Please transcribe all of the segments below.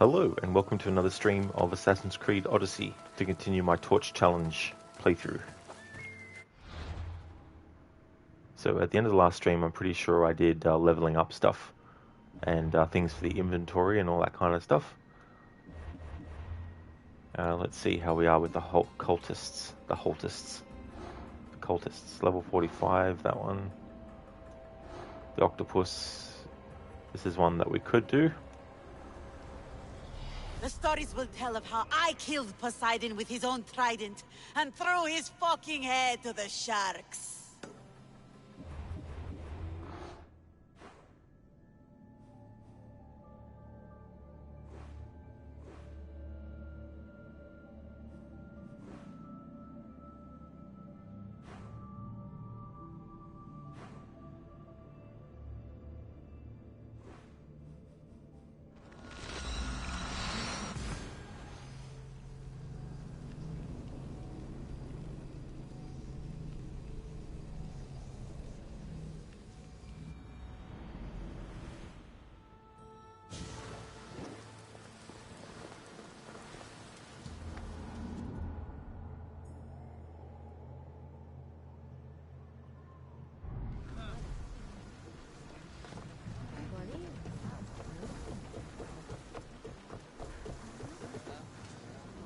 Hello and welcome to another stream of Assassin's Creed Odyssey to continue my Torch Challenge playthrough. So at the end of the last stream I'm pretty sure I did leveling up stuff and things for the inventory and all that kind of stuff. Let's see how we are with the cultists. The cultists, level 45, that one. The octopus, this is one that we could do. The stories will tell of how I killed Poseidon with his own trident and threw his fucking head to the sharks.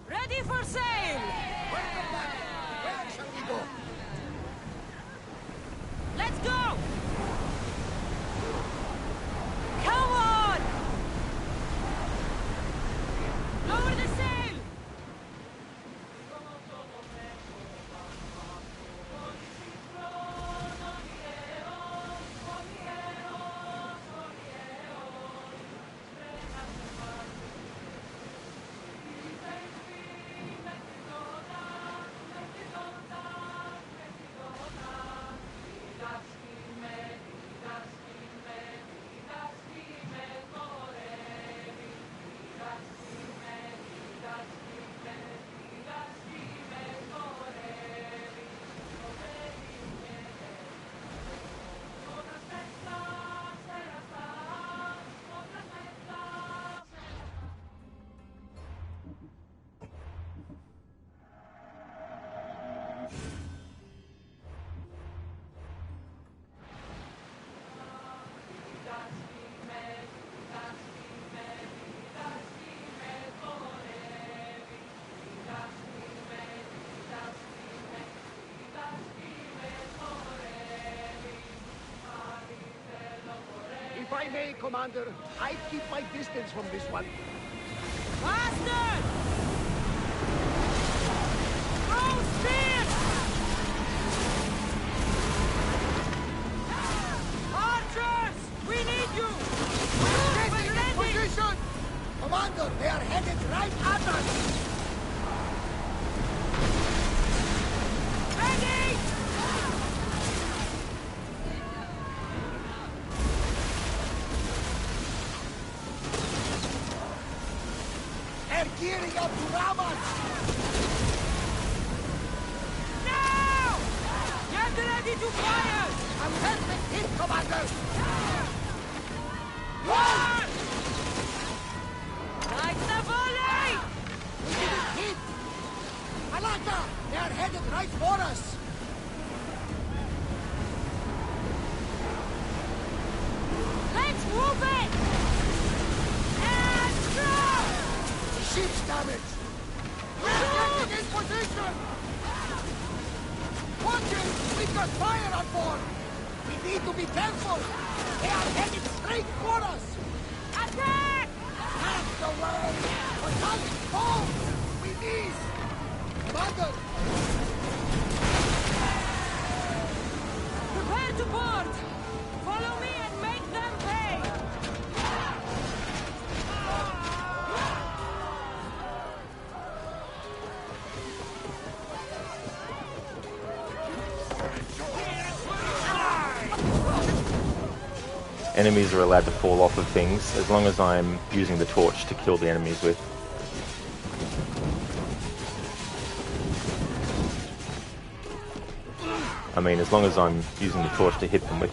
Ready for sail! Welcome back! Where shall we go? Let's go! Come on! Lower the sail! If I may, Commander, I'd keep my distance from this one. Faster! Throw spears! Archers! We need you! Get in position! Commander, they are headed right at us! Ready! They're gearing up to ram us! Now! Get ready to fire! A perfect hit, Commander! One! Like the volley! We didn't hit! Alata! They are headed right for us! Let's move it! And drop! The ship's damaged! We're getting in position! Watch it! We've got fire on board! We need to be careful! They are headed straight for us! Attack! That's the way! Attack! Boom! We need! Commander! Prepare to board! Follow me and make them pay! Enemies are allowed to fall off of things as long as I'm using the torch to kill the enemies with. I mean, as long as I'm using the torch to hit them with.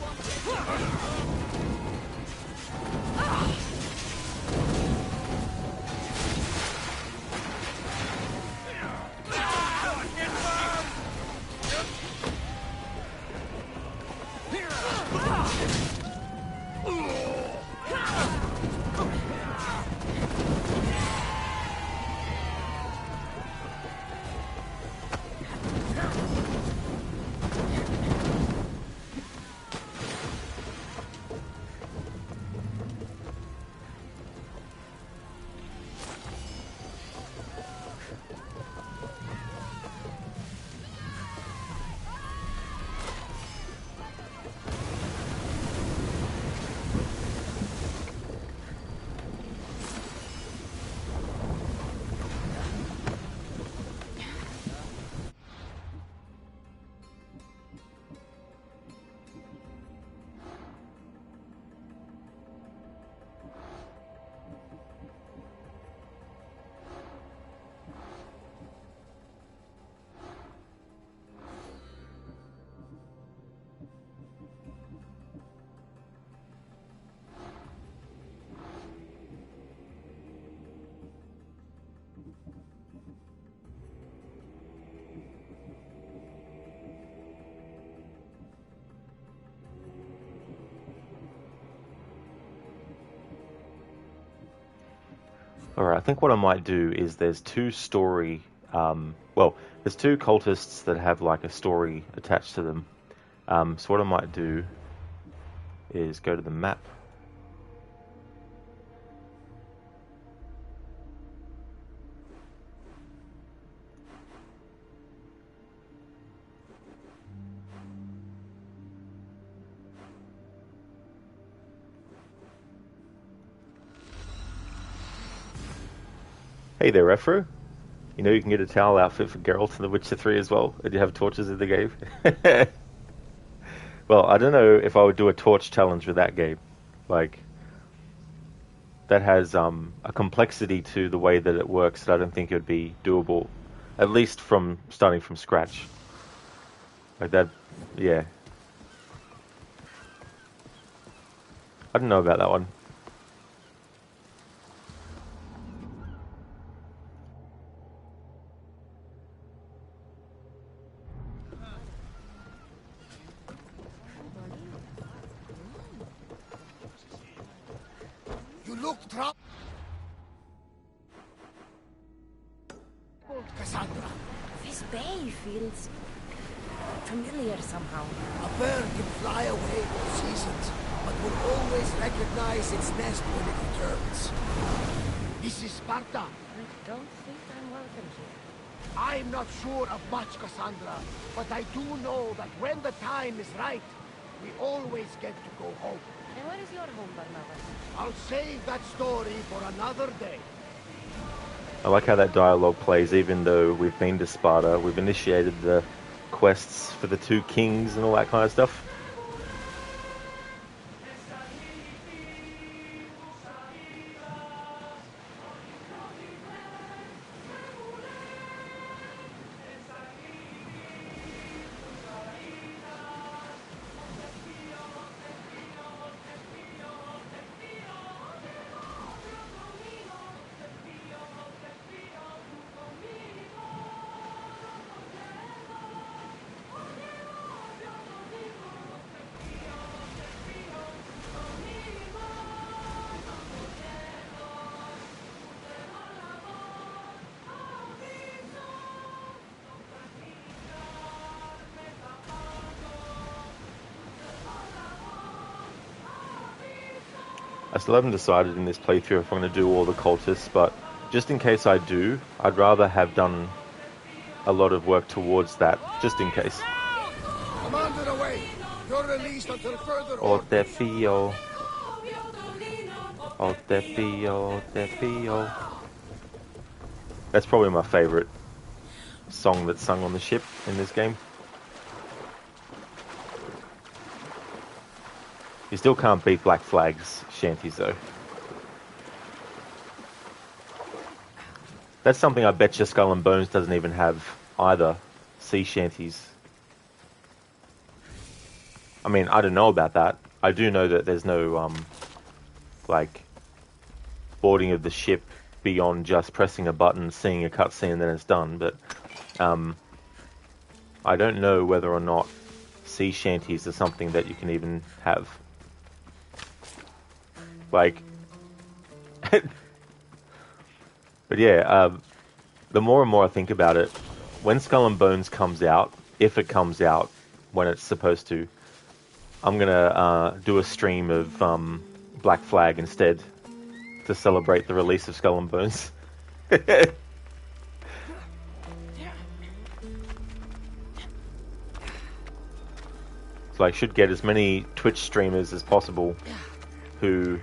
Alright, I think what I might do is there's two story, well, there's two cultists that have like a story attached to them. So what I might do is go to the map. Hey there, Refro. You know you can get a towel outfit for Geralt in The Witcher 3 as well. Do you have torches in the game? Well, I don't know if I would do a torch challenge with that game. Like, that has a complexity to the way that it works that I don't think it would be doable, at least from starting from scratch. Like that, yeah. I don't know about that one. You look troubled, Cassandra. This bay feels familiar somehow. A bird can fly away for seasons, but will always recognize its nest when it returns. This is Sparta. I don't think I'm welcome here. I'm not sure of much, Cassandra, but I do know that when the time is right, we always get to go home. And where is your home, Barnabas? I'll save that story for another day. I like how that dialogue plays, even though we've been to Sparta, we've initiated the quests for the two kings and all that kind of stuff. I still haven't decided in this playthrough if I'm going to do all the cultists, but just in case I do, I'd rather have done a lot of work towards that, just in case. Commander away! You're released until further Oh, orders. te fio. Oh, te fio, te fio. That's probably my favorite song that's sung on the ship in this game. You still can't beat Black Flag's shanties, though. That's something I bet you Skull and Bones doesn't even have either. Sea shanties. I mean, I don't know about that. I do know that there's no, like, boarding of the ship beyond just pressing a button, seeing a cutscene, and then it's done. But I don't know whether or not sea shanties are something that you can even have. Like, but yeah, the more and more I think about it, when Skull and Bones comes out, if it comes out when it's supposed to, I'm gonna do a stream of Black Flag instead to celebrate the release of Skull and Bones. So I should get as many Twitch streamers as possible who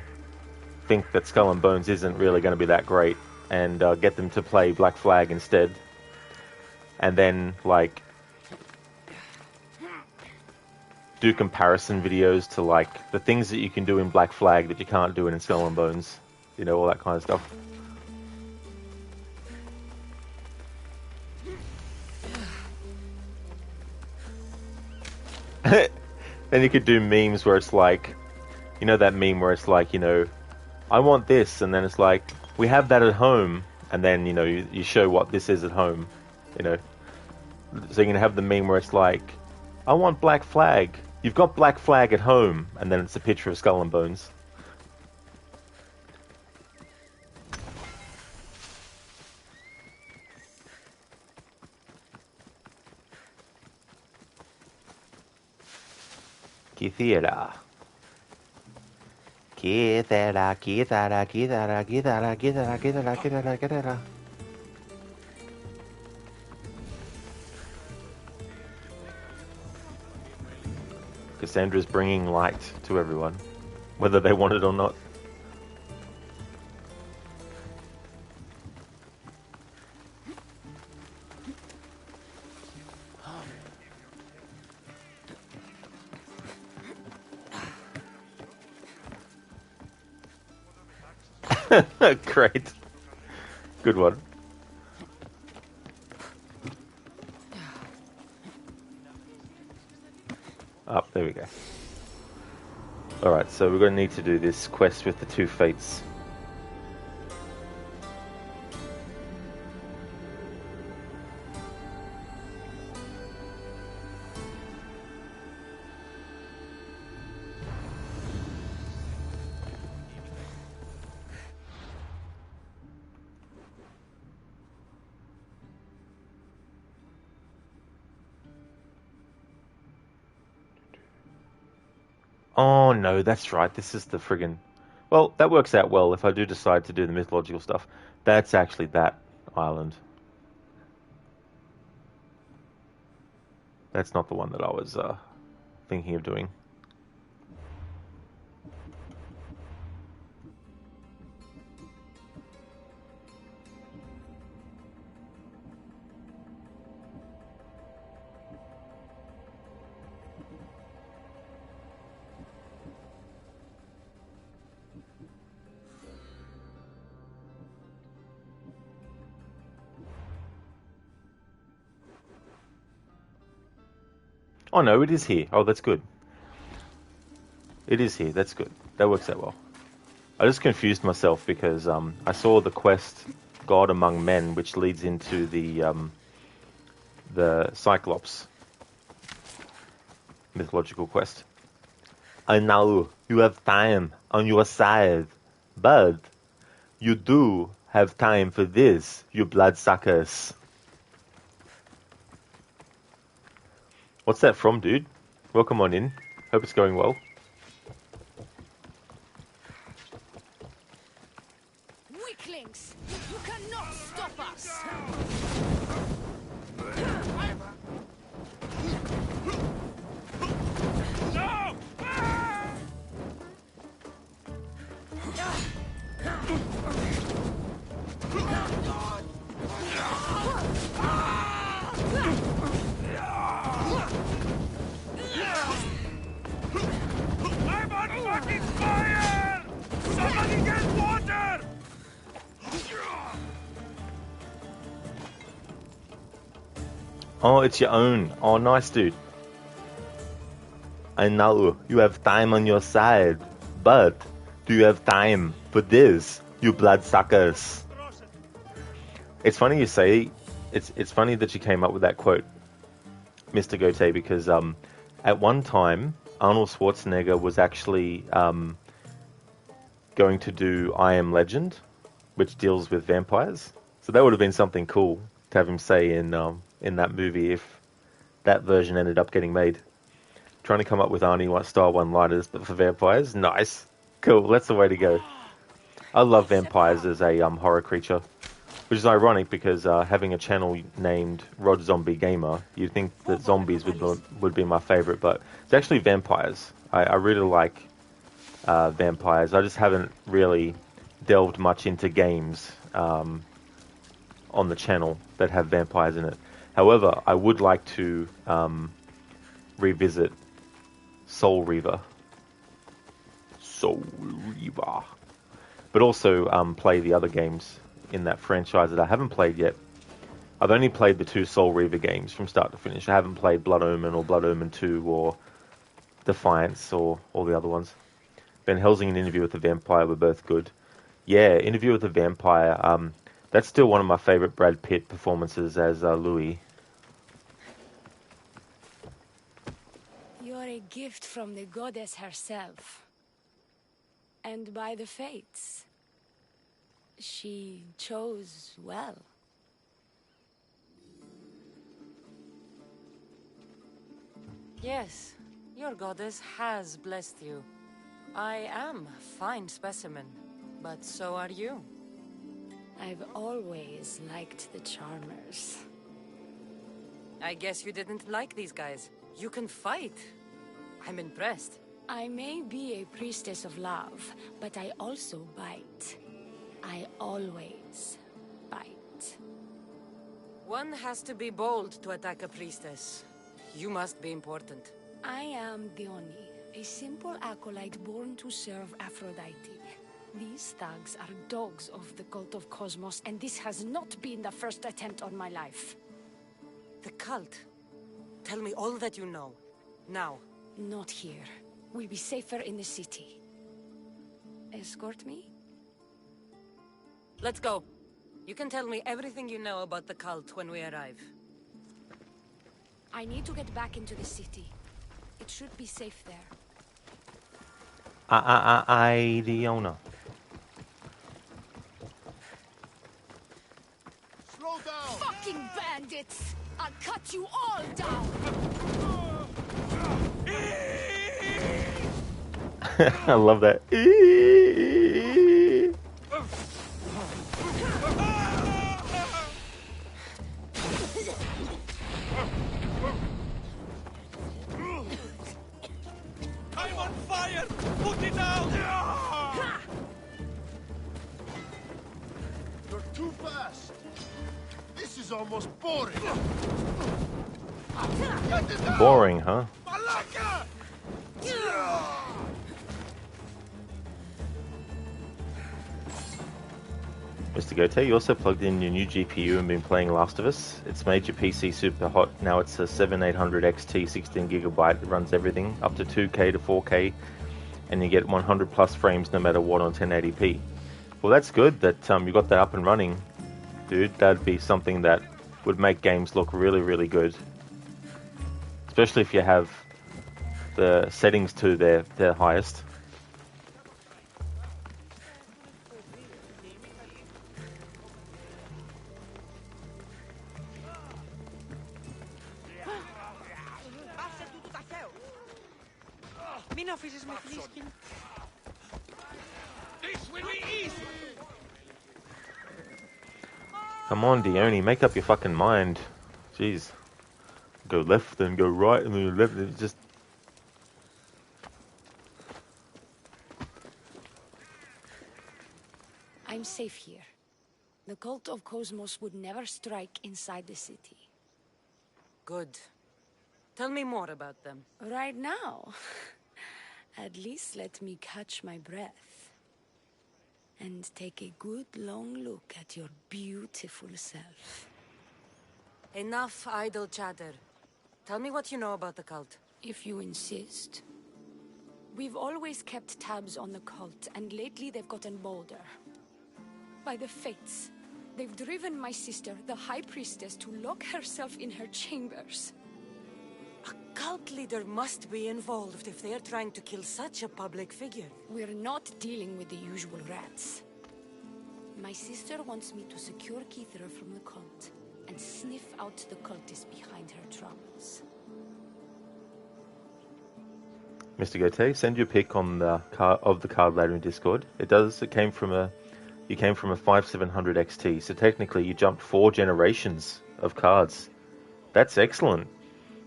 think that Skull and Bones isn't really going to be that great, and get them to play Black Flag instead. And then, like, do comparison videos to, like, the things that you can do in Black Flag that you can't do in Skull and Bones. You know, all that kind of stuff. Then you could do memes where it's like, you know that meme where it's like, you know, I want this, and then it's like, we have that at home, and then, you know, you show what this is at home, you know. So you can have the meme where it's like, I want Black Flag. You've got Black Flag at home, and then it's a picture of Skull and Bones. Quisiera. Quisiera, quisiera, quisiera, quisiera, quisiera, quisiera, quisiera, quisiera. Cassandra's bringing light to everyone, whether they want it or not. Great. Good one. Up, there we go. Alright, so we're going to need to do this quest with the two fates. Oh no, that's right, this is the friggin'... Well, that works out well if I do decide to do the mythological stuff. That's actually that island. That's not the one that I was thinking of doing. Oh no, it is here. Oh, that's good. It is here, that's good. That works out well. I just confused myself because I saw the quest God Among Men, which leads into the Cyclops mythological quest. I know you have time on your side, but you do have time for this, you bloodsuckers. What's that from, dude? Welcome on in. Hope it's going well. Weaklings! You cannot stop us! No! I'm on fucking fire! Somebody get water! Oh, it's your own. Oh, nice, dude. I know you have time on your side, but do you have time for this, you bloodsuckers? It's funny you say. It's funny that you came up with that quote, Mr. Gote, because at one time Arnold Schwarzenegger was actually going to do I Am Legend, which deals with vampires. So that would have been something cool to have him say in that movie if that version ended up getting made. Trying to come up with Arnie style one-liners, but for vampires, nice, cool. That's the way to go. I love vampires as a horror creature, which is ironic because having a channel named Rod Zombie Gamer, you'd think that zombies would be my favorite, but it's actually vampires. I really like vampires. I just haven't really delved much into games on the channel that have vampires in it. However, I would like to revisit Soul Reaver. But also play the other games in that franchise that I haven't played yet. I've only played the two Soul Reaver games from start to finish. I haven't played Blood Omen or Blood Omen 2 or Defiance or all the other ones. Van Helsing and Interview with the Vampire were both good. Yeah, Interview with the Vampire, that's still one of my favorite Brad Pitt performances as Louis. You're a gift from the goddess herself. And by the fates. She chose well. Yes, Your goddess has blessed you. I am a fine specimen, but so are you. I've always liked the Charmers. I guess you didn't like these guys. You can fight. I'm impressed. I may be a priestess of love, but I also bite. I always bite. One has to be bold to attack a priestess. You must be important. I am Dione, a simple acolyte born to serve Aphrodite. These thugs are dogs of the cult of Cosmos, and this has not been the first attempt on my life. The cult. Tell me all that you know. Now. Not here. We'll be safer in the city. Escort me? Let's go. You can tell me everything you know about the cult when we arrive. I need to get back into the city. It should be safe there. Diona. Slow down! Fucking bandits! I'll cut you all down! I love that. I'm on fire! Put it out! You're too fast! This is almost boring! Get it down! Boring, huh? Malaka! Mr. Gote, you also plugged in your new GPU and been playing Last of Us. It's made your PC super hot. Now it's a 7800 XT 16GB. It runs everything up to 2K to 4K, and you get 100 plus frames no matter what on 1080p. Well, that's good that you got that up and running, dude. That'd be something that would make games look really, really good. Especially if you have the settings to their highest. Μην αφήσεις με φλίσκει. This will be easy. Come on, Dione, make up your fucking mind. Jeez. Go left, then go right, and then left. It's just... I'm safe here. The cult of Cosmos would never strike inside the city. Good. Tell me more about them. Right now? At least let me catch my breath. And take a good long look at your beautiful self. Enough idle chatter. Tell me what you know about the cult. If you insist. We've always kept tabs on the cult, and lately they've gotten bolder. By the fates, they've driven my sister, the High Priestess, to lock herself in her chambers. A cult leader must be involved if they are trying to kill such a public figure. We're not dealing with the usual rats. My sister wants me to secure Kithra from the cult, and sniff out the cultists behind her troubles. Mr. Gote, send your pic on the card later in Discord. It came from a 5700 XT, so technically you jumped 4 generations of cards. That's excellent.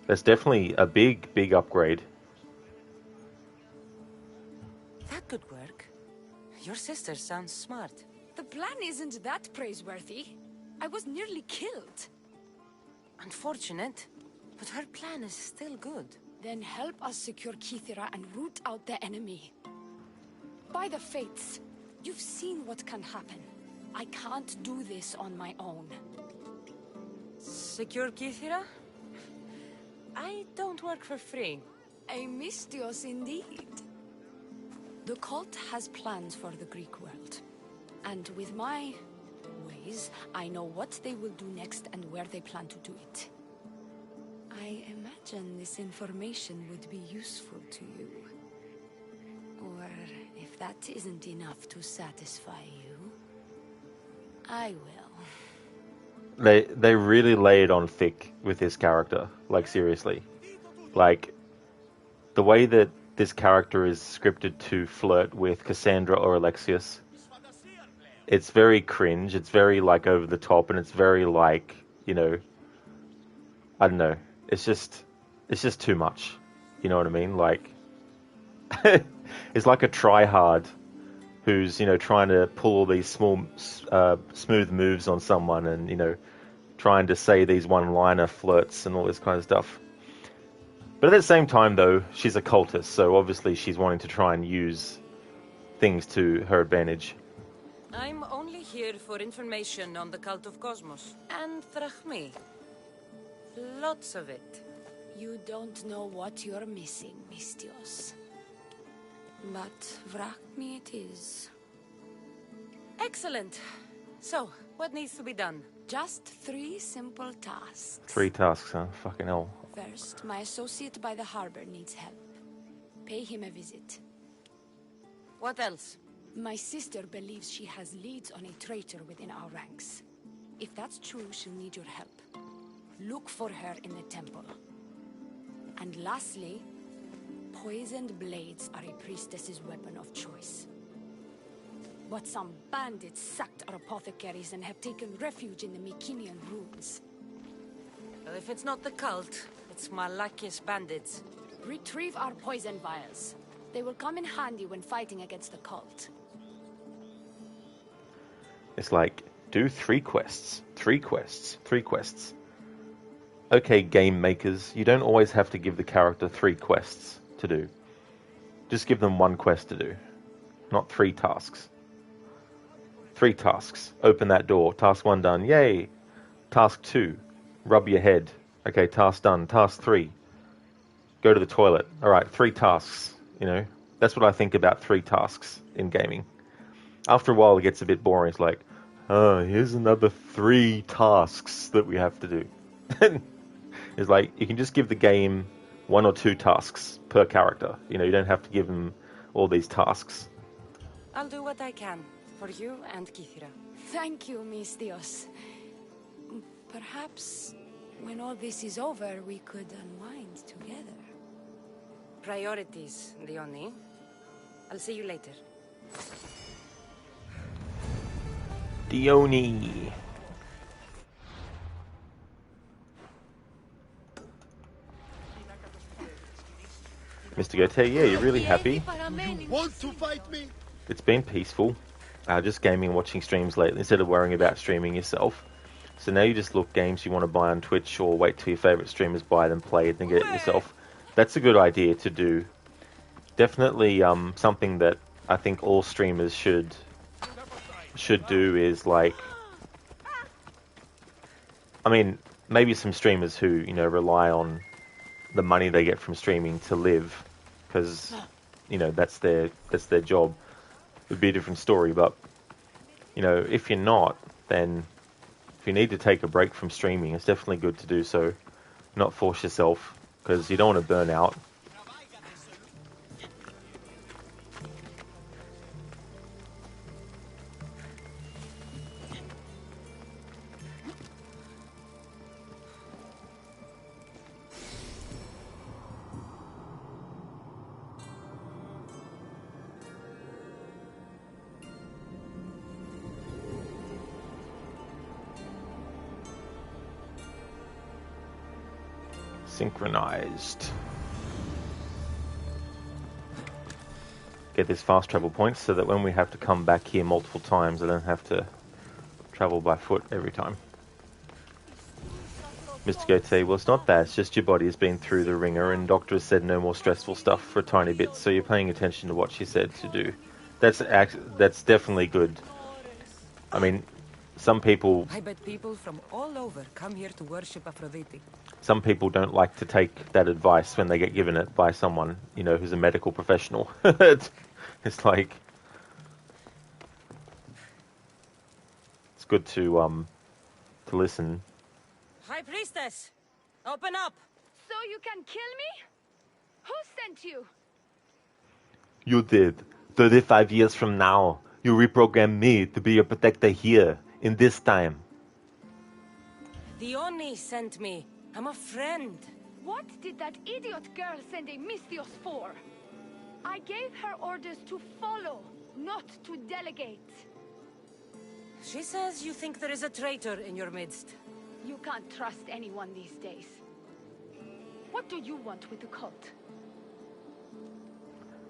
That's definitely a big upgrade. That could work. Your sister sounds smart. The plan isn't that praiseworthy. I was nearly killed. Unfortunate, but her plan is still good. Then help us secure Kithra and root out the enemy. By the fates, you've seen what can happen. I can't do this on my own. Secure Kithira? I don't work for free. A mystios indeed. The cult has plans for the Greek world. And with my ways, I know what they will do next and where they plan to do it. I imagine this information would be useful to you. Or if that isn't enough to satisfy you, I will. They really lay it on thick with this character. Like, seriously. Like, the way that this character is scripted to flirt with Cassandra or Alexius, it's very cringe. It's very like over the top, and it's very like, you know, I don't know. It's just too much. You know what I mean? Like, it's like a tryhard who's, you know, trying to pull all these small, smooth moves on someone, and, you know, trying to say these one-liner flirts and all this kind of stuff. But at the same time, though, she's a cultist, so obviously she's wanting to try and use things to her advantage. I'm only here for information on the Cult of Cosmos. And Drachmi. Lots of it. You don't know what you're missing, Mistios. But Vrachmi it is. Excellent. So, what needs to be done? Just 3 simple tasks. 3 tasks, huh? Fucking hell. First, my associate by the harbor needs help. Pay him a visit. What else? My sister believes she has leads on a traitor within our ranks. If that's true, she'll need your help. Look for her in the temple. And lastly, poisoned blades are a priestess's weapon of choice. But some bandits sacked our apothecaries and have taken refuge in the Mycenian ruins. Well, if it's not the cult, it's Malakis bandits. Retrieve our poison vials. They will come in handy when fighting against the cult. It's like, do 3 quests. 3 quests. 3 quests. Okay, game makers, you don't always have to give the character 3 quests to do. Just give them 1 quest to do. Not 3 tasks. 3 tasks. Open that door. Task 1 done. Yay! Task 2. Rub your head. Okay, task done. Task 3. Go to the toilet. Alright, 3 tasks. You know, that's what I think about 3 tasks in gaming. After a while, it gets a bit boring. It's like, oh, here's another 3 tasks that we have to do. It's like, you can just give the game 1 or 2 tasks per character. You know, you don't have to give them all these tasks. I'll do what I can for you and Kithira. Thank you, Mistios. Perhaps when all this is over, we could unwind together. Priorities, Dione. I'll see you later. Dione. Mr. Gote, yeah, you're really happy. Want to fight me? It's been peaceful. Just gaming and watching streams lately instead of worrying about streaming yourself. So now you just look games you want to buy on Twitch or wait till your favourite streamers buy it and play it and get it yourself. That's a good idea to do. Definitely something that I think all streamers should do is like... I mean, maybe some streamers who, you know, rely on the money they get from streaming to live, because, you know, that's their job. It would be a different story, but, you know, if you're not, then if you need to take a break from streaming, it's definitely good to do so. Not force yourself, because you don't want to burn out. Synchronized. Get this fast travel points so that when we have to come back here multiple times, I don't have to travel by foot every time. Mr. Gote, well, it's not that. It's just your body has been through the ringer, and doctor has said no more stressful stuff for a tiny bit, so you're paying attention to what she said to do. That's definitely good. I mean, some people... I bet people from all over come here to worship Aphrodite. Some people don't like to take that advice when they get given it by someone, you know, who's a medical professional. It's like... It's good to listen. High Priestess! Open up! So you can kill me? Who sent you? You did. 35 years from now, you reprogram me to be your protector here, in this time. Dione sent me. I'm a friend. What did that idiot girl send a Mystios for? I gave her orders to follow, not to delegate. She says you think there is a traitor in your midst. You can't trust anyone these days. What do you want with the cult?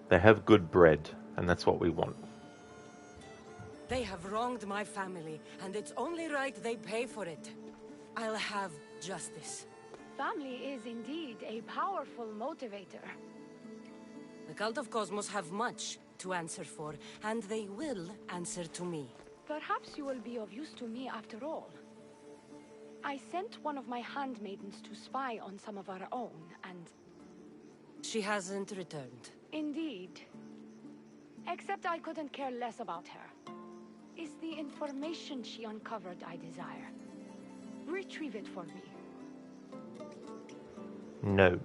They have good bread, and that's what we want. They have wronged my family, and it's only right they pay for it. I'll have justice. Family is indeed a powerful motivator. The Cult of Cosmos have much to answer for, and they will answer to me. Perhaps you will be of use to me after all. I sent one of my handmaidens to spy on some of our own, and... She hasn't returned. Indeed. Except I couldn't care less about her. It's the information she uncovered I desire. Retrieve it for me. No.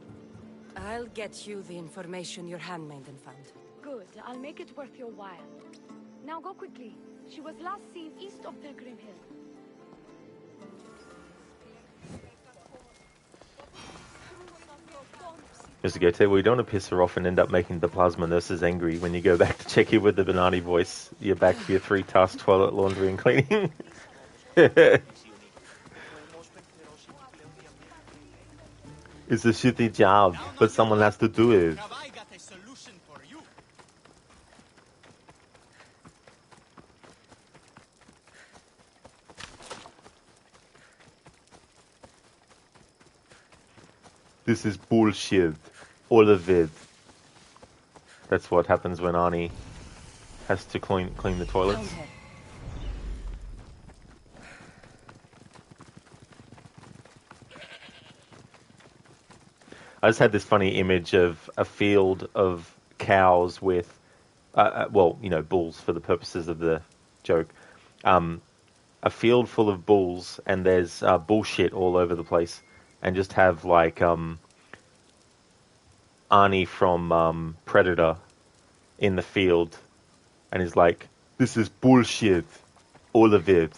I'll get you the information your handmaiden found. Good. I'll make it worth your while. Now go quickly. She was last seen east of Pilgrim Hill. Mr. Goethe, we don't want to piss her off and end up making the plasma nurses angry. When you go back to check in with the Banani voice, you're back for your 3-task toilet, laundry and cleaning. It's a shitty job, but someone has to do it. Have I got a solution for you? This is bullshit. All of it. That's what happens when Arnie has to clean the toilets. Okay. I just had this funny image of a field of cows with, well, you know, bulls for the purposes of the joke. A field full of bulls, and there's bullshit all over the place, and just have like Arnie from Predator in the field, and he's like, "This is bullshit, all of it,"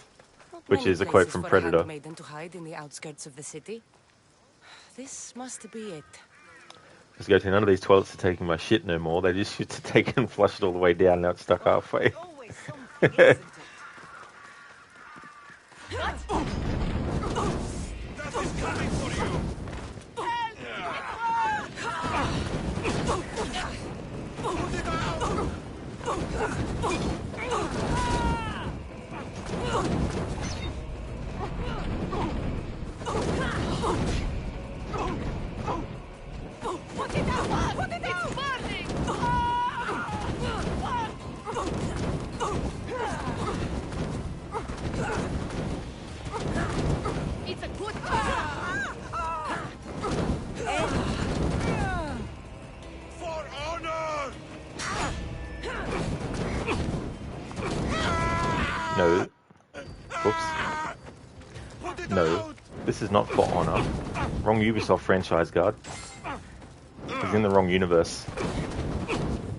Not which many is a quote places from for a Predator. handmaiden to hide in the outskirts of the city. This must be it. Let's go to none of these toilets are taking my shit no more. They just used to take it and flush it all the way down. Now it's stuck halfway. Always something, isn't it? That is coming for you! Put it out! Put it out! Put it out! It's burning! It's a good For honor! No. Whoops. Put it No. out! This is not for honor. Wrong Ubisoft franchise, guard. He's in the wrong universe.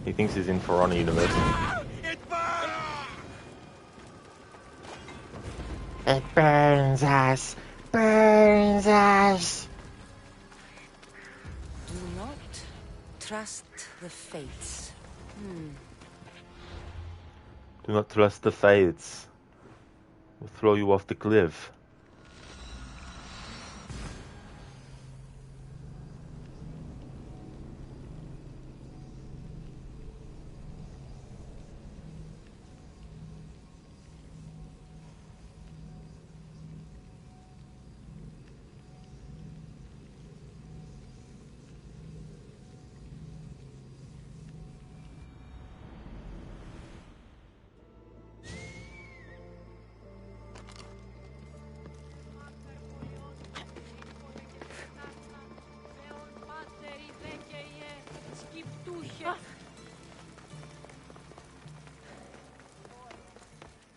He thinks he's in For Honor universe. It burns! It burns us! Burns us! Do not trust the fates. Do not trust the fates. We'll throw you off the cliff.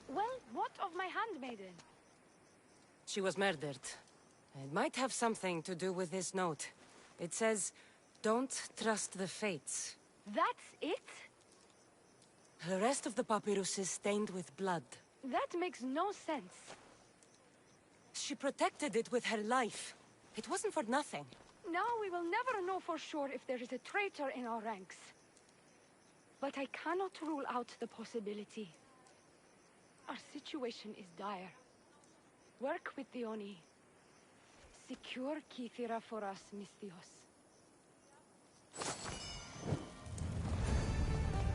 Well, what of my handmaiden? She was murdered. It might have something to do with this note. It says, "Don't trust the fates." That's it? The rest of the papyrus is stained with blood. That makes no sense. She protected it with her life. It wasn't for nothing. Now we will never know for sure if there is a traitor in our ranks. But I cannot rule out the possibility. Our situation is dire. Work with the Oni. Secure Kithira for us, Misthios.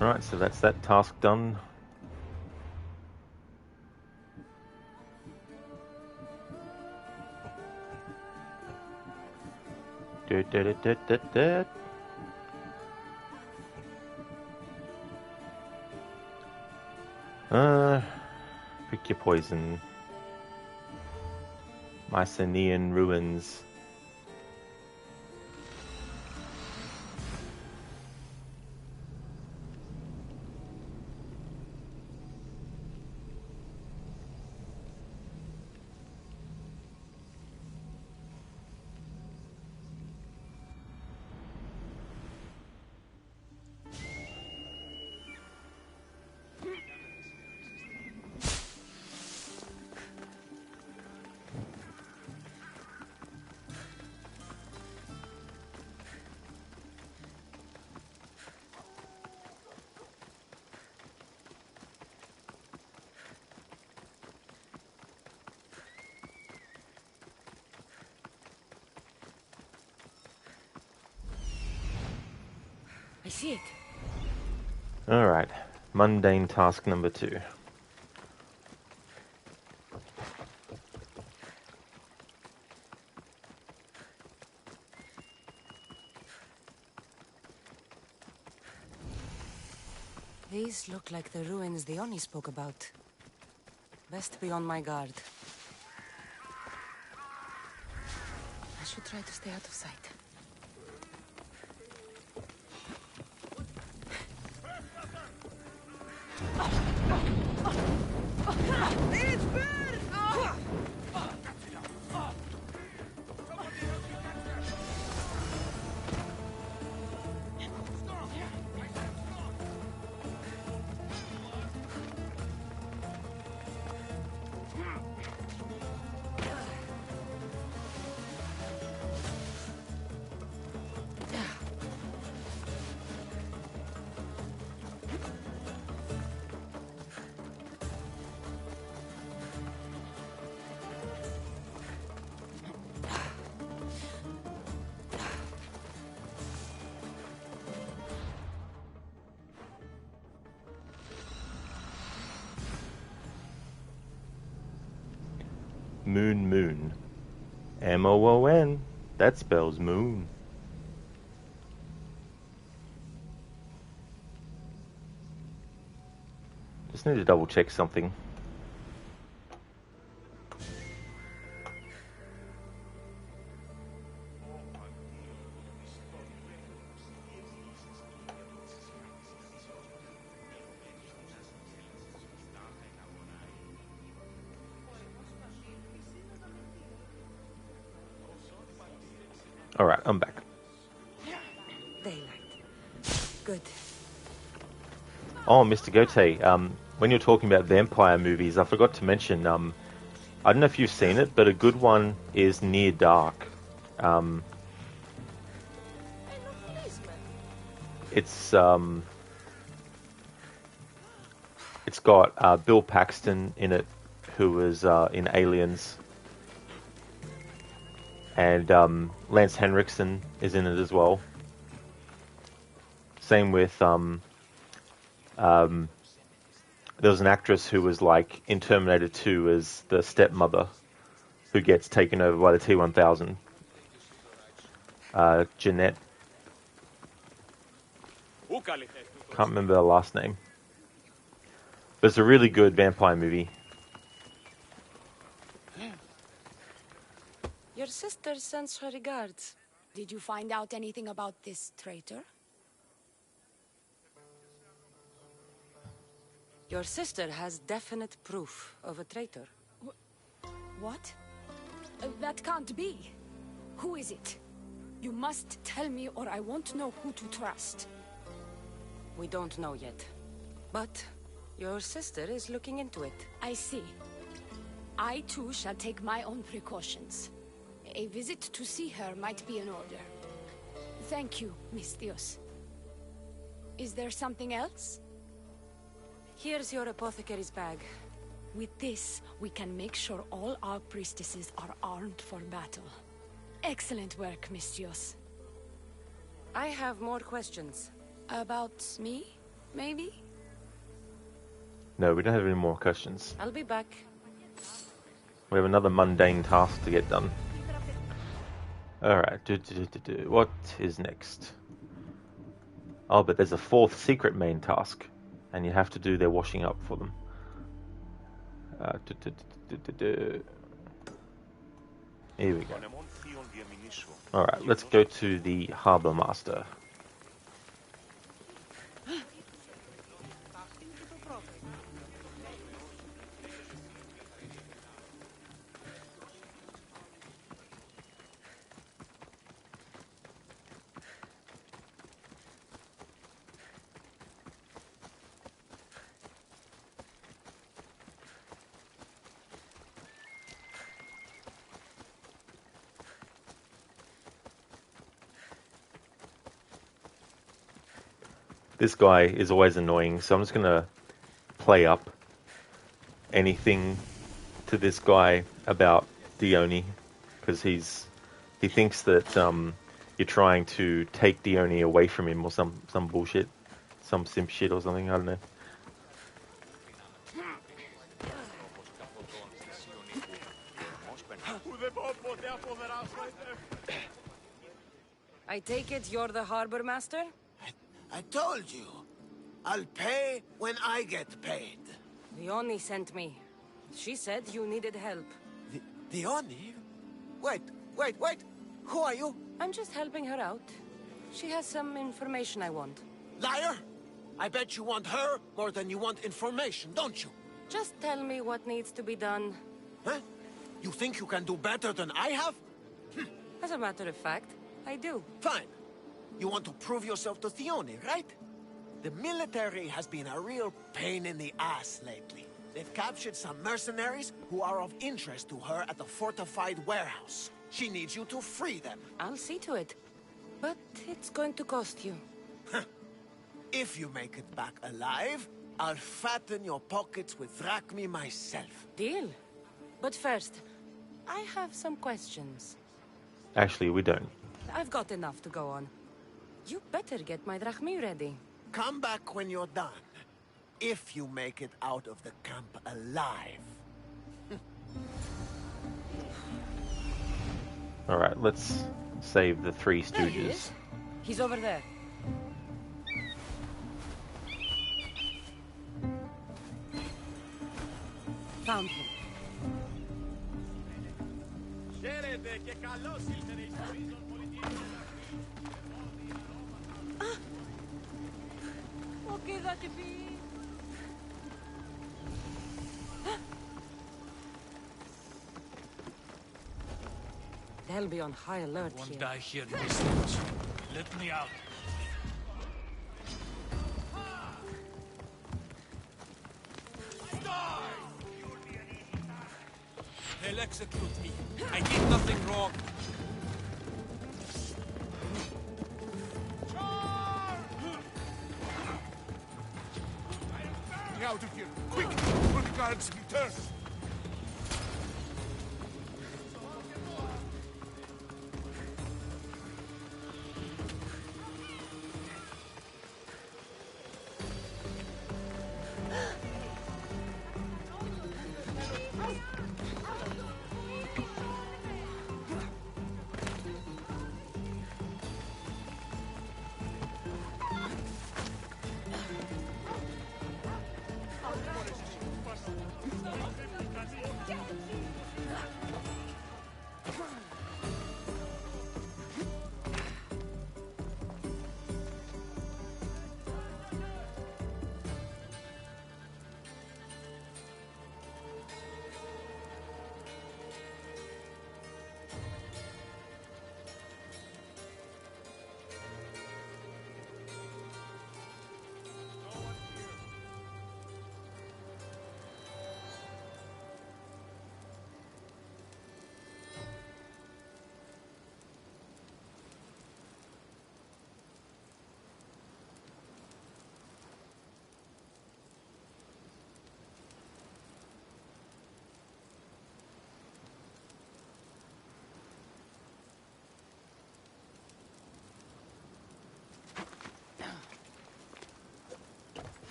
Alright, so that's that task done. Pick your poison. Mycenaean ruins. I see it. Alright, mundane task number 2. These look like the ruins the Oni spoke about. Best be on my guard. I should try to stay out of sight. It's burned! Moon Moon. M-O-O-N. That spells moon. Just need to double check something. Alright, I'm back. Daylight. Good. Oh, Mr. Gote, when you're talking about vampire movies, I forgot to mention, I don't know if you've seen it, but a good one is Near Dark. It's got Bill Paxton in it, who was in Aliens. And Lance Henriksen is in it as well. Same with there was an actress who was like in Terminator 2 as the stepmother who gets taken over by the T-1000. Jeanette. Can't remember her last name. But it's a really good vampire movie. Your sister sends her regards. Did you find out anything about this traitor? Your sister has definite proof of a traitor. What? That can't be. Who is it? You must tell me or I won't know who to trust. We don't know yet. But your sister is looking into it. I see. I too shall take my own precautions. A visit to see her might be in order. Thank you, Misthios. Is there something else? Here's your apothecary's bag. With this, we can make sure all our priestesses are armed for battle. Excellent work, Misthios. I have more questions. About me, maybe? No, we don't have any more questions. I'll be back. We have another mundane task to get done. Alright, what is next? Oh, but there's a fourth secret main task, and you have to do their washing up for them. Here we go. Alright, let's go to the Harbour Master. This guy is always annoying, so I'm just gonna play up anything to this guy about Dione, because he thinks that you're trying to take Dione away from him or some bullshit, some simp shit or something. I don't know. I take it you're the harbor master? I told you. I'll pay when I get paid. Dione sent me. She said you needed help. Dione? Wait. Who are you? I'm just helping her out. She has some information I want. Liar! I bet you want her more than you want information, don't you? Just tell me what needs to be done. Huh? You think you can do better than I have? As a matter of fact, I do. Fine. You want to prove yourself to Dione, right? The military has been a real pain in the ass lately. They've captured some mercenaries who are of interest to her at the fortified warehouse. She needs you to free them. I'll see to it. But it's going to cost you. If you make it back alive, I'll fatten your pockets with drachmi myself. Deal. But first, I have some questions. Actually, we don't. I've got enough to go on. You better get my drachmi ready. Come back when you're done. If you make it out of the camp alive. Alright, let's save the Three There he Stooges. is. He's over there. Found him. They'll be on high alert Won't here. die here, Misthios. Let me out. They'll execute me. I did nothing wrong. Get out of here! Quick! Before the guards return!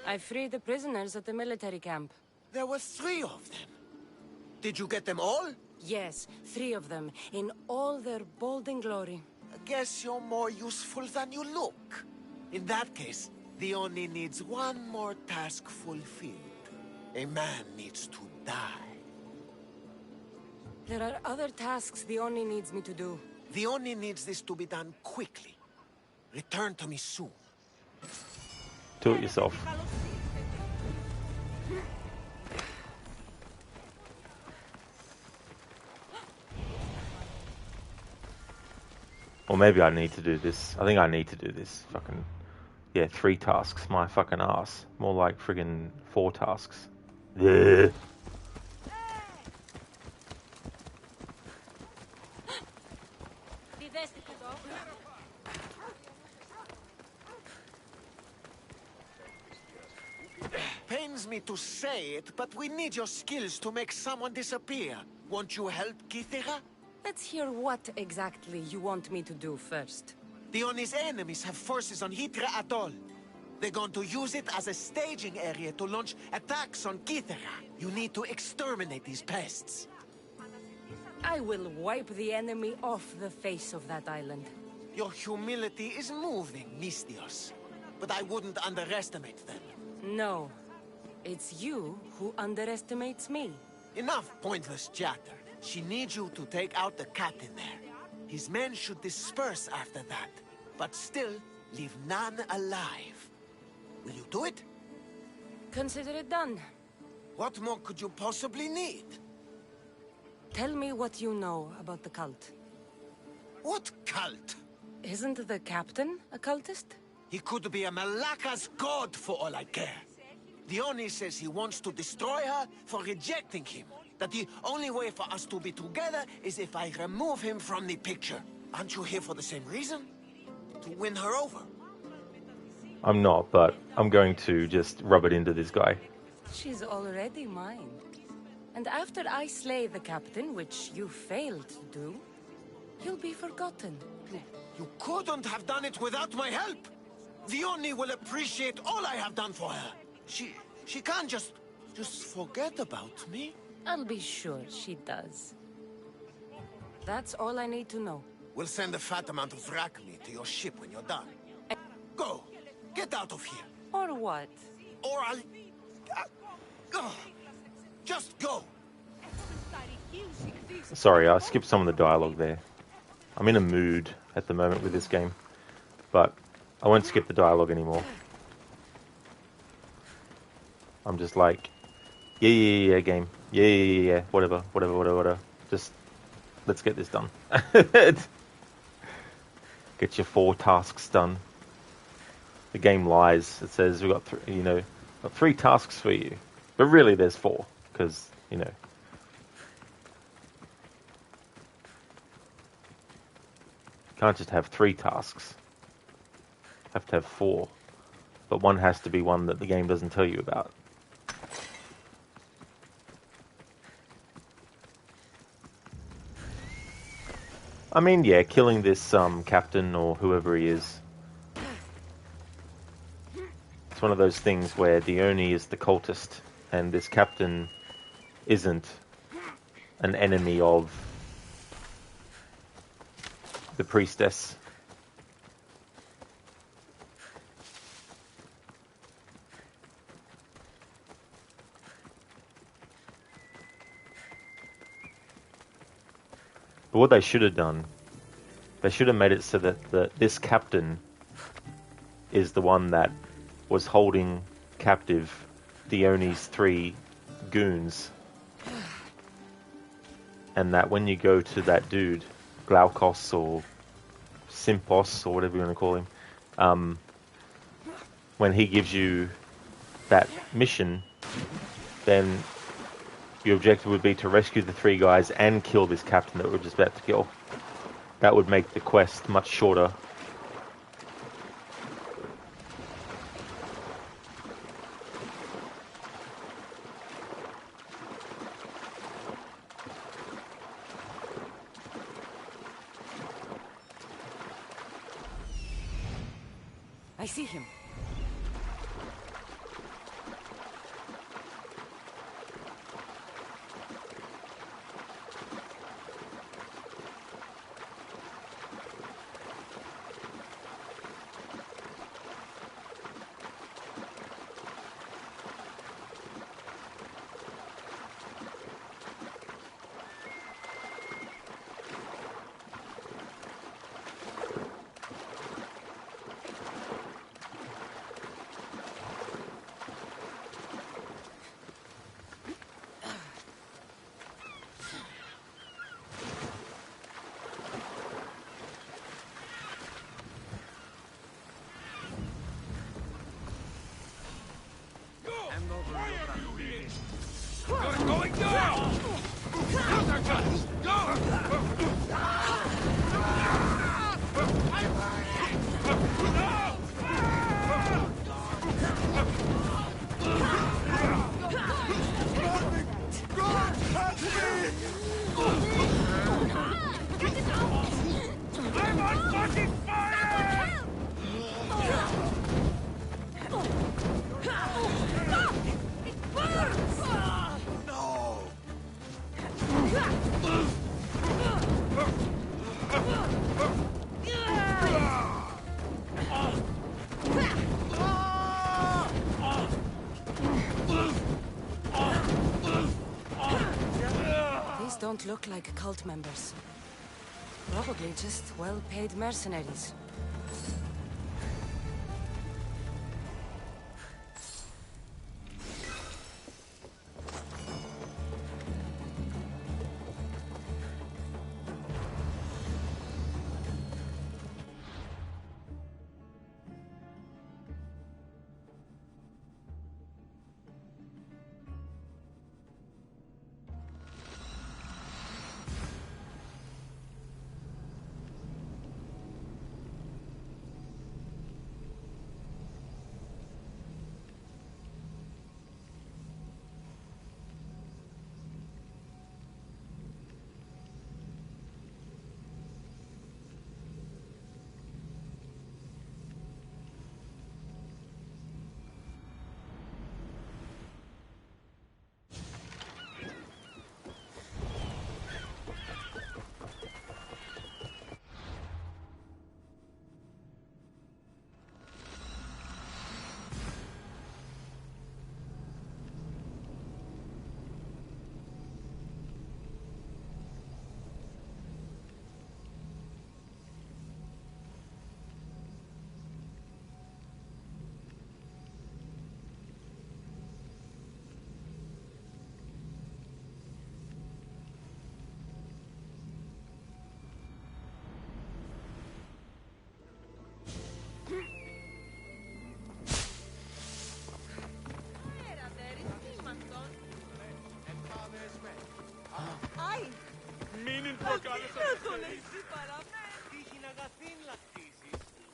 I freed the prisoners at the military camp. There were 3 of them. Did you get them all? Yes, 3 of them, in all their bold glory. I guess you're more useful than you look. In that case, the Oni needs one more task fulfilled. A man needs to die. There are other tasks the Oni needs me to do. The Oni needs this to be done quickly. Return to me soon. Do it yourself. Or maybe I need to do this. I think I need to do this. Fucking... Yeah, 3 tasks. My fucking ass. More like friggin' 4 tasks. Yeah. Pains me to say it, but we need your skills to make someone disappear. Won't you help, Kithera? Let's hear what exactly you want me to do first. The Oni's enemies have forces on Hydra Atoll. They're going to use it as a staging area to launch attacks on Kithera. You need to exterminate these pests. I will wipe the enemy off the face of that island. Your humility is moving, Mystios. But I wouldn't underestimate them. No. It's you who underestimates me. Enough pointless chatter. She needs you to take out the captain there. His men should disperse after that, but still leave none alive. Will you do it? Consider it done. What more could you possibly need? Tell me what you know about the cult. What cult? Isn't the captain a cultist? He could be a Malaka's god for all I care. The Oni says he wants to destroy her for rejecting him. That the only way for us to be together is if I remove him from the picture. Aren't you here for the same reason? To win her over? I'm not, but I'm going to just rub it into this guy. She's already mine. And after I slay the captain, which you failed to do, you'll be forgotten. You couldn't have done it without my help! The Oni will appreciate all I have done for her. She can't just forget about me. I'll be sure she does. That's all I need to know. We'll send a fat amount of rack meat to your ship when you're done. Go! Get out of here! Or what? Or I'll... just go! Sorry, I skipped some of the dialogue there. I'm in a mood at the moment with this game, but I won't skip the dialogue anymore. I'm just like, yeah, game. Yeah, whatever. Just, let's get this done. Get your 4 tasks done. The game lies. It says we've got, got 3 tasks for you. But really there's 4, because, can't just have 3 tasks. Have to have 4. But one has to be one that the game doesn't tell you about. I mean, yeah, killing this captain or whoever he is. It's one of those things where the Oni is the cultist and this captain isn't an enemy of the priestess. But what they should have done, they should have made it so that this captain is the one that was holding captive the Oni's 3 goons. And that when you go to that dude, Glaukos or Simpos or whatever you want to call him, when he gives you that mission, then your objective would be to rescue the 3 guys and kill this captain that we're just about to kill. That would make the quest much shorter. I see him. You're going down! Use our guns! I'm on fucking fire! No! These don't look like cult members. Probably just well-paid mercenaries.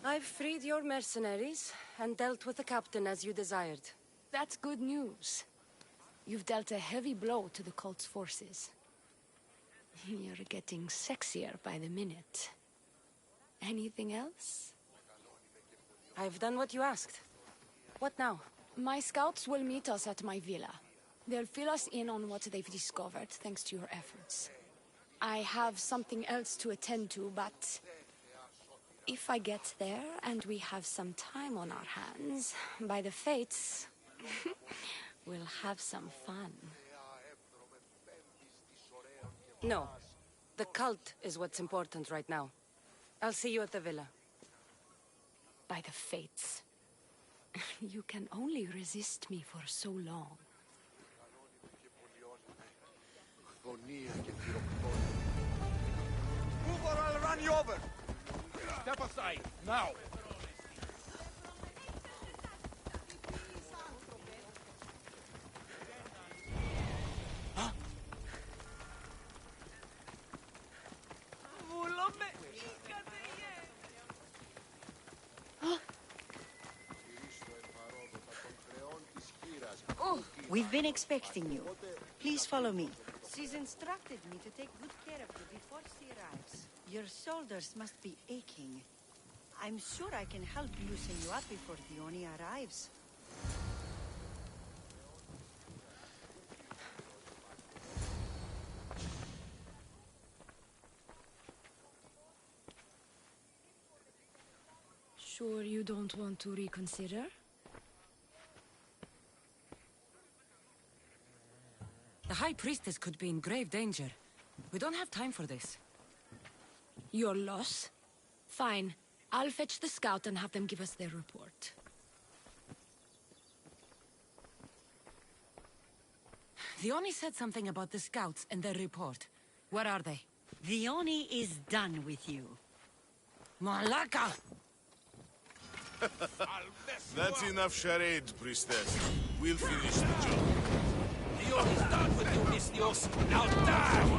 I've freed your mercenaries and dealt with the captain as you desired. That's good news. You've dealt a heavy blow to the cult's forces. You're getting sexier by the minute. Anything else? I've done what you asked. What now? My scouts will meet us at my villa. They'll fill us in on what they've discovered, thanks to your efforts. I have something else to attend to, but... if I get there and we have some time on our hands, by the fates, we'll have some fun. No. The cult is what's important right now. I'll see you at the villa. By the fates. You can only resist me for so long. Move or I'll run you over! Step aside, now! We've been expecting you. Please follow me. She's instructed me to take good care of you before she arrives. Your shoulders must be aching. I'm sure I can help loosen you up before Dione arrives. Sure you don't want to reconsider? The High Priestess could be in grave danger. We don't have time for this. Your loss? Fine. I'll fetch the scout and have them give us their report. Dione said something about the scouts and their report. Where are they? Dione is done with you. Malaka! I'll mess you That's up. enough charades, priestess. We'll finish the job. Theon is done with you, Misthios. Now die!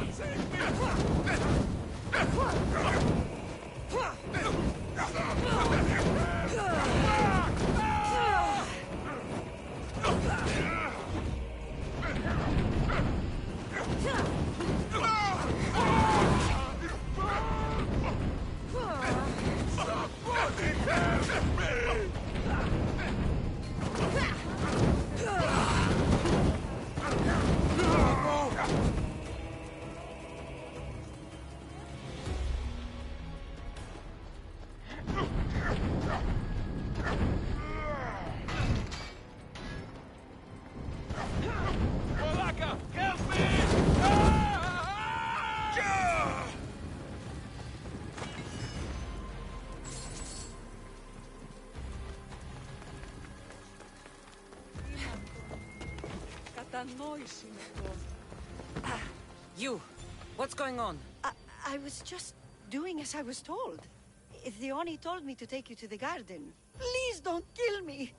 Malaka, help me! You, what's going on? I was just doing as I was told. Theoni told me to take you to the garden. Please don't kill me.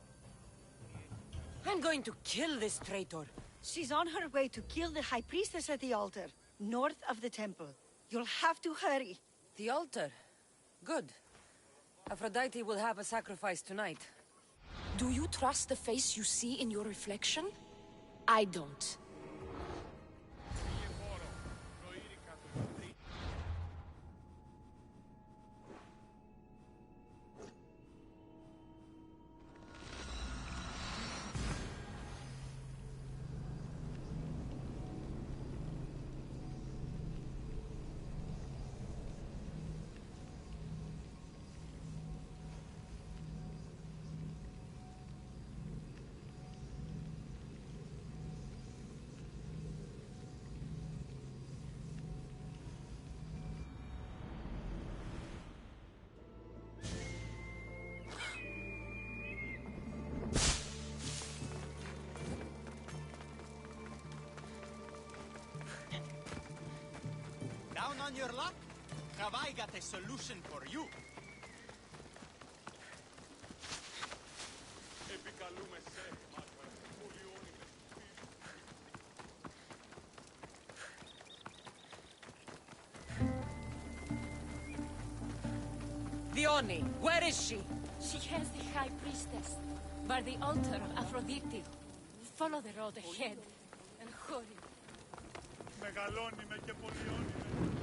I'm going to kill this traitor. She's on her way to kill the High Priestess at the altar, north of the temple. You'll have to hurry. The altar. Good. Aphrodite will have a sacrifice tonight. Do you trust the face you see in your reflection? I don't. Down on your luck? Have I got a solution for you? Theoni, where is she? She has the High Priestess, by the altar of Aphrodite. Follow the road ahead, and hurry. Μεγαλώνει και πολιώνει με.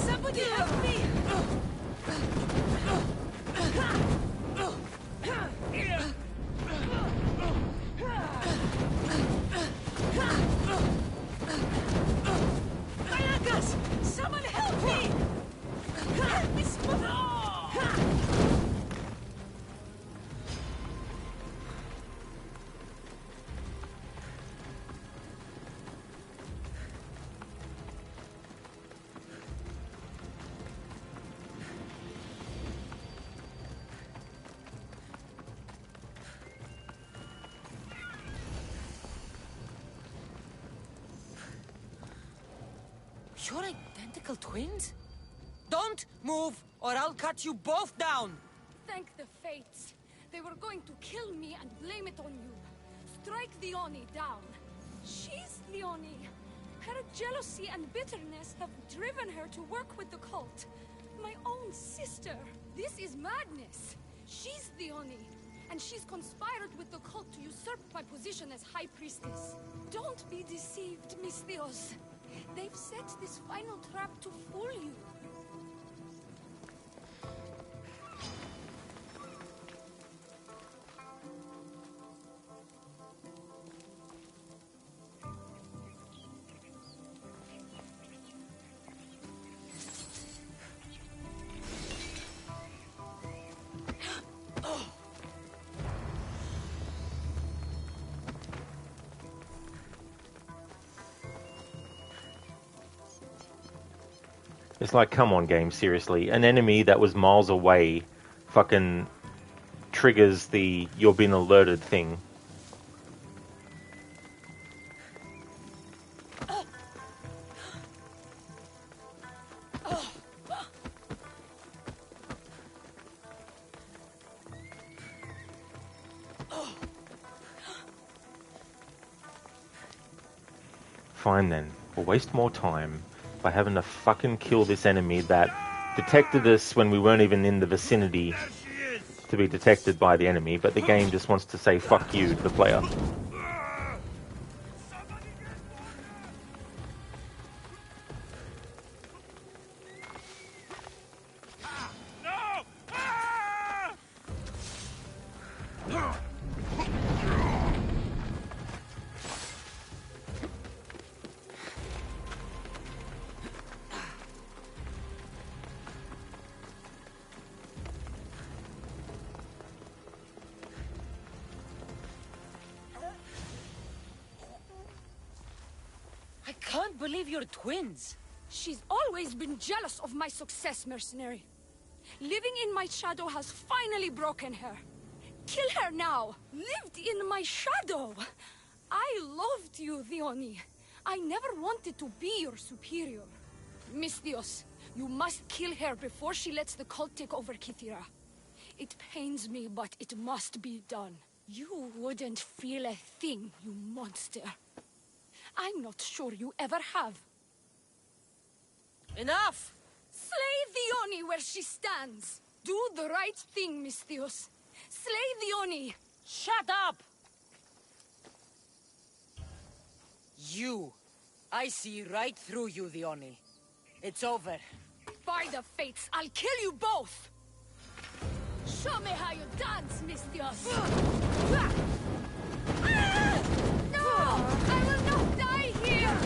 Somebody help me! Someone help me! Help me, You're identical twins? Don't move, or I'll cut you both down! Thank the fates. They were going to kill me and blame it on you. Strike Theoni down. She's Theoni. Her jealousy and bitterness have driven her to work with the cult. My own sister. This is madness. She's Theoni, and she's conspired with the cult to usurp my position as High Priestess. Don't be deceived, Misthios. They've set this final trap to fool you. It's like, come on, game, seriously. An enemy that was miles away fucking triggers the you're being alerted thing. Fine then. We'll waste more time by having to fucking kill this enemy that detected us when we weren't even in the vicinity to be detected by the enemy, but the game just wants to say fuck you to the player. I can't believe you're twins. She's always been jealous of my success, mercenary. Living in my shadow has finally broken her. Kill her now! Lived in my shadow! I loved you, Theoni. I never wanted to be your superior. Misthios, you must kill her before she lets the cult take over Kythera. It pains me, but it must be done. You wouldn't feel a thing, you monster. I'm not sure you ever have. Enough! Slay Theoni where she stands. Do the right thing, Misthios. Slay Theoni. Shut up! You. I see right through you, Theoni. It's over. By the fates, I'll kill you both! Show me how you dance, Misthios! No! I will not die here!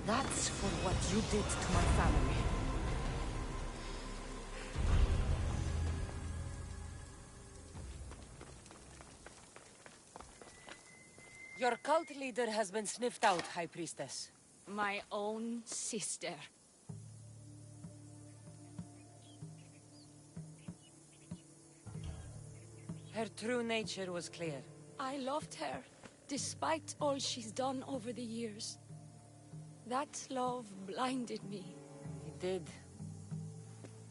That's for what you did to my family. Your cult leader has been sniffed out, High Priestess. My own sister. Her true nature was clear. I loved her, despite all she's done over the years. That love blinded me. It did.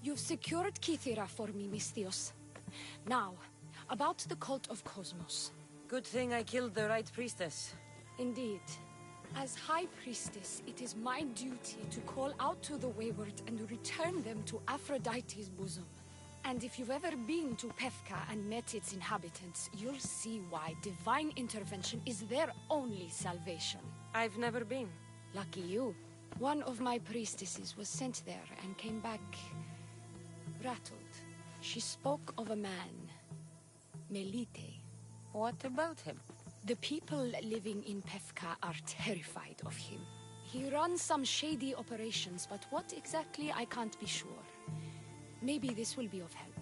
You've secured Kythera for me, Misthios. Now, about the Cult of Cosmos. Good thing I killed the right priestess. Indeed. As High Priestess, it is my duty to call out to the wayward and return them to Aphrodite's bosom. And if you've ever been to Pefka and met its inhabitants, you'll see why divine intervention is their only salvation. I've never been. Lucky you. One of my priestesses was sent there and came back rattled. She spoke of a man, Melite. What about him? The people living in Pefka are terrified of him. He runs some shady operations, but what exactly I can't be sure. Maybe this will be of help.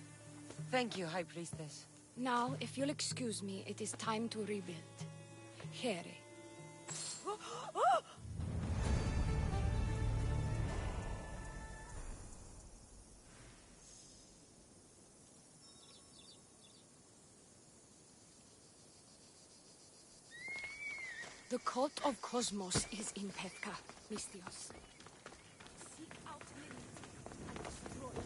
Thank you, High Priestess. Now, if you'll excuse me, it is time to rebuild. Here. The Cult of Cosmos is in Pefka, Misthios. Seek out Melite and destroy it.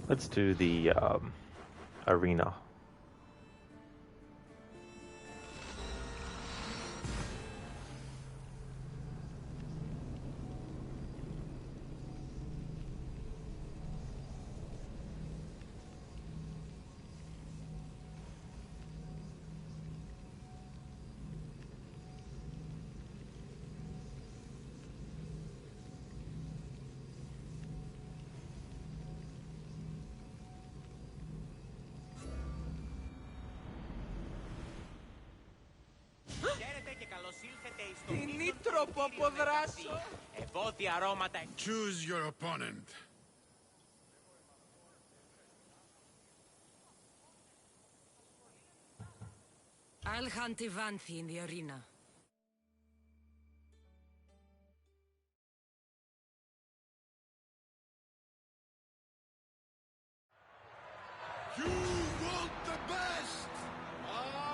Let's do the arena. Είναι τρόπο αποδράσω. Choose your opponent. I'll hunt Ivanthi in the arena. You want the best!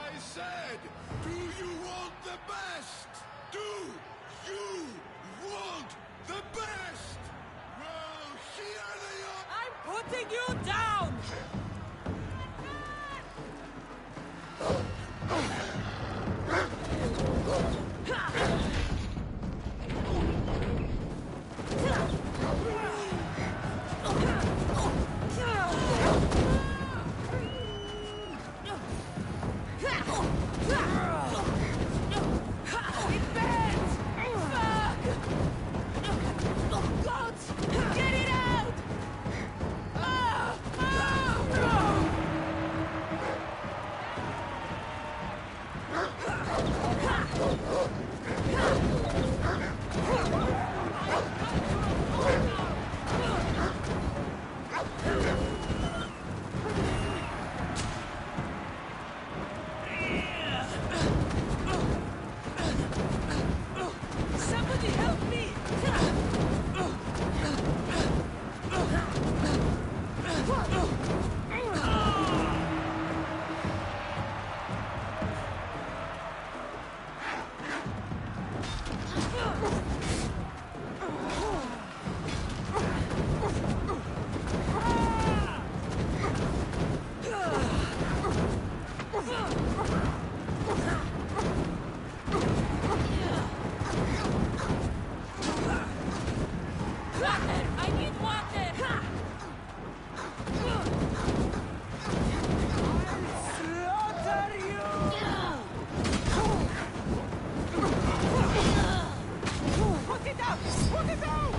I said, do you want the best? Do you want the best? Well, here they are! I'm putting you down! Get it out! Somebody help me! Water! I need water! Slaughter you! Put it out! Put it out!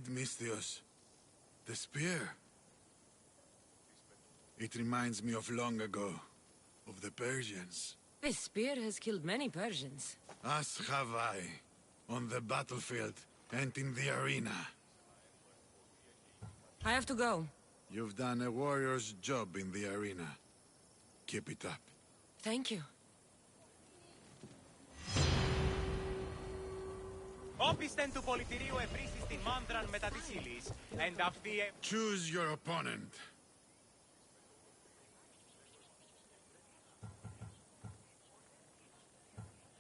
Misthios. The spear. It reminds me of long ago, of the Persians. This spear has killed many Persians. As have I, on the battlefield and in the arena. I have to go. You've done a warrior's job in the arena. Keep it up. Thank you. Όπισθεν του πολιτηρίου ευρύσεις την μάνδραν μετά της ύλης, εν αυτή... Choose your opponent.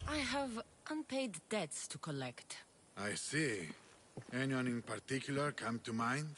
I have unpaid debts to collect. I see. Anyone in particular come to mind?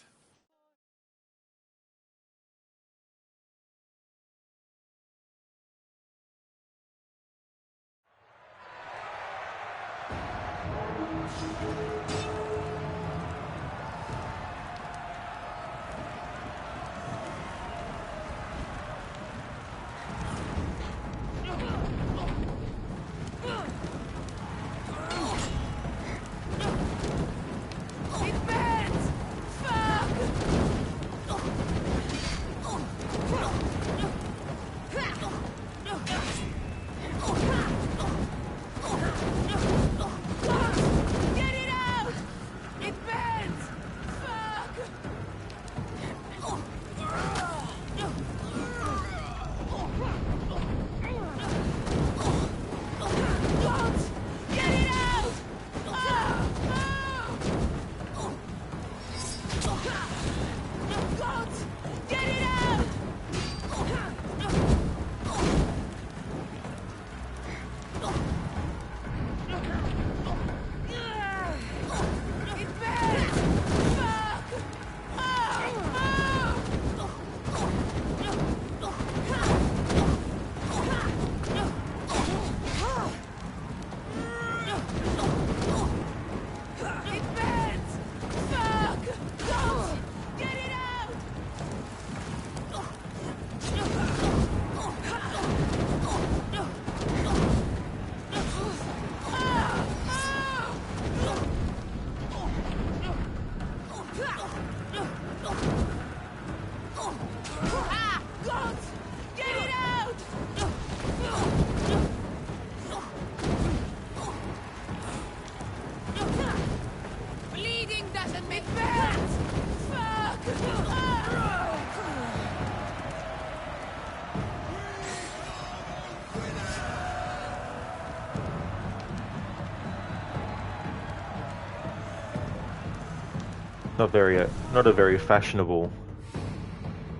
Not a very fashionable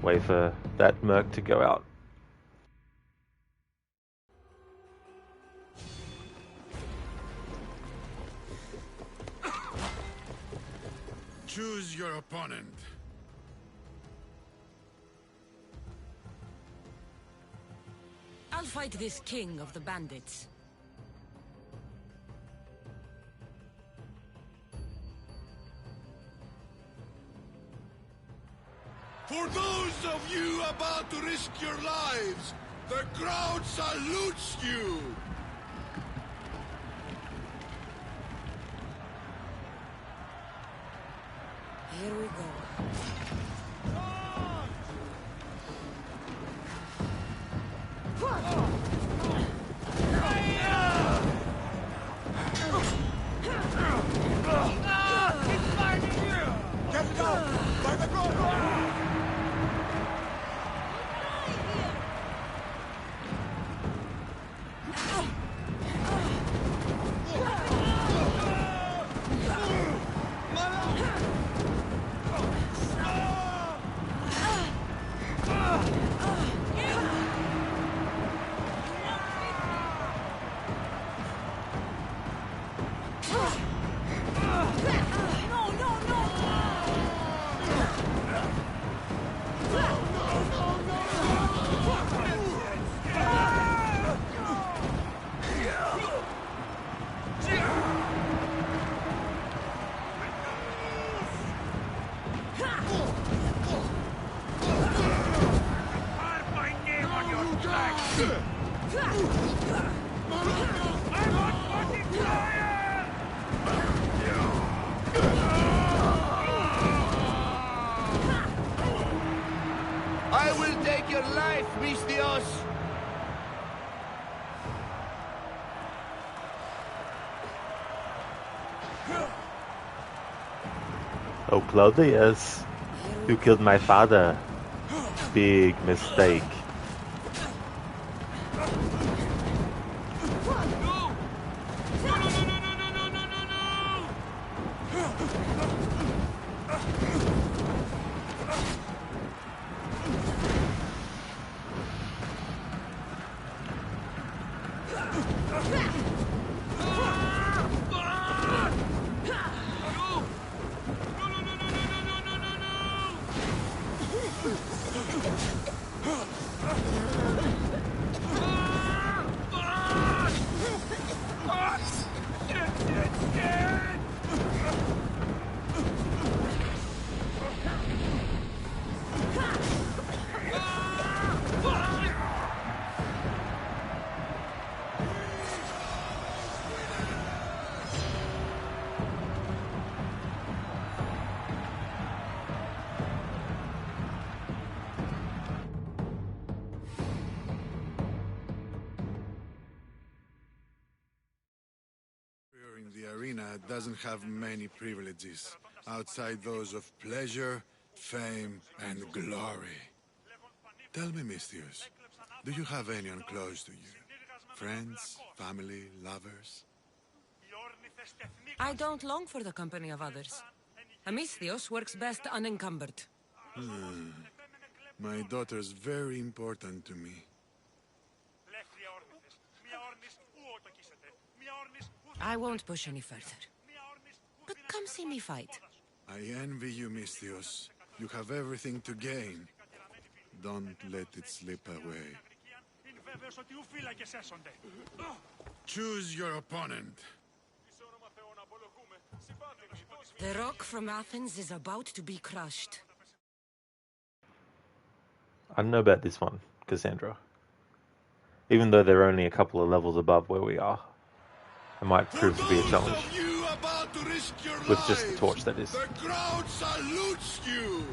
way for that merc to go out. Choose your opponent. I'll fight this king of the bandits. For those of you about to risk your lives, the crowd salutes you! Here we go. Get down! By the ground! your life, Mystios! Oh, Claudius, you killed my father. Big mistake. In the arena doesn't have many privileges, outside those of pleasure, fame, and glory. Tell me, Mystios, do you have anyone close to you? Friends, family, lovers? I don't long for the company of others. Amistios works best unencumbered. My daughter's very important to me. I won't push any further. But come see me fight. I envy you, Mystios. You have everything to gain. Don't let it slip away. Choose your opponent. The rock from Athens is about to be crushed. I don't know about this one, Cassandra. Even though they're only a couple of levels above where we are, it might prove to be a challenge. With just the torch, that is. The crowd salutes you!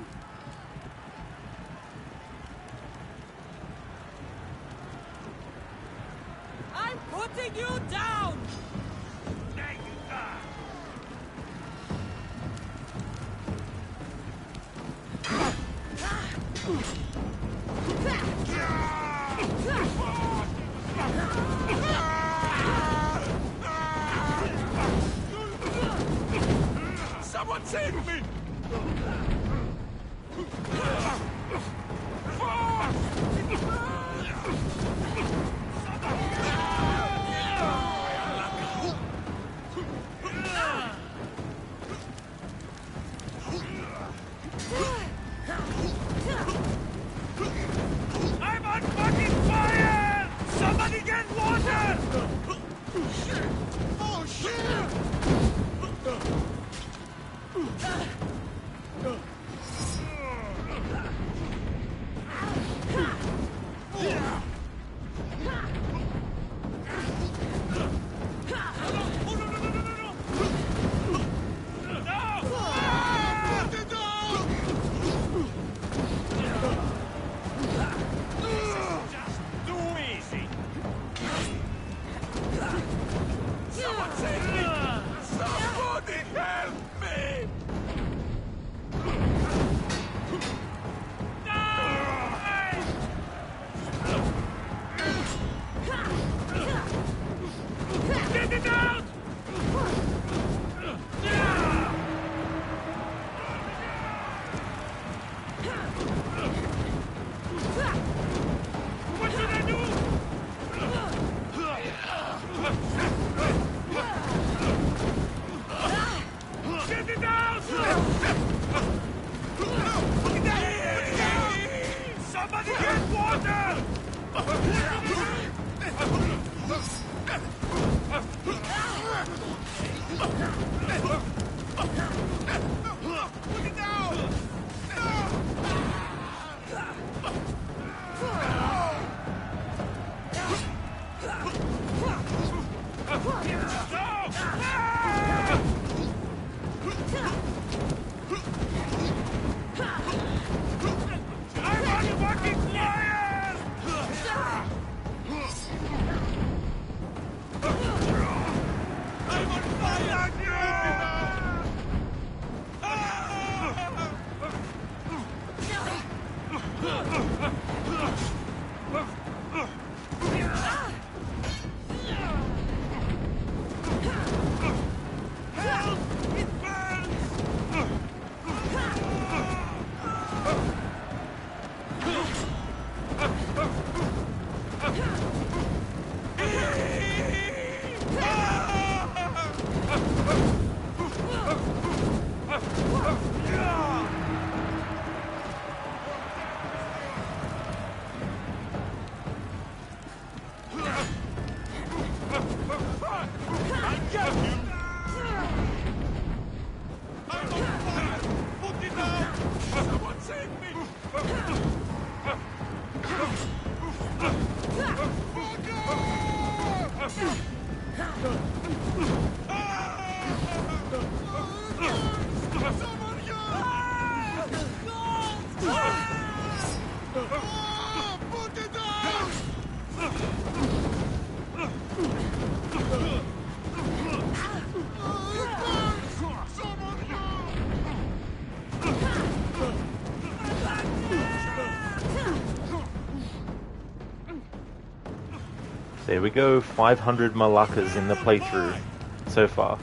I'm putting you down! Someone save me! I'm on fucking fire! Somebody get water! Oh shit! There we go, 500 malakas in the playthrough so far.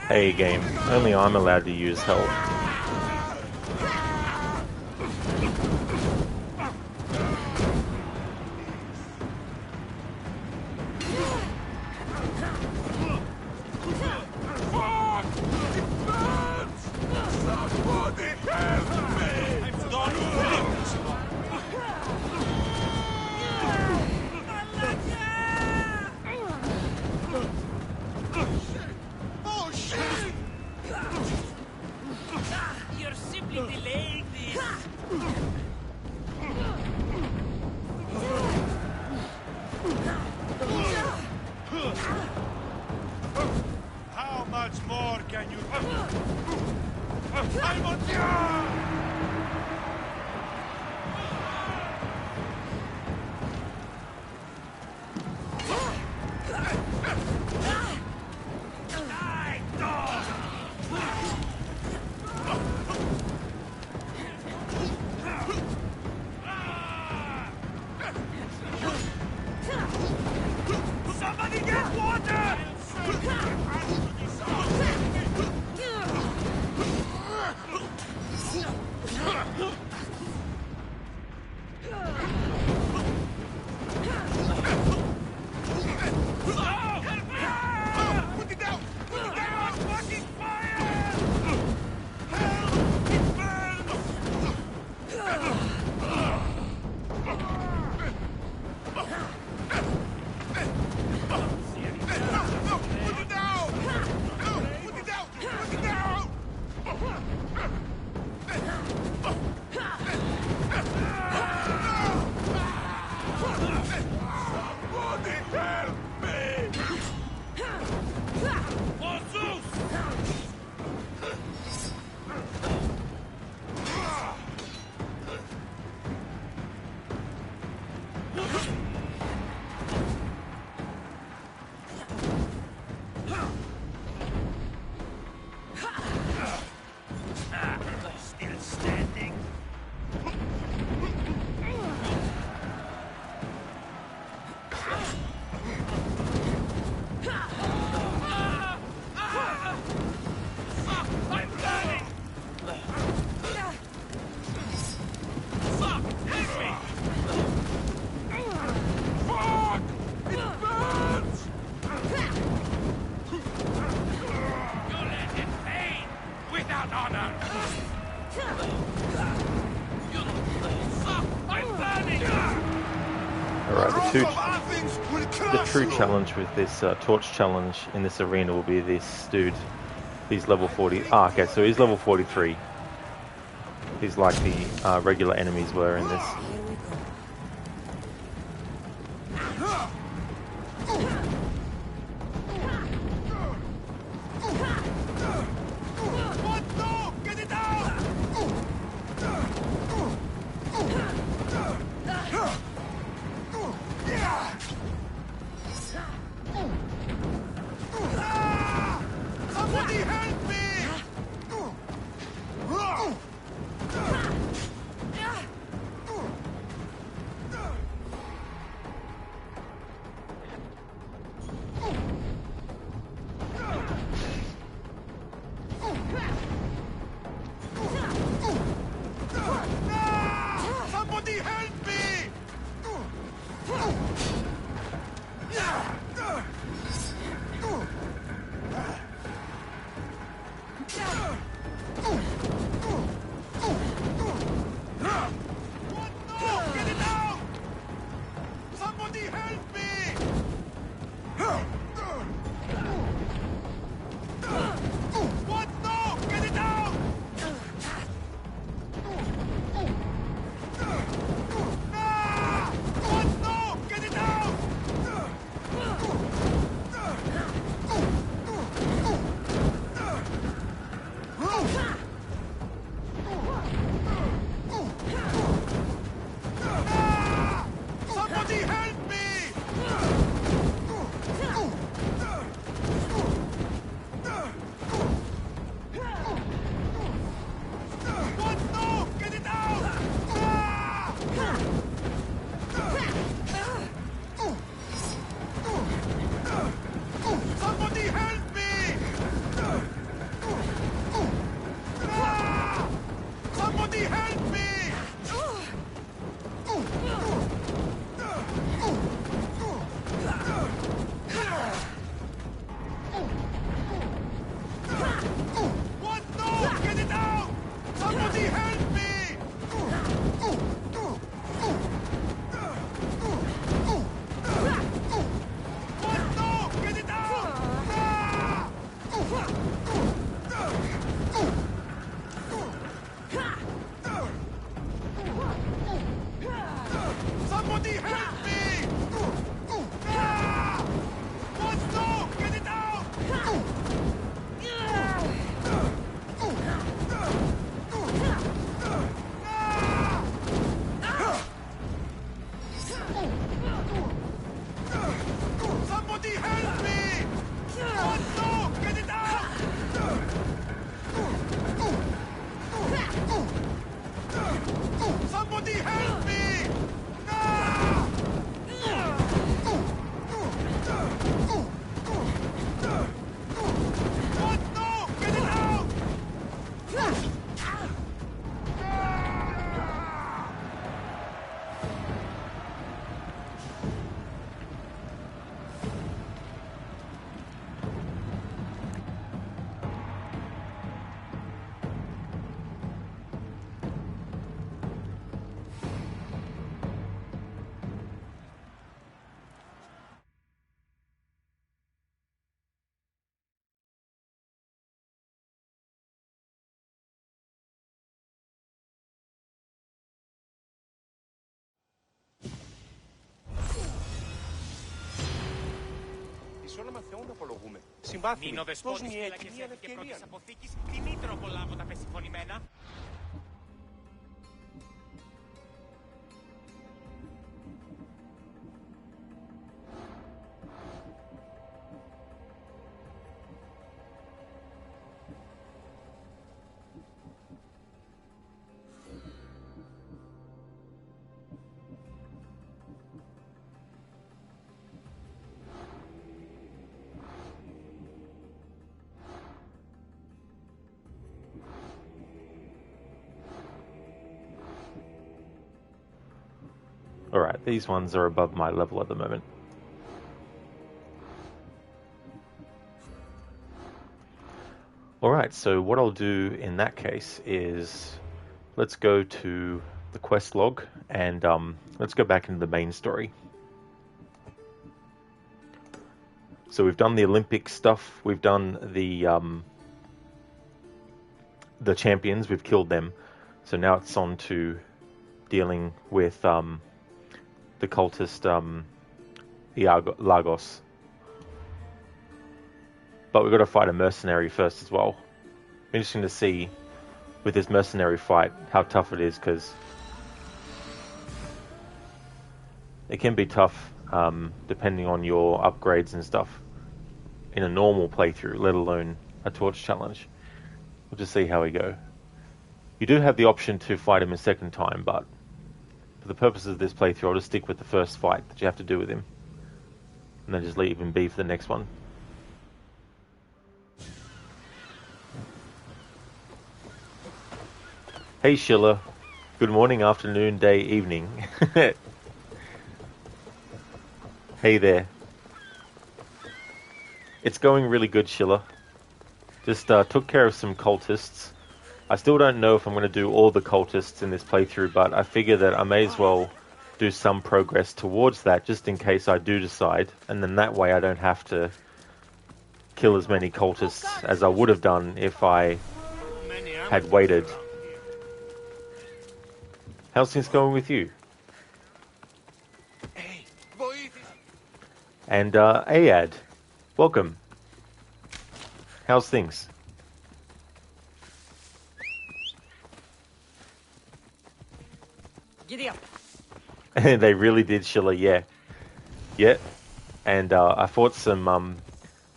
Hey game, only I'm allowed to use health. How much more can you do? I want you! Somebody get water! Put it down! Put it down! Fucking fire! Help! It burns! No! Put it down! No! Put it down! Put it down! Somebody help me! For Zeus! Still standing? I'm burning! Fuck! Help me! Fuck! It burns! You let it pain without honor! Fuck! I'm burning! Alright, the true challenge with this torch challenge in this arena will be this dude. He's level 40. Ah, okay, so he's level 43. He's like the regular enemies were in this. What? No! Get it out! Somebody help me! Somebody help me! Somebody help me! Ah! What's no? Get it out! Somebody help me! What's no? Get it out! Somebody help me! Ah! What? No! Get it out! Είναι ο δεσπότης φύλακες και πρώτης αποθήκης. Δημήτρο πολλά από τα πεσυφωνημένα. Alright, these ones are above my level at the moment. Alright, so what I'll do in that case is let's go to the quest log and let's go back into the main story. So we've done the Olympic stuff, we've done the champions, we've killed them. So now it's on to dealing with the cultist Lagos. But we've got to fight a mercenary first as well. Interesting to see with this mercenary fight how tough it is, because it can be tough depending on your upgrades and stuff in a normal playthrough, let alone a torch challenge. We'll just see how we go. You do have the option to fight him a second time, but for the purposes of this playthrough, I'll just stick with the first fight that you have to do with him, and then just leave him be for the next one. Hey Sheila, good morning, afternoon, day, evening. Hey there. It's going really good, Sheila. Just took care of some cultists. I still don't know if I'm going to do all the cultists in this playthrough, but I figure that I may as well do some progress towards that, just in case I do decide, and then that way I don't have to kill as many cultists as I would have done if I had waited. How's things going with you? And Ayad, welcome. How's things? Giddy up. They really did, Sheila, yeah. Yeah. And I fought some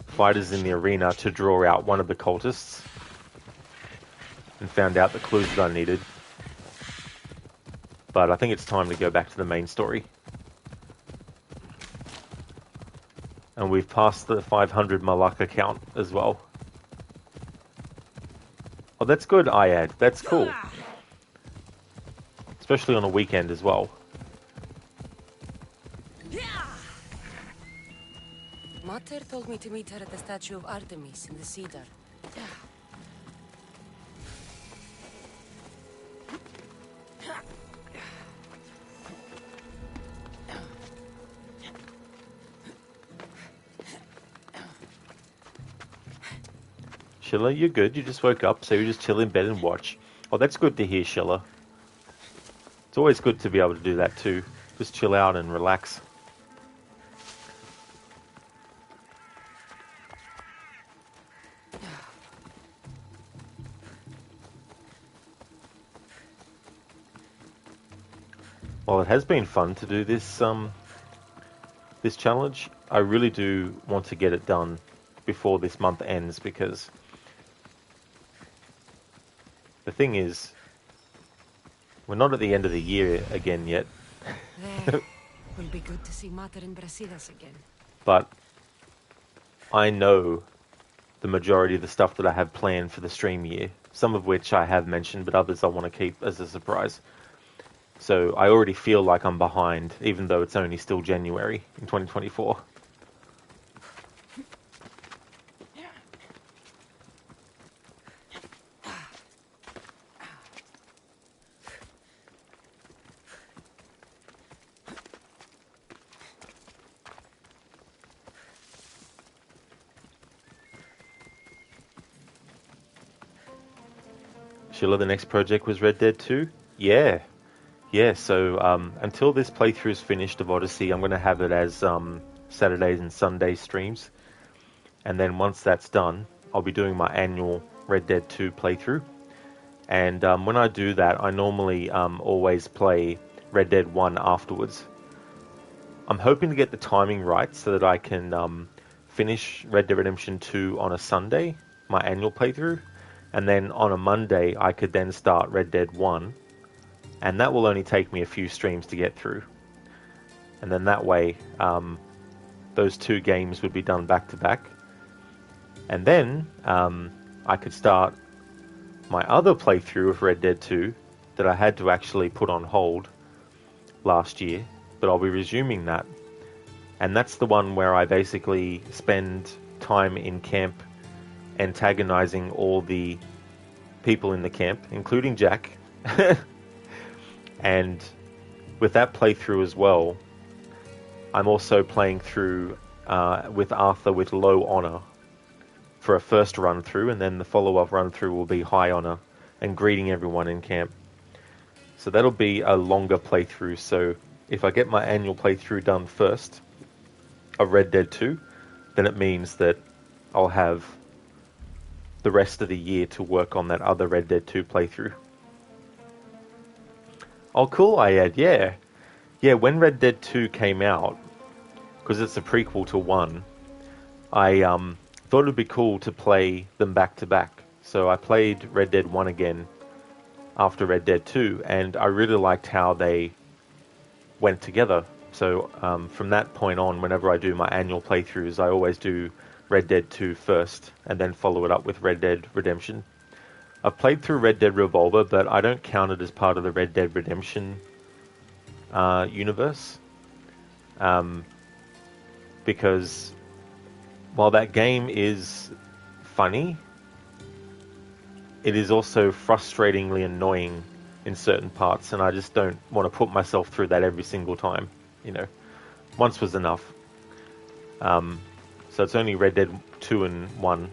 fighters in the arena to draw out one of the cultists and found out the clues that I needed. But I think it's time to go back to the main story. And we've passed the 500 Malacca count as well. Oh, that's good, Ayad. That's cool. Especially on a weekend as well. Mater told me to meet her at the statue of Artemis in the cedar. Sheila, you're good. You just woke up, so you just chill in bed and watch. Oh, that's good to hear, Sheila. It's always good to be able to do that too. Just chill out and relax. Well, it has been fun to do this this challenge. I really do want to get it done before this month ends, because the thing is, we're not at the end of the year again yet. There. Will be good to see Mater and Brasidas again. But I know the majority of the stuff that I have planned for the stream year, some of which I have mentioned, but others I want to keep as a surprise. So I already feel like I'm behind, even though it's only still January in 2024. Sheila, the next project was Red Dead 2? Yeah. Yeah, so until this playthrough is finished of Odyssey, I'm going to have it as Saturdays and Sunday streams. And then once that's done, I'll be doing my annual Red Dead 2 playthrough. And when I do that, I normally always play Red Dead 1 afterwards. I'm hoping to get the timing right so that I can finish Red Dead Redemption 2 on a Sunday, my annual playthrough. And then on a Monday, I could then start Red Dead 1. And that will only take me a few streams to get through. And then that way, those two games would be done back to back. And then I could start my other playthrough of Red Dead 2 that I had to actually put on hold last year. But I'll be resuming that. And that's the one where I basically spend time in camp antagonizing all the people in the camp, including Jack. And with that playthrough as well, I'm also playing through with Arthur with low honor for a first run through, and then the follow-up run through will be high honor and greeting everyone in camp. So that'll be a longer playthrough. So if I get my annual playthrough done first of Red Dead 2, then it means that I'll have the rest of the year to work on that other Red Dead 2 playthrough. Oh, cool, Ayad, yeah. Yeah, when Red Dead 2 came out, because it's a prequel to 1, I thought it would be cool to play them back to back. So I played Red Dead 1 again after Red Dead 2, and I really liked how they went together. So from that point on, whenever I do my annual playthroughs, I always do Red Dead 2 first, and then follow it up with Red Dead Redemption. I've played through Red Dead Revolver, but I don't count it as part of the Red Dead Redemption universe. Because while that game is funny, it is also frustratingly annoying in certain parts, and I just don't want to put myself through that every single time. You know, once was enough. So it's only Red Dead 2 and 1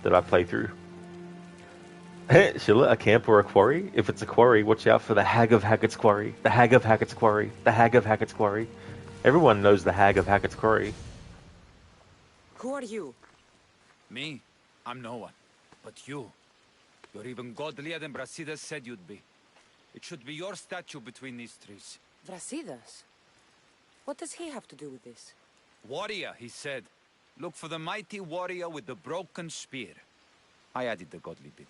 that I play through. Sheila, a camp or a quarry? If it's a quarry, watch out for the Hag of Hackett's Quarry. The Hag of Hackett's Quarry. The Hag of Hackett's Quarry. Everyone knows the Hag of Hackett's Quarry. Who are you? Me? I'm no one. But you. You're even godlier than Brasidas said you'd be. It should be your statue between these trees. Brasidas? What does he have to do with this? Warrior, he said. Look for the mighty warrior with the broken spear. I added the godly bit.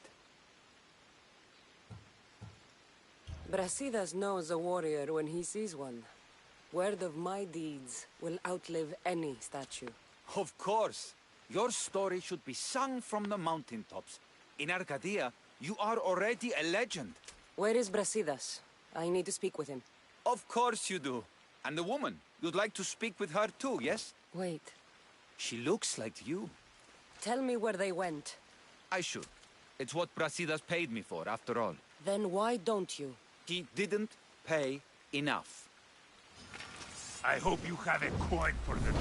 Brasidas knows a warrior when he sees one. Word of my deeds will outlive any statue. Of course. Your story should be sung from the mountaintops. In Arcadia, you are already a legend. Where is Brasidas? I need to speak with him. Of course you do. And the woman, you'd like to speak with her too, yes? Wait. She looks like you. Tell me where they went. I should. It's what Brasidas paid me for, after all. Then why don't you? He didn't pay enough. I hope you have a coin for the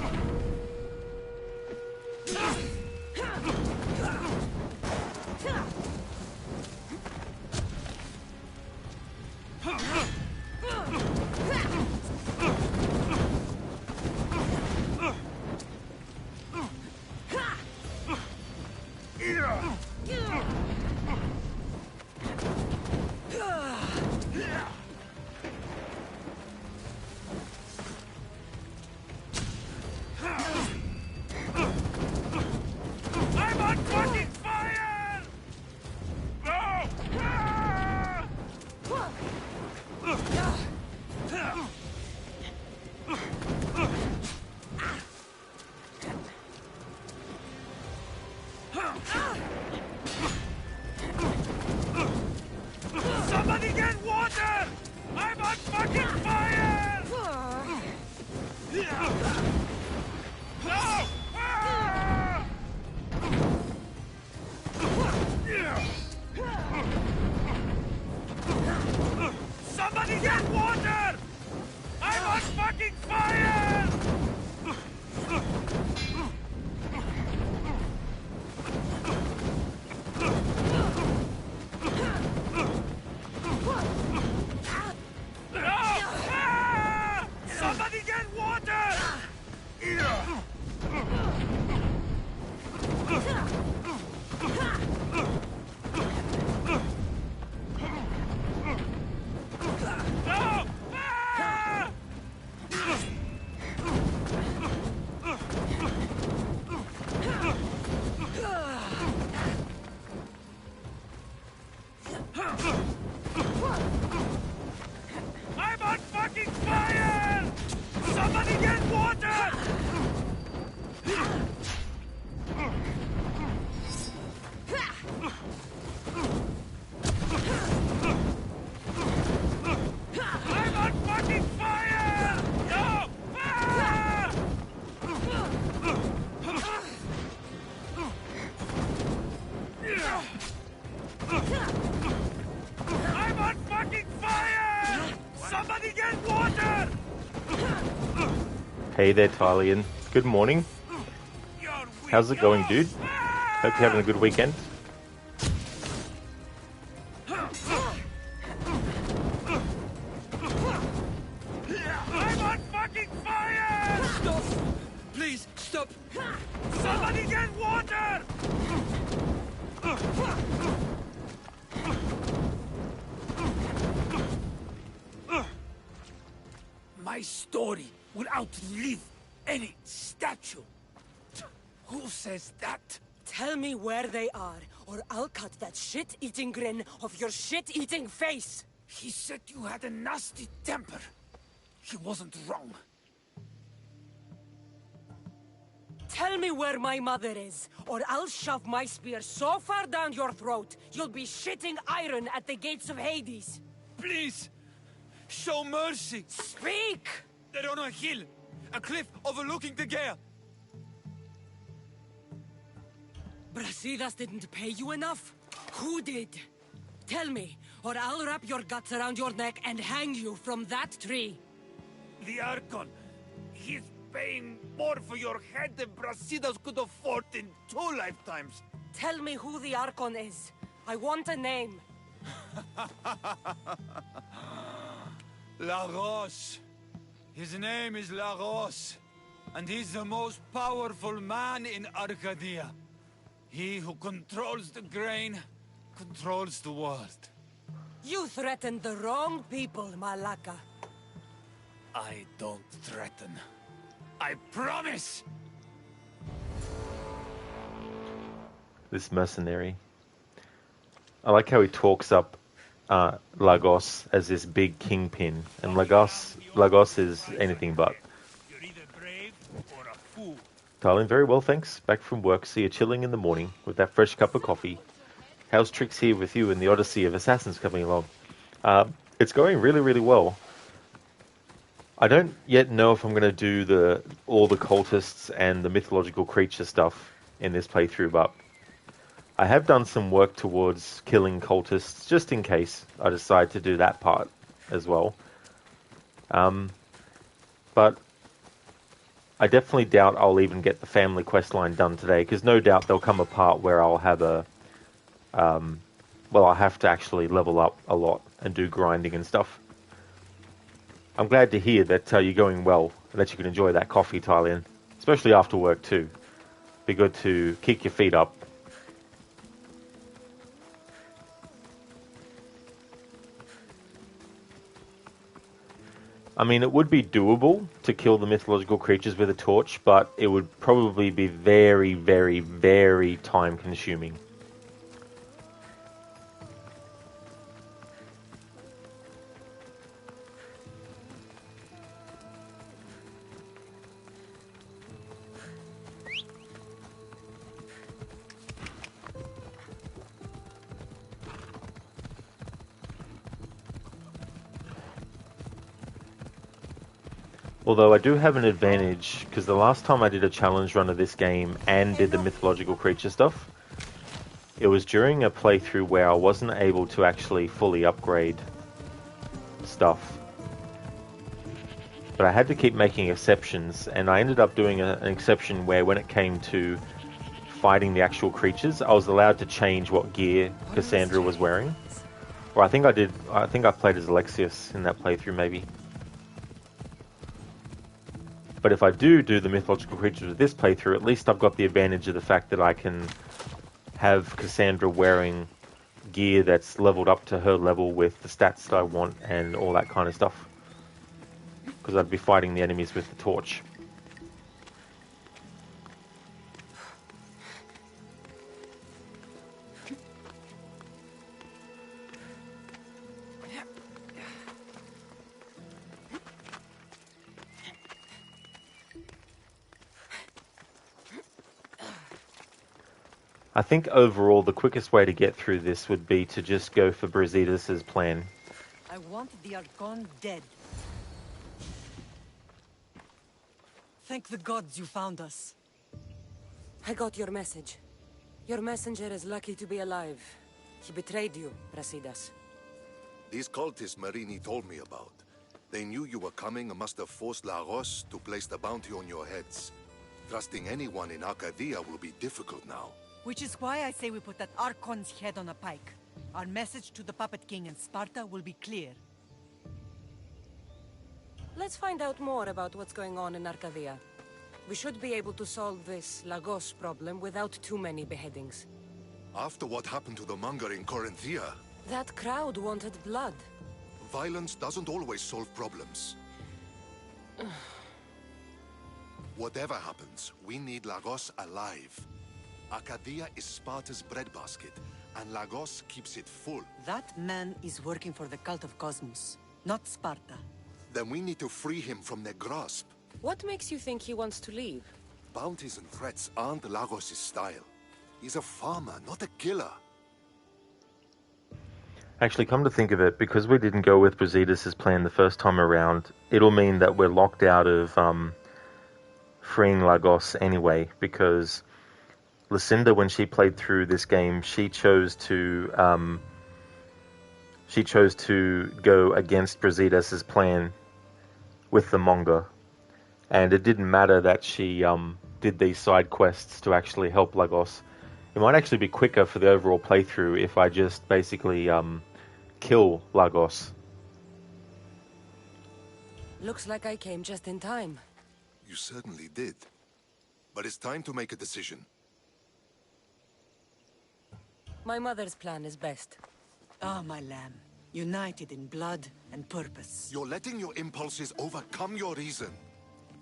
I'm on fucking fire! No! Somebody get water! I'm on fucking fire! No! Ah! Somebody get water! I'm on fucking fire! No! Ah! Somebody get water! No! Ah! I'm on fucking fire! Somebody get water! I'm on fucking fire! No! Ah! I'm on fucking fire! Somebody get water! Hey there, Tylian. Good morning. You're How's it going, dude? Hope you're having a good weekend. I'm on fucking fire! Stop! Please, stop! Somebody get water! My story will outlive any statue. Who says that? Tell me where they are, or I'll cut that shit-eating grin off your shit-eating face! He said you had a nasty temper. He wasn't wrong. Tell me where my mother is, or I'll shove my spear so far down your throat, you'll be shitting iron at the gates of Hades! Please, show mercy. Speak! They're on a hill, a cliff overlooking the gale. Brasidas didn't pay you enough? Who did? Tell me, or I'll wrap your guts around your neck and hang you from that tree. The Archon, he's paying more for your head than Brasidas could afford in 2 lifetimes. Tell me who the Archon is. I want a name. Lagos. His name is Lagos, and he's the most powerful man in Arcadia. He who controls the grain, controls the world. You threatened the wrong people, Malaka. I don't threaten. I promise! This mercenary. I like how he talks up Lagos as this big kingpin, and Lagos is anything but. You're either brave or a fool. Darling, very well, thanks. Back from work, see you chilling in the morning with that fresh cup of coffee. How's Trix here with you in the Odyssey of Assassins coming along? It's going really, really well. I don't yet know if I'm going to do all the cultists and the mythological creature stuff in this playthrough, but I have done some work towards killing cultists, just in case I decide to do that part as well. But I definitely doubt I'll even get the family quest line done today, because no doubt there'll come a part where I'll have I'll have to actually level up a lot and do grinding and stuff. I'm glad to hear that you're going well and that you can enjoy that coffee, Tylian, especially after work too. Be good to kick your feet up I mean, it would be doable to kill the mythological creatures with a torch, but it would probably be very, very, very time consuming. Although I do have an advantage, because the last time I did a challenge run of this game and did the mythological creature stuff, it was during a playthrough where I wasn't able to actually fully upgrade stuff. But I had to keep making exceptions, and I ended up doing an exception where when it came to fighting the actual creatures, I was allowed to change what gear Cassandra was wearing. Or I think I did, I think I played as Alexius in that playthrough maybe. But if I do the mythological creatures with this playthrough, at least I've got the advantage of the fact that I can have Cassandra wearing gear that's leveled up to her level with the stats that I want and all that kind of stuff. Because I'd be fighting the enemies with the torch. I think overall the quickest way to get through this would be to just go for Brasidas' plan. I want the Archon dead. Thank the gods you found us. I got your message. Your messenger is lucky to be alive. He betrayed you, Brasidas. These cultists Marini told me about. They knew you were coming and must have forced Lagos to place the bounty on your heads. Trusting anyone in Arcadia will be difficult now. Which is why I say we put that Archon's head on a pike. Our message to the Puppet King in Sparta will be clear. Let's find out more about what's going on in Arcadia. We should be able to solve this Lagos problem without too many beheadings. After what happened to the monger in Corinthia, That crowd wanted blood. violence doesn't always solve problems. Whatever happens, we need Lagos alive. Arcadia is Sparta's breadbasket, and Lagos keeps it full. That man is working for the cult of Cosmos, not Sparta. Then we need to free him from their grasp. What makes you think he wants to leave? Bounties and threats aren't Lagos' style. He's a farmer, not a killer. Actually, come to think of it, because we didn't go with Brasidas' plan the first time around, it'll mean that we're locked out of freeing Lagos anyway, because Lucinda, when she played through this game, she chose to go against Brasidas' plan with the manga, and it didn't matter that she did these side quests to actually help Lagos. It might actually be quicker for the overall playthrough if I just basically kill Lagos. Looks like I came just in time. You certainly did. But it's time to make a decision. My mother's plan is best. Ah, my lamb. United in blood and purpose. You're letting your impulses overcome your reason.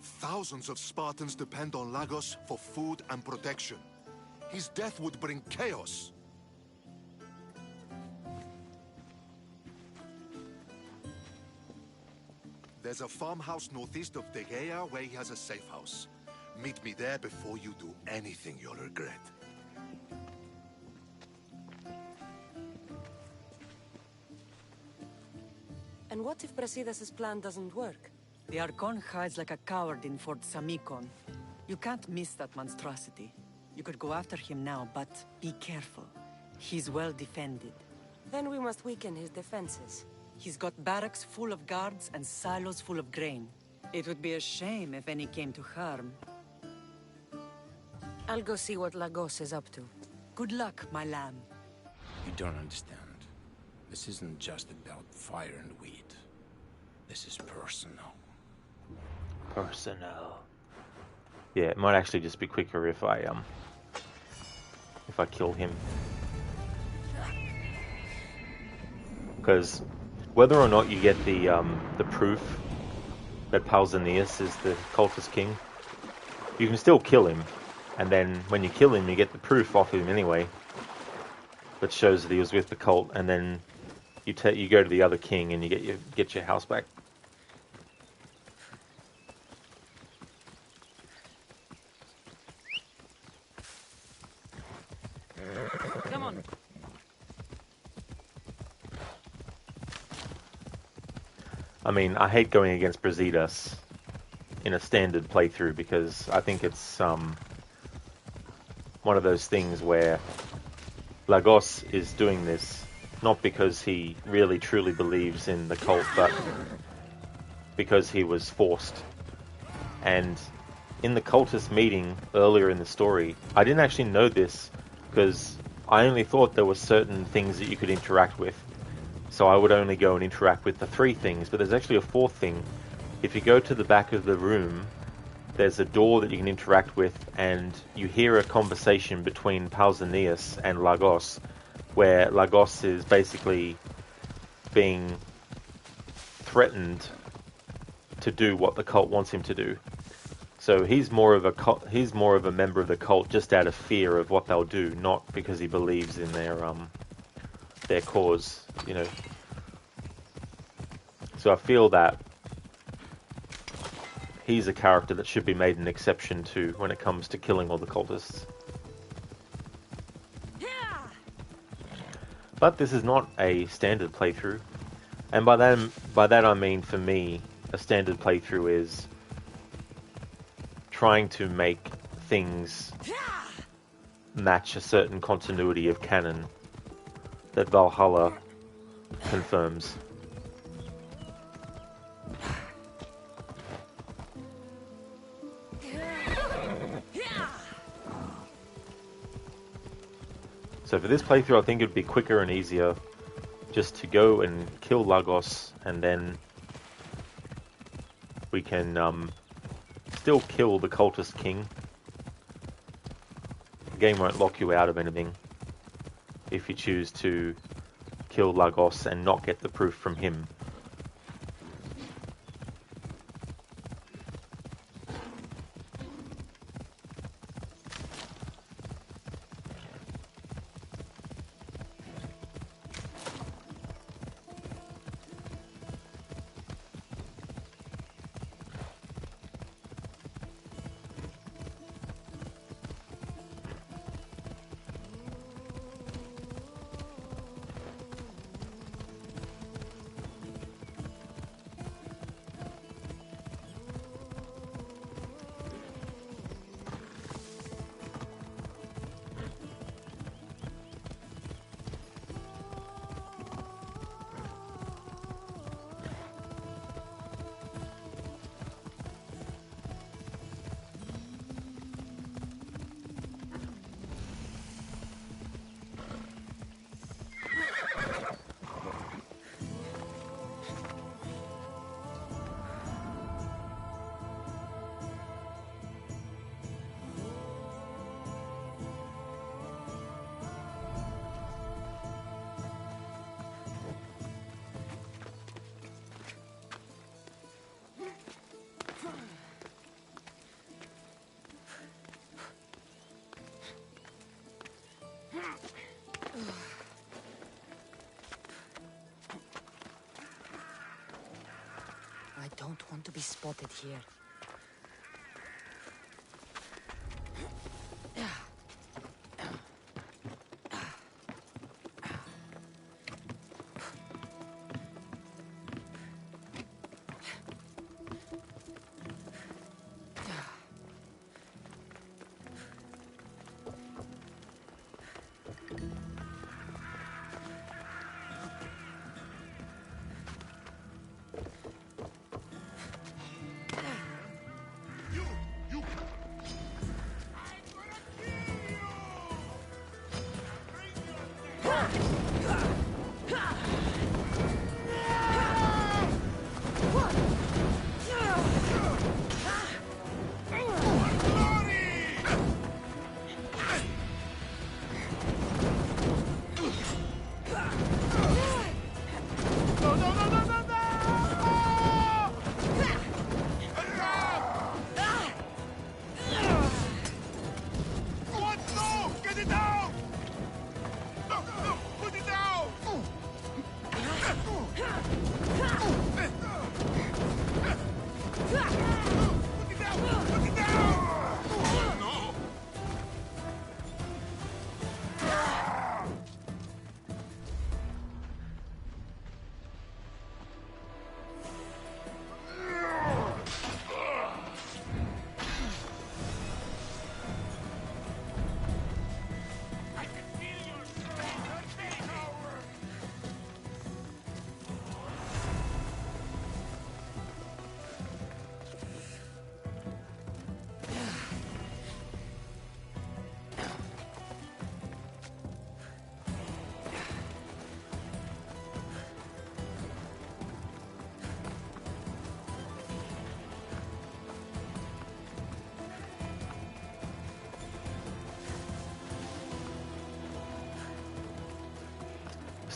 Thousands of Spartans depend on Lagos for food and protection. His death would bring chaos. There's a farmhouse northeast of Tegea where he has a safe house. Meet me there before you do anything you'll regret. And what if Brasidas' plan doesn't work? The Archon hides like a coward in Fort Samikon. You can't miss that monstrosity. You could go after him now, but be careful. He's well defended. Then we must weaken his defenses. He's got barracks full of guards and silos full of grain. It would be a shame if any came to harm. I'll go see what Lagos is up to. Good luck, my lamb. You don't understand. This isn't just about fire and weed. This is personal. Personal. Yeah, it might actually just be quicker if I kill him. Because whether or not you get the proof that Pausanias is the cultist king. You can still kill him, and then when you kill him, you get the proof off him anyway, that shows that he was with the cult, and then you go to the other king and you get your house back. Come on. I mean, I hate going against Brasidas in a standard playthrough because I think it's one of those things where Lagos is doing this not because he really truly believes in the cult, but because he was forced. And in the cultist meeting earlier in the story, I didn't actually know this because I only thought there were certain things that you could interact with. So I would only go and interact with the 3 things, but there's actually a 4th thing. If you go to the back of the room, there's a door that you can interact with, and you hear a conversation between Pausanias and Lagos, where Lagos is basically being threatened to do what the cult wants him to do. So he's more of a member of the cult just out of fear of what they'll do, not because he believes in their cause, you know. So I feel that he's a character that should be made an exception to when it comes to killing all the cultists. But this is not a standard playthrough, and by that I mean, for me, a standard playthrough is trying to make things match a certain continuity of canon that Valhalla confirms. So for this playthrough, I think it would be quicker and easier just to go and kill Lagos, and then we can still kill the cultist king. The game won't lock you out of anything if you choose to kill Lagos and not get the proof from him. I don't want to be spotted here.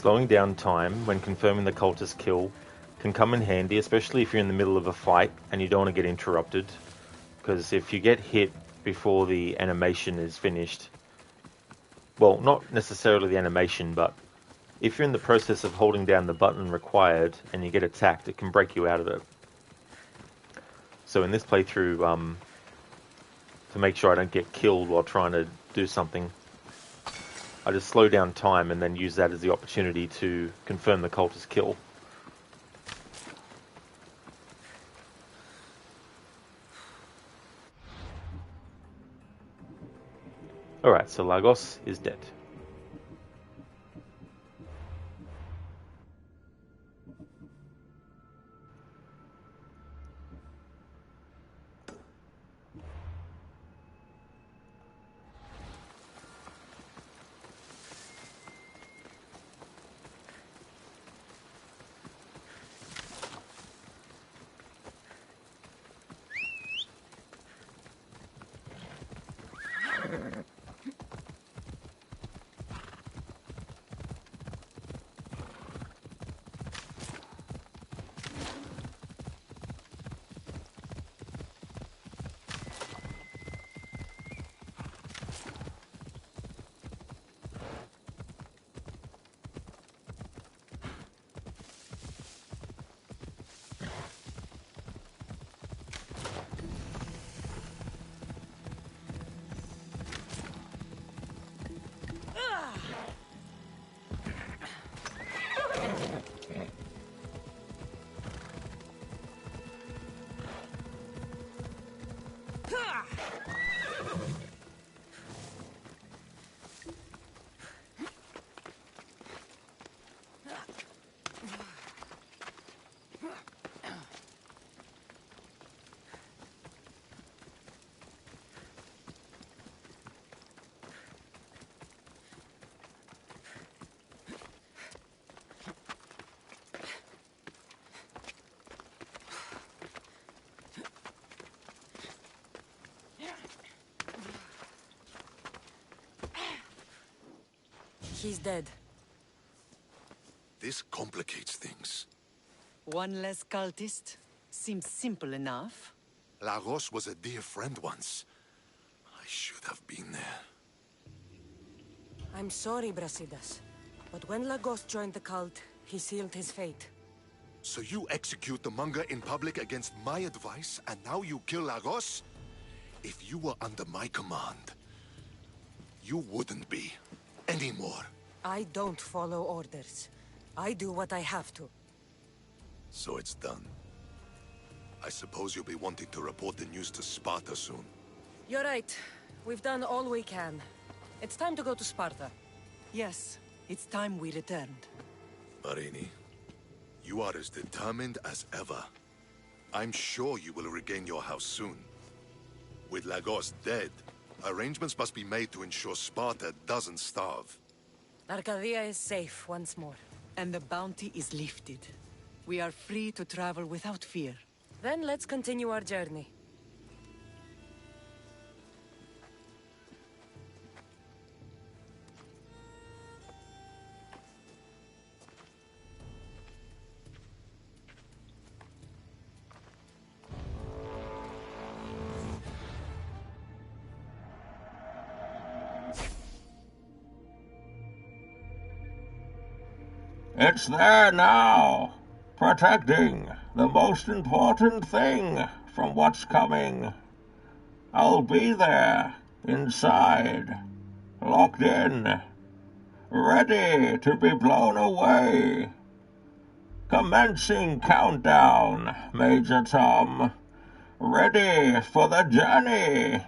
Slowing down time when confirming the cultist kill can come in handy, especially if you're in the middle of a fight and you don't want to get interrupted. Because if you get hit before the animation is finished, well, not necessarily the animation, but if you're in the process of holding down the button required and you get attacked, it can break you out of it. So in this playthrough, to make sure I don't get killed while trying to do something, I just slow down time and then use that as the opportunity to confirm the cultist kill. Alright, so Lagos is dead. He's dead. This complicates things. One less cultist? Seems simple enough. Lagos was a dear friend once. I should have been there. I'm sorry, Brasidas. But when Lagos joined the cult, he sealed his fate. So you execute the manga in public against my advice, and now you kill Lagos? If you were under my command, you wouldn't be. Anymore. I don't follow orders. I do what I have to. So it's done. I suppose you'll be wanting to report the news to Sparta soon. You're right. We've done all we can. It's time to go to Sparta. Yes, it's time we returned. Marini, you are as determined as ever. I'm sure you will regain your house soon. With Lagos dead, arrangements must be made to ensure Sparta doesn't starve. Arcadia is safe once more. And the bounty is lifted. We are free to travel without fear. Then let's continue our journey. It's there now, protecting the most important thing from what's coming. I'll be there, inside, locked in, ready to be blown away. Commencing countdown, Major Tom. Ready for the journey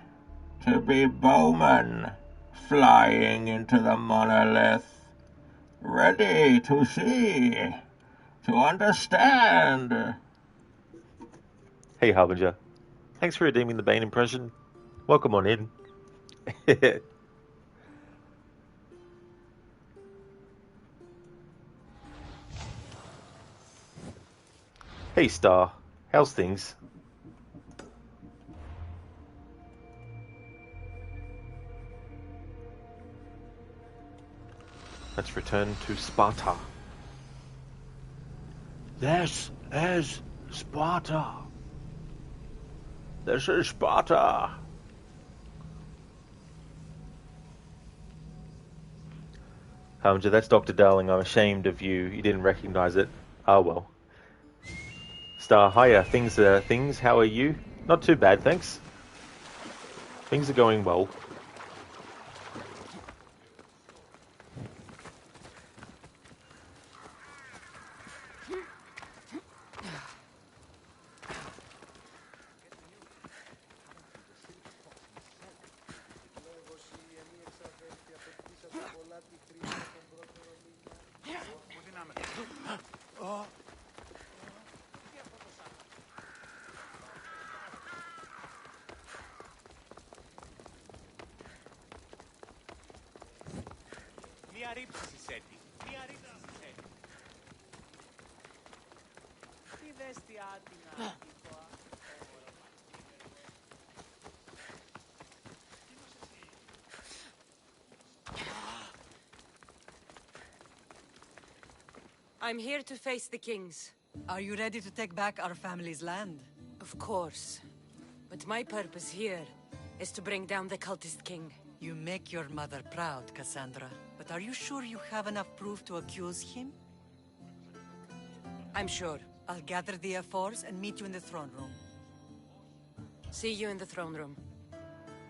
to be bowman, flying into the monolith. Ready to see, to understand. Hey Harbinger, thanks for redeeming the Bane impression. Welcome on in. Hey Star, how's things? Let's return to Sparta. This is Sparta. This is Sparta. Hamza, that's Dr. Darling. I'm ashamed of you. You didn't recognize it. Ah, well. Star, hiya. Things. How are you? Not too bad, thanks. Things are going well. Μία ρήψη σέτη. Μία ρήψη σέτη. Τι δέστη άτινα. I'm here to face the kings. Are you ready to take back our family's land? Of course. But my purpose here is to bring down the cultist king. You make your mother proud, Cassandra. But are you sure you have enough proof to accuse him? I'm sure. I'll gather the F4s and meet you in the throne room. See you in the throne room.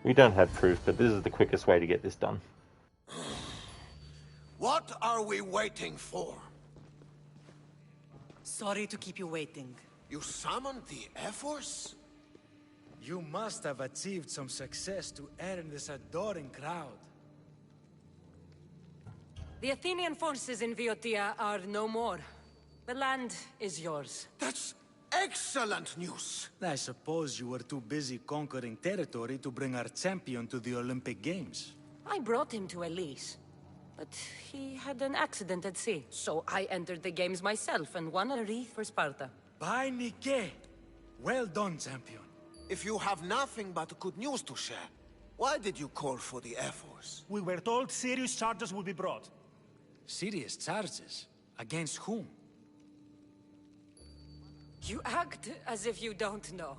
We don't have proof, but this is the quickest way to get this done. What are we waiting for? Sorry to keep you waiting. You summoned the F-Force? You must have achieved some success to earn this adoring crowd. The Athenian forces in Viotia are no more. The land is yours. That's excellent news! I suppose you were too busy conquering territory to bring our champion to the Olympic Games. I brought him to Elise, but he had an accident at sea. So I entered the games myself and won a wreath for Sparta. By Nike! Well done, champion. If you have nothing but good news to share, why did you call for the F-Force? We were told serious charges would be brought. Serious charges? Against whom? You act as if you don't know.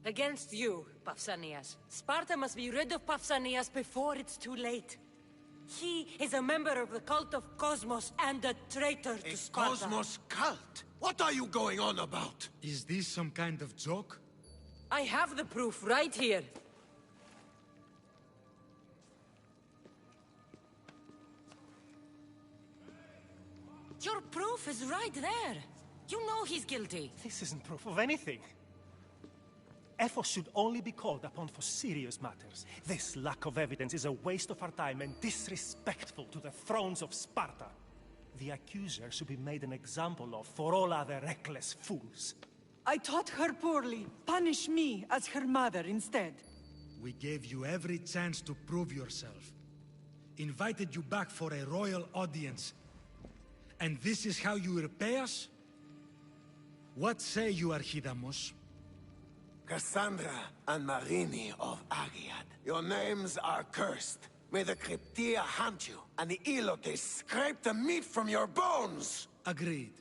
Against you, Pausanias. Sparta must be rid of Pausanias before it's too late. He is a member of the cult of Cosmos and a traitor to Sparta. Cosmos cult? What are you going on about? Is this some kind of joke? I have the proof right here. Your proof is right there. You know he's guilty. This isn't proof of anything. Ephos should only be called upon for serious matters. This lack of evidence is a waste of our time and disrespectful to the thrones of Sparta. The accuser should be made an example of for all other reckless fools. I taught her poorly. Punish me as her mother instead. We gave you every chance to prove yourself. Invited you back for a royal audience. And this is how you repay us? What say you, Archidamos? Cassandra and Marini of Agiad, your names are cursed. May the Cryptia hunt you, and the Elotes scrape the meat from your bones! Agreed.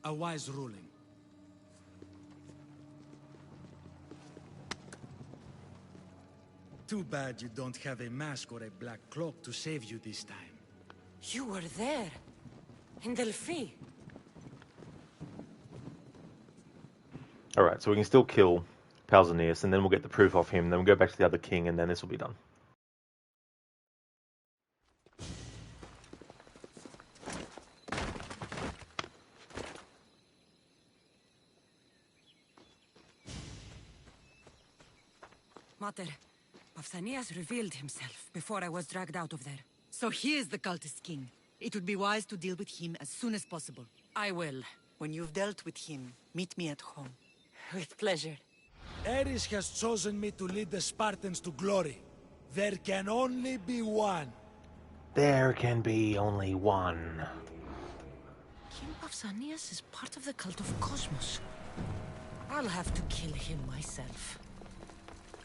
A wise ruling. Too bad you don't have a mask or a black cloak to save you this time. You were there. In Delphi. Alright, so we can still kill Pausanias, and then we'll get the proof off him, then we'll go back to the other king, and then this will be done. Mater, Pausanias revealed himself before I was dragged out of there. So he is the cultist king. It would be wise to deal with him as soon as possible. I will. When you've dealt with him, meet me at home. With pleasure. Ares has chosen me to lead the Spartans to glory. There can only be one. There can be only one. King Pausanias is part of the cult of Cosmos. I'll have to kill him myself.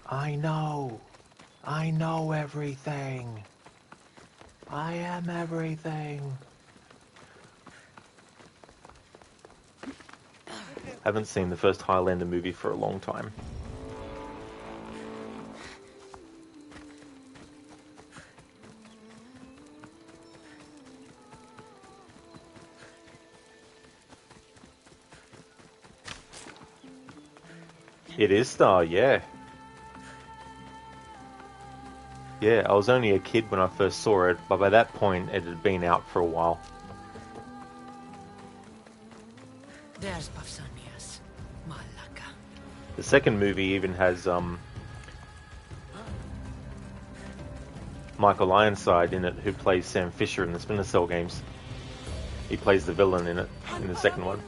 I know. I know everything. I am everything. Haven't seen the first Highlander movie for a long time. It is Star, yeah. Yeah, I was only a kid when I first saw it, but by that point it had been out for a while. There's Pausanias. Malaka. The second movie even has Michael Ironside in it, who plays Sam Fisher in the Splinter Cell games. He plays the villain in it, in the second one.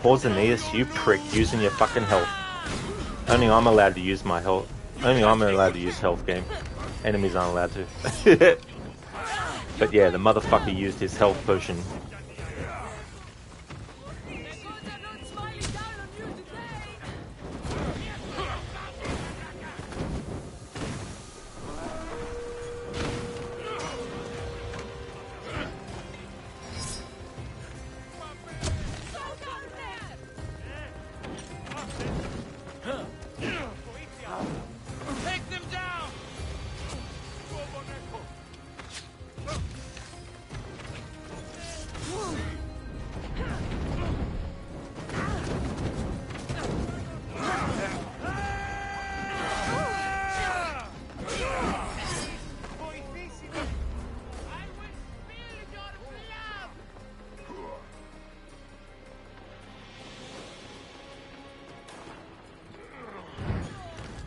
Pausanias, you prick, using your fucking health. Only I'm allowed to use my health. Only I'm allowed to use health game. Enemies aren't allowed to. But yeah, the motherfucker used his health potion.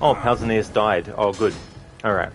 Oh, Pausanias died. Oh, good. Alright.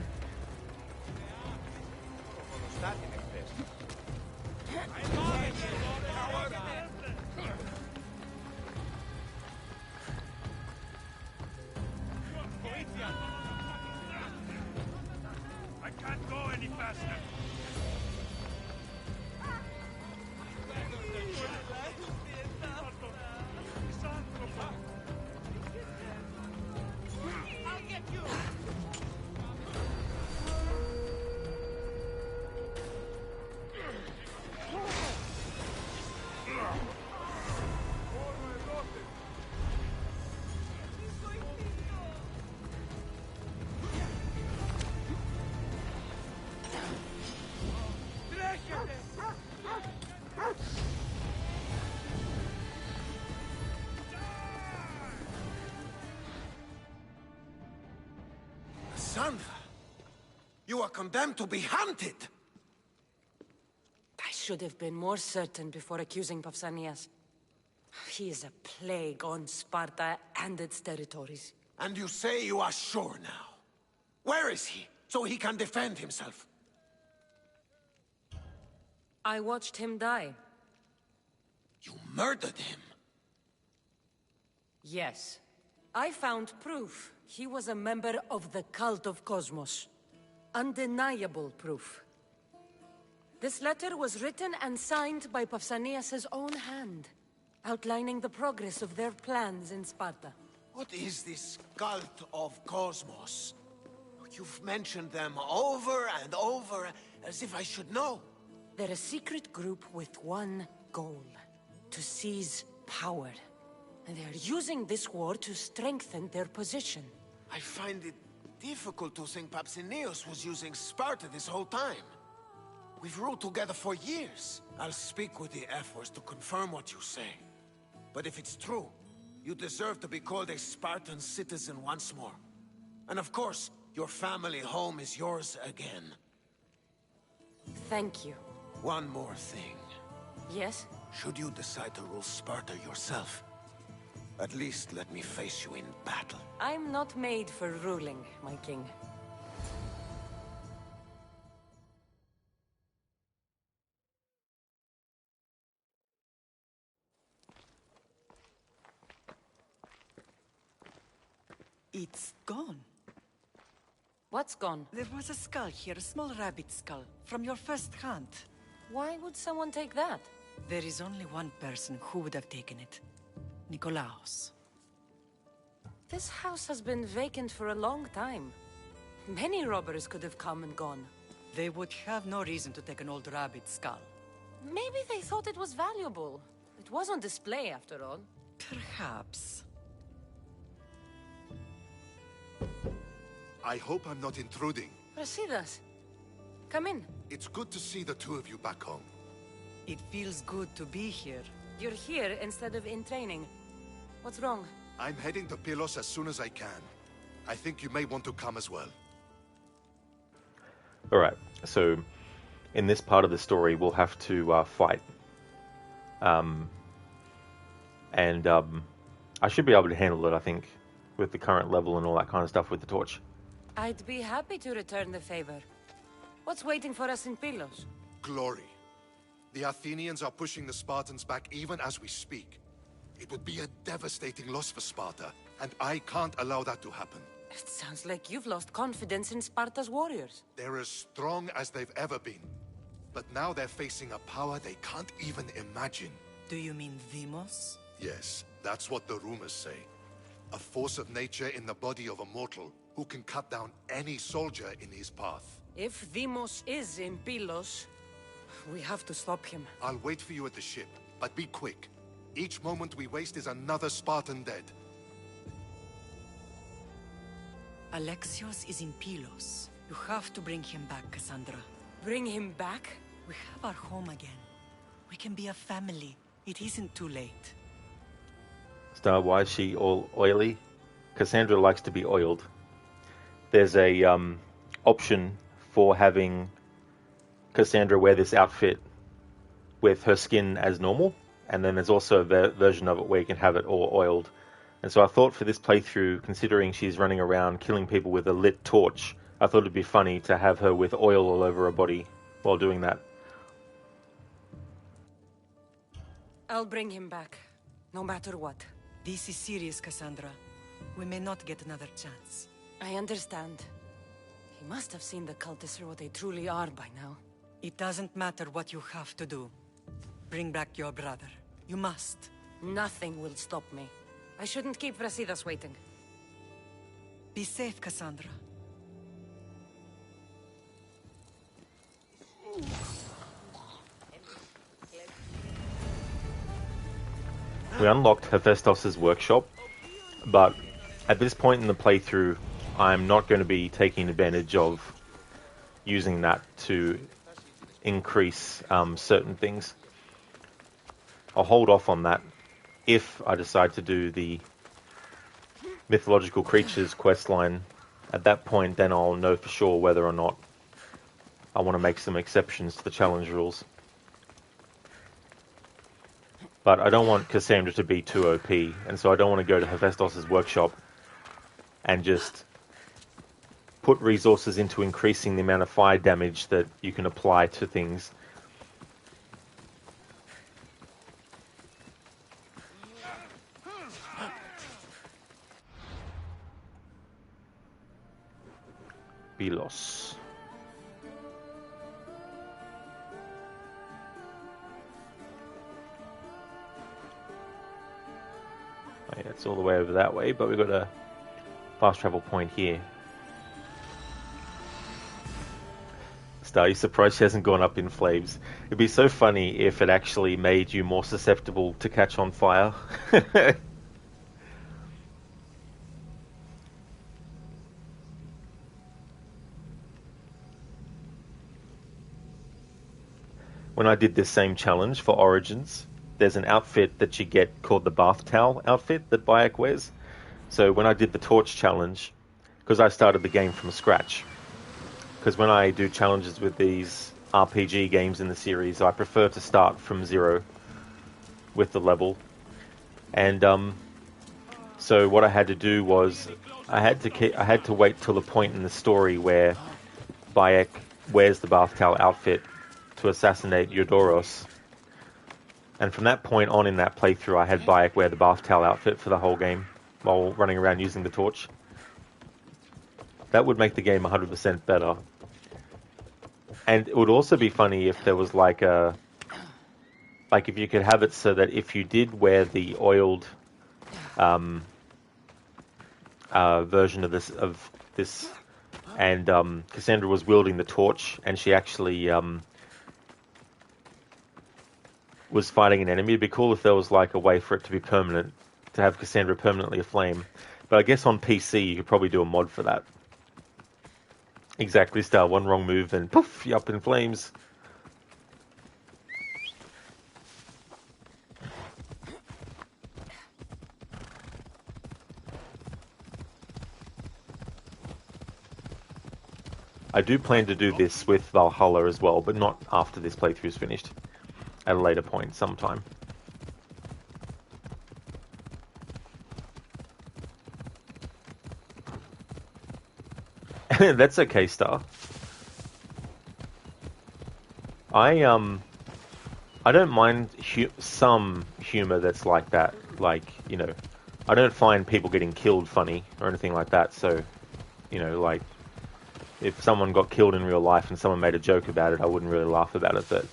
Cassandra, you are condemned to be hunted. I should have been more certain before accusing Pausanias. He is a plague on Sparta and its territories. And you say you are sure now. Where is he, so he can defend himself? I watched him die. You murdered him? Yes. I found proof he was a member of the Cult of Cosmos. Undeniable proof. This letter was written and signed by Pausanias' own hand, outlining the progress of their plans in Sparta. What is this Cult of Cosmos? You've mentioned them over and over, as if I should know. They're a secret group with one goal: to seize power. And they're using this war to strengthen their position. I find it difficult to think Pausanias was using Sparta this whole time. We've ruled together for years. I'll speak with the Ephors to confirm what you say. But if it's true, you deserve to be called a Spartan citizen once more. And of course, your family home is yours again. Thank you. One more thing. Yes? Should you decide to rule Sparta yourself, at least let me face you in battle. I'm not made for ruling, my king. It's gone. What's gone? There was a skull here, a small rabbit skull, from your first hunt. Why would someone take that? There is only one person who would have taken it. Nikolaos. This house has been vacant for a long time. Many robbers could have come and gone. They would have no reason to take an old rabbit skull. Maybe they thought it was valuable. It was on display, after all. Perhaps. I hope I'm not intruding. Rasidas, come in. It's good to see the two of you back home. It feels good to be here. You're here instead of in training. What's wrong? I'm heading to Pylos as soon as I can. I think you may want to come as well. Alright, so in this part of the story, we'll have to fight. I should be able to handle it, I think, with the current level and all that kind of stuff with the torch. I'd be happy to return the favor. What's waiting for us in Pylos? Glory. The Athenians are pushing the Spartans back even as we speak. It would be a devastating loss for Sparta, and I can't allow that to happen. It sounds like you've lost confidence in Sparta's warriors. They're as strong as they've ever been. But now they're facing a power they can't even imagine. Do you mean Deimos? Yes, that's what the rumors say. A force of nature in the body of a mortal who can cut down any soldier in his path. If Deimos is in Pylos, we have to stop him. I'll wait for you at the ship, but be quick. Each moment we waste is another Spartan dead. Alexios is in Pylos. You have to bring him back, Cassandra. Bring him back? We have our home again. We can be a family. It isn't too late. Star, why is she all oily? Cassandra likes to be oiled. There's a option for having Cassandra wear this outfit with her skin as normal, and then there's also a version of it where you can have it all oiled. And so I thought for this playthrough, considering she's running around killing people with a lit torch, I thought it'd be funny to have her with oil all over her body while doing that. I'll bring him back, no matter what. This is serious, Cassandra. We may not get another chance. I understand. He must have seen the cultists for what they truly are by now. It doesn't matter what you have to do. Bring back your brother. You must. Nothing will stop me. I shouldn't keep Brasidas waiting. Be safe, Cassandra. We unlocked Hephaestus' workshop, but at this point in the playthrough, I'm not going to be taking advantage of using that to increase certain things. I'll hold off on that if I decide to do the Mythological Creatures questline. At that point, then I'll know for sure whether or not I want to make some exceptions to the challenge rules. But I don't want Cassandra to be too OP, and so I don't want to go to Hephaestus' workshop and just put resources into increasing the amount of fire damage that you can apply to things. Bilos. Oh, yeah, it's all the way over that way, but we've got a fast travel point here. Are you surprised she hasn't gone up in flames? It'd be so funny if it actually made you more susceptible to catch on fire. When I did this same challenge for Origins, there's an outfit that you get called the bath towel outfit that Bayek wears. So when I did the torch challenge, because I started the game from scratch, because when I do challenges with these RPG games in the series, I prefer to start from zero with the level. And so what I had to do was I had to wait till the point in the story where Bayek wears the bath towel outfit to assassinate Eudoros. And from that point on in that playthrough, I had Bayek wear the bath towel outfit for the whole game while running around using the torch. That would make the game 100% better. And it would also be funny if there was like if you could have it so that if you did wear the oiled version of this, and Cassandra was wielding the torch, and she actually was fighting an enemy. It'd be cool if there was like a way for it to be permanent, to have Cassandra permanently aflame. But I guess on PC you could probably do a mod for that. Exactly, Star. One wrong move and poof, you're up in flames. I do plan to do this with Valhalla as well, but not after this playthrough is finished. At a later point, sometime. That's okay, Star. I don't mind some humor that's like that. Like, you know, I don't find people getting killed funny or anything like that. So, you know, like, if someone got killed in real life and someone made a joke about it, I wouldn't really laugh about it. But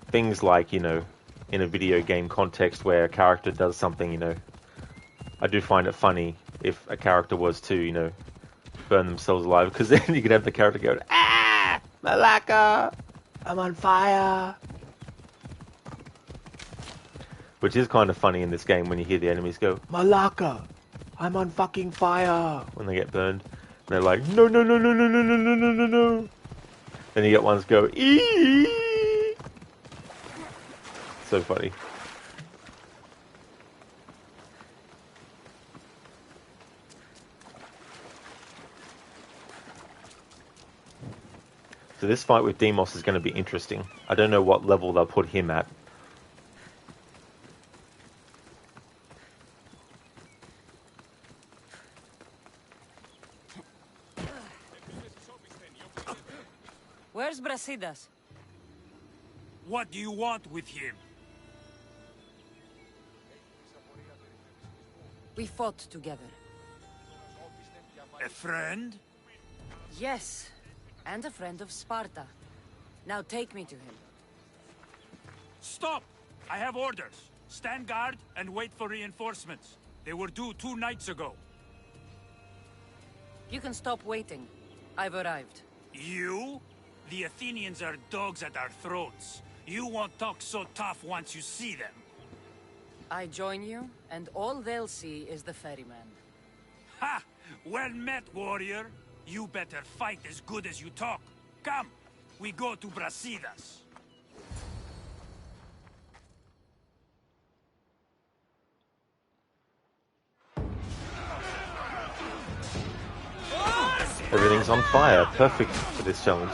things like, you know, in a video game context where a character does something, you know, I do find it funny if a character was to, you know, burn themselves alive, because then you could have the character go, "Ah, Malaka, I'm on fire," which is kind of funny in this game when you hear the enemies go, "Malaka, I'm on fucking fire," when they get burned. And they're like, "No, no, no, no, no, no, no, no, no, no, no." Then you get ones go, "Eee." So funny. So this fight with Demos is going to be interesting. I don't know what level they'll put him at. Where's Brasidas? What do you want with him? We fought together. A friend? Yes, and a friend of Sparta. Now take me to him. Stop! I have orders. Stand guard and wait for reinforcements. They were due 2 nights ago. You can stop waiting. I've arrived. You? The Athenians are dogs at our throats. You won't talk so tough once you see them. I join you, and all they'll see is the ferryman. Ha! Well met, warrior. You better fight as good as you talk. Come, we go to Brasidas. Everything's on fire. Perfect for this challenge.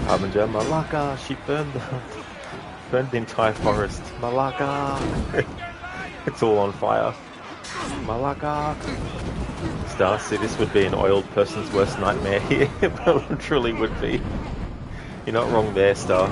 Harbinger, Malaka, she burned the entire forest. Malaka! It's all on fire. Malaka! Darcy, this would be an oiled person's worst nightmare here. It truly would be. You're not wrong there, Star.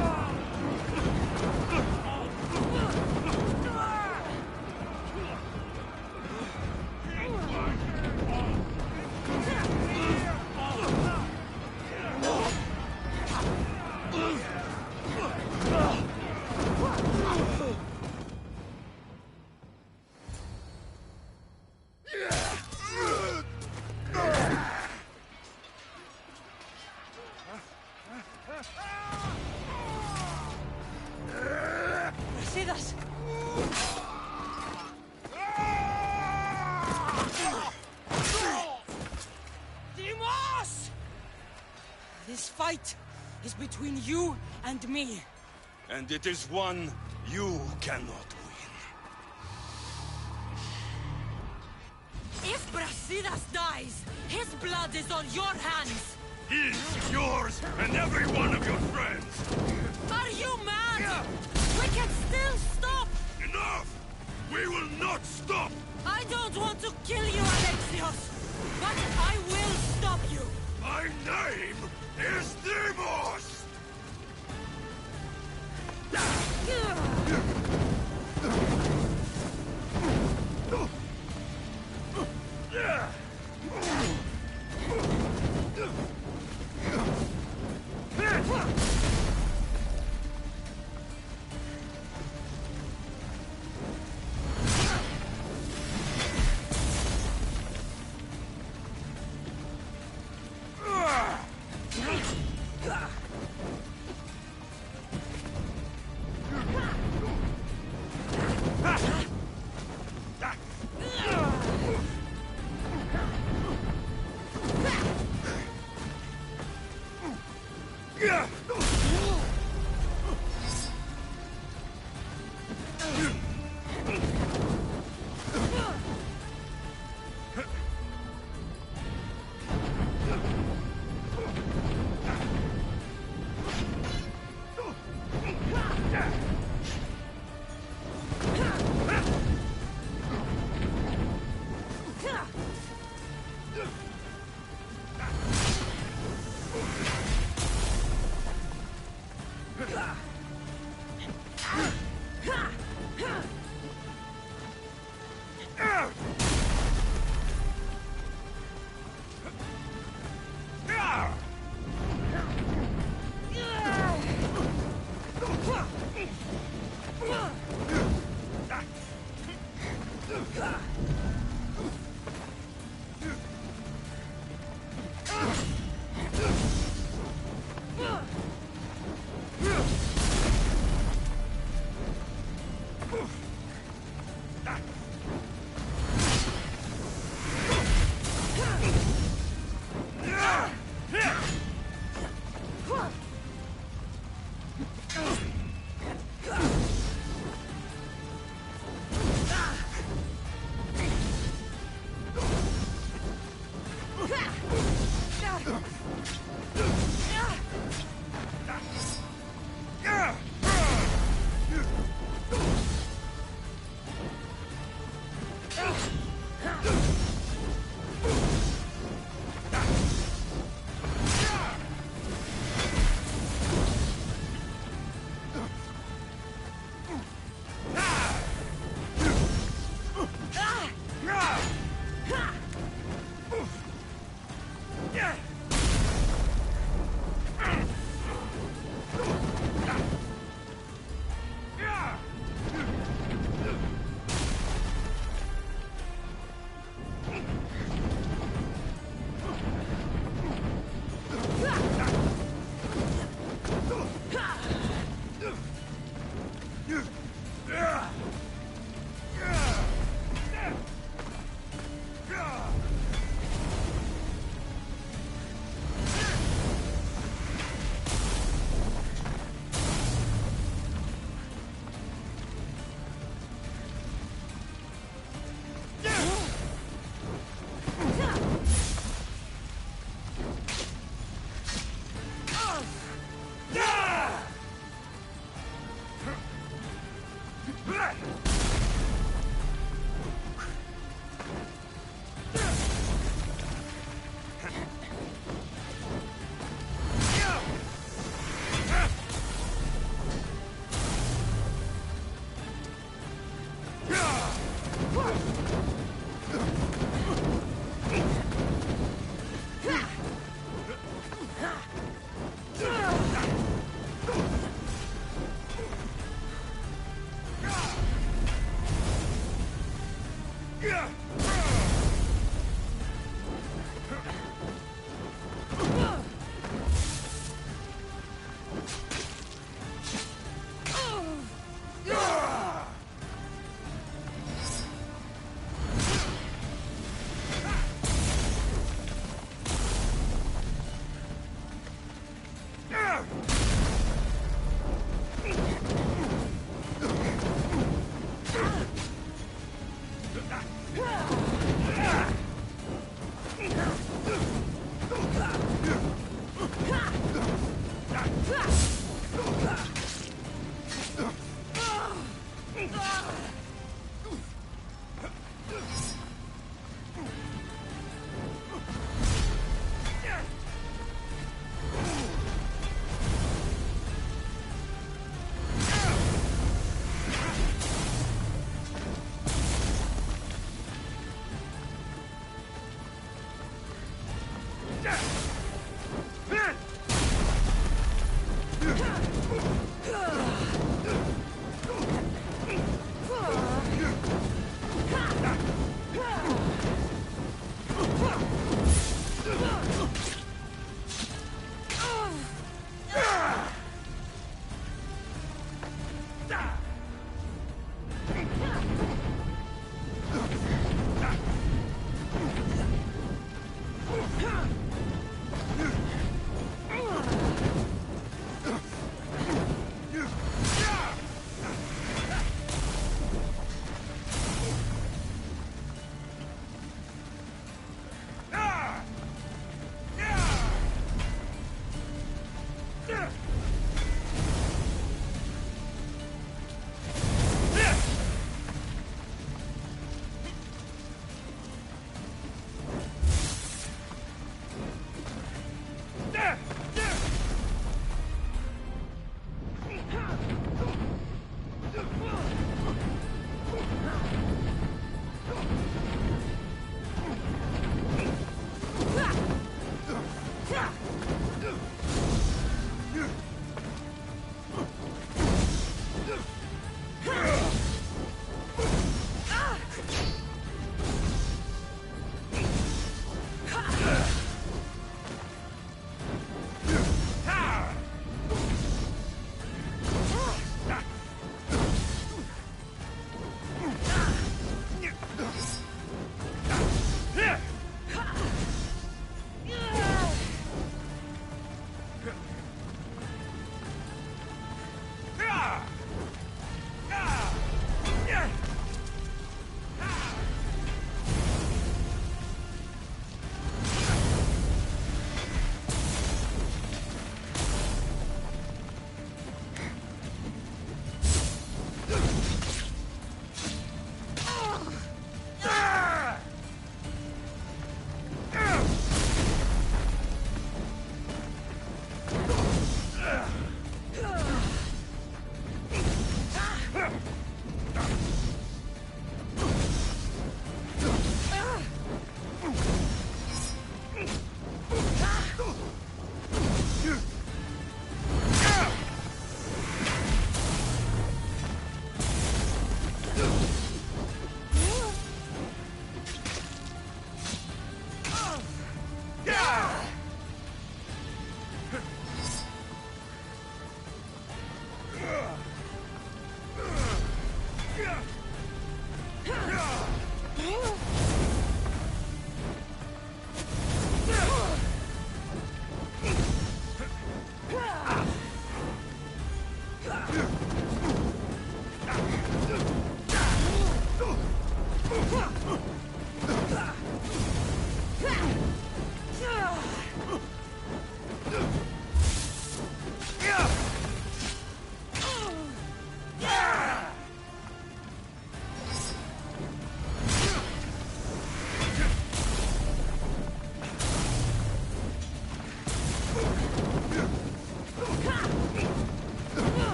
This fight is between you and me. And it is one you cannot win. If Brasidas dies, his blood is on your hands. His, yours, and every one of your friends. Are you mad? We can still stop. Enough! We will not stop! I don't want to kill you, Alexios, but I will stop you. My name is Demos!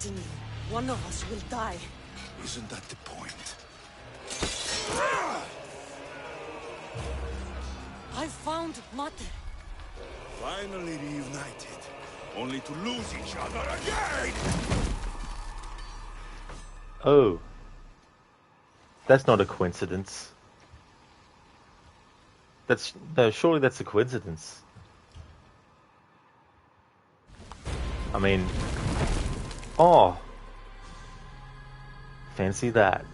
fighting you, one of us will die. Isn't that the point? I found Mater. Finally reunited, only to lose each other again! Oh. That's not a coincidence. No, surely that's a coincidence. I mean... Oh! Fancy that.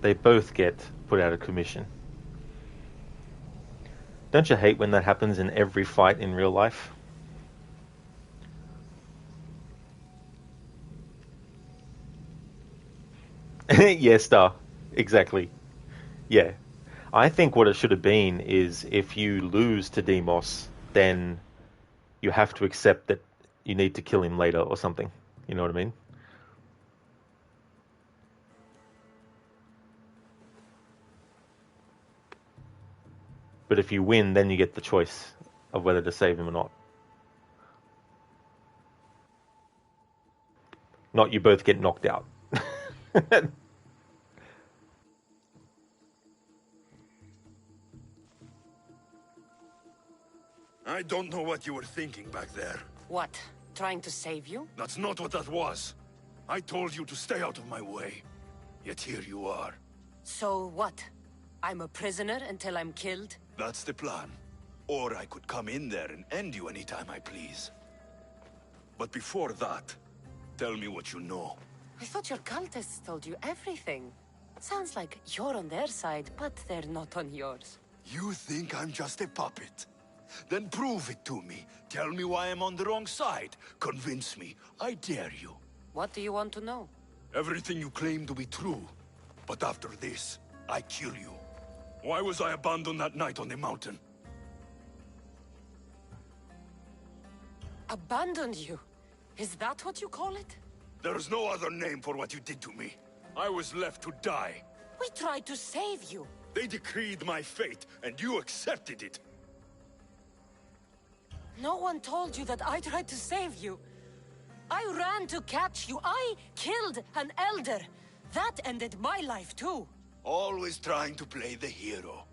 They both get put out of commission. Don't you hate when that happens in every fight in real life? Yeah, Star. Exactly. Yeah. I think what it should have been is if you lose to Demos, then you have to accept that you need to kill him later or something. You know what I mean? But if you win, then you get the choice of whether to save him or not. Not you both get knocked out. I don't know what you were thinking back there. What? Trying to save you? That's not what that was. I told you to stay out of my way. Yet here you are. So what? I'm a prisoner until I'm killed? That's the plan. Or I could come in there and end you anytime I please. But before that, tell me what you know. I thought your cultists told you everything. Sounds like you're on their side, but they're not on yours. You think I'm just a puppet? Then prove it to me. Tell me why I'm on the wrong side. Convince me. I dare you. What do you want to know? Everything you claim to be true. But after this, I kill you. Why was I abandoned that night on the mountain? Abandoned you? Is that what you call it? There's no other name for what you did to me. I was left to die. We tried to save you. They decreed my fate, and you accepted it. No one told you that I tried to save you. I ran to catch you. I killed an elder. That ended my life too. Always trying to play the hero.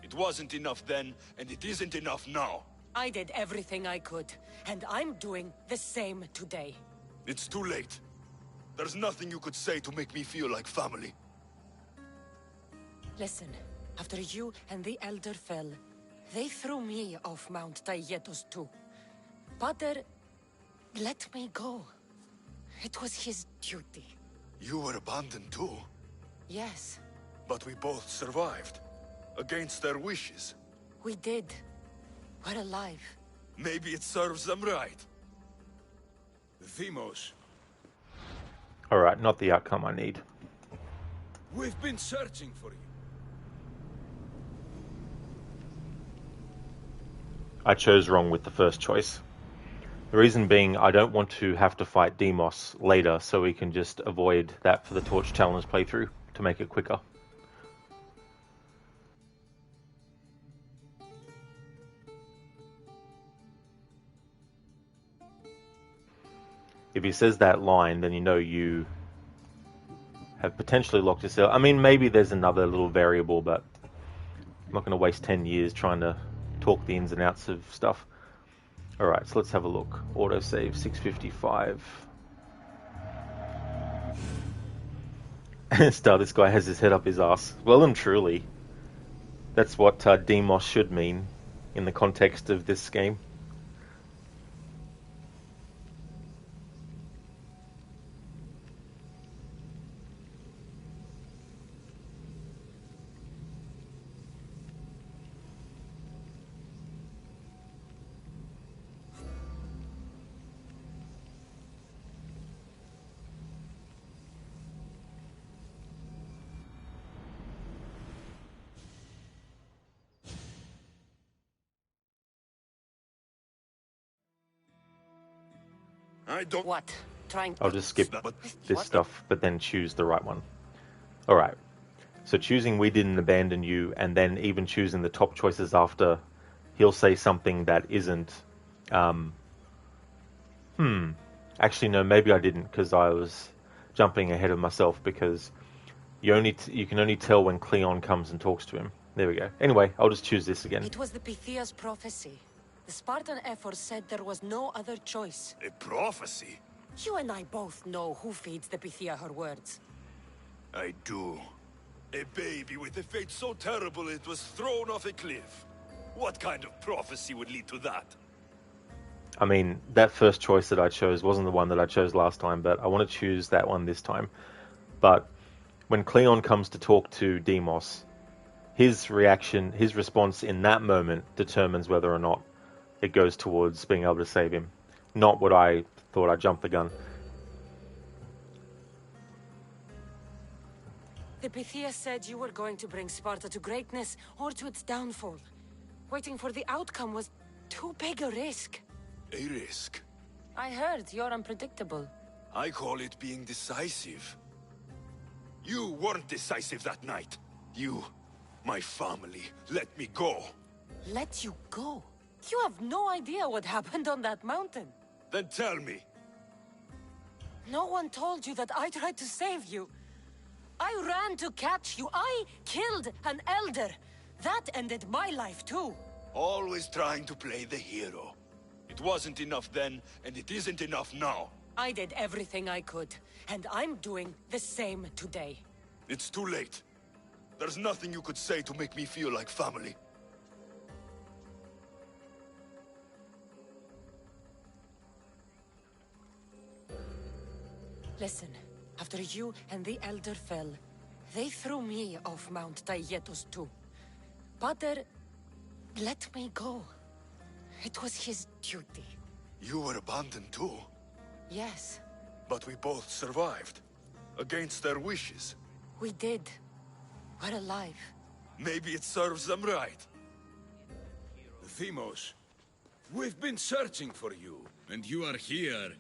It wasn't enough then, and it isn't enough now. I did everything I could, and I'm doing the same today. It's too late. There's nothing you could say to make me feel like family. Listen, after you and the elder fell, they threw me off Mount Tayetos too. Pater let me go. It was his duty. You were abandoned too? Yes. But we both survived. Against their wishes. We did. We're alive. Maybe it serves them right. Demos. Alright, not the outcome I need. We've been searching for you. I chose wrong with the first choice. The reason being, I don't want to have to fight Demos later, so we can just avoid that for the Torch Challenge playthrough to make it quicker. If he says that line, then you know you have potentially locked yourself. I mean, maybe there's another little variable, but I'm not going to waste 10 years trying to talk the ins and outs of stuff. Alright, so let's have a look. Autosave 655. Star, this guy has his head up his ass. Well and truly. That's what Demos should mean in the context of this game. I don't... What? Trying to... I'll just skip this stuff, but then choose the right one. Alright. So choosing we didn't abandon you, and then even choosing the top choices after, he'll say something that isn't, Actually, no, maybe I didn't because I was jumping ahead of myself because you can only tell when Cleon comes and talks to him. There we go. Anyway, I'll just choose this again. It was the Pythia's prophecy. The Spartan Ephor said there was no other choice. A prophecy? You and I both know who feeds the Pythia her words. I do. A baby with a fate so terrible it was thrown off a cliff. What kind of prophecy would lead to that? I mean, that first choice that I chose wasn't the one that I chose last time, but I want to choose that one this time. But when Cleon comes to talk to Deimos, his reaction, his response in that moment determines whether or not it goes towards being able to save him. Not what I thought. I jumped the gun. The Pythia said you were going to bring Sparta to greatness or to its downfall. Waiting for the outcome was too big a risk. A risk? I heard you're unpredictable. I call it being decisive. You weren't decisive that night. You, my family, let me go. Let you go? You have no idea what happened on that mountain. Then tell me. No one told you that I tried to save you. I ran to catch you. I killed an elder. That ended my life too. Always trying to play the hero. It wasn't enough then, and it isn't enough now. I did everything I could, and I'm doing the same today. It's too late. There's nothing you could say to make me feel like family. Listen, after you and the Elder fell, they threw me off Mount Taietos too. Pater let me go. It was his duty. You were abandoned too? Yes. But we both survived. Against their wishes. We did. We're alive. Maybe it serves them right. Deimos, we've been searching for you, and you are here.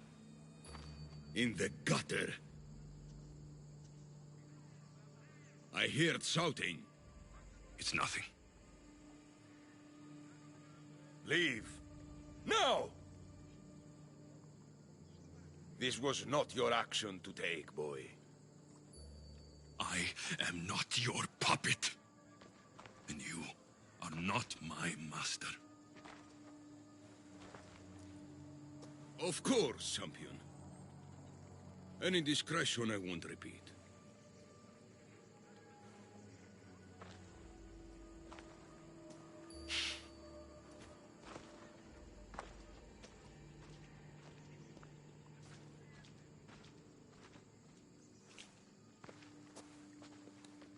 In the gutter. I heard shouting. It's nothing. Leave. Now! This was not your action to take, boy. I am not your puppet. And you are not my master. Of course, champion. Any indiscretion I won't repeat.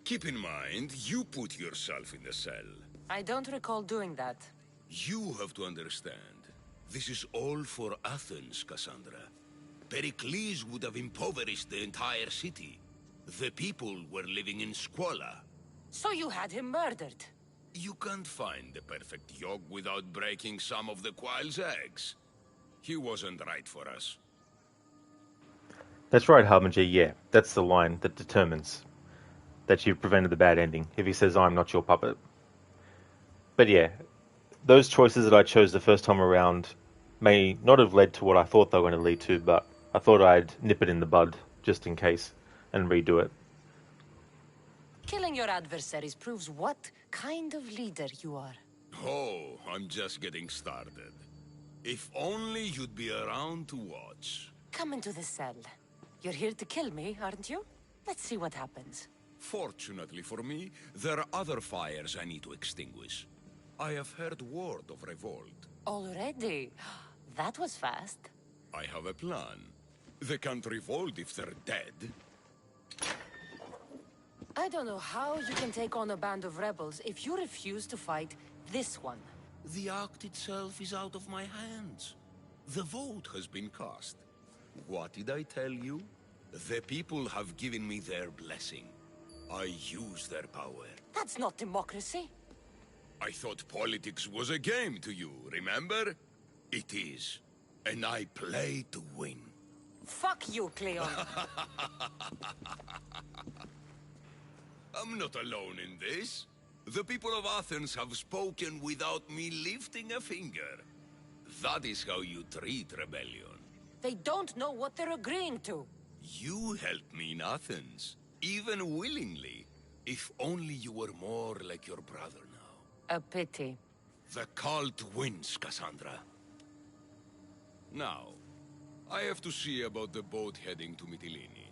Keep in mind, you put yourself in the cell. I don't recall doing that. You have to understand. This is all for Athens, Cassandra. Pericles would have impoverished the entire city. The people were living in squalor. So you had him murdered? You can't find the perfect yolk without breaking some of the quail's eggs. He wasn't right for us. That's right, Harbinger, yeah. That's the line that determines that you've prevented the bad ending, if he says, I'm not your puppet. But yeah, those choices that I chose the first time around may not have led to what I thought they were going to lead to, but I thought I'd nip it in the bud, just in case, and redo it. Killing your adversaries proves what kind of leader you are. Oh, I'm just getting started. If only you'd be around to watch. Come into the cell. You're here to kill me, aren't you? Let's see what happens. Fortunately for me, there are other fires I need to extinguish. I have heard word of revolt. Already? That was fast. I have a plan. They can't revolt if they're dead. I don't know how you can take on a band of rebels if you refuse to fight this one. The act itself is out of my hands. The vote has been cast. What did I tell you? The people have given me their blessing. I use their power. That's not democracy. I thought politics was a game to you, remember? It is. And I play to win. Fuck you, Cleon. I'm not alone in this. The people of Athens have spoken without me lifting a finger. That is how you treat rebellion. They don't know what they're agreeing to. You helped me in Athens, even willingly. If only you were more like your brother now. A pity. The cult wins, Cassandra. Now, I have to see about the boat heading to Mytilene.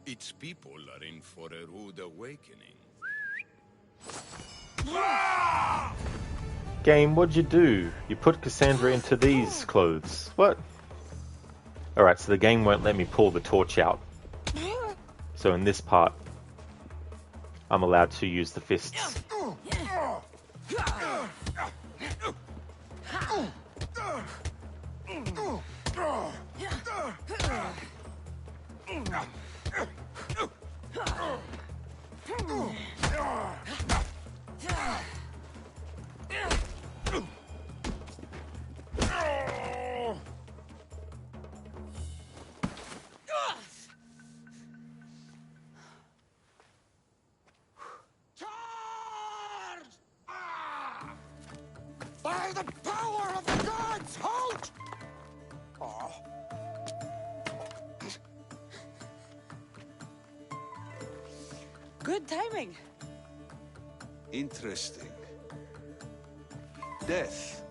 Its people are in for a rude awakening. Game, what'd you do? You put Cassandra into these clothes. What? Alright, so the game won't let me pull the torch out. So in this part, I'm allowed to use the fists. By the power of the gods, halt! Good timing. Interesting. Death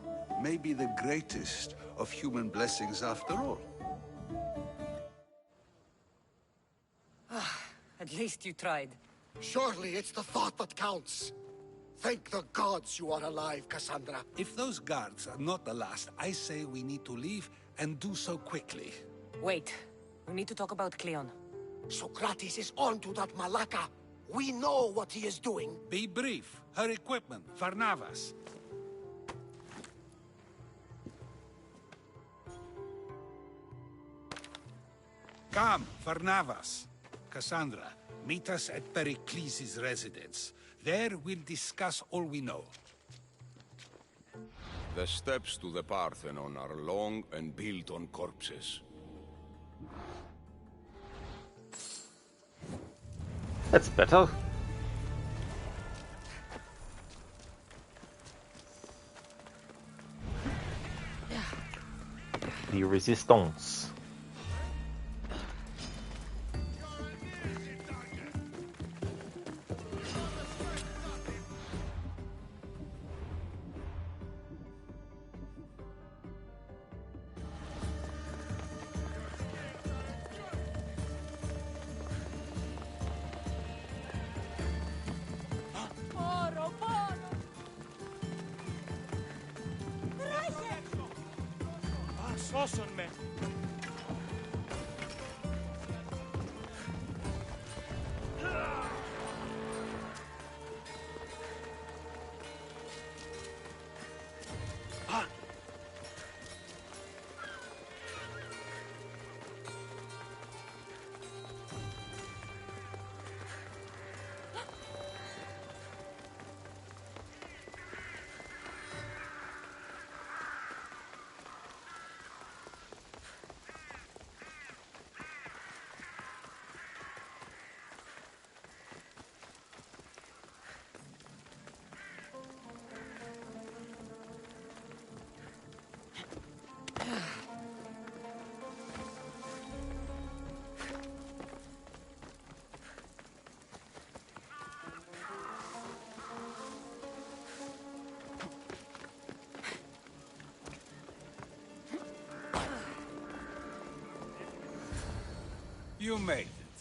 may be the greatest of human blessings after all. At least you tried. Surely it's the thought that counts. Thank the gods you are alive, Cassandra. If those guards are not the last, I say we need to leave and do so quickly. Wait. We need to talk about Cleon. Socrates is on to that Malaka. We know what he is doing. Be brief. Her equipment, Varnavas. Come, Varnavas. Cassandra, meet us at Pericles' residence. There we'll discuss all we know. The steps to the Parthenon are long and built on corpses. That's better. The resistance. Σώσον με! You made it.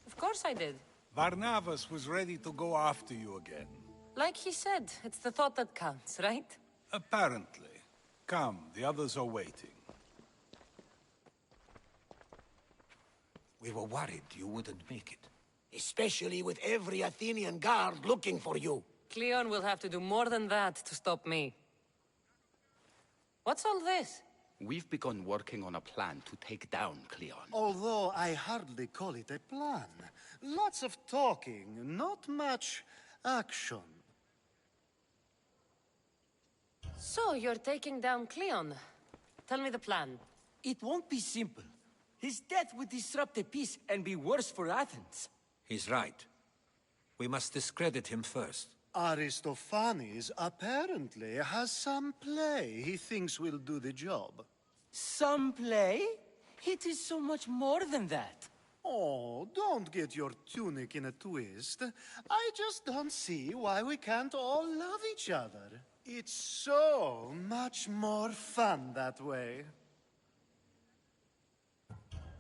Of course I did. Varnavas was ready to go after you again. Like he said, it's the thought that counts, right? Apparently. Come, the others are waiting. We were worried you wouldn't make it. Especially with every Athenian guard looking for you. Cleon will have to do more than that to stop me. What's all this? We've begun working on a plan to take down Cleon. Although I hardly call it a plan. Lots of talking, not much action. So, you're taking down Cleon. Tell me the plan. It won't be simple. His death would disrupt the peace and be worse for Athens. He's right. We must discredit him first. Aristophanes apparently has some play he thinks will do the job. Some play? It is so much more than that. Oh, don't get your tunic in a twist. I just don't see why we can't all love each other. It's so much more fun that way.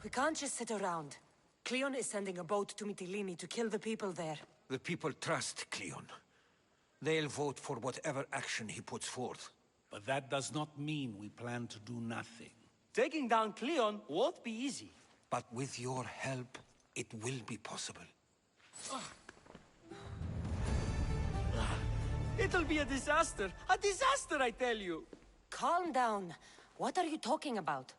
We can't just sit around. Cleon is sending a boat to Mytilene to kill the people there. The people trust Cleon. They'll vote for whatever action he puts forth. But that does not mean we plan to do nothing. Taking down Cleon won't be easy. But with your help, it will be possible. It'll be a disaster. A disaster, I tell you. Calm down. What are you talking about?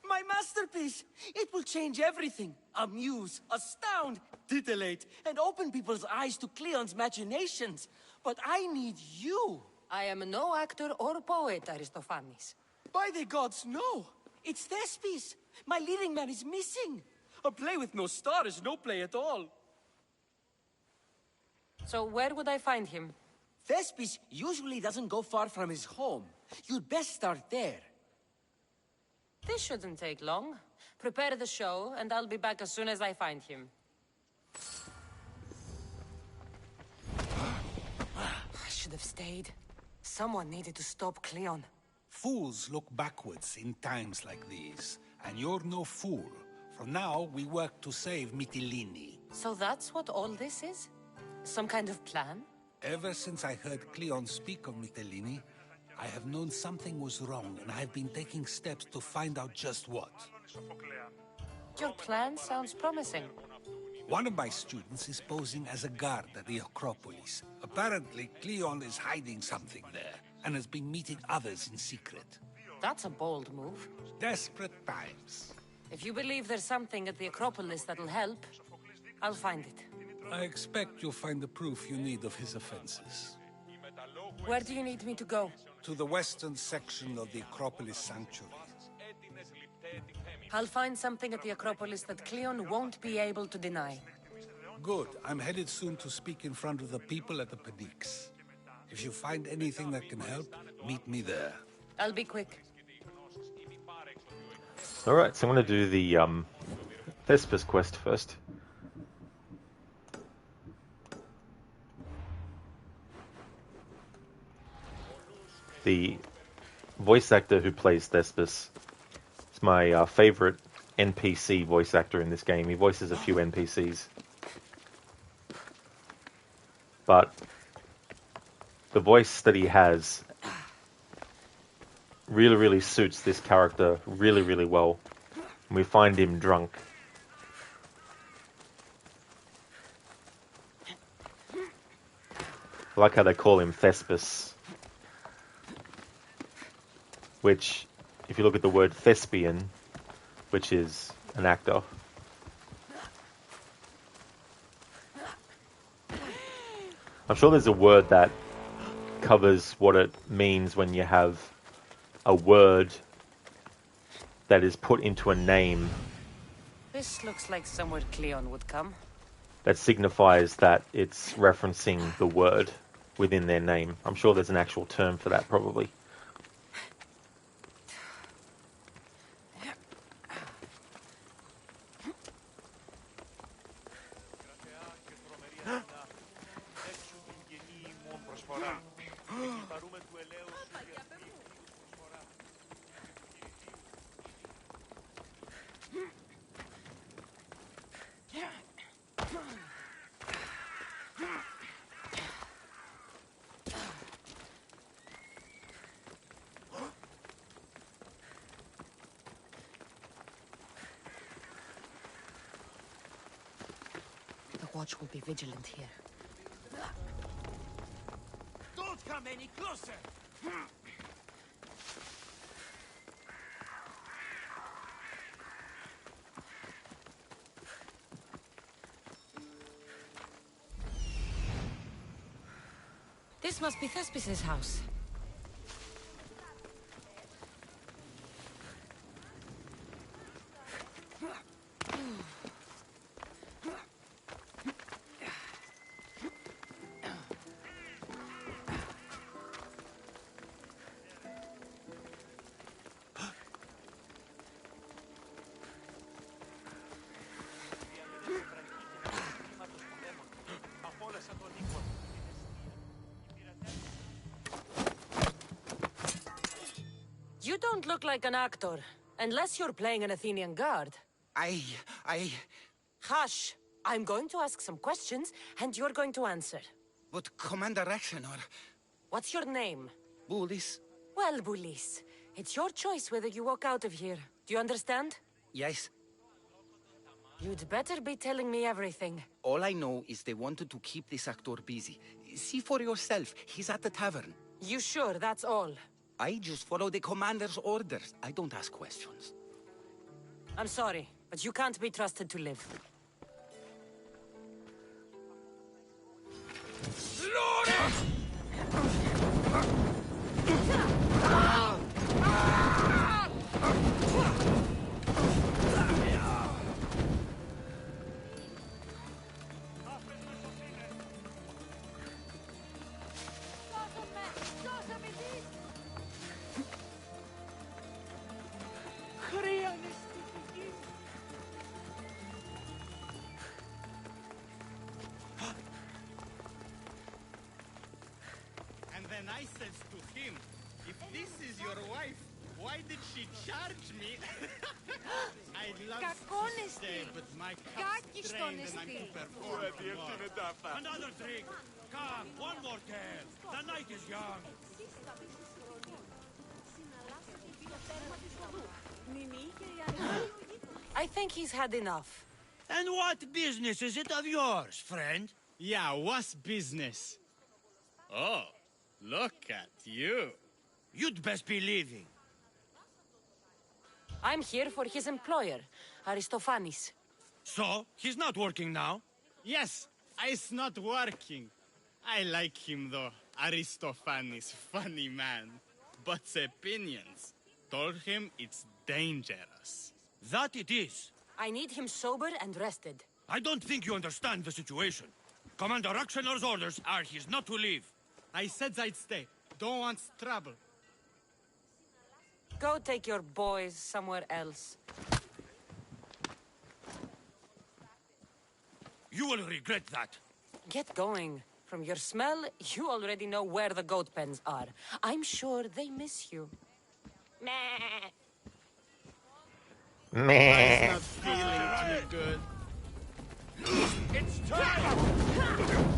My masterpiece! It will change everything. Amuse, astound, titillate, and open people's eyes to Cleon's machinations. But I need you. I am no actor or poet, Aristophanes. By the gods, no! It's Thespis! My leading man is missing! A play with no star is no play at all. So where would I find him? Thespis usually doesn't go far from his home. You'd best start there. This shouldn't take long. Prepare the show, and I'll be back as soon as I find him. I should have stayed. Someone needed to stop Cleon. Fools look backwards in times like these. And you're no fool. From now, we work to save Mytilene. So that's what all this is? Some kind of plan? Ever since I heard Cleon speak of Mytilene, I have known something was wrong, and I have been taking steps to find out just what. Your plan sounds promising. One of my students is posing as a guard at the Acropolis. Apparently, Cleon is hiding something there, and has been meeting others in secret. That's a bold move. Desperate times. If you believe there's something at the Acropolis that'll help, I'll find it. I expect you'll find the proof you need of his offenses. Where do you need me to go? To the western section of the Acropolis Sanctuary. I'll find something at the Acropolis that Cleon won't be able to deny. Good. I'm headed soon to speak in front of the people at the Pedix. If you find anything that can help, meet me there. I'll be quick. Alright, so I'm going to do the Thespis quest first. The voice actor who plays Thespis is my favorite NPC voice actor in this game. He voices a few NPCs. But the voice that he has really suits this character really well. And we find him drunk. I like how they call him Thespis. Which, if you look at the word thespian, which is an actor, I'm sure there's a word that covers what it means when you have a word that is put into a name This looks like somewhere Cleon would come. that signifies that it's referencing the word within their name. I'm sure there's an actual term for that, probably. The watch will be vigilant here. Don't come any closer! This must be Thespis' house. You don't look like an actor, unless you're playing an Athenian guard. Hush! I'm going to ask some questions, and you're going to answer. But Commander Rexenor... What's your name? Bulis? Well, Bulis, it's your choice whether you walk out of here. Do you understand? Yes. You'd better be telling me everything. All I know is they wanted to keep this actor busy. See for yourself, he's at the tavern. You sure that's all? I just follow the commander's orders. I don't ask questions. I'm sorry, but you can't be trusted to live. And then I says to him, if this is your wife, why did she charge me? I'd love to stay, but my cup's drained and I'm to perform tomorrow. Another drink! Come, one more tale! The night is young! I think he's had enough. And what business is it of yours, friend? Yeah, what's business? Oh, look at you. You'd best be leaving. I'm here for his employer, Aristophanes. So, he's not working now? Yes, it's not working. I like him though, Aristophanes, funny man. But opinions told him it's dangerous. That it is. I need him sober and rested. I don't think you understand the situation. Commander Rexenor's orders are he's not to leave. I said I'd stay. Don't want trouble. Go take your boys somewhere else. You will regret that. Get going. From your smell, you already know where the goat pens are. I'm sure they miss you. Meh. I'm not feeling too good. It's time!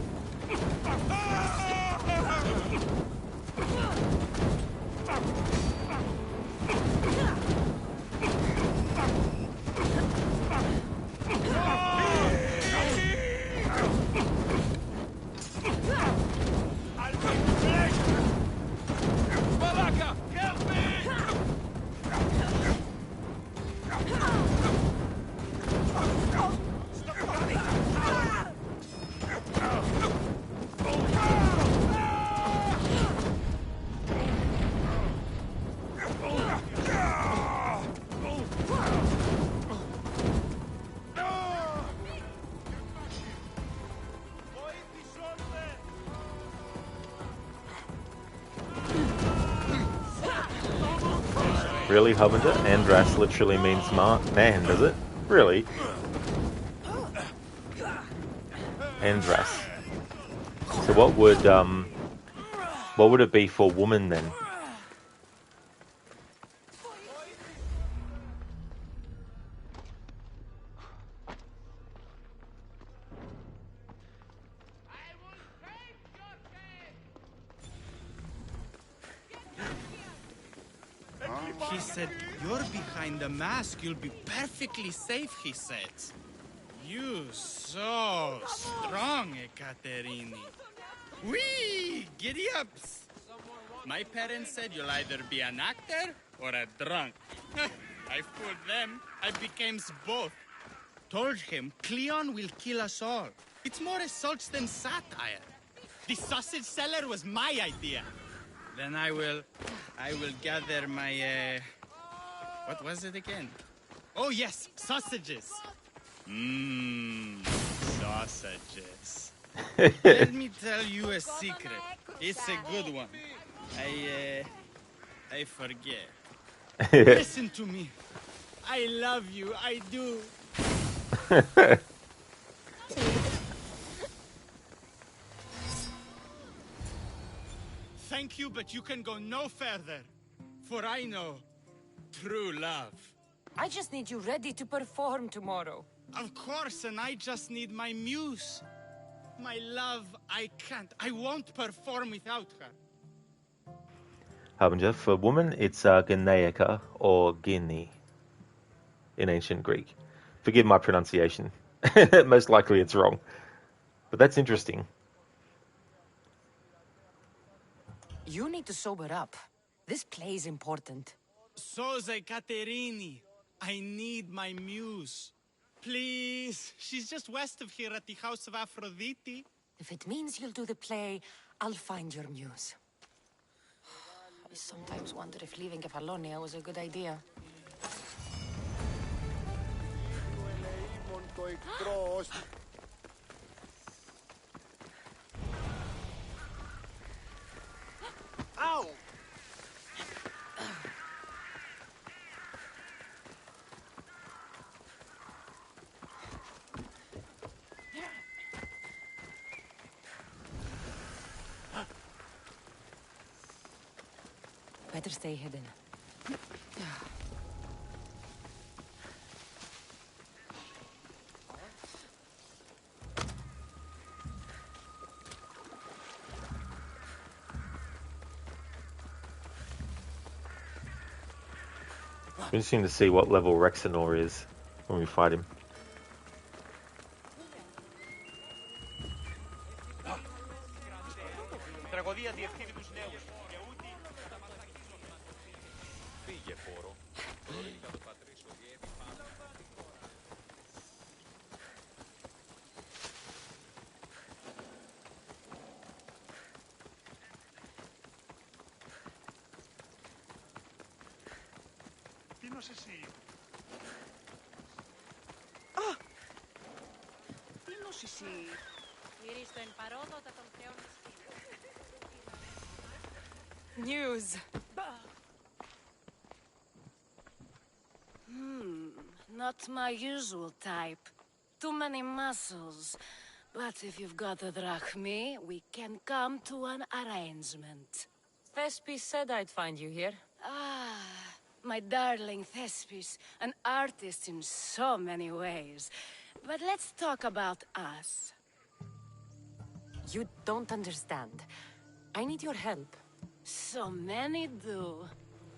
Really, Hovinder? Andras literally means man, does it? Really? Andras. So what would it be for woman then? He said, you're behind the mask, you'll be perfectly safe, he said. You so strong, Ekaterini. Whee! Giddy-ups! My parents said you'll either be an actor or a drunk. I fooled them. I became both. Told him Cleon will kill us all. It's more assaults than satire. The sausage seller was my idea. Then I will gather my, what was it again? Oh yes, sausages. Sausages. Let me tell you a secret. It's a good one. I forget. Listen to me. I love you, I do. Thank you, but you can go no further. For I know true love. I just need you ready to perform tomorrow. Of course, and I just need my muse. My love, I can't. I won't perform without her. Harbinger, for woman, it's Gnaeaca or Guinea in ancient Greek. Forgive my pronunciation. Most likely it's wrong. But that's interesting. You need to sober up. This play is important. Soze Caterini, I need my muse. Please, she's just west of here at the House of Aphrodite. If it means you'll do the play, I'll find your muse. I sometimes wonder if leaving Kefalonia was a good idea. Ow! Better stay hidden. Interesting to see what level Rexenor is when we fight him. News. Not my usual type. Too many muscles. But if you've got a drachmi, we can come to an arrangement. Thespis said I'd find you here. Ah, my darling Thespis, an artist in so many ways. But let's talk about us. You don't understand. I need your help. So many do.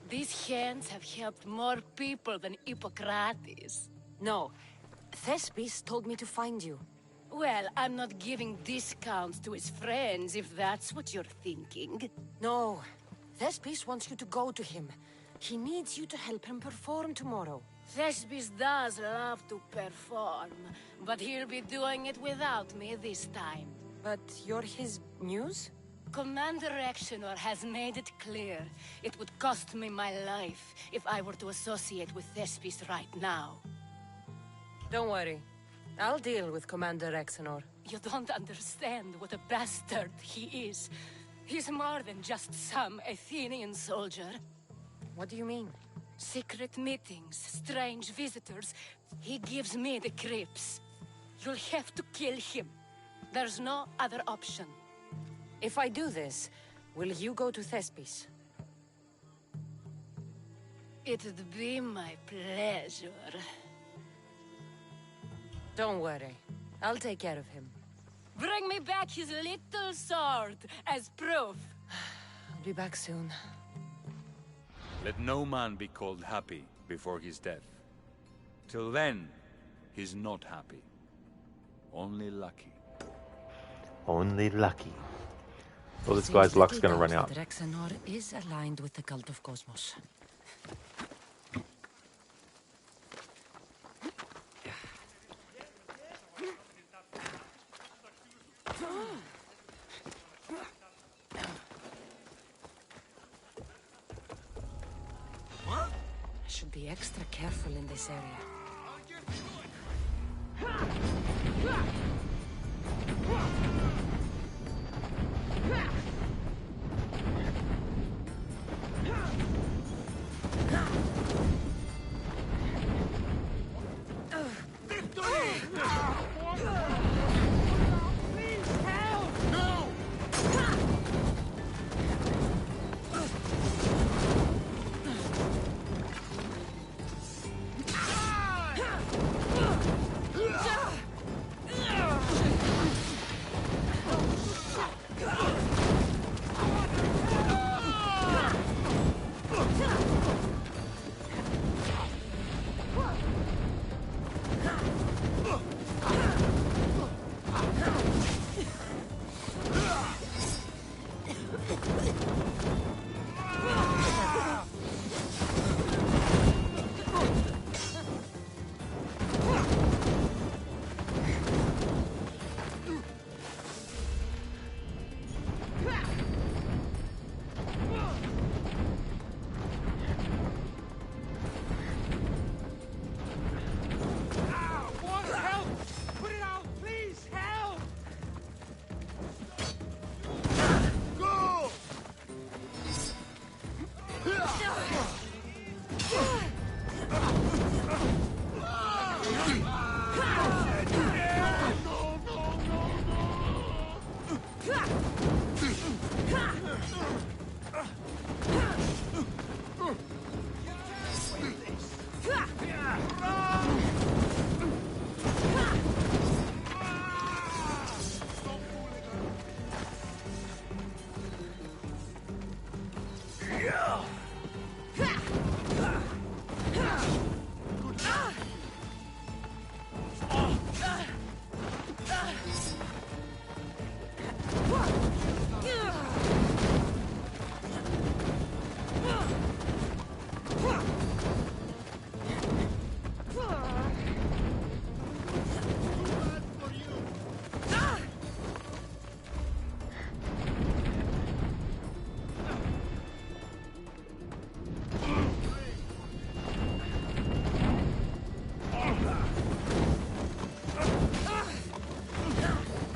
These hands have helped more people than Hippocrates. No, Thespis told me to find you. Well, I'm not giving discounts to his friends, if that's what you're thinking. No, Thespis wants you to go to him. He needs you to help him perform tomorrow. Thespis does love to perform, but he'll be doing it without me this time. But you're his muse? Commander Rexenor has made it clear it would cost me my life if I were to associate with Thespis right now. Don't worry. I'll deal with Commander Rexenor. You don't understand what a bastard he is. He's more than just some Athenian soldier. What do you mean? Secret meetings, strange visitors. He gives me the creeps. You'll have to kill him. There's no other option. If I do this, will you go to Thespis? It'd be my pleasure. Don't worry. I'll take care of him. Bring me back his little sword as proof. I'll be back soon. Let no man be called happy before his death. Till then, he's not happy. Only lucky. Only lucky. Well, this guy's luck's gonna run out. Rexenor is aligned with the cult of Cosmos. I should be extra careful in this area.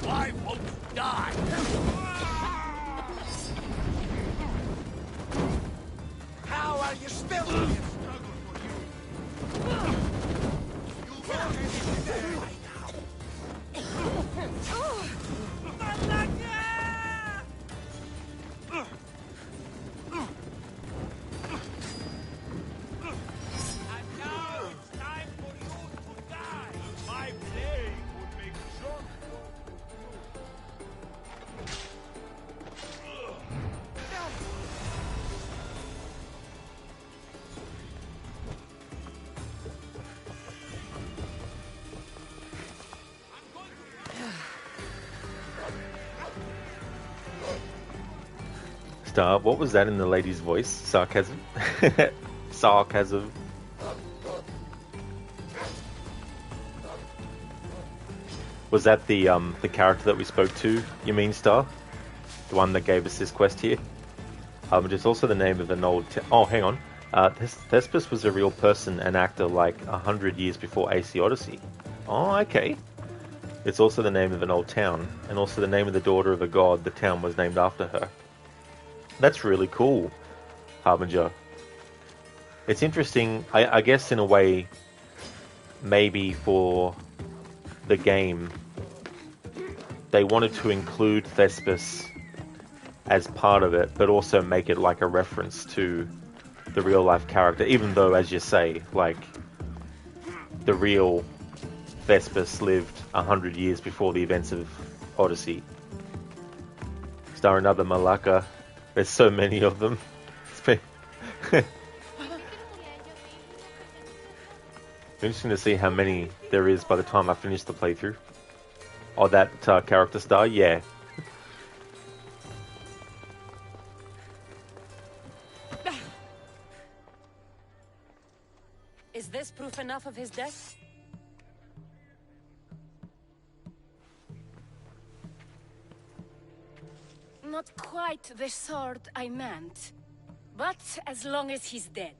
I won't die! How are you still here? Star, what was that in the lady's voice? Sarcasm? Sarcasm. Was that the character that we spoke to, you mean, Star? The one that gave us this quest here? Which is also the name of an old... oh, hang on. Thespis was a real person and actor like 100 years before AC Odyssey. Oh, okay. It's also the name of an old town, and also the name of the daughter of a god the town was named after her. That's really cool, Harbinger. It's interesting, I guess in a way, maybe for the game, they wanted to include Thespis as part of it, but also make it like a reference to the real life character, even though, as you say, like, the real Thespis lived 100 years before the events of Odyssey. Star another Malaka. There's so many of them. It's been interesting to see how many there is by the time I finish the playthrough. Oh, that character Star? Yeah. Is this proof enough of his death? Not quite the sort I meant. But as long as he's dead.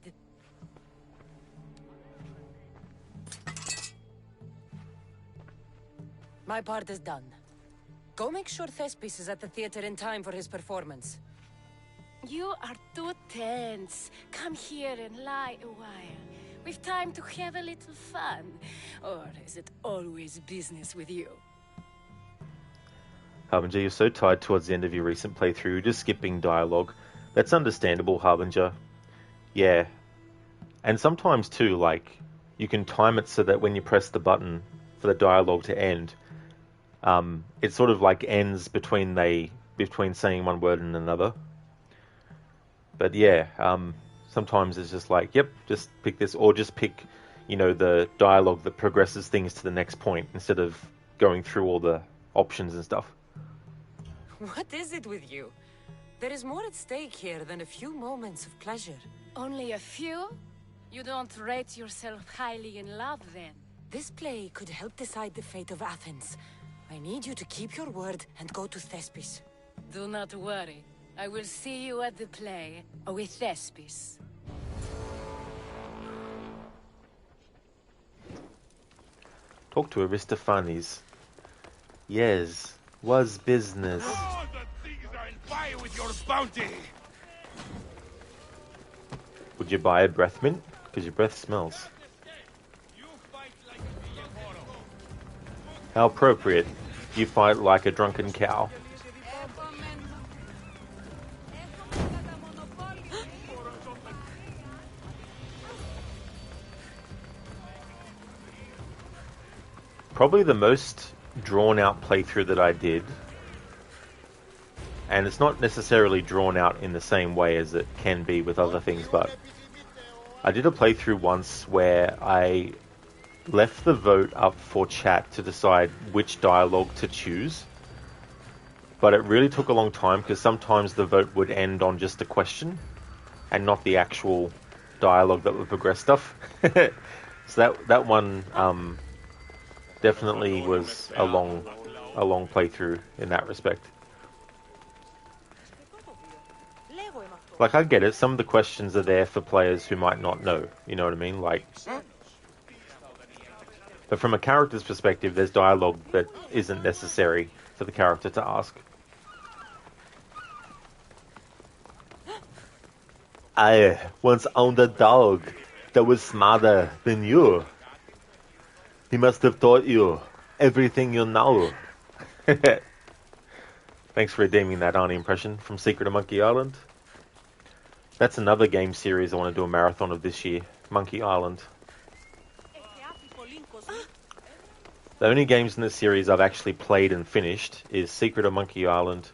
My part is done. Go make sure Thespis is at the theater in time for his performance. You are too tense. Come here and lie a while. We've time to have a little fun. Or is it always business with you? Harbinger, you're so tired towards the end of your recent playthrough, just skipping dialogue. That's understandable, Harbinger. Yeah. And sometimes too, like, you can time it so that when you press the button for the dialogue to end, it sort of like ends between saying one word and another. But yeah, sometimes it's just like, yep, just pick this, or just pick, the dialogue that progresses things to the next point instead of going through all the options and stuff. What is it with you? There is more at stake here than a few moments of pleasure. Only a few? You don't rate yourself highly in love, then? This play could help decide the fate of Athens. I need you to keep your word and go to Thespis. Do not worry. I will see you at the play with Thespis. Talk to Aristophanes. Yes, was business. All the things I'll buy with your bounty! Would you buy a breath mint? Because your breath smells. How appropriate. You fight like a drunken cow. Probably the most drawn out playthrough that I did, and it's not necessarily drawn out in the same way as it can be with other things, but I did a playthrough once where I left the vote up for chat to decide which dialogue to choose, but it really took a long time because sometimes the vote would end on just a question and not the actual dialogue that would progress stuff. So that one definitely was a long playthrough in that respect. Like, I get it, some of the questions are there for players who might not know, you know what I mean? Like, but from a character's perspective, there's dialogue that isn't necessary for the character to ask. I once owned a dog that was smarter than you. He must have taught you everything you know. Thanks for redeeming that Arnie impression from Secret of Monkey Island. That's another game series I want to do a marathon of this year. Monkey Island. The only games in this series I've actually played and finished is Secret of Monkey Island,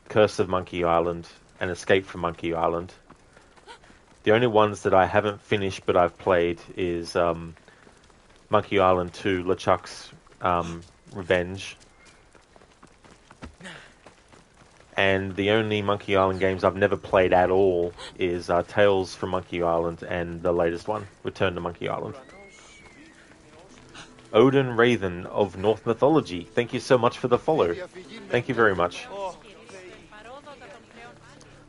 Curse of Monkey Island, and Escape from Monkey Island. The only ones that I haven't finished but I've played is Monkey Island 2, LeChuck's Revenge. And the only Monkey Island games I've never played at all is Tales from Monkey Island and the latest one, Return to Monkey Island. Odin Raven of North Mythology, thank you so much for the follow. Thank you very much.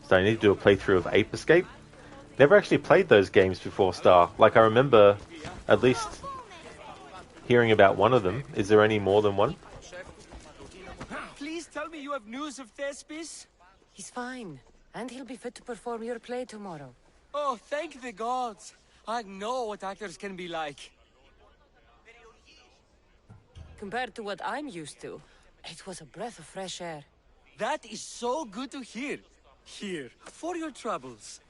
So I need to do a playthrough of Ape Escape. Never actually played those games before Star. Like, I remember at least hearing about one of them. Is there any more than one? Please tell me you have news of Thespis? He's fine, and he'll be fit to perform your play tomorrow. Oh, thank the gods. I know what actors can be like. Compared to what I'm used to, it was a breath of fresh air. That is so good to hear. Here, for your troubles.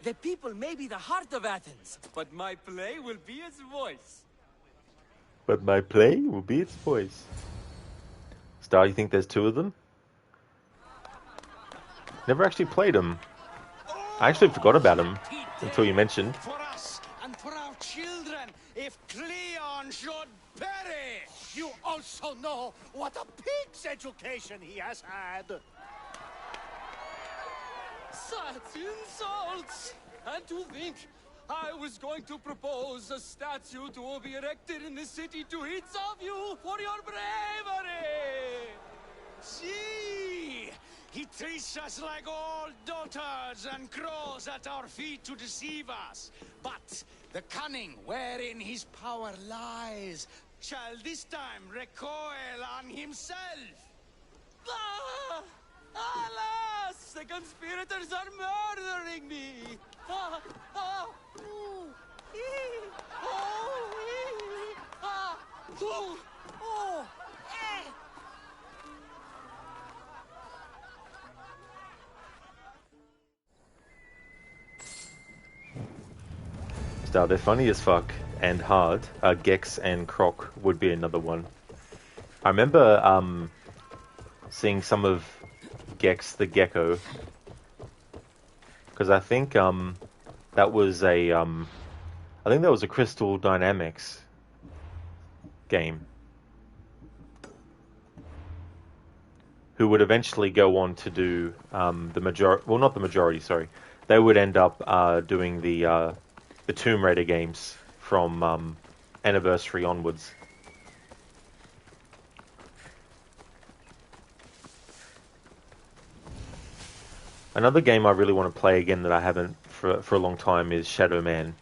The people may be the heart of Athens, but my play will be its voice. But my play will be its voice. Star, you think there's two of them? Never actually played them. I actually forgot about them until you mentioned. For us and for our children, if Cleon should perish. You also know what a pig's education he has had. Such insults! And to think I was going to propose a statue to be erected in the city to each of you for your bravery! See! He treats us like all dotards and crawls at our feet to deceive us. But the cunning wherein his power lies shall this time recoil on himself. Ah! Alas! The conspirators are murdering me! Ah! Ah! Ooh! Ee! Oh! Ee! Ah! Ooh! Oh! Eh! Star, they're funny as fuck and hard. Gex and Croc would be another one. I remember seeing some of Gex the Gecko, because I think that was a Crystal Dynamics game, who would eventually go on to do the majority. Well, not the majority. Sorry, they would end up doing the Tomb Raider games from Anniversary onwards. Another game I really want to play again that I haven't for a long time is Shadow Man.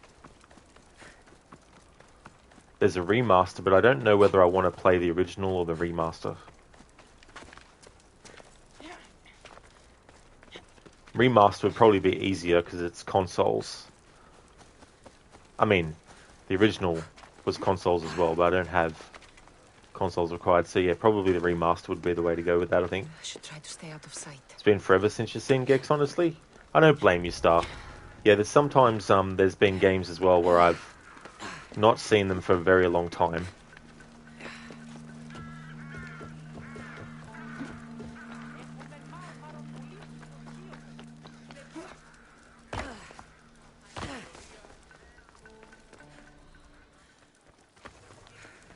There's a remaster, but I don't know whether I want to play the original or the remaster. Remaster would probably be easier because it's consoles. I mean, the original was consoles as well, but I don't have consoles required. So yeah, probably the remaster would be the way to go with that, I think. I should try to stay out of sight. It's been forever since you've seen Gex, honestly. I don't blame you, Star. Yeah, there's sometimes there's been games as well where I've not seen them for a very long time.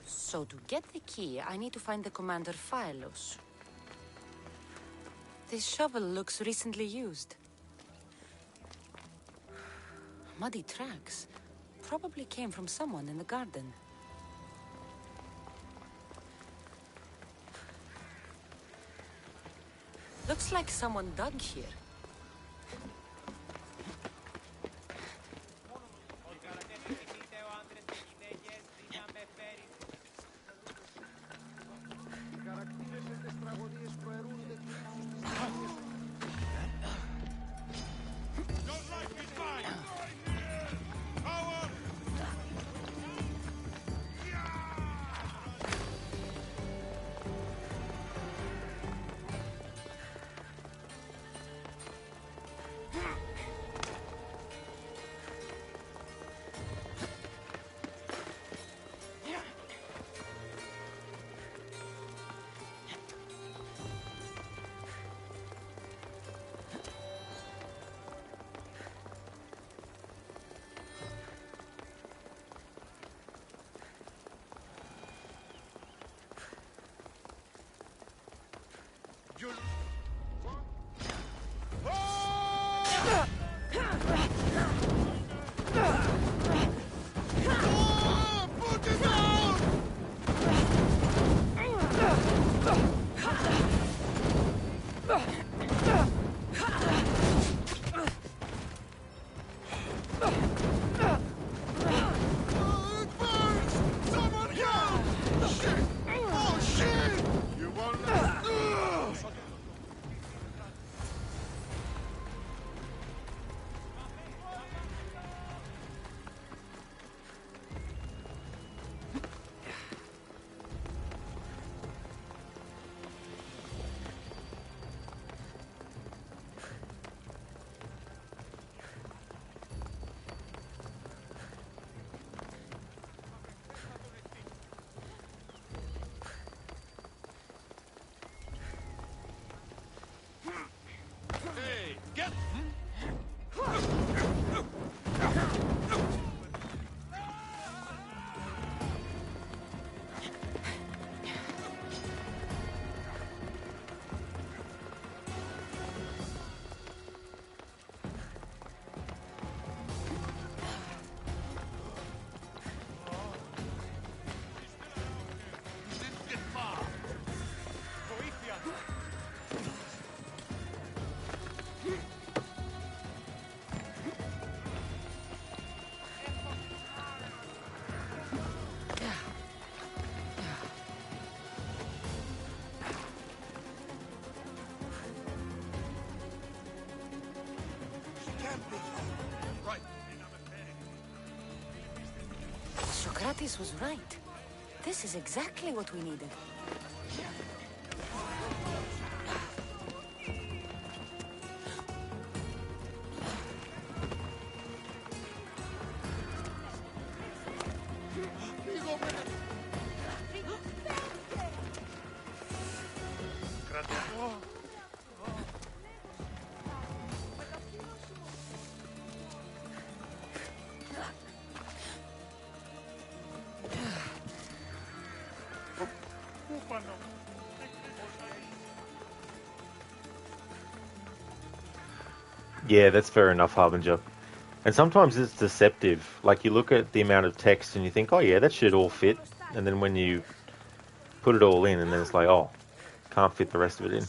So to get the key, I need to find the Commander Phylos. This shovel looks recently used. Muddy tracks. Probably came from someone in the garden. Looks like someone dug here. Socrates was right. This is exactly what we needed. Yeah, that's fair enough, Harbinger. And sometimes it's deceptive. Like, you look at the amount of text and you think, oh yeah, that should all fit. And then when you put it all in, and then it's like, oh, can't fit the rest of it in.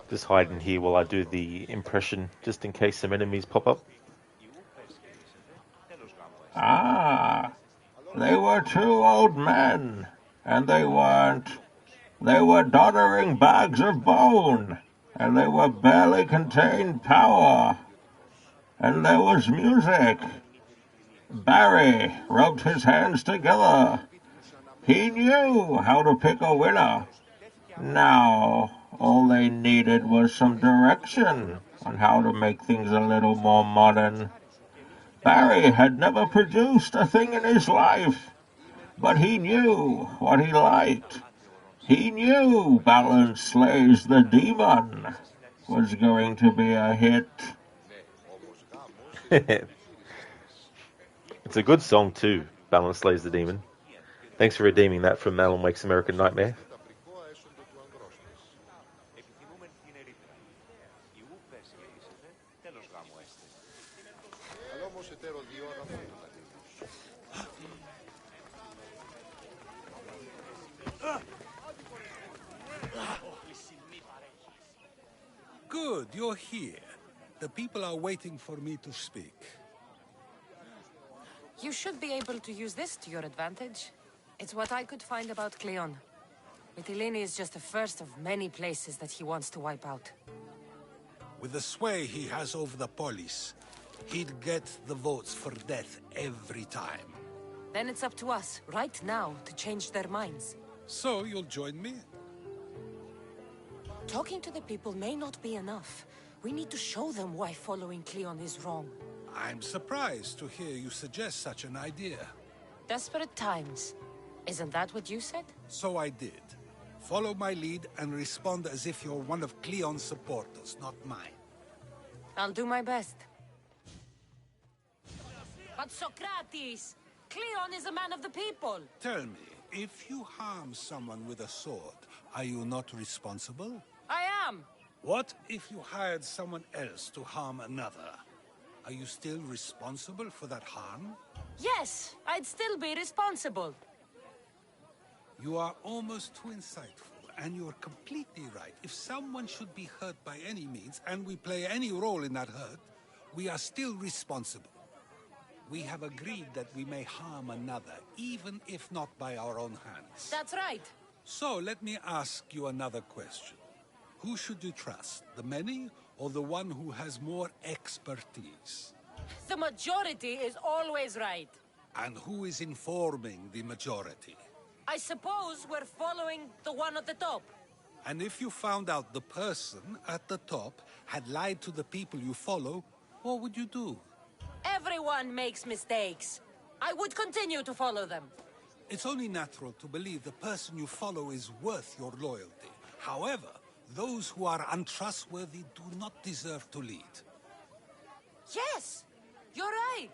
Just hide in here while I do the impression, just in case some enemies pop up. Ah, they were two old men, and they weren't. They were doddering bags of bone, and they were barely contained power. And there was music. Barry rubbed his hands together. He knew how to pick a winner. Now, all they needed was some direction on how to make things a little more modern. Barry had never produced a thing in his life, but he knew what he liked. He knew Balance Slays the Demon was going to be a hit. It's a good song too, Balance Slays the Demon. Thanks for redeeming that from Alan Wake's American Nightmare. Good, you're here. The people are waiting for me to speak. You should be able to use this to your advantage. It's what I could find about Cleon. Mytilene is just the first of many places that he wants to wipe out. With the sway he has over the police, he'd get the votes for death every time. Then it's up to us, right now, to change their minds. So you'll join me? Talking to the people may not be enough. We need to show them why following Cleon is wrong. I'm surprised to hear you suggest such an idea. Desperate times. Isn't that what you said? So I did. Follow my lead and respond as if you're one of Cleon's supporters, not mine. I'll do my best. But Socrates! Cleon is a man of the people! Tell me, if you harm someone with a sword, are you not responsible? I am! What if you hired someone else to harm another? Are you still responsible for that harm? Yes, I'd still be responsible. You are almost too insightful, and you're completely right. If someone should be hurt by any means, and we play any role in that hurt, we are still responsible. We have agreed that we may harm another, even if not by our own hands. That's right. So let me ask you another question. Who should you trust, the many or the one who has more expertise? The majority is always right. And who is informing the majority? I suppose we're following the one at the top. And if you found out the person at the top had lied to the people you follow, what would you do? Everyone makes mistakes. I would continue to follow them. It's only natural to believe the person you follow is worth your loyalty. However, those who are untrustworthy do not deserve to lead. Yes! You're right!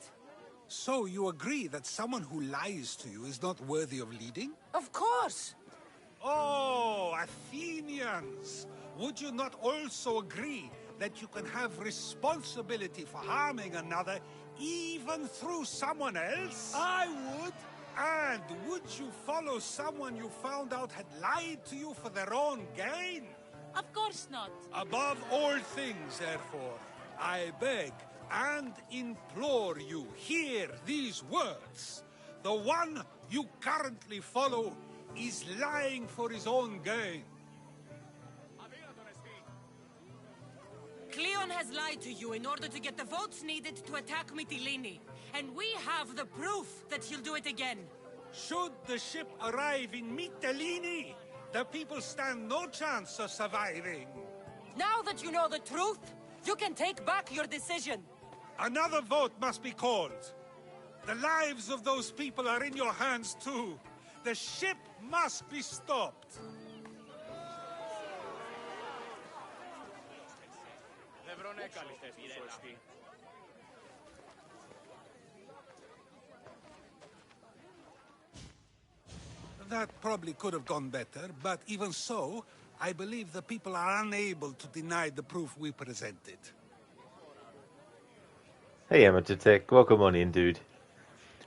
So you agree that someone who lies to you is not worthy of leading? Of course! Oh, Athenians! Would you not also agree that you can have responsibility for harming another even through someone else? I would! And would you follow someone you found out had lied to you for their own gain? Of course not. Above all things, therefore, I beg and implore you, hear these words. The one you currently follow is lying for his own gain. Cleon has lied to you in order to get the votes needed to attack Mytilene. And we have the proof that he'll do it again. Should the ship arrive in Mytilene, the people stand no chance of surviving. Now that you know the truth, you can take back your decision. Another vote must be called. The lives of those people are in your hands too. The ship must be stopped. That probably could have gone better, but even so, I believe the people are unable to deny the proof we presented. Hey Amateur Tech, welcome on in, dude.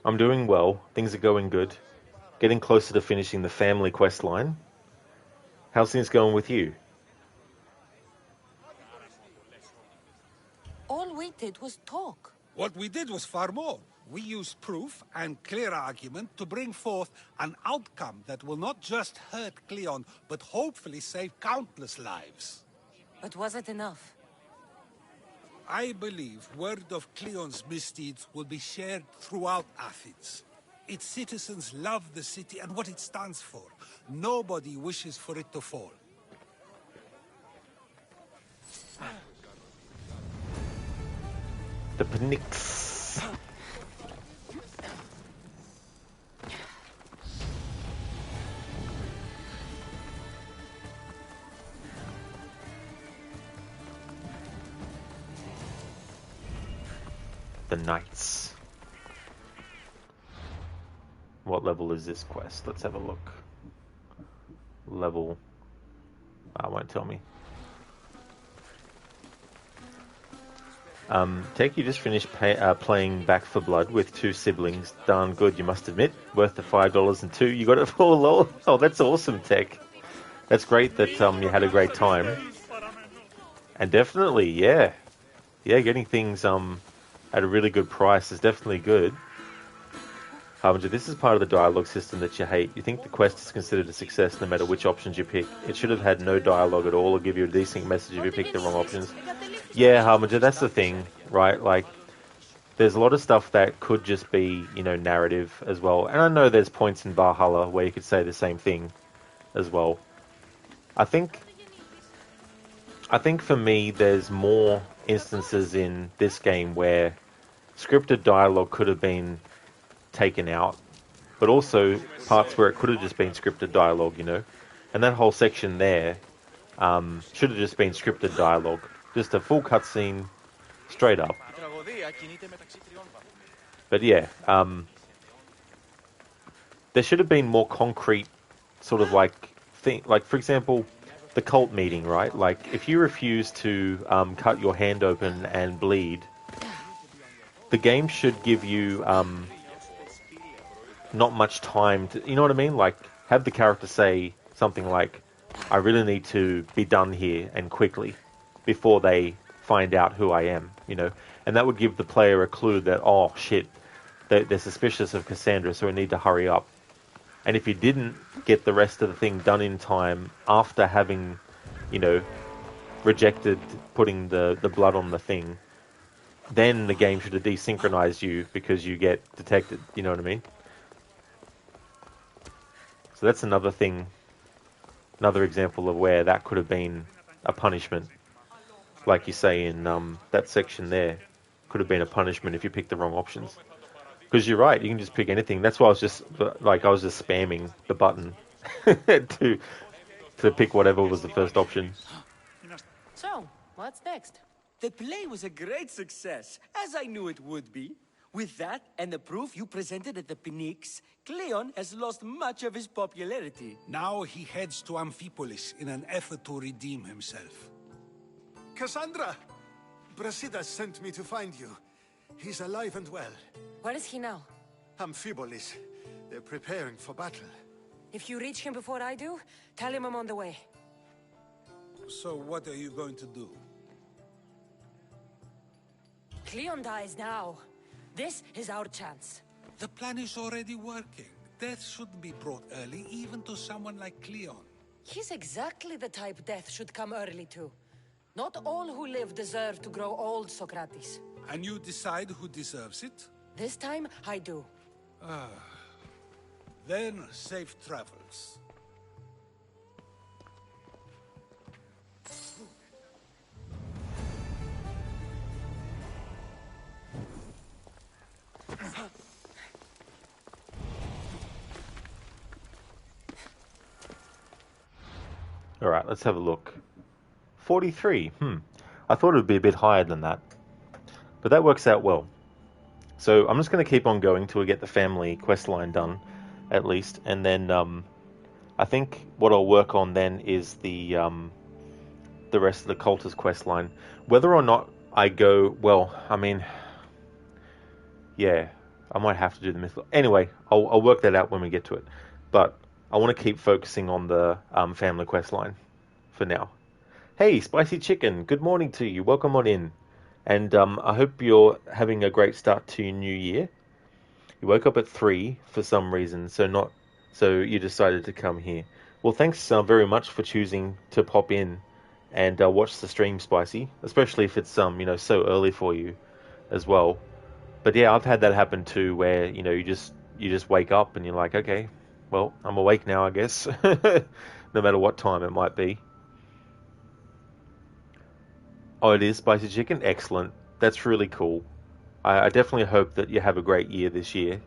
I'm doing well, things are going good. Getting closer to finishing the family quest line. How's things going with you? did was talk. What we did was far more. We used proof and clear argument to bring forth an outcome that will not just hurt Cleon, but hopefully save countless lives. But was it enough? I believe word of Cleon's misdeeds will be shared throughout Athens. Its citizens love the city and what it stands for. Nobody wishes for it to fall. The Pnyx. The Knights. What level is this quest? Let's have a look. Level... I won't tell me. Tech, you just finished playing Back for Blood with 2 siblings. Darn good, you must admit. Worth the $5 and 2. You got it for low. Oh, that's awesome, Tech. That's great that you had a great time. And definitely, yeah. Yeah, getting things at a really good price is definitely good. Harbinger, this is part of the dialogue system that you hate. You think the quest is considered a success no matter which options you pick. It should have had no dialogue at all or give you a decent message if you pick the wrong options. Yeah, Harbinger, that's the thing, right? Like, there's a lot of stuff that could just be, you know, narrative as well. And I know there's points in Valhalla where you could say the same thing as well. I think for me, there's more instances in this game where scripted dialogue could have been taken out, but also parts where it could have just been scripted dialogue, you know. And that whole section there should have just been scripted dialogue. Just a full cutscene, straight up. But yeah, there should have been more concrete sort of like thing. Like, for example, the cult meeting, right? Like, if you refuse to cut your hand open and bleed, the game should give you not much time to, you know what I mean? Like, have the character say something like, I really need to be done here and quickly before they find out who I am, you know? And that would give the player a clue that, oh shit, they're suspicious of Cassandra, so we need to hurry up. And if you didn't get the rest of the thing done in time after having, you know, rejected putting the blood on the thing, then the game should have desynchronized you because you get detected, you know what I mean? So that's another thing, another example of where that could have been a punishment. Like you say in that section there, could have been a punishment if you picked the wrong options. Because you're right, you can just pick anything. That's why I was just spamming the button to pick whatever was the first option. So, what's next? The play was a great success, as I knew it would be. With that and the proof you presented at the Pnyx, Cleon has lost much of his popularity. Now he heads to Amphipolis in an effort to redeem himself. Cassandra! Brasidas sent me to find you. He's alive and well. Where is he now? Amphipolis. They're preparing for battle. If you reach him before I do, tell him I'm on the way. So what are you going to do? Cleon dies now. This is our chance. The plan is already working. Death should be brought early, even to someone like Cleon. He's exactly the type death should come early to. Not all who live deserve to grow old, Socrates. And you decide who deserves it? This time, I do. Then, safe travels. Alright, let's have a look. 43. I thought it would be a bit higher than that. But that works out well. So I'm just going to keep on going till we get the family quest line done, at least. And then I think what I'll work on then is the rest of the Cultist quest line. Whether or not I go... Well, I mean... Yeah, I might have to do the mythological. Anyway, I'll work that out when we get to it. But I want to keep focusing on the family quest line for now. Hey, Spicy Chicken, good morning to you. Welcome on in. And I hope you're having a great start to your new year. You woke up at 3 for some reason, so you decided to come here. Well, thanks very much for choosing to pop in and watch the stream, Spicy, especially if it's so early for you as well. But yeah, I've had that happen too, where you just wake up and you're like, okay, well, I'm awake now, I guess, no matter what time it might be. Oh, it is spicy chicken? Excellent. That's really cool. I definitely hope that you have a great year this year.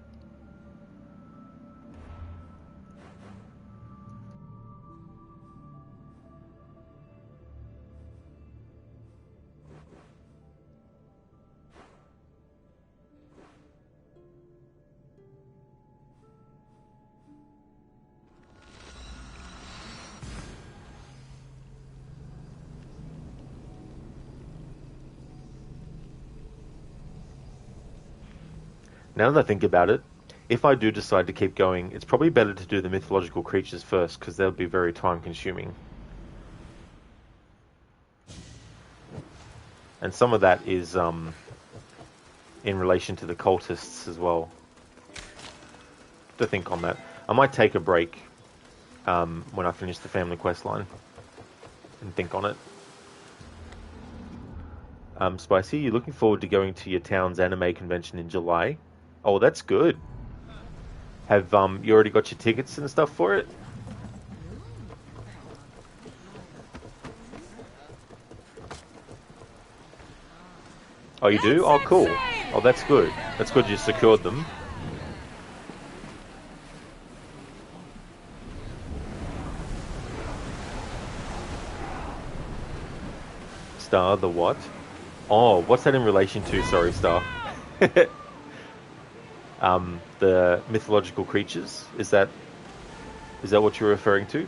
Now that I think about it, if I do decide to keep going, it's probably better to do the mythological creatures first, because they'll be very time-consuming. And some of that is in relation to the cultists as well. To think on that. I might take a break when I finish the family quest line and think on it. Spicy, you looking forward to going to your town's anime convention in July? Oh, that's good. Have you already got your tickets and stuff for it? Oh, you do? Oh, cool. Oh, that's good. That's good you secured them. Star, the what? Oh, what's that in relation to? Sorry, Star. The mythological creatures? Is that what you're referring to?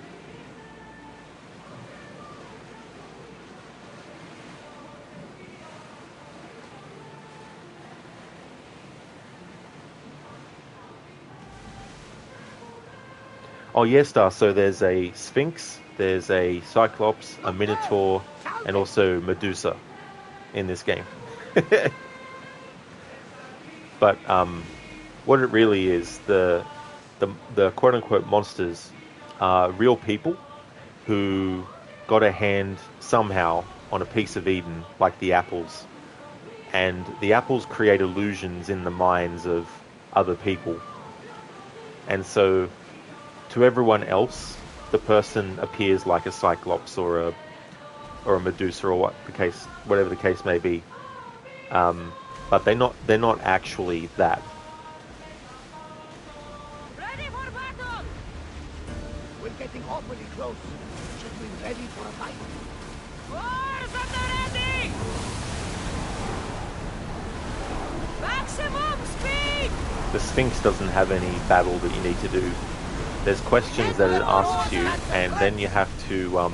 Oh, yes, Star. So there's a Sphinx, there's a Cyclops, a Minotaur, and also Medusa in this game. But what it really is, the quote-unquote monsters are real people who got a hand somehow on a piece of Eden, like the apples. And the apples create illusions in the minds of other people. And so, to everyone else, the person appears like a Cyclops or a Medusa or whatever the case may be. But they're not actually that. Ready for battle! We're getting awfully close. Should we be ready for a fight? Wars at the ready! Maximum speed! The Sphinx doesn't have any battle that you need to do. There's questions that it asks you, and then you have to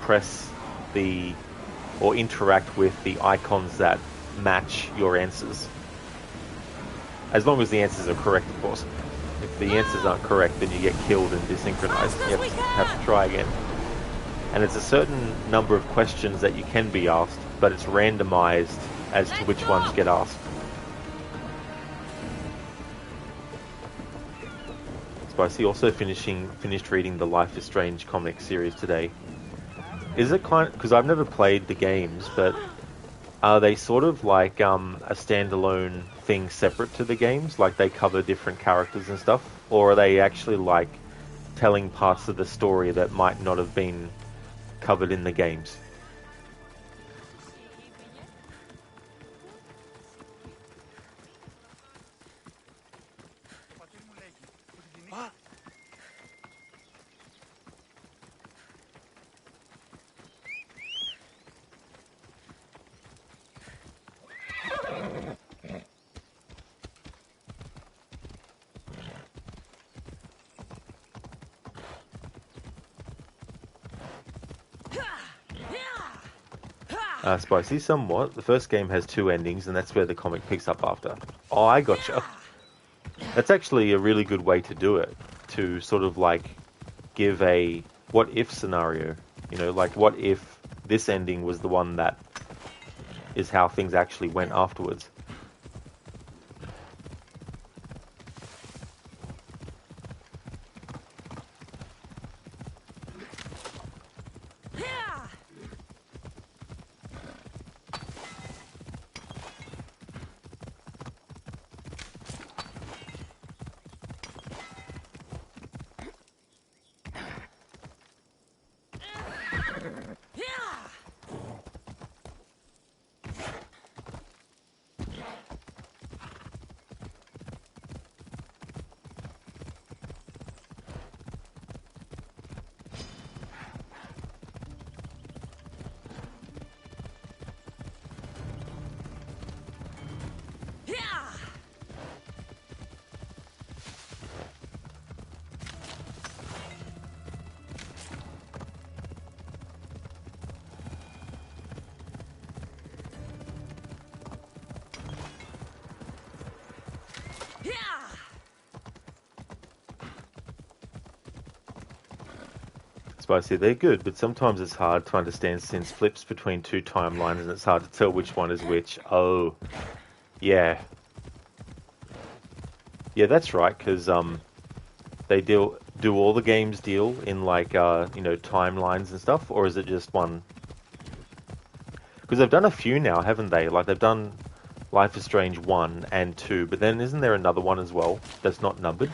press or interact with the icons that match your answers. As long as the answers are correct, of course. If the answers aren't correct, then you get killed and desynchronized. You have to try again. And it's a certain number of questions that you can be asked, but it's randomized as to which ones get asked. Spicy also finished reading the Life is Strange comic series today. Is it because I've never played the games, but are they sort of like a standalone thing separate to the games? Like they cover different characters and stuff? Or are they actually like telling parts of the story that might not have been covered in the games? Spicy, somewhat. The first game has 2 endings, and that's where the comic picks up after. Oh, I gotcha. That's actually a really good way to do it. To sort of like give a what if scenario. You know, like what if this ending was the one that is how things actually went afterwards. Spicy, they're good, but sometimes it's hard to understand since flips between two timelines and it's hard to tell which one is which. Oh, yeah. Yeah, that's right, because they do all the games deal in like, you know, timelines and stuff, or is it just one? Because they've done a few now, haven't they? Like, they've done Life is Strange 1 and 2, but then isn't there another one as well that's not numbered?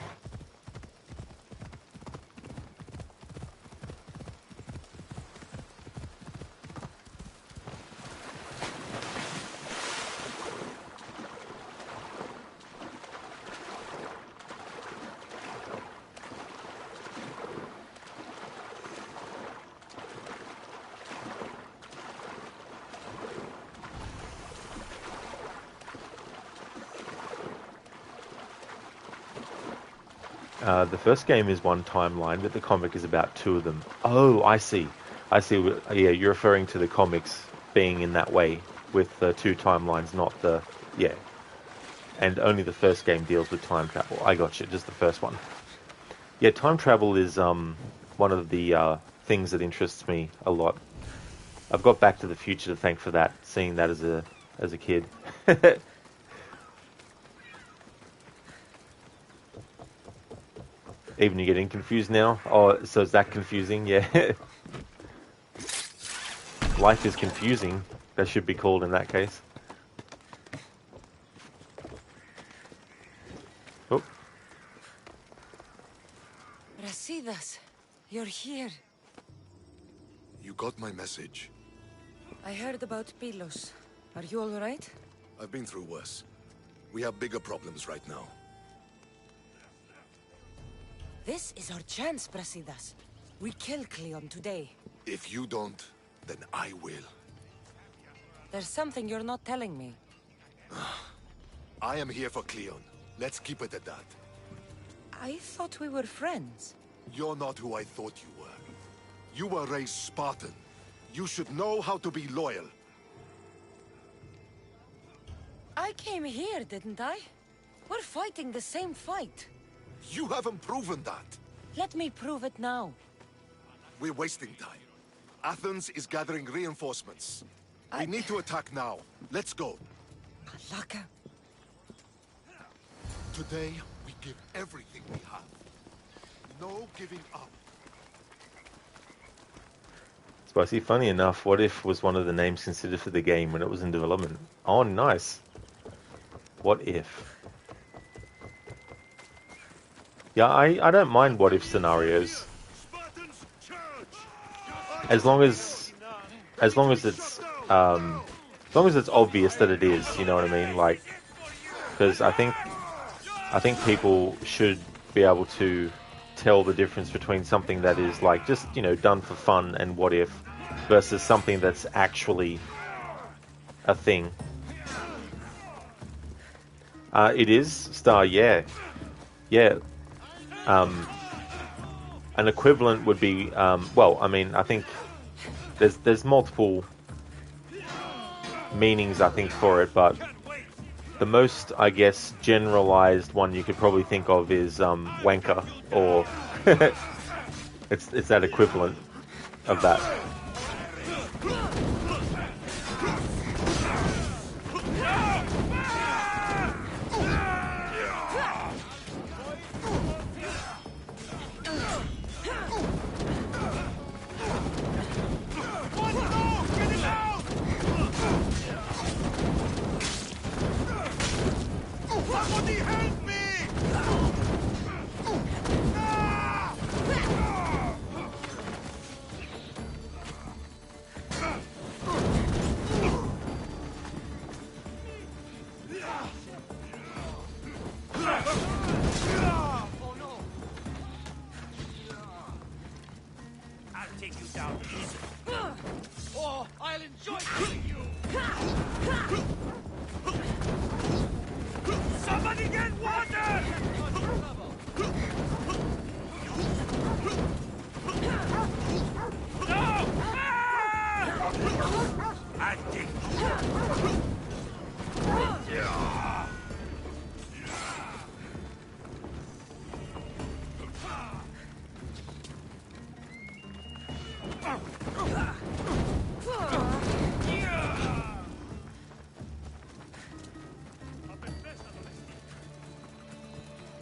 The first game is one timeline, but the comic is about two of them. Oh, I see. I see. Yeah, you're referring to the comics being in that way, with the two timelines, not the... Yeah. And only the first game deals with time travel. I got you, just the first one. Yeah, time travel is one of the things that interests me a lot. I've got Back to the Future to thank for that, seeing that as a kid. Even you're getting confused now? Oh, so is that confusing? Yeah. Life is confusing. That should be called in that case. Oh. Brasidas, you're here. You got my message. I heard about Pilos. Are you all right? I've been through worse. We have bigger problems right now. This is our chance, Brasidas. We kill Cleon today. If you don't, then I will. There's something you're not telling me. I am here for Cleon. Let's keep it at that. I thought we were friends. You're not who I thought you were. You were raised Spartan. You should know how to be loyal. I came here, didn't I? We're fighting the same fight. You haven't proven that. Let me prove it now. We're wasting time. Athens is gathering reinforcements. We need to attack now. Let's go. Laka. Today, we give everything we have. No giving up. Spicy, funny enough, What If was one of the names considered for the game when it was in development. Oh, nice. What If? Yeah, I don't mind what if scenarios. As long as it's obvious that it is, you know what I mean? Like, because I think people should be able to tell the difference between something that is like just, you know, done for fun and what if versus something that's actually a thing. It is Star, yeah. An equivalent would be, well, I mean, I think there's multiple meanings, I think, for it, but the most, I guess, generalized one you could probably think of is wanker, or it's that equivalent of that. Oh, I'll enjoy killing you! Somebody get water! No! I think.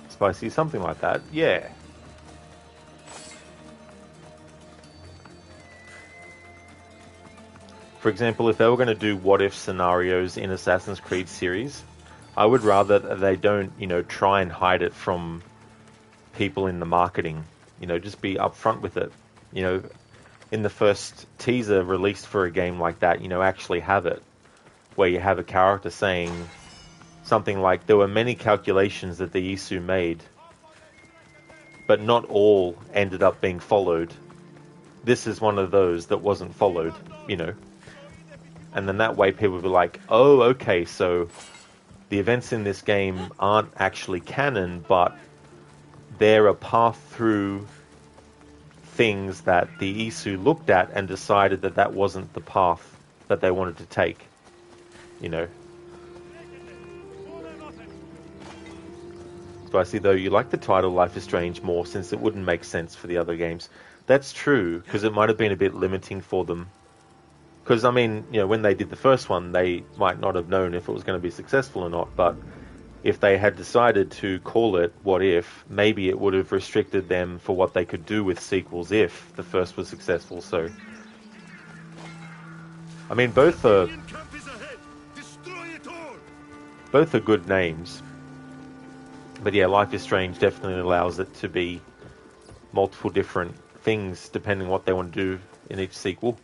Spicy, something like that. Yeah. For example, if they were going to do what-if scenarios in Assassin's Creed series, I would rather that they don't, try and hide it from people in the marketing. Just be upfront with it. In the first teaser released for a game like that, actually have it, where you have a character saying something like, there were many calculations that the Isu made, but not all ended up being followed. This is one of those that wasn't followed, And then that way people will be like, oh, okay, so the events in this game aren't actually canon, but they're a path through things that the Isu looked at and decided that that wasn't the path that they wanted to take, So I see, though, you like the title Life is Strange more since it wouldn't make sense for the other games. That's true, because it might have been a bit limiting for them. Because, when they did the first one, they might not have known if it was going to be successful or not, but if they had decided to call it What If, maybe it would have restricted them for what they could do with sequels if the first was successful, so... both are good names. But yeah, Life is Strange definitely allows it to be multiple different things depending what they want to do in each sequel.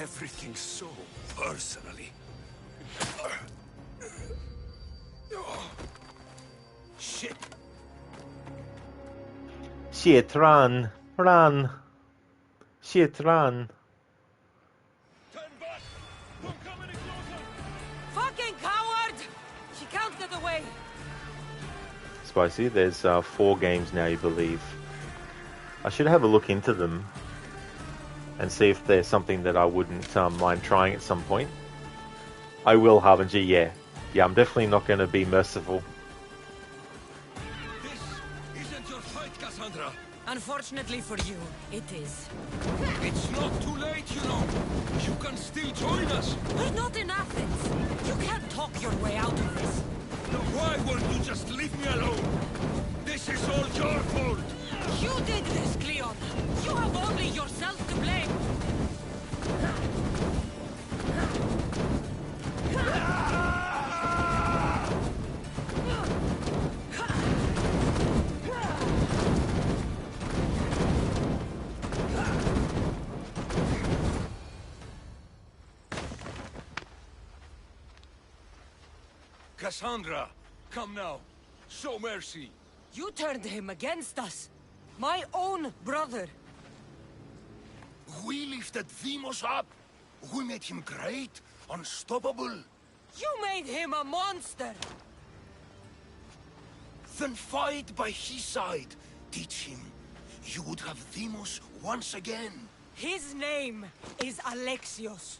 Everything so personally. Shit. Shit, run. Run. Shit, run. Fucking coward! She can't get away. Spicy, there's 4 games now, you believe. I should have a look into them and see if there's something that I wouldn't mind trying at some point. I will, Harbinger, yeah. Yeah, I'm definitely not going to be merciful. This isn't your fight, Cassandra. Unfortunately for you, it is. It's not too late, you know. You can still join us. We're not in Athens. You can't talk your way out of this. Why won't you just leave me alone? This is all your fault. You did this, Cleon. You have only yourself to blame. Cassandra, come now. Show mercy. You turned him against us. My own brother. We lifted Deimos up. We made him great, unstoppable. You made him a monster. Then fight by his side. Teach him. You would have Deimos once again. His name is Alexios.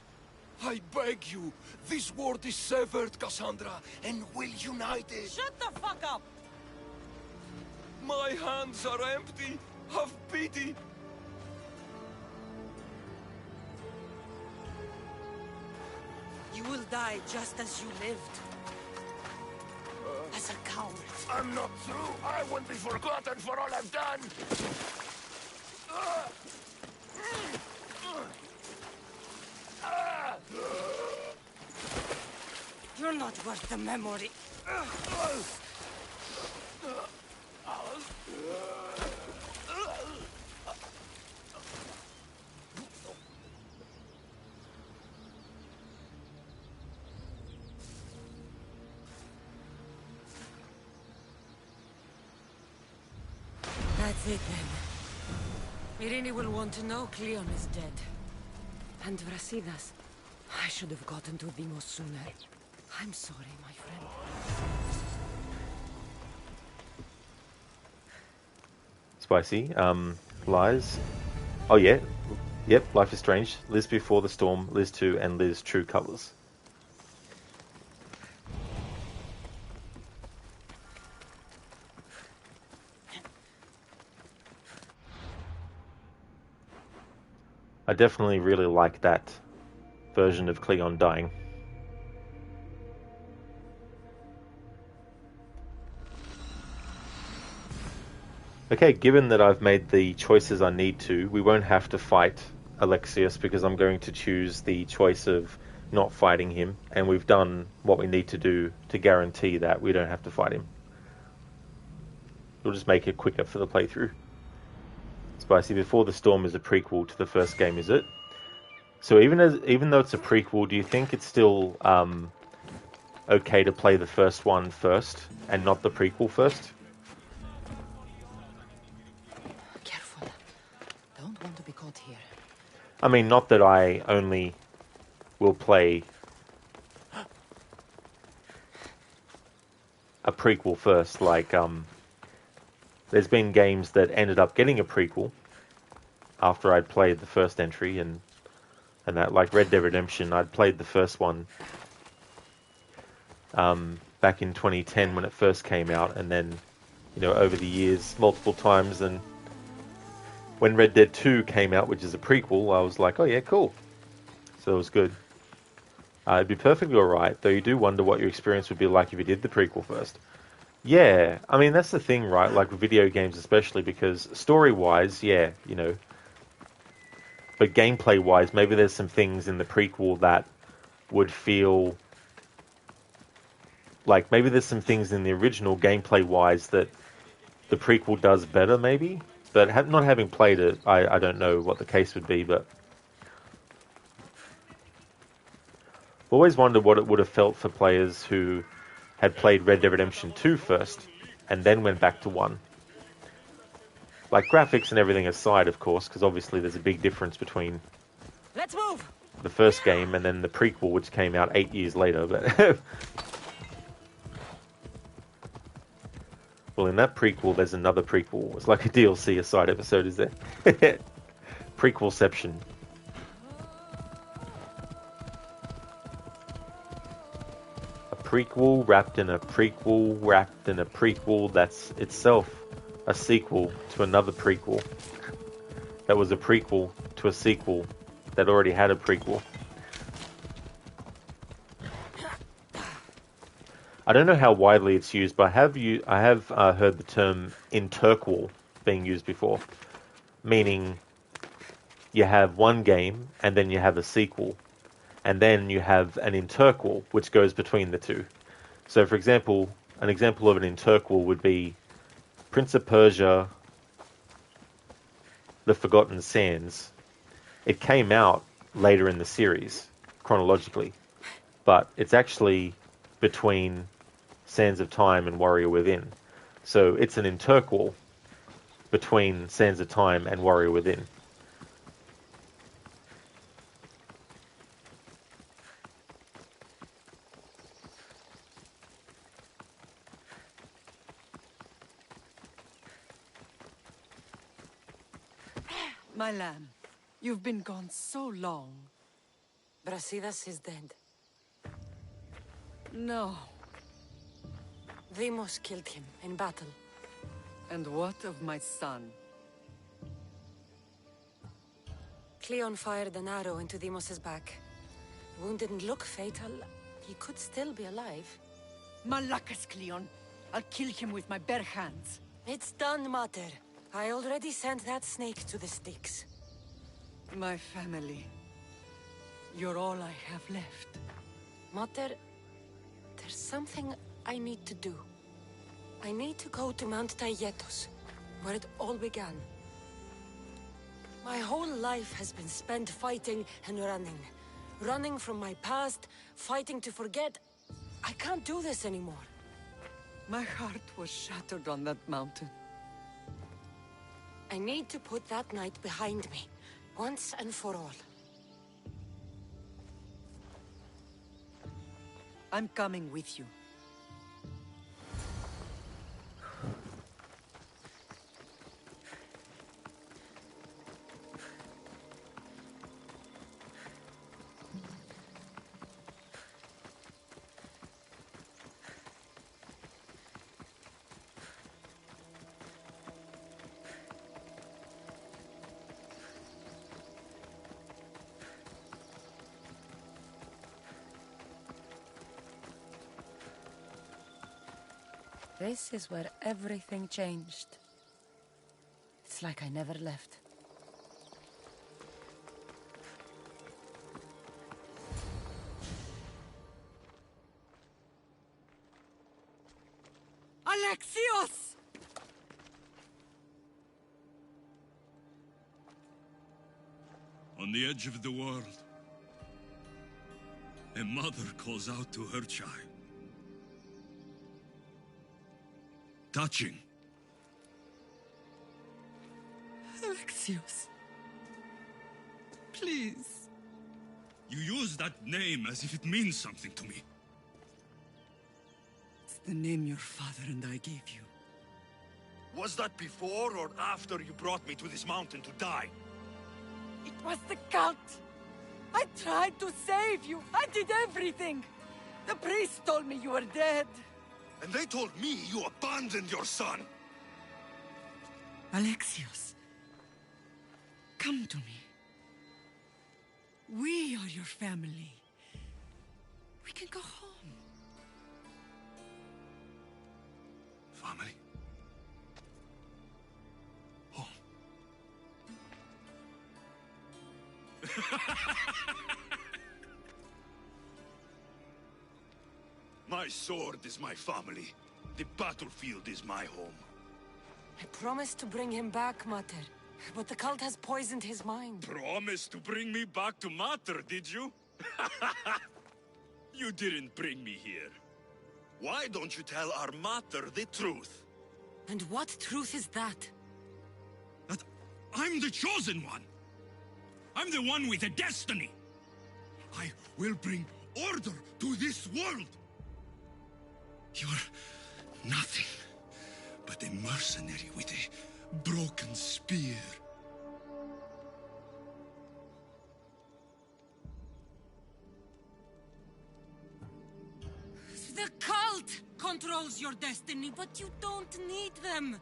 I beg you. This world is severed, Cassandra, and will unite it. Shut the fuck up! My hands are empty. Have pity. You will die just as you lived. As a coward. I'm not through. I won't be forgotten for all I've done. You're not worth the memory. That's it then. Irini will want to know Cleon is dead. And Vrasidas. I should have gotten to Deimos sooner. I'm sorry, my friend. Spicy. Lies. Oh yeah. Yep, Life is Strange. Liz Before the Storm, Liz 2, and Liz True Colors. I definitely really like that version of Cleon dying. Okay, given that I've made the choices I need to, we won't have to fight Alexios because I'm going to choose the choice of not fighting him, and we've done what we need to do to guarantee that we don't have to fight him. We'll just make it quicker for the playthrough. Spicy, Before the Storm is a prequel to the first game, is it? So even though it's a prequel, do you think it's still okay to play the first one first and not the prequel first? Careful. Don't want to be caught here. I mean, not that I only will play a prequel first. Like, there's been games that ended up getting a prequel after I'd played the first entry, and that, like Red Dead Redemption, I'd played the first one back in 2010 when it first came out, and then, you know, over the years, multiple times, and when Red Dead 2 came out, which is a prequel, I was like, oh yeah, cool. So it was good. It'd be perfectly alright, though you do wonder what your experience would be like if you did the prequel first. Yeah, I mean, that's the thing, right? Like video games especially, because story-wise, yeah, you know, but gameplay-wise, maybe there's some things in the prequel that would feel like maybe there's some things in the original gameplay-wise that the prequel does better, maybe. But not having played it, I don't know what the case would be, but I've always wondered what it would have felt for players who had played Red Dead Redemption 2 first, and then went back to 1. Like, graphics and everything aside, of course, because obviously there's a big difference between Let's move. the first game and then the prequel, which came out 8 years later. But well, in that prequel, there's another prequel. It's like a DLC, a side episode, is there? Prequelception. A prequel wrapped in a prequel wrapped in a prequel that's itself a sequel to another prequel that was a prequel to a sequel that already had a prequel. I don't know how widely it's used, but I have heard the term interquel being used before, meaning you have one game and then you have a sequel, and then you have an interquel which goes between the two. So, for example, an example of an interquel would be Prince of Persia: The Forgotten Sands. It came out later in the series, chronologically, but it's actually between Sands of Time and Warrior Within. So it's an interquel between Sands of Time and Warrior Within. My lamb, you've been gone so long. Brasidas is dead. No. Demos killed him in battle. And what of my son? Cleon fired an arrow into Demos's back. Wound didn't look fatal. He could still be alive. Malakas, Cleon. I'll kill him with my bare hands. It's done, Mater. I already sent that snake to the sticks. My family. You're all I have left. Mater, there's something I need to do. I need to go to Mount Tayetos, where it all began. My whole life has been spent fighting and running. Running from my past, fighting to forget. I can't do this anymore. My heart was shattered on that mountain. I need to put that night behind me, once and for all. I'm coming with you. This is where everything changed. It's like I never left. Alexios! On the edge of the world, a mother calls out to her child. Touching. Alexios. Please. You use that name as if it means something to me. It's the name your father and I gave you. Was that before or after you brought me to this mountain to die? It was the cult. I tried to save you. I did everything. The priest told me you were dead. And they told me you abandoned your son. Alexios, come to me. We are your family. We can go home. family. Home. My sword is my family. The battlefield is my home. I promised to bring him back, Mater. But the cult has poisoned his mind. Promised to bring me back to Mater, did you? You didn't bring me here. Why don't you tell our Mater the truth? And what truth is that? That I'm the chosen one. I'm the one with a destiny. I will bring order to this world. You're nothing but a mercenary with a broken spear. The cult controls your destiny, but you don't need them.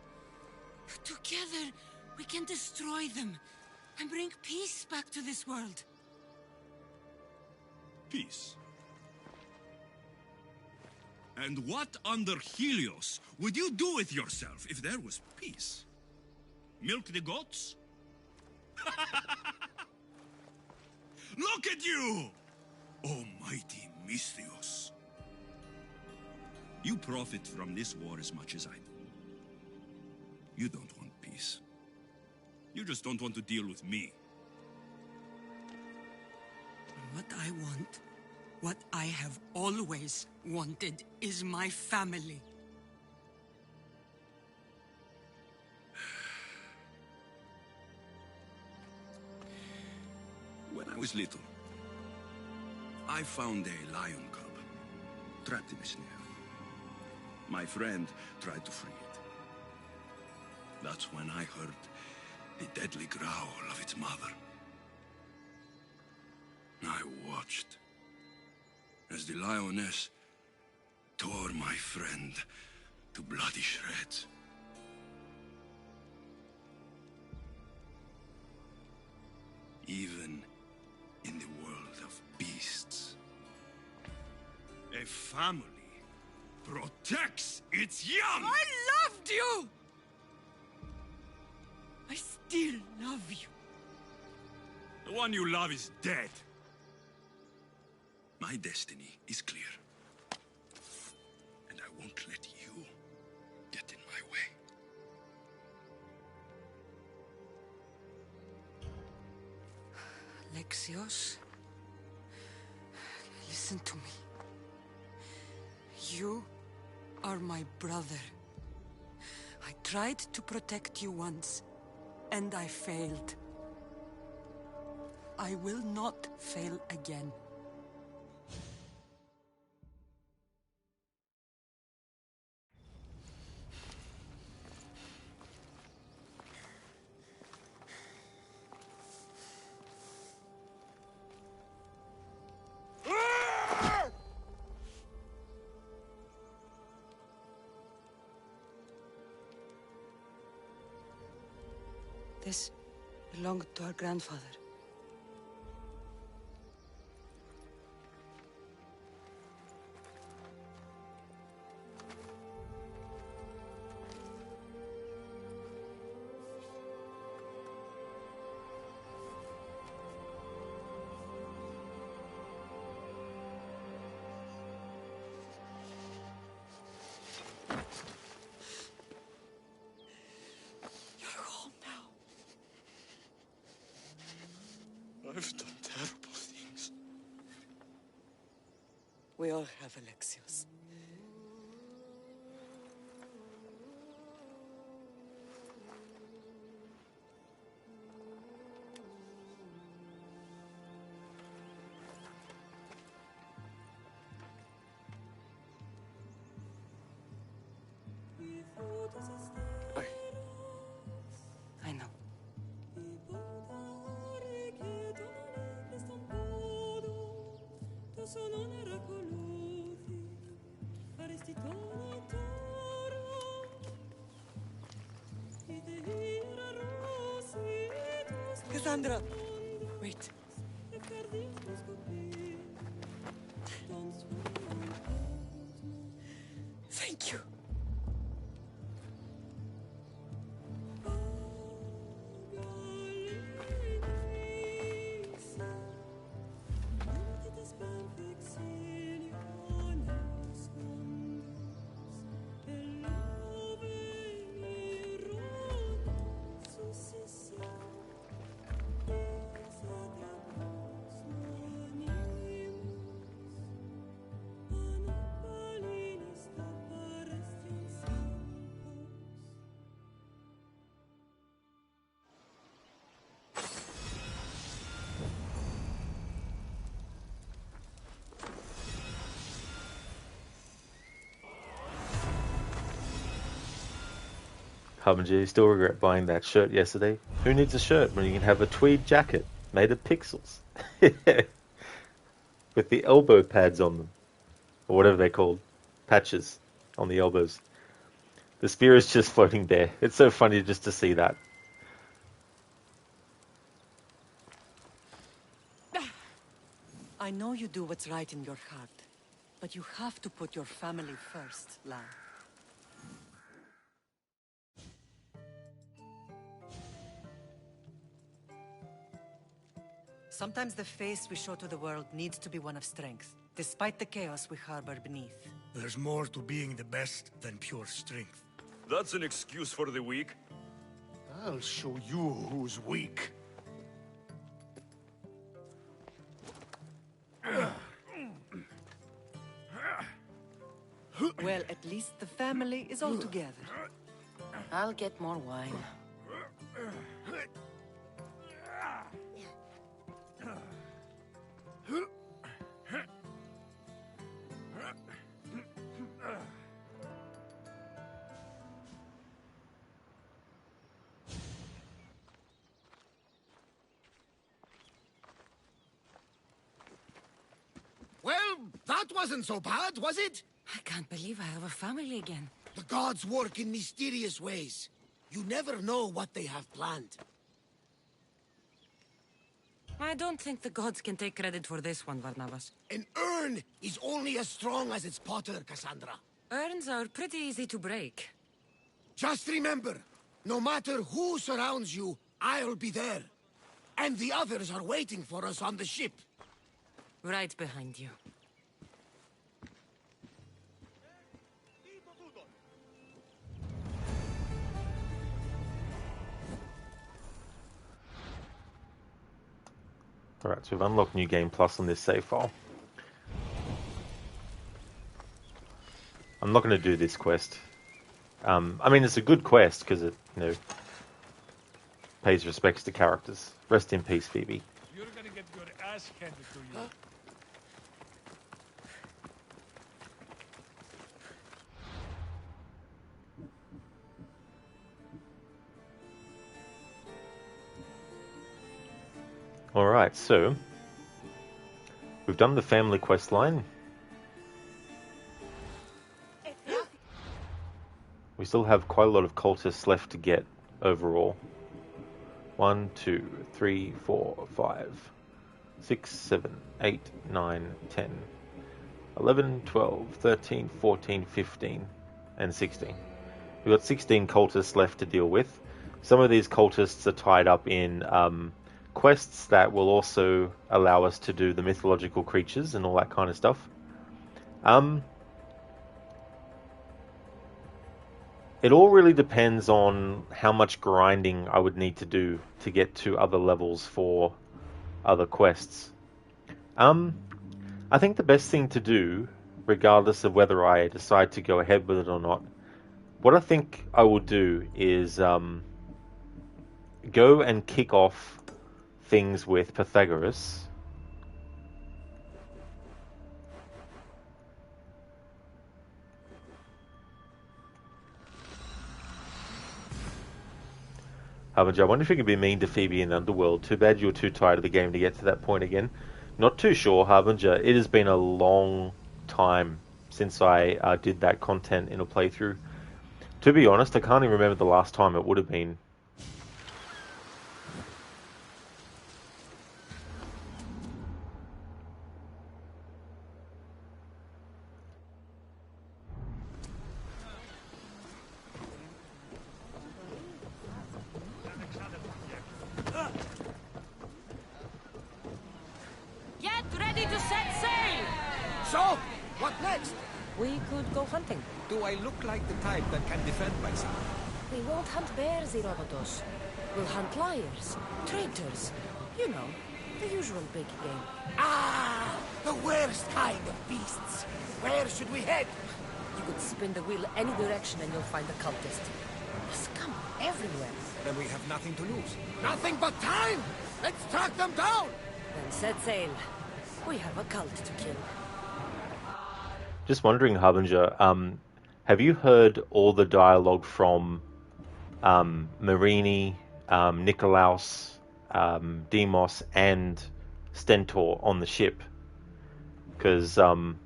Together, we can destroy them and bring peace back to this world. Peace. And what under Helios would you do with yourself if there was peace? Milk the goats? Look at you! Almighty Misthios. You profit from this war as much as I do. You don't want peace. You just don't want to deal with me. What I want, what I have always wanted, is my family. When I was little, I found a lion cub trapped in a snare. My friend tried to free it. That's when I heard the deadly growl of its mother. I watched as the lioness tore my friend to bloody shreds. Even in the world of beasts, a family protects its young! I loved you! I still love you. The one you love is dead. My destiny is clear. And I won't let you get in my way. Alexios, listen to me. You are my brother. I tried to protect you once, and I failed. I will not fail again. This belonged to our grandfather. I've done terrible things. We all have, Alexios. I know. Cassandra! Wait. Thank you. Harbinger, you still regret buying that shirt yesterday? Who needs a shirt when you can have a tweed jacket made of pixels? With the elbow pads on them. Or whatever they're called. Patches on the elbows. The spear is just floating there. It's so funny just to see that. I know you do what's right in your heart, but you have to put your family first, lad. Sometimes the face we show to the world needs to be one of strength, despite the chaos we harbor beneath. There's more to being the best than pure strength. That's an excuse for the weak. I'll show you who's weak. Well, at least the family is all together. I'll get more wine. Well, that wasn't so bad, was it? I can't believe I have a family again. The gods work in mysterious ways. You never know what they have planned. I don't think the gods can take credit for this one, Varnavas. An urn is only as strong as its potter, Cassandra. Urns are pretty easy to break. Just remember, no matter who surrounds you, I'll be there. And the others are waiting for us on the ship. Right behind you. Alright, so we've unlocked New Game Plus on this save file. I'm not going to do this quest. I mean, it's a good quest because it, pays respects to characters. Rest in peace, Phoebe. You're gonna get your ass handed to you. Alright, so we've done the family quest line. We still have quite a lot of cultists left to get overall. 1, 2, 3, 4, 5, 6, 7, 8, 9, 10, 11, 12, 13, 14, 15, and 16. We've got 16 cultists left to deal with. Some of these cultists are tied up in quests that will also allow us to do the mythological creatures and all that kind of stuff. It all really depends on how much grinding I would need to do to get to other levels for other quests. I think the best thing to do, regardless of whether I decide to go ahead with it or not, what I think I will do is go and kick off things with Pythagoras. Harbinger, I wonder if you can be mean to Phoebe in Underworld. Too bad you're too tired of the game to get to that point again. Not too sure, Harbinger. It has been a long time since I did that content in a playthrough. To be honest, I can't even remember the last time it would have been. Get ready to set sail! So, what next? We could go hunting. Do I look like the type that can defend myself? We won't hunt bears, Herodotus. We'll hunt liars, traitors. You know, the usual big game. Ah, the worst kind of beasts. Where should we head? You could spin the wheel any direction and you'll find a cultist. Scum everywhere. Then we have nothing to lose. Nothing but time! Let's track them down! Then set sail. We have a cult to kill. Just wondering, Harbinger, have you heard all the dialogue from Marini, Nikolaus, Demos, and Stentor on the ship. Because I'm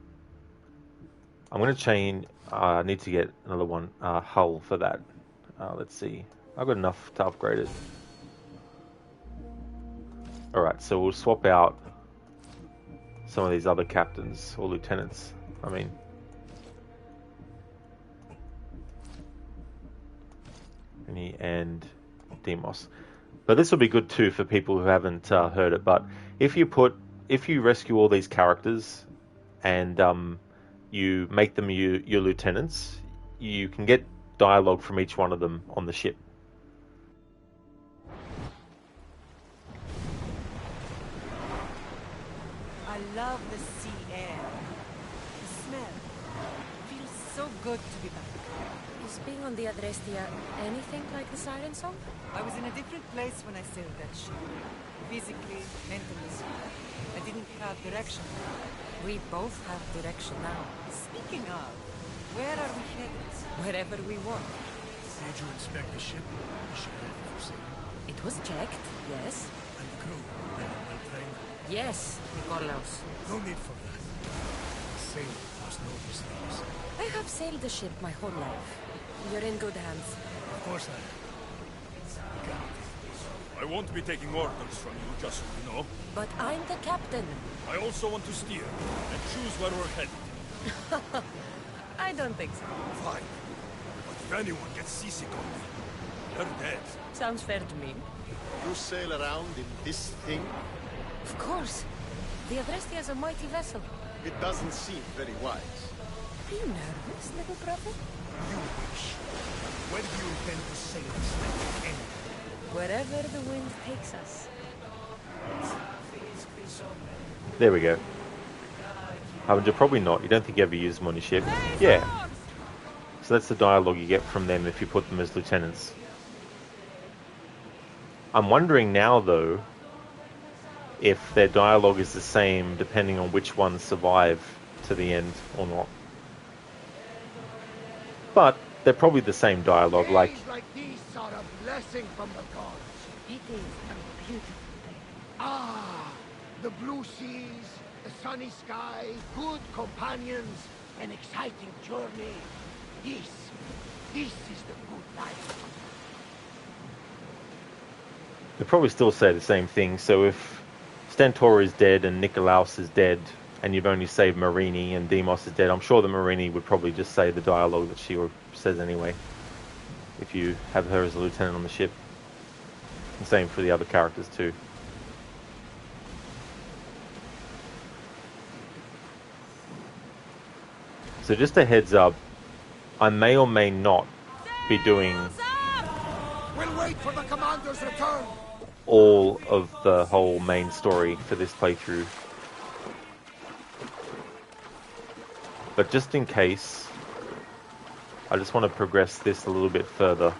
going to change... I need to get another one, hull for that. Let's see. I've got enough to upgrade it. Alright, so we'll swap out some of these other captains, or lieutenants, I mean. And Demos. But this will be good too for people who haven't heard it. But if you rescue all these characters and you make them your lieutenants, you can get dialogue from each one of them on the ship. I love the sea air. The smell. Feels so good to be back. Is being on the Adrestia anything like the Siren Song? I was in a different place when I sailed that ship. Physically, mentally. I didn't have direction. We both have direction now. Speaking of, where are we headed? Wherever we want. Did you inspect the ship? The ship for sailing? It was checked, yes. And the crew, they were well trained? Yes, Nikolaus. No need for that. Sailing was no mistakes. I have sailed the ship my whole life. You're in good hands. Of course I am. I won't be taking orders from you, just so you know. But I'm the captain. I also want to steer and choose where we're headed. I don't think so. Fine. But if anyone gets seasick on me, they're dead. Sounds fair to me. You sail around in this thing? Of course. The Adrestia is a mighty vessel. It doesn't seem very wise. Are you nervous, little brother? You wish. Where do you intend to sail this thing anyway? Wherever the wind takes us. There we go. Harbinger, probably not. You don't think you ever use them on your ship? Yeah. So that's the dialogue you get from them if you put them as lieutenants. I'm wondering now, though, if their dialogue is the same depending on which ones survive to the end or not. But they're probably the same dialogue, like... Days like these are a blessing from the gods. It is a beautiful day. Ah, the blue seas, the sunny sky, good companions, an exciting journey. This is the good life. They probably still say the same thing. So if Stentor is dead and Nikolaus is dead, and you've only saved Marini and Demos is dead, I'm sure that Marini would probably just say the dialogue that she says anyway, if you have her as a lieutenant on the ship. And same for the other characters too. So just a heads up, I may or may not be doing We'll wait for the commander's return. all of the whole main story for this playthrough. But just in case, I just want to progress this a little bit further.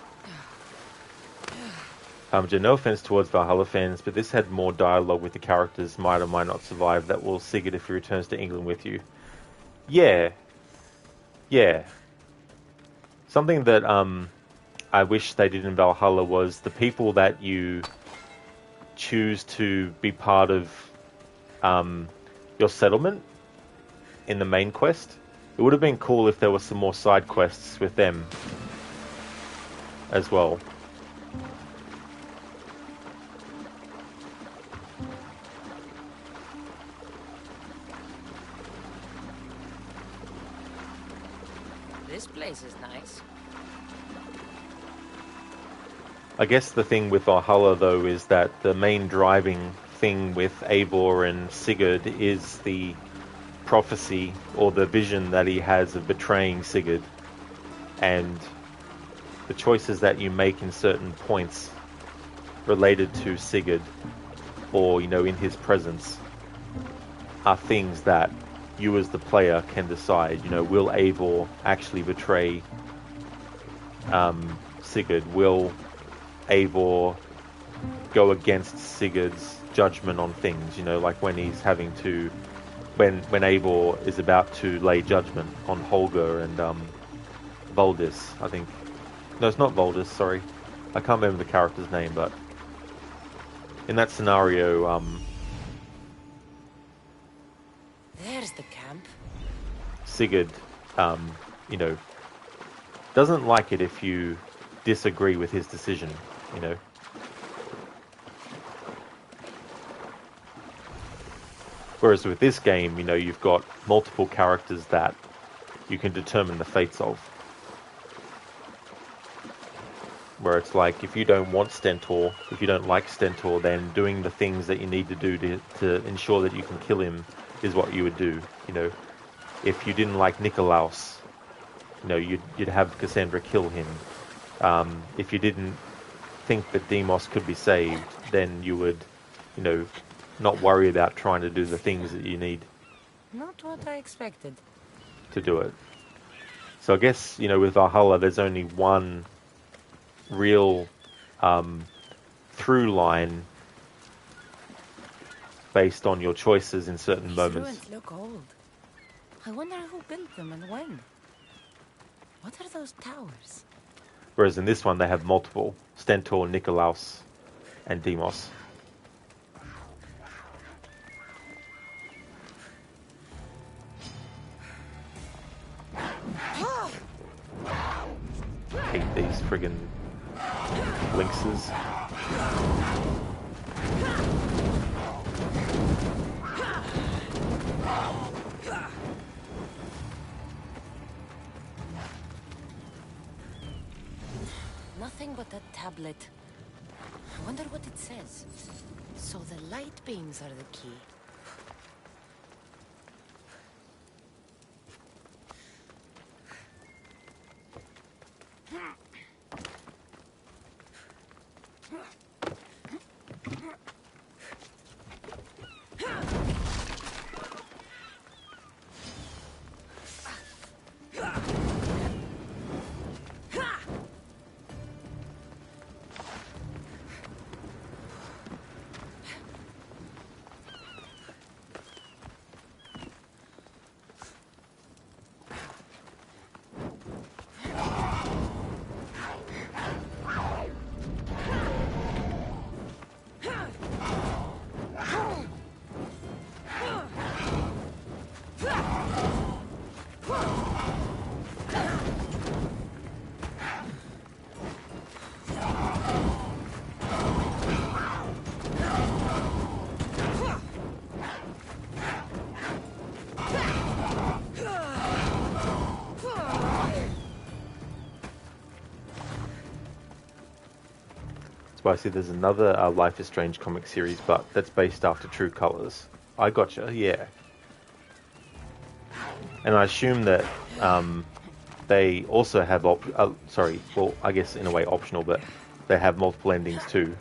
No offense towards Valhalla fans, but this had more dialogue with the characters might or might not survive that will Sigurd if he returns to England with you. Yeah. Something that I wish they did in Valhalla was the people that you choose to be part of your settlement in the main quest. It would have been cool if there were some more side quests with them as well. This place is nice. I guess the thing with Valhalla, though, is that the main driving thing with Eivor and Sigurd is the prophecy or the vision that he has of betraying Sigurd, and the choices that you make in certain points related to Sigurd or, in his presence are things that you as the player can decide. Will Eivor actually betray Sigurd? Will Eivor go against Sigurd's judgment on things? Like when he's having to... When Eivor is about to lay judgment on Holger and Voldis, I think. No, it's not Voldis, sorry. I can't remember the character's name, but in that scenario, There's the camp. Sigurd, you know, doesn't like it if you disagree with his decision, you know. Whereas with this game, you know, you've got multiple characters that you can determine the fates of. Where it's like, if you don't want Stentor, if you don't like Stentor, then doing the things that you need to do to ensure that you can kill him is what you would do, you know. If you didn't like Nikolaus, you know, you'd have Cassandra kill him. If you didn't think that Demos could be saved, then you would, you know, not worry about trying to do the things that you need Not what I expected. to do it. So I guess, you know, with Valhalla, there's only one real through line based on your choices in certain These moments. ruins look old. I wonder who built them and when. What are those towers? Whereas in this one, they have multiple. Stentor, Nikolaus, and Demos. Hate these friggin' lynxes. Nothing but a tablet. I wonder what it says. So the light beams are the key. So I see there's another Life is Strange comic series, but that's based after True Colors. I gotcha, yeah. And I assume that they also have, sorry, well, I guess in a way optional, but they have multiple endings too.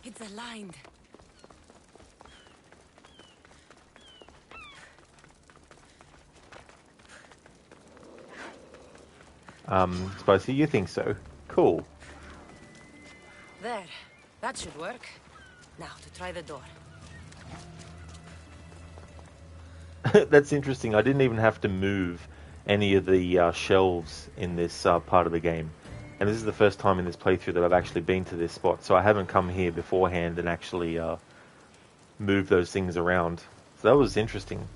It's aligned. Spicy, you think so? Cool. There. That should work. Now to try the door. That's interesting. I didn't even have to move any of the shelves in this part of the game. And this is the first time in this playthrough that I've actually been to this spot. So I haven't come here beforehand and actually moved those things around. So that was interesting.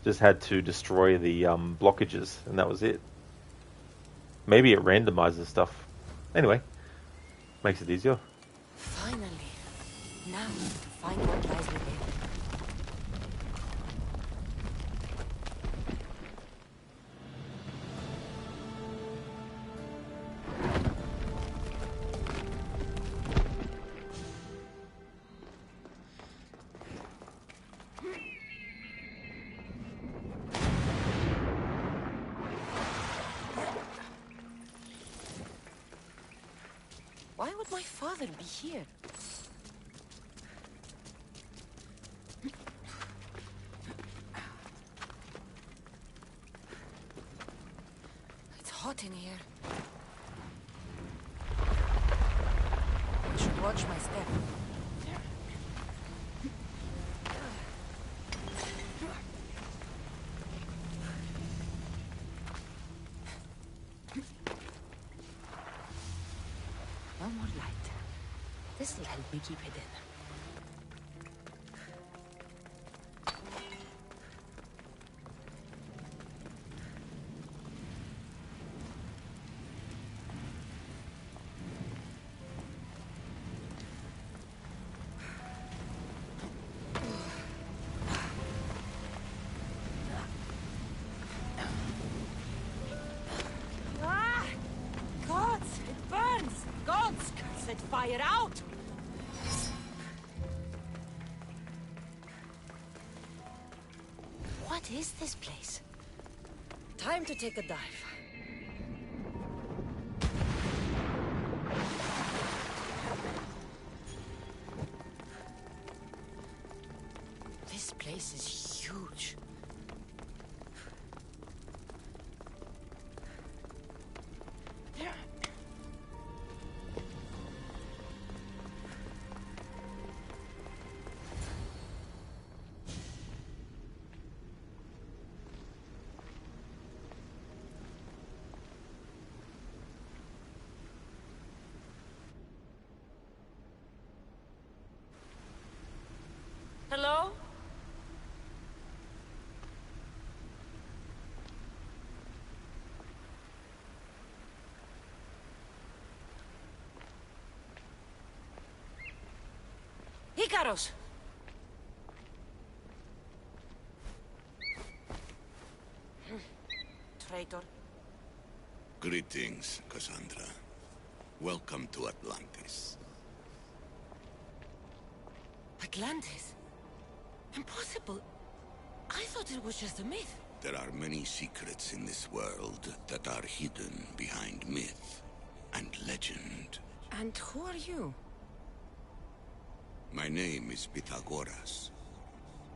Just had to destroy the blockages, and that was it. Maybe it randomizes stuff. Anyway, makes it easier. Finally. Now to find what lies within. Why would my father be here? It's hot in here. I should watch my step. No more light. This'll help me keep hidden. Ah! Gods! It burns! Gods! Set fire out! What is this place? Time to take a dive. This place is huge. Hello? Icaros! Traitor. Greetings, Cassandra. Welcome to Atlantis. Atlantis? Impossible. I thought it was just a myth. There are many secrets in this world that are hidden behind myth and legend. And who are you? My name is Pythagoras.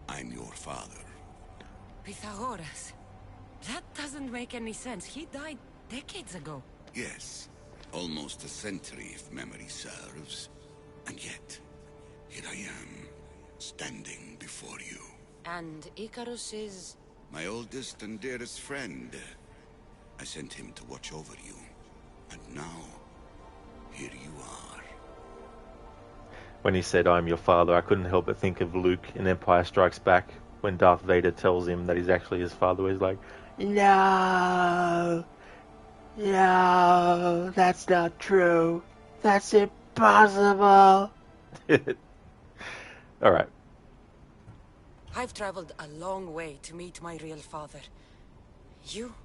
I'm your father. Pythagoras. That doesn't make any sense. He died decades ago. Yes, almost a century if memory serves. And yet, here I am, standing before you. And Icarus is... My oldest and dearest friend. I sent him to watch over you. And now, here you are. When he said, "I'm your father," I couldn't help but think of Luke in Empire Strikes Back when Darth Vader tells him that he's actually his father. He's like, No, no, that's not true. That's impossible. Alright. I've traveled a long way to meet my real father. You?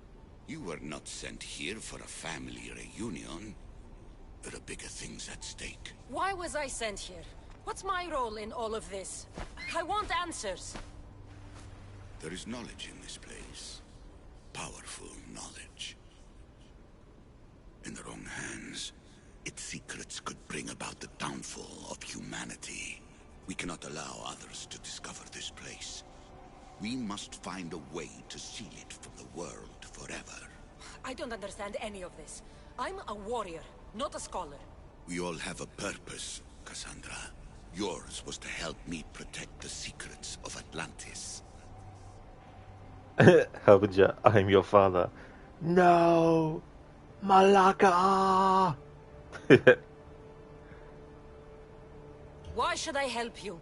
You were not sent here for a family reunion. There are bigger things at stake. Why was I sent here? What's my role in all of this? I want answers. There is knowledge in this place. Powerful knowledge. In the wrong hands, its secrets could bring about the downfall of humanity. We cannot allow others to discover this place. We must find a way to seal it from the world forever. I don't understand any of this. I'm a warrior, not a scholar. We all have a purpose, Cassandra. Yours was to help me protect the secrets of Atlantis. How would you? I'm your father. No, Malaka. Why should I help you?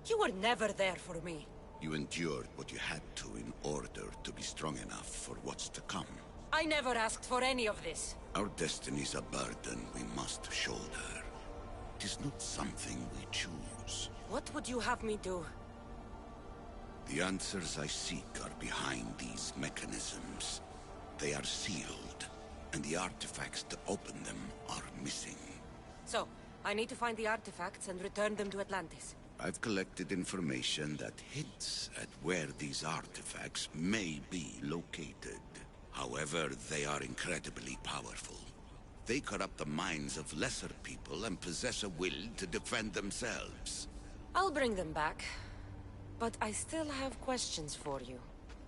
You were never there for me. You endured what you had to in order to be strong enough for what's to come. I never asked for any of this. Our destiny's a burden we must shoulder. It is not something we choose. What would you have me do? The answers I seek are behind these mechanisms. They are sealed, and the artifacts to open them are missing. So, I need to find the artifacts and return them to Atlantis. I've collected information that hints at where these artifacts may be located. However, they are incredibly powerful. They corrupt the minds of lesser people and possess a will to defend themselves. I'll bring them back. But I still have questions for you.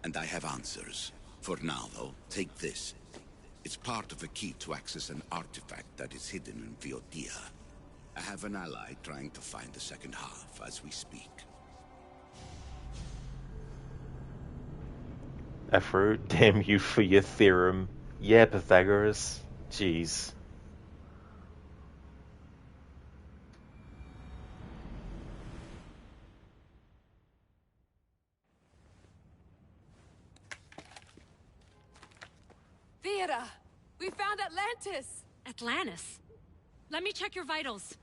And I have answers. For now, though, take this. It's part of a key to access an artifact that is hidden in Viotia. I have an ally trying to find the second half as we speak. Afro, damn you for your theorem. Yeah, Pythagoras. Jeez. Vera! We found Atlantis! Atlantis? Let me check your vitals.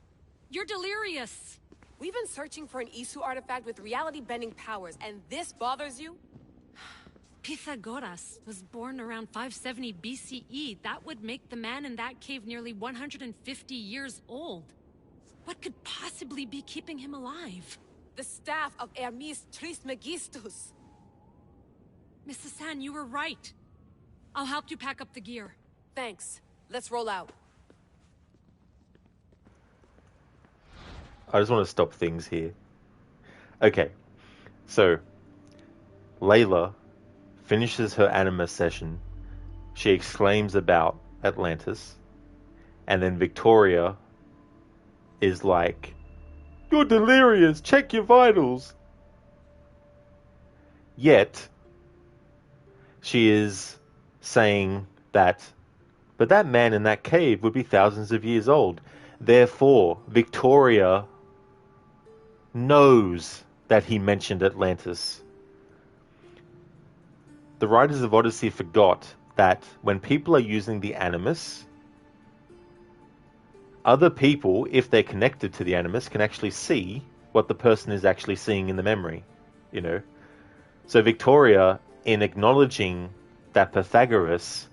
You're delirious. We've been searching for an Isu artifact with reality-bending powers, and this bothers you? Pythagoras was born around 570 BCE. That would make the man in that cave nearly 150 years old. What could possibly be keeping him alive? The staff of Hermes Trismegistus. Mrs. San, you were right. I'll help you pack up the gear. Thanks. Let's roll out. I just want to stop things here. Okay, so Layla finishes her anima session. She exclaims about Atlantis, and then Victoria is like, "You're delirious, check your vitals." Yet, she is saying that, but that man in that cave would be thousands of years old. Therefore, Victoria knows that he mentioned Atlantis. The writers of Odyssey forgot that when people are using the Animus, other people, if they're connected to the Animus, can actually see what the person is actually seeing in the memory, you know. So Victoria, in acknowledging that Pythagoras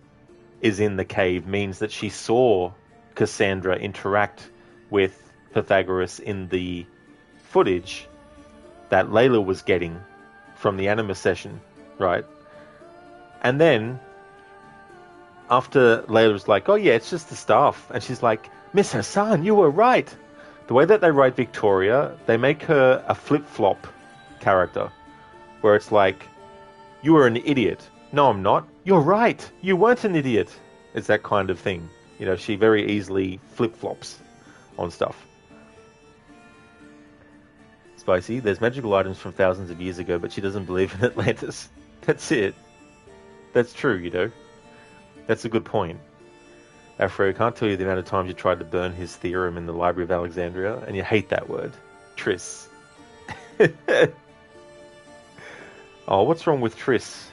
is in the cave, means that she saw Cassandra interact with Pythagoras in the footage that Layla was getting from the anima session, right? And then, after Layla was like, "Oh yeah, it's just the staff," and she's like, "Miss Hassan, you were right." The way that they write Victoria, they make her a flip-flop character, where it's like, "You were an idiot." "No, I'm not." "You're right. You weren't an idiot." It's that kind of thing. You know, she very easily flip-flops on stuff. Spicy, there's magical items from thousands of years ago, but she doesn't believe in Atlantis. That's it. That's true, you know. That's a good point. Afro, I can't tell you the amount of times you tried to burn his theorem in the Library of Alexandria, and you hate that word. Tris. Oh, what's wrong with Tris?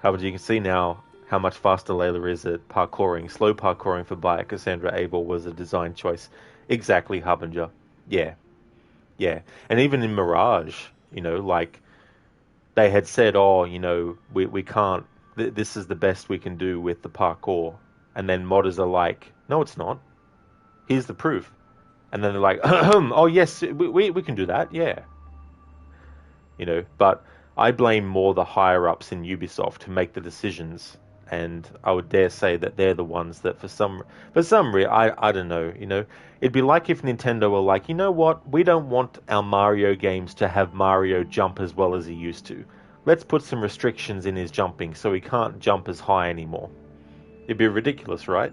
However, you can see now how much faster Layla is at parkouring. Slow parkouring for Baia Cassandra Abel was a design choice. Exactly, Harbinger. Yeah. Yeah. And even in Mirage, you know, like, they had said, "Oh, you know, we can't, this is the best we can do with the parkour." And then modders are like, "No, it's not. Here's the proof." And then they're like, "Oh, yes, we can do that, yeah." You know, but I blame more the higher-ups in Ubisoft who make the decisions. And I would dare say that they're the ones that for some reason, I don't know, you know. It'd be like if Nintendo were like, "You know what, we don't want our Mario games to have Mario jump as well as he used to. Let's put some restrictions in his jumping so he can't jump as high anymore." It'd be ridiculous, right?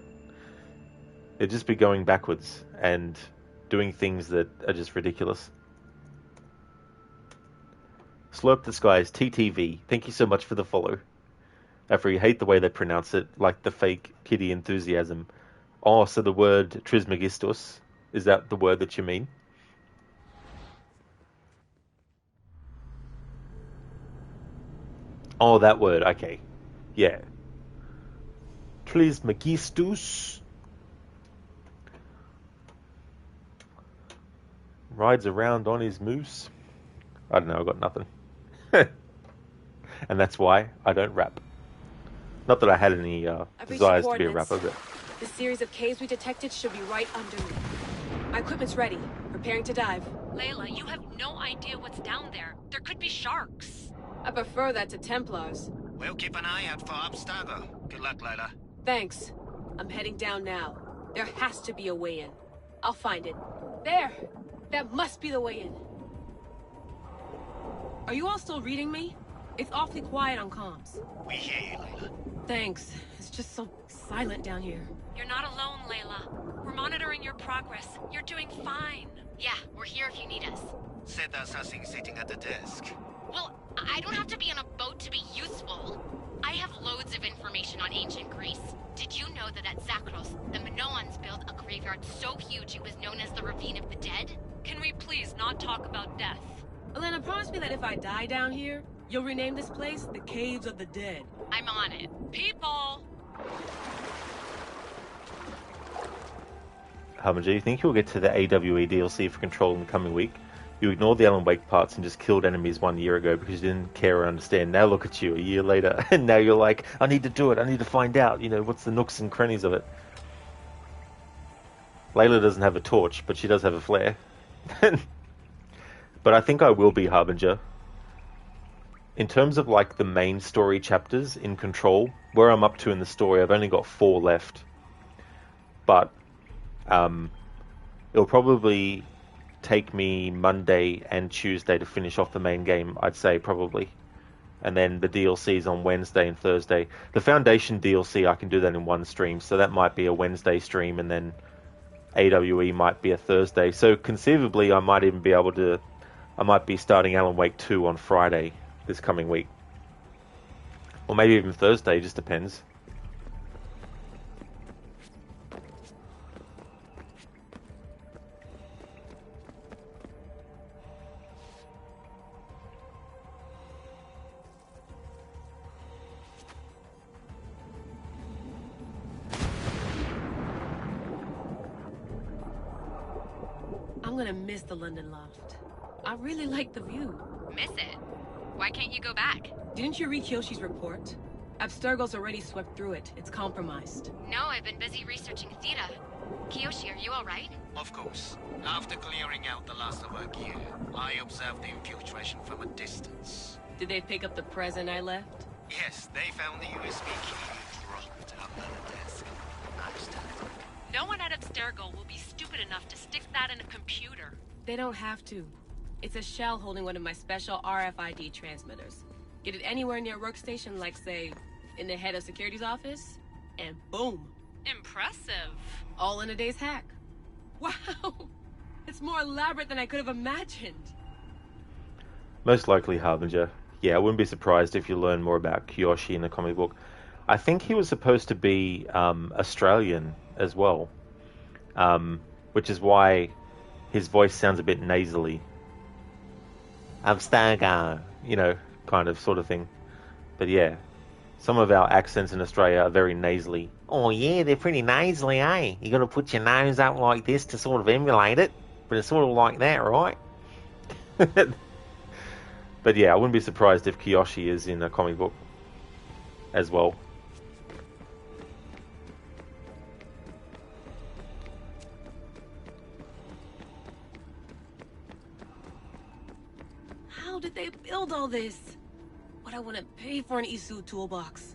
It'd just be going backwards and doing things that are just ridiculous. Slurp the Skies, TTV, thank you so much for the follow. After you hate the way they pronounce it, like the fake kitty enthusiasm. Oh, so the word Trismegistus, is that the word that you mean? Oh, that word, okay. Yeah. Trismegistus. Rides around on his moose. I don't know, I got nothing. And that's why I don't rap. Not that I had any desires to be a rapper, but... The series of caves we detected should be right under me. My equipment's ready. Preparing to dive. Layla, you have no idea what's down there. There could be sharks. I prefer that to Templars. We'll keep an eye out for Abstergo. Good luck, Layla. Thanks. I'm heading down now. There has to be a way in. I'll find it. There! That must be the way in. Are you all still reading me? It's awfully quiet on comms. We hear you, Layla. Thanks. It's just so silent down here. You're not alone, Layla. We're monitoring your progress. You're doing fine. Yeah, we're here if you need us. Said there's nothing sitting at the desk. Well, I don't have to be on a boat to be useful. I have loads of information on ancient Greece. Did you know that at Zakros, the Minoans built a graveyard so huge it was known as the Ravine of the Dead? Can we please not talk about death? Elena, promise me that if I die down here, you'll rename this place the Caves of the Dead. I'm on it. People! Harbinger, you think you'll get to the AWE DLC for Control in the coming week? You ignored the Alan Wake parts and just killed enemies 1 year ago because you didn't care or understand. Now look at you, a year later, and now you're like, I need to do it, I need to find out, what's the nooks and crannies of it. Layla doesn't have a torch, but she does have a flare. But I think I will be Harbinger. In terms of like the main story chapters in Control, where I'm up to in the story, I've only got 4 left. But it'll probably take me Monday and Tuesday to finish off the main game, I'd say, probably. And then the DLC's on Wednesday and Thursday. The Foundation DLC, I can do that in one stream, so that might be a Wednesday stream, and then AWE might be a Thursday. So conceivably, I might be starting Alan Wake 2 on Friday this coming week. Or maybe even Thursday, just depends. I'm gonna miss the London loft. I really like the view. Miss it? Why can't you go back? Didn't you read Kyoshi's report? Abstergo's already swept through it. It's compromised. No, I've been busy researching Theta. Kiyoshi, are you alright? Of course. After clearing out the last of our gear, I observed the infiltration from a distance. Did they pick up the present I left? Yes, they found the USB key you dropped under the desk. Nice time. No one at Abstergo will be stupid enough to stick that in a computer. They don't have to. It's a shell holding one of my special RFID transmitters. Get it anywhere near a workstation, like, say, in the head of security's office, and boom. Impressive. All in a day's hack. Wow! It's more elaborate than I could have imagined. Most likely Harbinger. Yeah, I wouldn't be surprised if you learn more about Kyoshi in the comic book. I think he was supposed to be Australian as well, which is why his voice sounds a bit nasally. Abstergo, kind of sort of thing. But yeah, some of our accents in Australia are very nasally. Oh yeah, they're pretty nasally, eh? You got to put your nose up like this to sort of emulate it, but it's sort of like that, right? But yeah, I wouldn't be surprised if Kyoshi is in a comic book as well. How did they build all this? What I wouldn't pay for an Isu toolbox.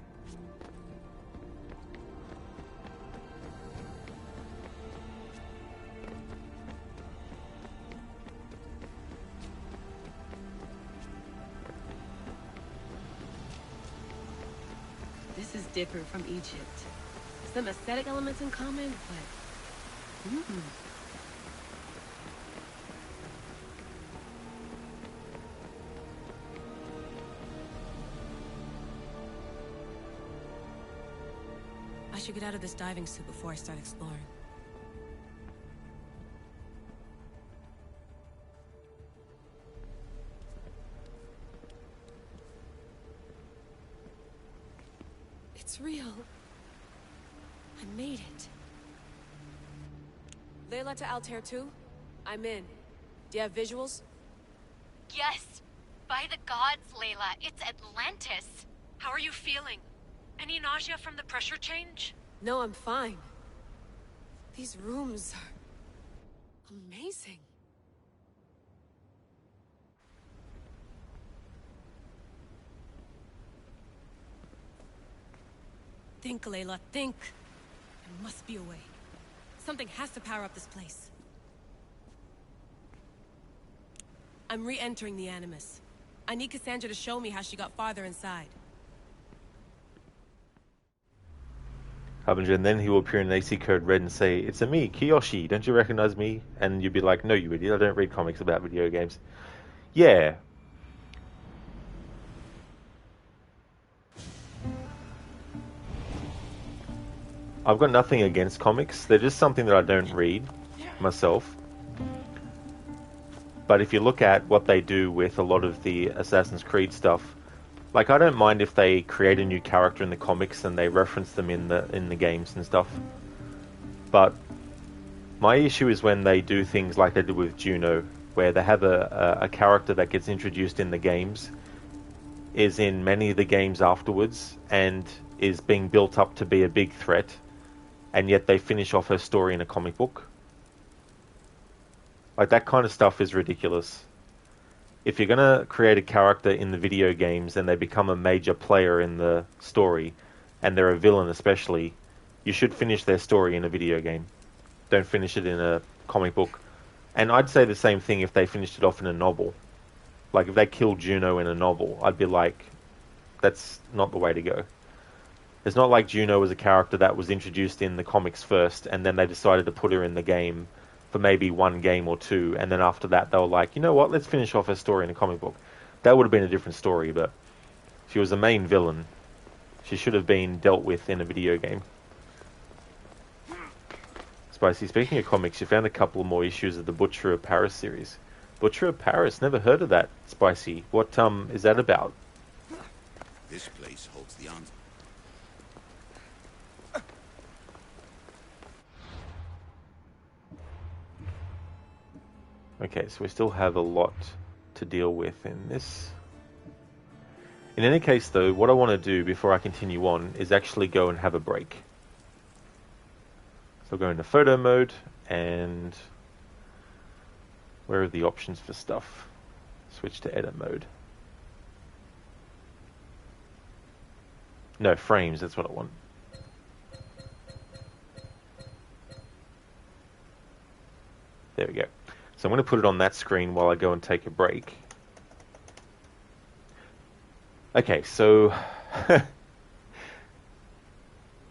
This is different from Egypt. Some aesthetic elements in common, but... I should get out of this diving suit before I start exploring. It's real. I made it. Layla to Altair 2? I'm in. Do you have visuals? Yes! By the gods, Layla, it's Atlantis! How are you feeling? Any nausea from the pressure change? No, I'm fine. These rooms are amazing. Think, Layla, think. There must be a way. Something has to power up this place. I'm re-entering the Animus. I need Cassandra to show me how she got farther inside. Harbinger, and then he will appear in an AC code red and say, "It's a me, Kiyoshi, don't you recognize me?" And you'd be like, "No, you idiot, I don't read comics about video games." Yeah. I've got nothing against comics. They're just something that I don't read myself. But if you look at what they do with a lot of the Assassin's Creed stuff, like, I don't mind if they create a new character in the comics and they reference them in the games and stuff. But my issue is when they do things like they did with Juno, where they have a character that gets introduced in the games, is in many of the games afterwards, and is being built up to be a big threat, and yet they finish off her story in a comic book. Like, that kind of stuff is ridiculous. If you're going to create a character in the video games and they become a major player in the story, and they're a villain especially, you should finish their story in a video game. Don't finish it in a comic book. And I'd say the same thing if they finished it off in a novel. Like, if they killed Juno in a novel, I'd be like, that's not the way to go. It's not like Juno was a character that was introduced in the comics first, and then they decided to put her in the game for maybe one game or two, and then after that they were like, you know what, let's finish off her story in a comic book. That would have been a different story, but she was a main villain. She should have been dealt with in a video game. Spicy, speaking of comics, you found a couple more issues of the Butcher of Paris series. Butcher of Paris, never heard of that, Spicy. What is that about? This place holds the answer. Okay, so we still have a lot to deal with in this. In any case, though, what I want to do before I continue on is actually go and have a break. So I'll go into photo mode, and where are the options for stuff? Switch to edit mode. No, frames, that's what I want. There we go. So I'm going to put it on that screen while I go and take a break. Okay, so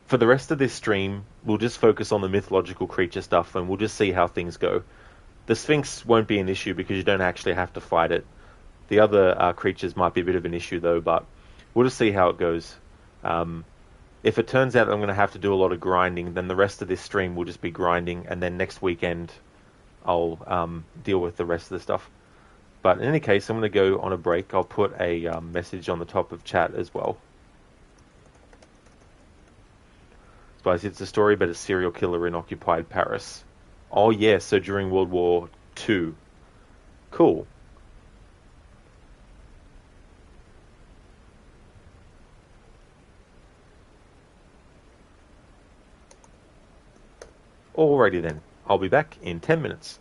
for the rest of this stream, we'll just focus on the mythological creature stuff, and we'll just see how things go. The Sphinx won't be an issue because you don't actually have to fight it. The other creatures might be a bit of an issue though, but we'll just see how it goes. If it turns out that I'm going to have to do a lot of grinding, then the rest of this stream will just be grinding, and then next weekend I'll deal with the rest of the stuff. But in any case, I'm going to go on a break. I'll put a message on the top of chat as well. Spicy, it's a story about a serial killer in occupied Paris. Oh yeah, so during World War II. Cool. Alrighty then. I'll be back in 10 minutes.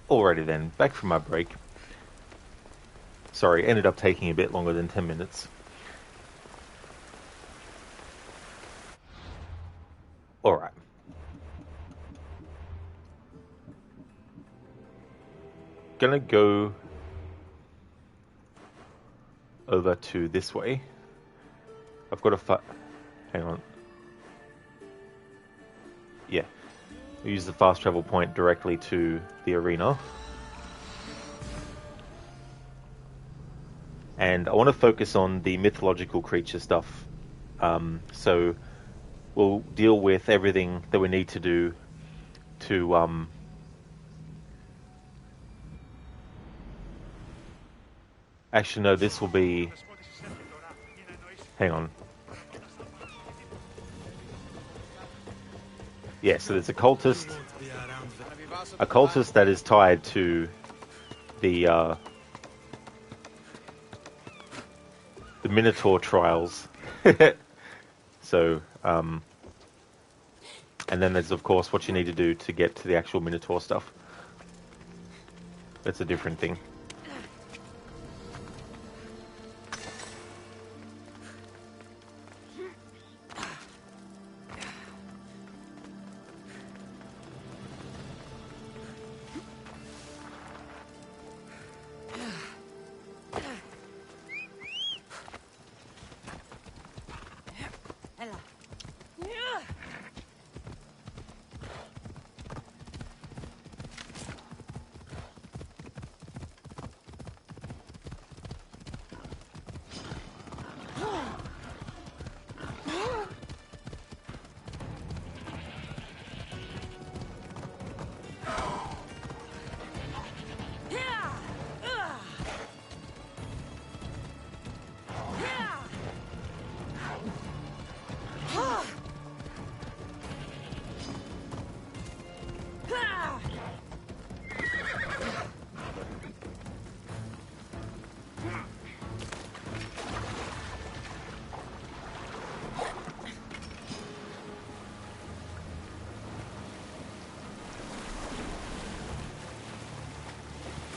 Alrighty then, back from my break. Sorry, ended up taking a bit longer than 10 minutes. Alright. Gonna go over to this way. I've got a hang on. Yeah. We use the fast travel point directly to the arena. And I want to focus on the mythological creature stuff. So we'll deal with everything that we need to do to actually no, this will be, hang on. Yeah, so there's a cultist that is tied to the Minotaur trials. So, and then there's of course what you need to do to get to the actual Minotaur stuff. That's a different thing.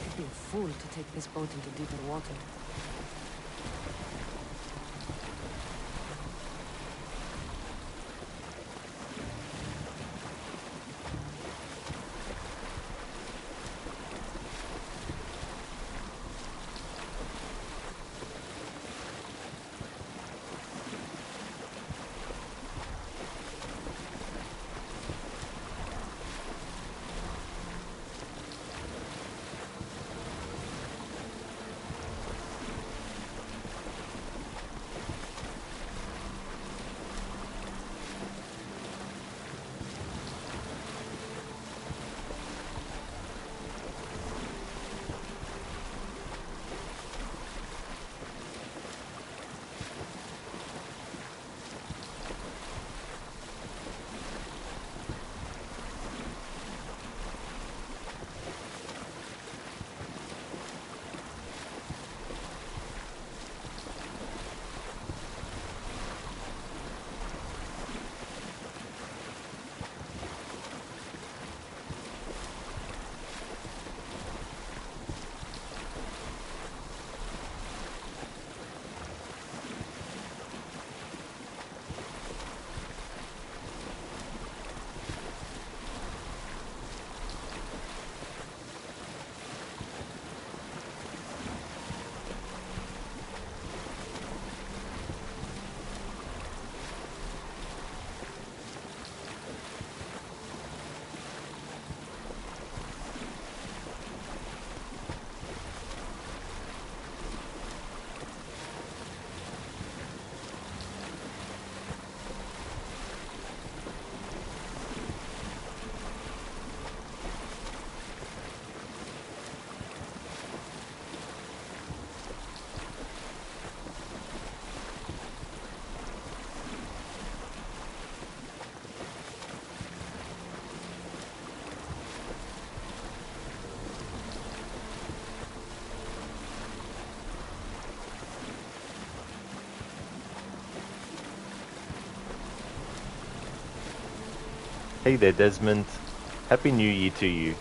I'd be a fool to take this boat into deeper water. Hey there, Desmond. Happy New Year to you.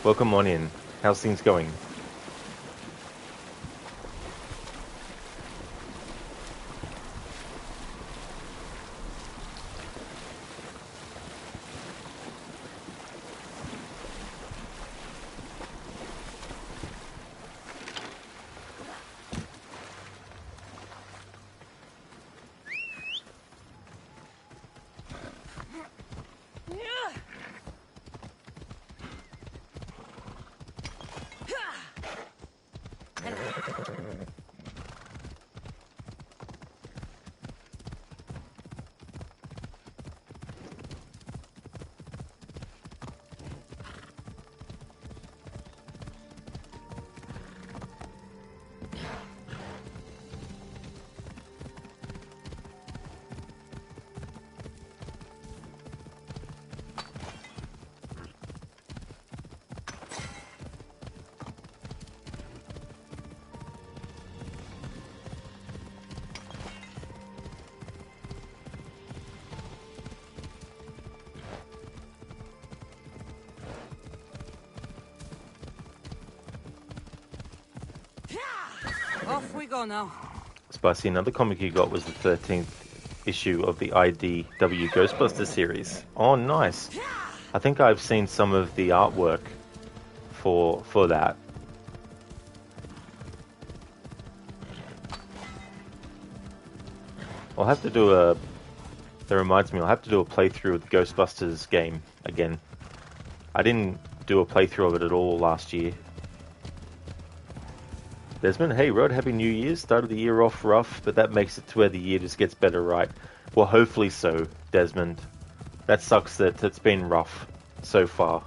Welcome on in. How's things going? Off we go now. Spicy, another comic you got was the 13th issue of the IDW Ghostbusters series. Oh, nice. I think I've seen some of the artwork for that. I'll have to do a... That reminds me, I'll have to do a playthrough of the Ghostbusters game again. I didn't do a playthrough of it at all last year. Desmond, hey Rod, Happy New Year. Started the year off rough, but that makes it to where the year just gets better, right? Well, hopefully so, Desmond. That sucks that it's been rough so far.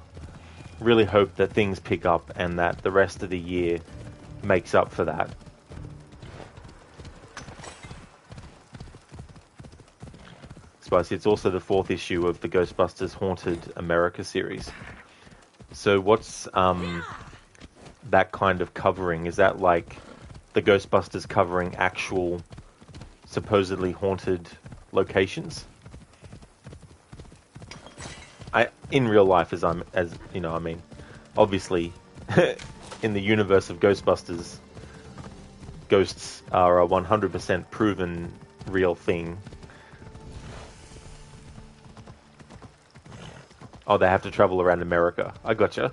Really hope that things pick up and that the rest of the year makes up for that. Spicy, it's also the 4th issue of the Ghostbusters Haunted America series. So what's that kind of covering? Is that like the Ghostbusters covering actual supposedly haunted locations? In real life, as you know, I mean, obviously, in the universe of Ghostbusters, ghosts are a 100% proven real thing. Oh, they have to travel around America. I gotcha.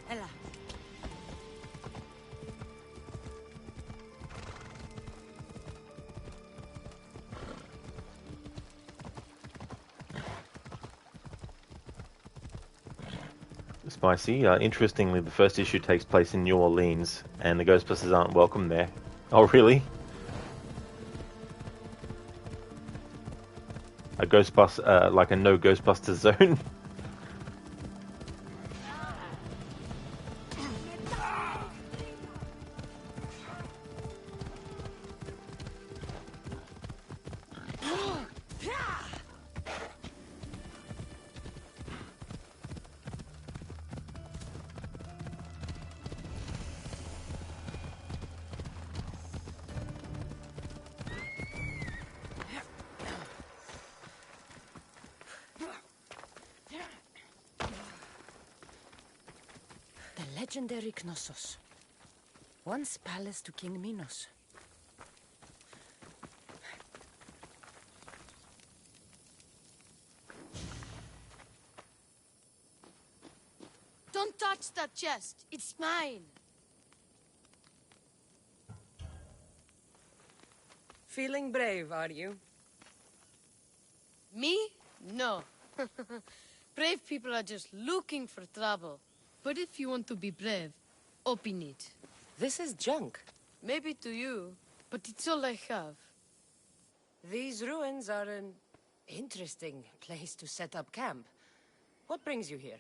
Ella. Spicy. Interestingly, the first issue takes place in New Orleans, and the Ghostbusters aren't welcome there. Oh, really? A Ghostbuster, like a no Ghostbusters zone? The legendary Knossos. Once palace to King Minos. Don't touch that chest. It's mine. Feeling brave, are you? Me? No. Brave people are just looking for trouble. But if you want to be brave, open it. This is junk. Maybe to you, but it's all I have. These ruins are an interesting place to set up camp. What brings you here?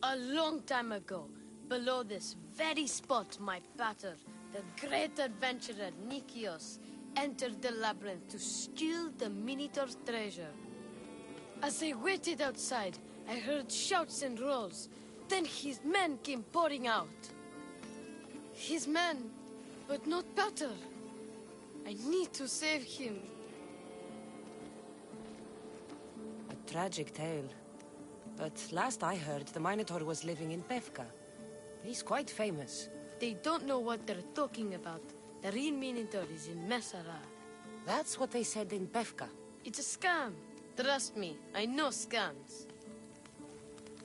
A long time ago, Below this very spot, my pater, the great adventurer Nikios, entered the labyrinth to steal the Minotaur's treasure. As I waited outside, I heard shouts and roars. Then his men came pouring out. His men, but not pater. I need to save him. A tragic tale. But last I heard, the Minotaur was living in Pevka. He's quite famous. They don't know what they're talking about. The real Minotaur is in Messara. That's what they said in Pevka. It's a scam. Trust me, I know scams.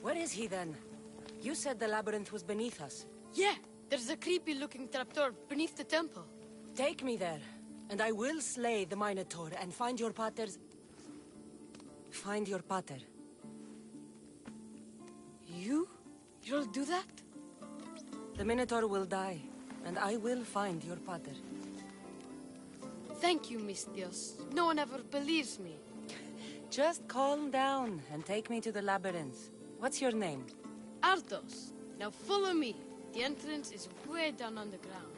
Where is he then? You said the labyrinth was beneath us. Yeah, there's a creepy-looking trapdoor beneath the temple. Take me there, and I will slay the Minotaur and find your pater's... Find your pater. You'll do that? The Minotaur will die, and I will find your pater. Thank you, Mistios. No one ever believes me. Just calm down and take me to the labyrinth. What's your name? Ardos. Now follow me. The entrance is way down on the ground.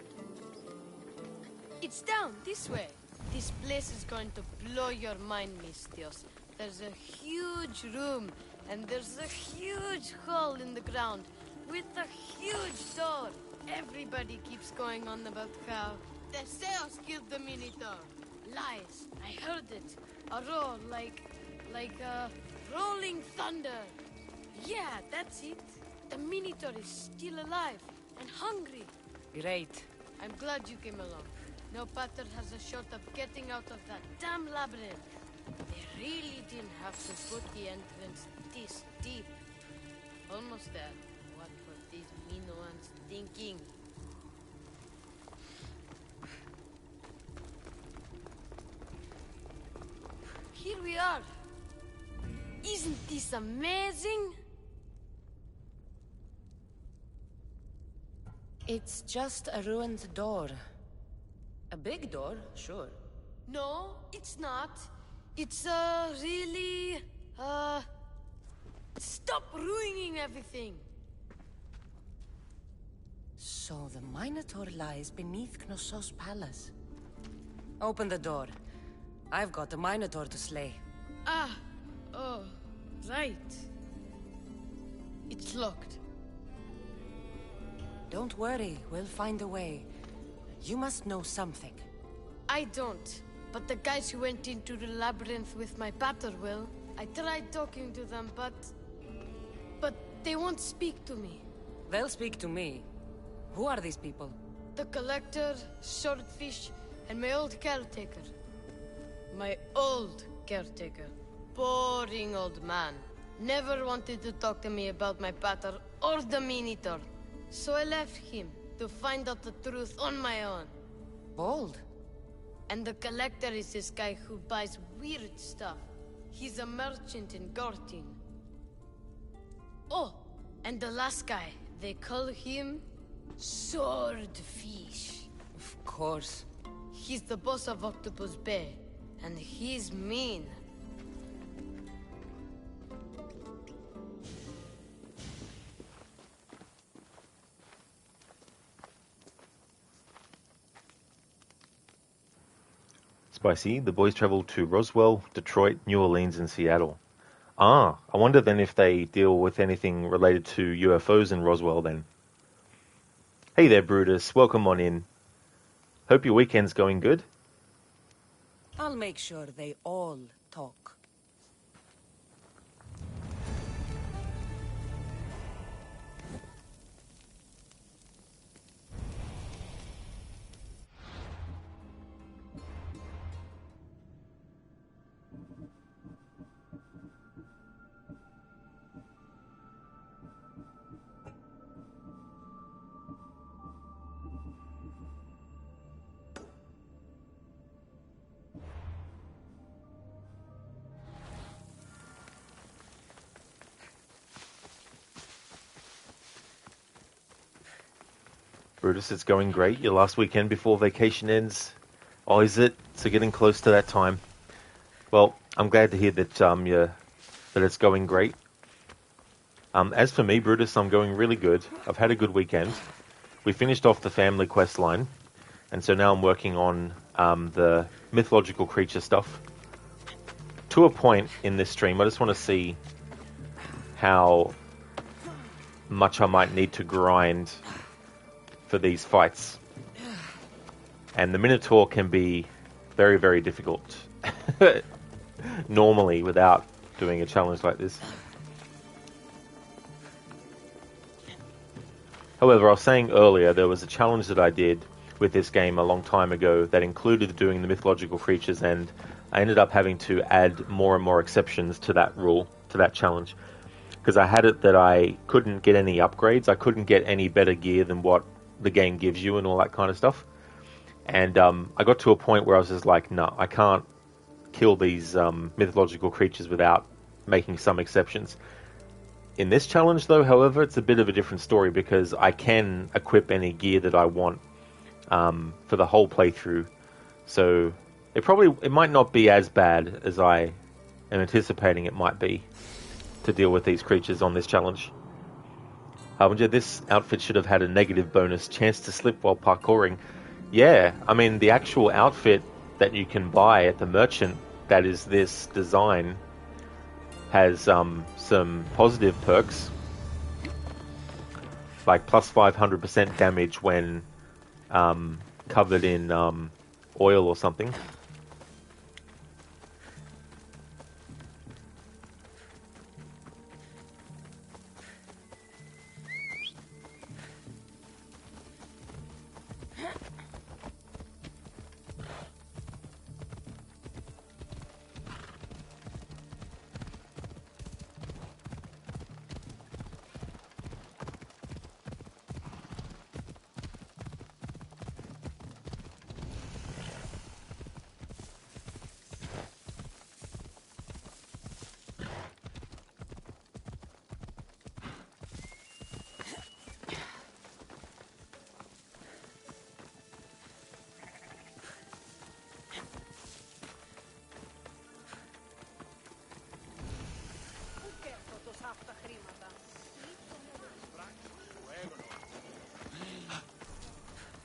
It's down, this way. This place is going to blow your mind, Mistios. There's a huge room, and there's a huge hole in the ground, with a huge door. Everybody keeps going on about how Theseus killed the Minotaur. Lies. I heard it. A roar like rolling thunder. Yeah, that's it. The Minotaur is still alive and hungry. Great. I'm glad you came along. No pater has a shot of getting out of that damn labyrinth. They really didn't have to put the entrance this deep. Almost there. What were these Minoans thinking? Here we are. Isn't this amazing? It's just a ruined door. A big door, sure. No, it's not. It's really... Stop ruining everything! So the Minotaur lies beneath Knossos' palace. Open the door. I've got a Minotaur to slay. Oh, right. It's locked. Don't worry, we'll find a way. You must know something. I don't. But the guys who went into the labyrinth with my pater will. I tried talking to them, but they won't speak to me. They'll speak to me. Who are these people? The Collector, Swordfish, and my old caretaker. My old caretaker. Boring old man. Never wanted to talk to me about my pater or the Minotaur. So I left him to find out the truth on my own. Bold. And the Collector is this guy who buys weird stuff. He's a merchant in Gortin. Oh, and the last guy, they call him Swordfish. Of course. He's the boss of Octopus Bay, and he's mean. Spicy, the boys travel to Roswell, Detroit, New Orleans, and Seattle. I wonder then if they deal with anything related to UFOs in Roswell then. Hey there, Brutus. Welcome on in. Hope your weekend's going good. I'll make sure they all talk. Brutus, it's going great. Your last weekend before vacation ends. Oh, is it? So getting close to that time. Well, I'm glad to hear that that it's going great. As for me, Brutus, I'm going really good. I've had a good weekend. We finished off the family quest line, and so now I'm working on the mythological creature stuff. To a point in this stream, I just want to see how much I might need to grind for these fights. And the Minotaur can be very, very difficult normally without doing a challenge like this. However, I was saying earlier, there was a challenge that I did with this game a long time ago that included doing the mythological creatures, and I ended up having to add more and more exceptions to that rule, to that challenge. Because I had it that I couldn't get any upgrades, I couldn't get any better gear than what the game gives you and all that kind of stuff. And I got to a point where I was just like, no, I can't kill these mythological creatures without making some exceptions. In this challenge, though, however, it's a bit of a different story because I can equip any gear that I want for the whole playthrough. So it might not be as bad as I am anticipating it might be to deal with these creatures on this challenge. Harbinger, this outfit should have had a negative bonus, chance to slip while parkouring. Yeah, I mean, the actual outfit that you can buy at the merchant that is this design has some positive perks, like plus 500% damage when covered in oil or something.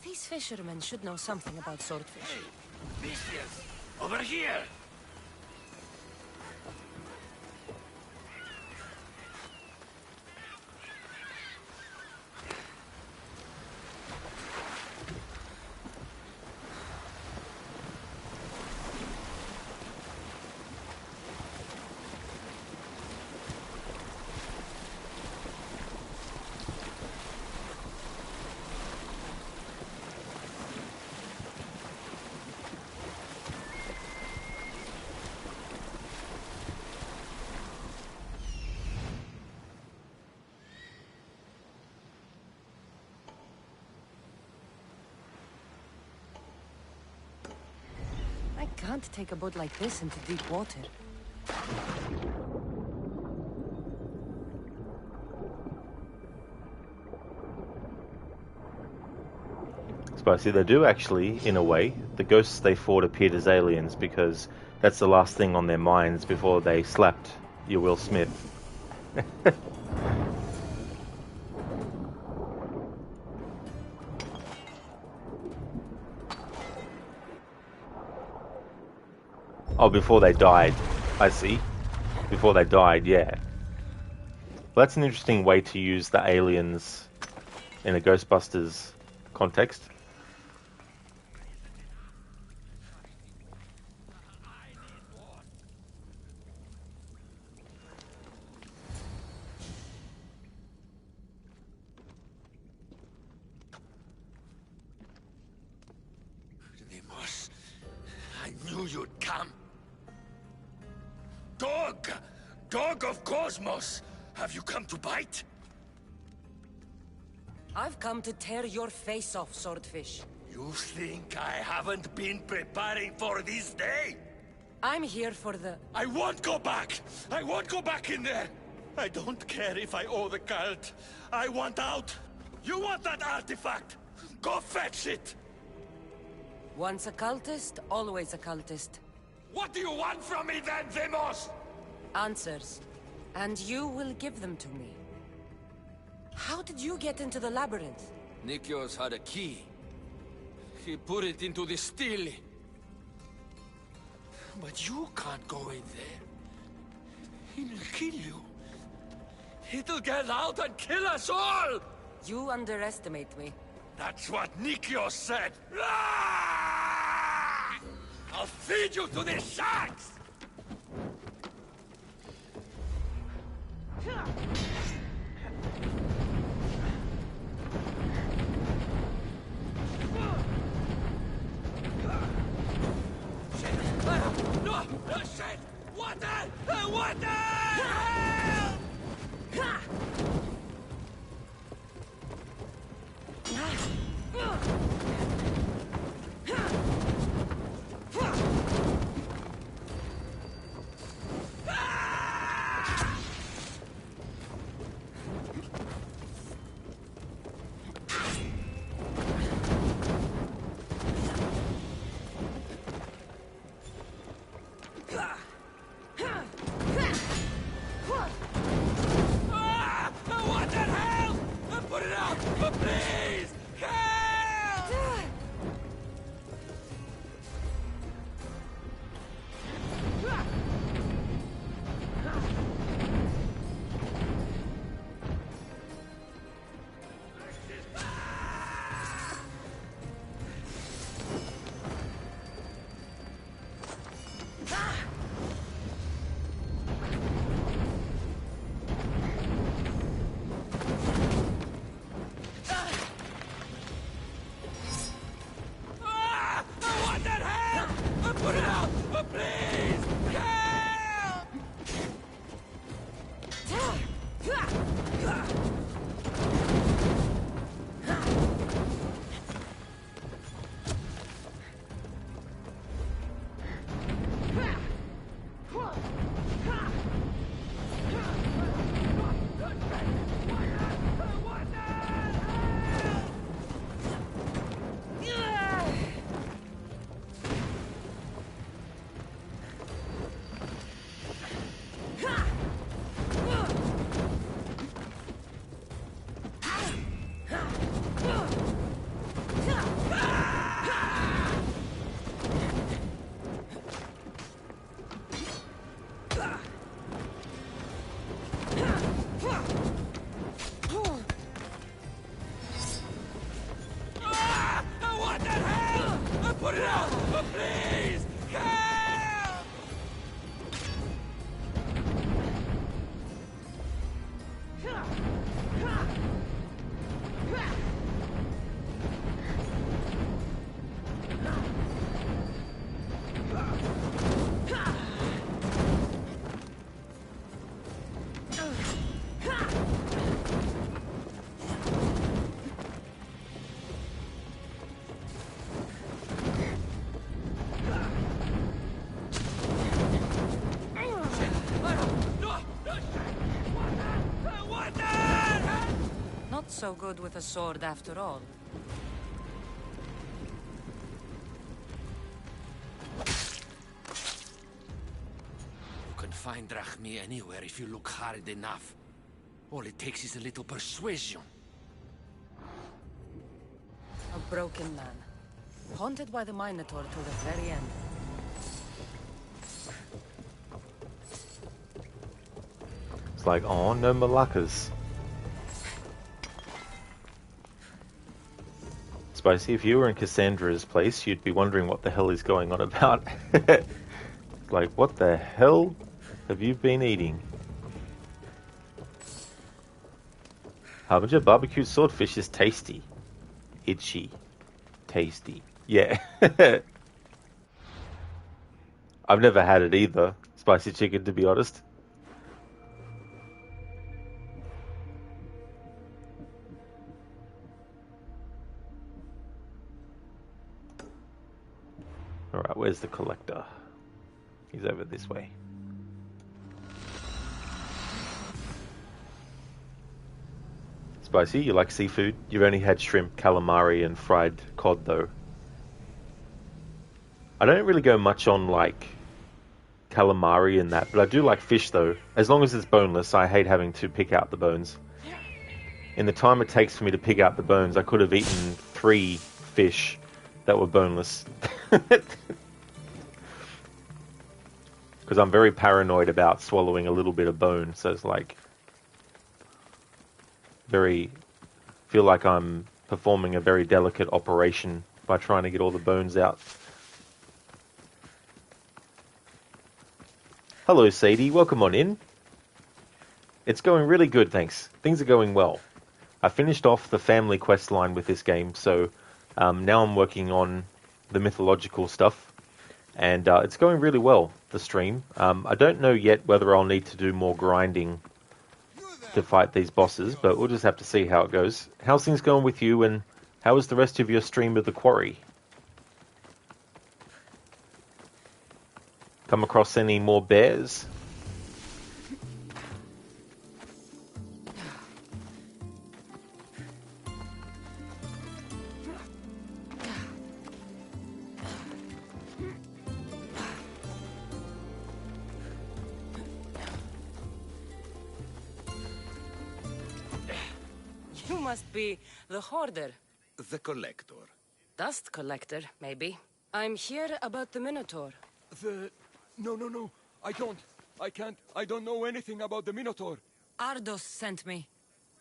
These fishermen should know something about swordfish. Bestias! Over here! I can't take a boat like this into deep water. Spicy, they do actually, in a way. The ghosts they fought appeared as aliens because that's the last thing on their minds before they slapped your Will Smith. Oh, before they died. I see. Before they died, yeah. Well, that's an interesting way to use the aliens in a Ghostbusters context. Deimos, I knew you'd come. Dog! Dog of Cosmos! Have you come to bite? I've come to tear your face off, swordfish. You think I haven't been preparing for this day? I'm here for the... I won't go back! I won't go back in there! I don't care if I owe the cult. I want out! You want that artifact? Go fetch it! Once a cultist, always a cultist. What do you want from me then, Demos? Answers. And you will give them to me. How did you get into the labyrinth? Nikios had a key. He put it into the steel. But you can't go in there. He'll kill you. It'll get out and kill us all! You underestimate me. That's what Nikios said! Ah! I'll feed you to the sharks! No! No shit! Water! Water! What the hell? Put it out! Please! Help! What the hell? Put it out! Please! Help! What the hell? Put it out! Please! Help! Not so good with a sword after all. You can find Drachmi anywhere if you look hard enough. All it takes is a little persuasion. A broken man. Haunted by the Minotaur to the very end. It's like, oh, no Malakas. Spicy, if you were in Cassandra's place, you'd be wondering what the hell is going on about. Like, what the hell have you been eating? Harbinger barbecued swordfish is tasty. Itchy. Tasty. Yeah. I've never had it either, spicy chicken, to be honest. Alright, where's the collector? He's over this way. Spicy, you like seafood? You've only had shrimp, calamari, and fried cod, though. I don't really go much on, like, calamari and that, but I do like fish, though. As long as it's boneless, I hate having to pick out the bones. in the time it takes for me to pick out the bones, I could have eaten 3 fish that were boneless. Because I'm very paranoid about swallowing a little bit of bone, so it's like feel like I'm performing a very delicate operation by trying to get all the bones out. Hello, Sadie. Welcome on in. It's going really good, thanks. Things are going well. I finished off the family quest line with this game, so now I'm working on the mythological stuff, and it's going really well, the stream. I don't know yet whether I'll need to do more grinding to fight these bosses, but we'll just have to see how it goes. How's things going with you, and how is the rest of your stream of the quarry? Come across any more bears? You must be the hoarder. The collector. Dust collector, maybe. I'm here about the Minotaur. No. I can't. I don't know anything about the Minotaur. Ardos sent me.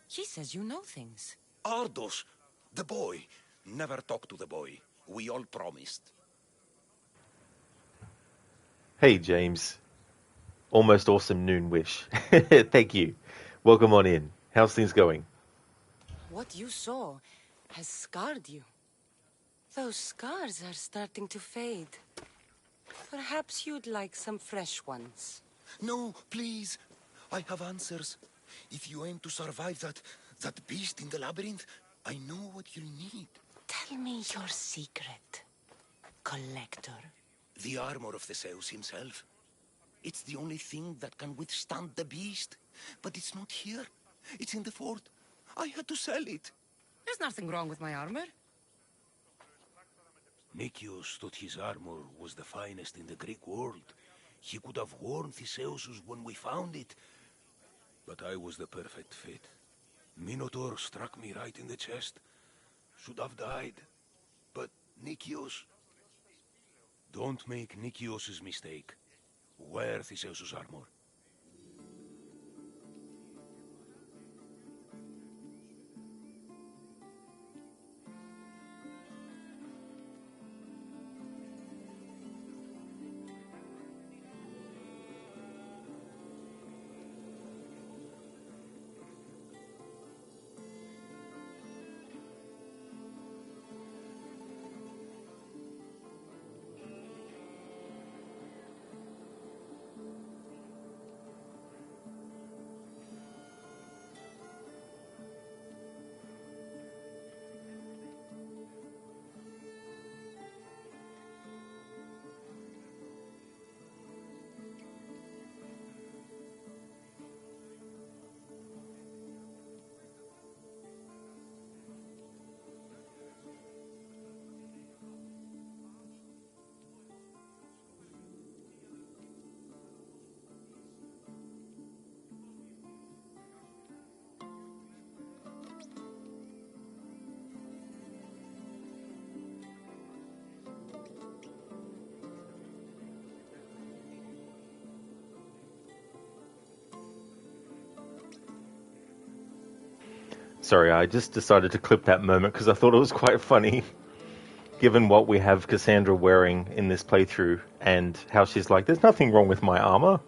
He says you know things. Ardos, the boy. Never talk to the boy. We all promised. Hey, James. Almost awesome noon wish. Thank you. Welcome on in. How's things going? What you saw has scarred you. Those scars are starting to fade. Perhaps you'd like some fresh ones. No, please. I have answers. If you aim to survive that beast in the labyrinth, I know what you'll need. Tell me your secret, collector. The armor of the Zeus himself. It's the only thing that can withstand the beast. But it's not here. It's in the fort. I had to sell it. There's nothing wrong with my armor. Nicias thought his armor was the finest in the Greek world. He could have worn Theseus when we found it. But I was the perfect fit. Minotaur struck me right in the chest. Should have died. But Nicias... Don't make Nicias' mistake. Wear Theseus' armor. Sorry, I just decided to clip that moment because I thought it was quite funny, given what we have Cassandra wearing in this playthrough and how she's like, there's nothing wrong with my armor.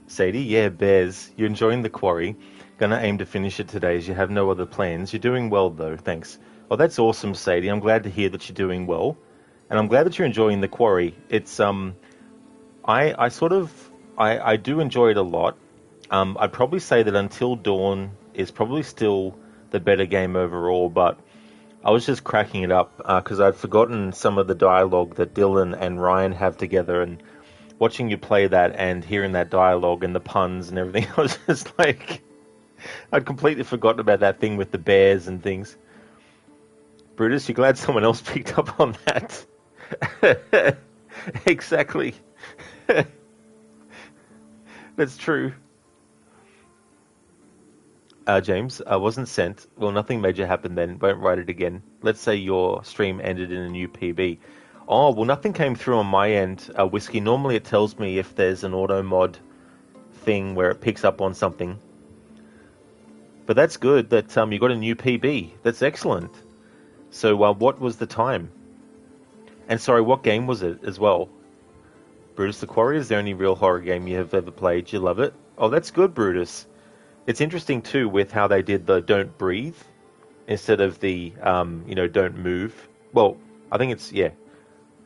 Sadie, yeah, Bears, you're enjoying the quarry. Gonna aim to finish it today as you have no other plans. You're doing well, though, thanks. Oh, that's awesome, Sadie. I'm glad to hear that you're doing well. And I'm glad that you're enjoying the quarry. It's, I do enjoy it a lot. I'd probably say that Until Dawn is probably still the better game overall, but I was just cracking it up because I'd forgotten some of the dialogue that Dylan and Ryan have together, and watching you play that and hearing that dialogue and the puns and everything, I was just like, I'd completely forgotten about that thing with the bears and things. Brutus, you're glad someone else picked up on that. Exactly. That's true. James, I wasn't sent. Well, nothing major happened then. Won't write it again. Let's say your stream ended in a new PB. Oh, well, nothing came through on my end, Whiskey. Normally it tells me if there's an auto mod thing where it picks up on something. But that's good that you got a new PB. That's excellent. So what was the time? And sorry, what game was it as well? Brutus the Quarry is the only real horror game you have ever played. You love it? Oh, that's good, Brutus. It's interesting too with how they did the don't breathe instead of the don't move. Well, I think it's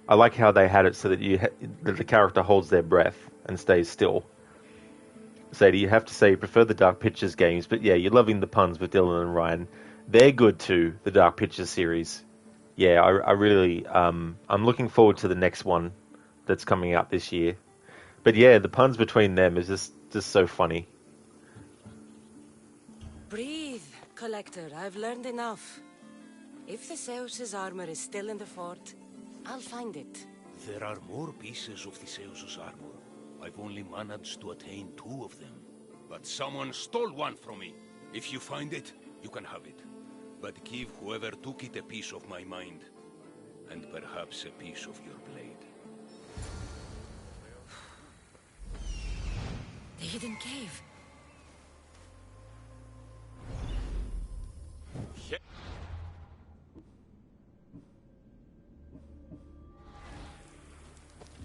I like how they had it so that that the character holds their breath and stays still. Sadie, you have to say you prefer the Dark Pictures games, but yeah, you're loving the puns with Dylan and Ryan. They're good too, the Dark Pictures series. Yeah, I really I'm looking forward to the next one that's coming out this year. But yeah, the puns between them is just so funny. Breathe, Collector. I've learned enough. If the Zeus's armor is still in the fort, I'll find it. There are more pieces of the Zeus's armor. I've only managed to attain 2 of them. But someone stole one from me. If you find it, you can have it. But give whoever took it a piece of my mind. And perhaps a piece of your blade. The hidden cave.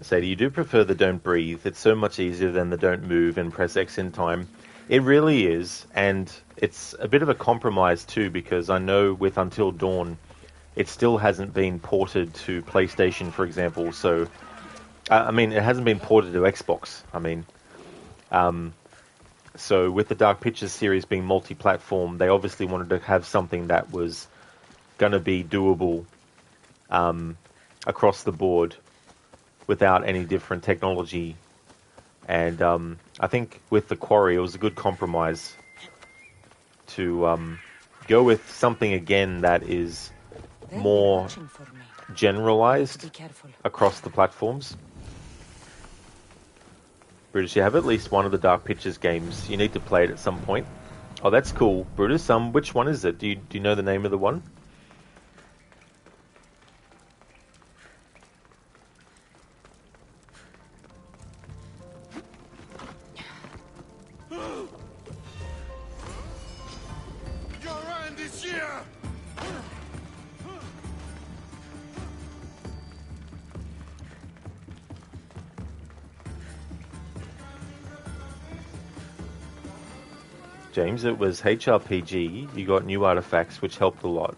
Sadie, you do prefer the don't breathe. It's so much easier than the don't move and press X in time. It really is, and it's a bit of a compromise too, because I know with Until Dawn, it still hasn't been ported to PlayStation, for example. So, it hasn't been ported to Xbox. So with the Dark Pictures series being multi-platform, they obviously wanted to have something that was going to be doable across the board without any different technology. And I think with The Quarry, it was a good compromise to go with something again that is more generalized across the platforms. Brutus, you have at least one of the Dark Pictures games. You need to play it at some point. Oh, that's cool. Brutus, which one is it? Do you know the name of the one? Your end is here! James, it was HRPG. You got new artifacts, which helped a lot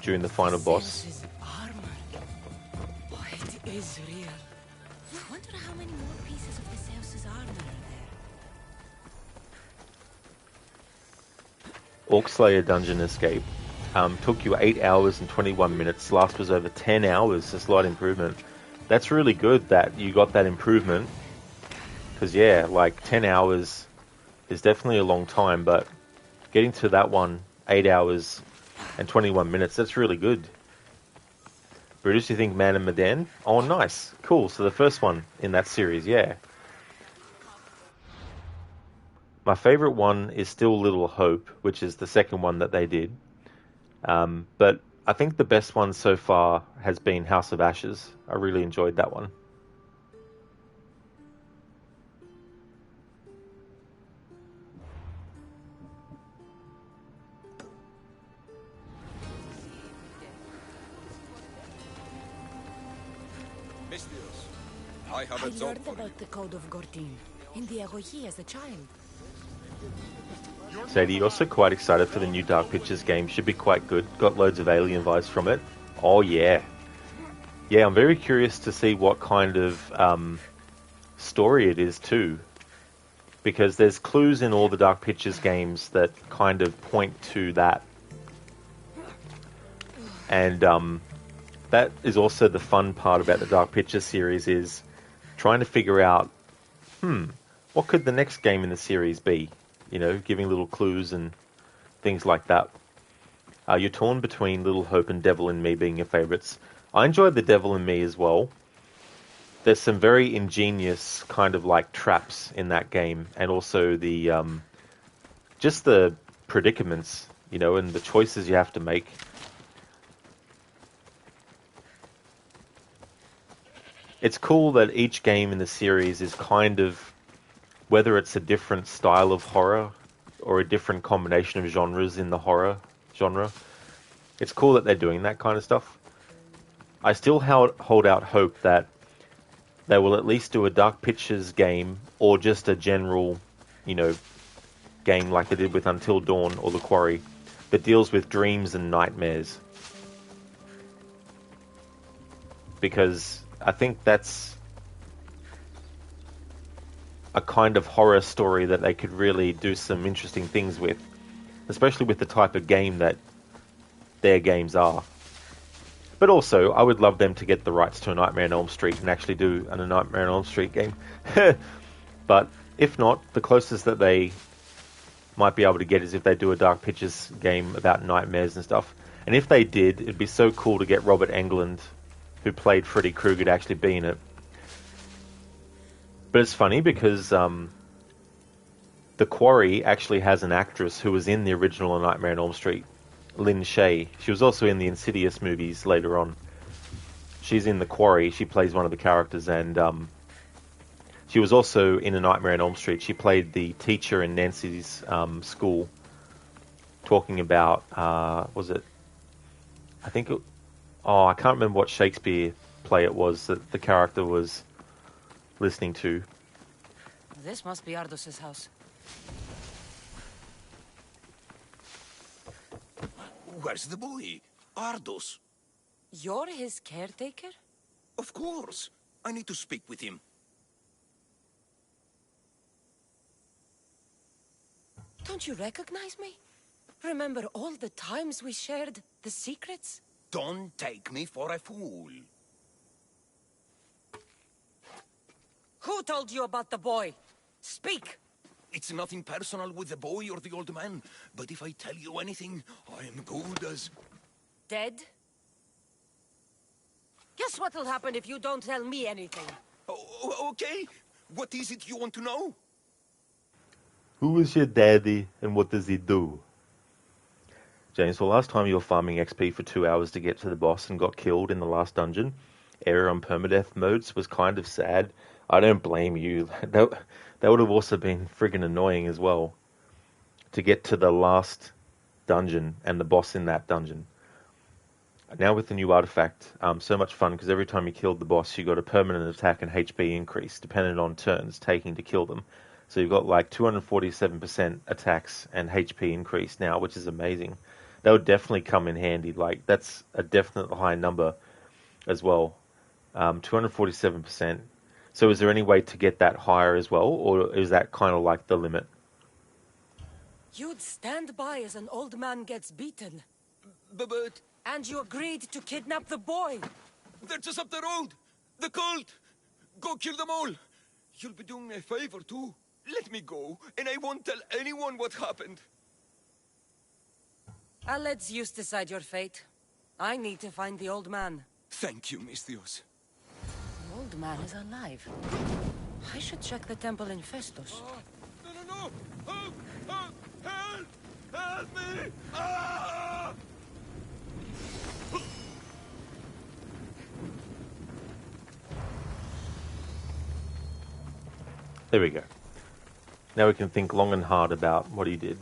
during the final boss. Zeus's armor. Oh, it is real. I wonder how many more pieces of the Zeus's armor are there. Orcslayer Dungeon Escape took you 8 hours and 21 minutes. Last was over 10 hours, a slight improvement. That's really good that you got that improvement. Because, 10 hours is definitely a long time, but getting to that one, 8 hours and 21 minutes, that's really good. Brutus, you think Man and Medan? Oh, nice. Cool. So the first one in that series, yeah. My favorite one is still Little Hope, which is the second one that they did. But I think the best one so far has been House of Ashes. I really enjoyed that one. I have a job learned about the Code of Gordine in the Erohi as a child. Sadie, you're also quite excited for the new Dark Pictures game. Should be quite good. Got loads of alien vibes from it. Oh, yeah. Yeah, I'm very curious to see what kind of story it is, too. because there's clues in all the Dark Pictures games that kind of point to that. And that is also the fun part about the Dark Pictures series, is trying to figure out, what could the next game in the series be? You know, giving little clues and things like that. You're torn between Little Hope and Devil in Me being your favourites. I enjoyed the Devil in Me as well. There's some very ingenious kind of like traps in that game, and also the just the predicaments, you know, and the choices you have to make. It's cool that each game in the series is kind of, whether it's a different style of horror or a different combination of genres in the horror genre, it's cool that they're doing that kind of stuff. I still hold out hope that they will at least do a Dark Pictures game, or just a general, you know, game like they did with Until Dawn or The Quarry, that deals with dreams and nightmares. Because I think that's a kind of horror story that they could really do some interesting things with, especially with the type of game that their games are. But also, I would love them to get the rights to a Nightmare on Elm Street and actually do a Nightmare on Elm Street game. But if not, the closest that they might be able to get is if they do a Dark Pictures game about nightmares and stuff. And if they did, it'd be so cool to get Robert Englund, who played Freddy Krueger, to actually be in it. But it's funny because The Quarry actually has an actress who was in the original Nightmare on Elm Street, Lynn Shay. She was also in the Insidious movies later on. She's in The Quarry. She plays one of the characters, and she was also in A Nightmare on Elm Street. She played the teacher in Nancy's school, talking about, was it? I think it... Oh, I can't remember what Shakespeare play it was that the character was listening to. This must be Ardos's house. Where's the boy? Ardos. You're his caretaker? Of course. I need to speak with him. Don't you recognize me? Remember all the times we shared the secrets? Don't take me for a fool. Who told you about the boy? Speak! It's nothing personal with the boy or the old man, but if I tell you anything, I am good as... Dead? Guess what'll happen if you don't tell me anything? Okay. What is it you want to know? Who is your daddy and what does he do? James, well, last time you were farming XP for 2 hours to get to the boss and got killed in the last dungeon, error on permadeath modes, was kind of sad. I don't blame you. That would have also been friggin' annoying as well, to get to the last dungeon and the boss in that dungeon. Now with the new artifact, so much fun, because every time you killed the boss, you got a permanent attack and HP increase, depending on turns taking to kill them. So you've got like 247% attacks and HP increase now, which is amazing. That would definitely come in handy. Like, that's a definite high number as well. 247%. So is there any way to get that higher as well, or is that kind of like the limit? You'd stand by as an old man gets beaten. But... And you agreed to kidnap the boy. They're just up the road. The cult. Go kill them all. You'll be doing me a favor too. Let me go, and I won't tell anyone what happened. I'll let Zeus decide your fate. I need to find the old man. Thank you, Misthios. The old man is alive. I should check the temple in Festus. No! Help! Help me! Ah! There we go. Now we can think long and hard about what he did.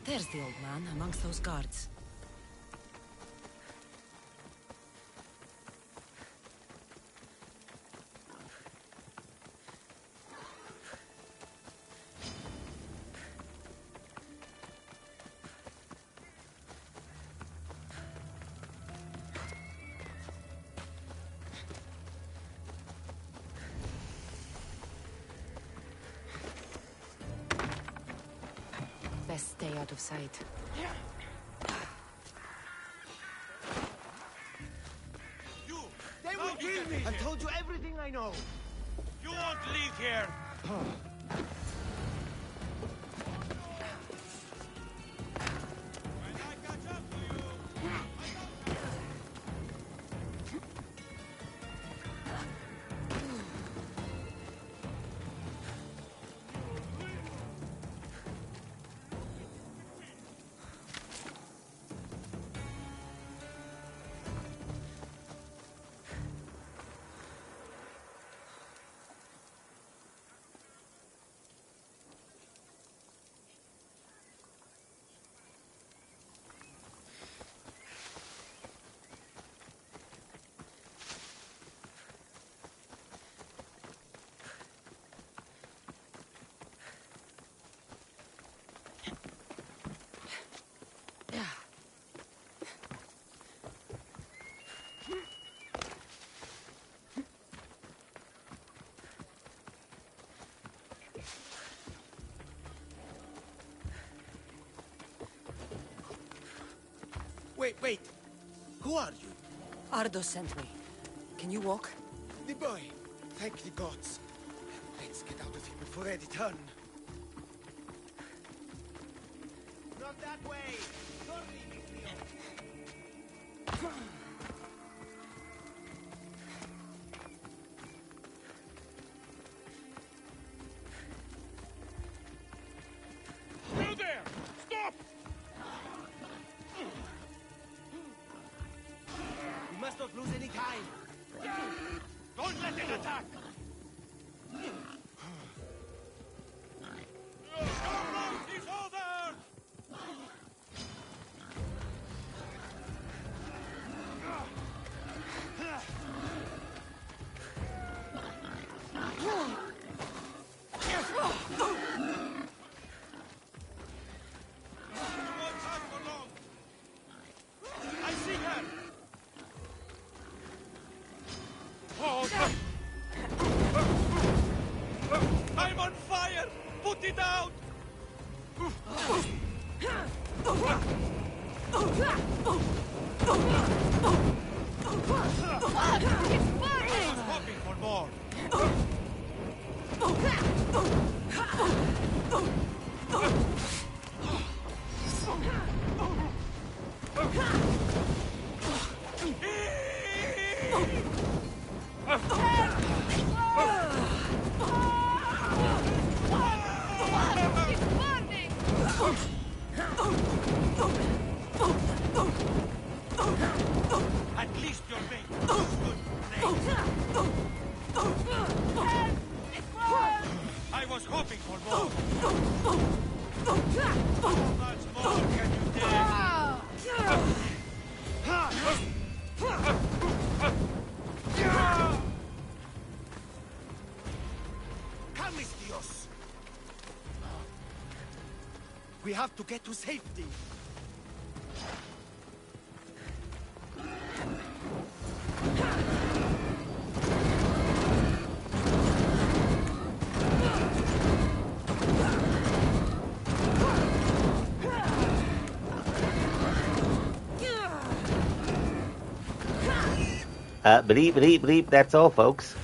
There's the old man amongst those guards. Best stay out of sight. They will kill me! I told you everything I know! You won't leave here! Wait. Who are you? Ardo sent me. Can you walk? The boy. Thank the gods. Let's get out of here before they return. Not that way! Sorry, You there! Stop! We must not lose any time. Don't let it attack! He's over! I see her! I'm on fire! Put it out! I was hoping for more. At least you're being good. I was hoping for more. How much more can you Calmis, Dios! We have to get to safety. Bleep, that's all, folks.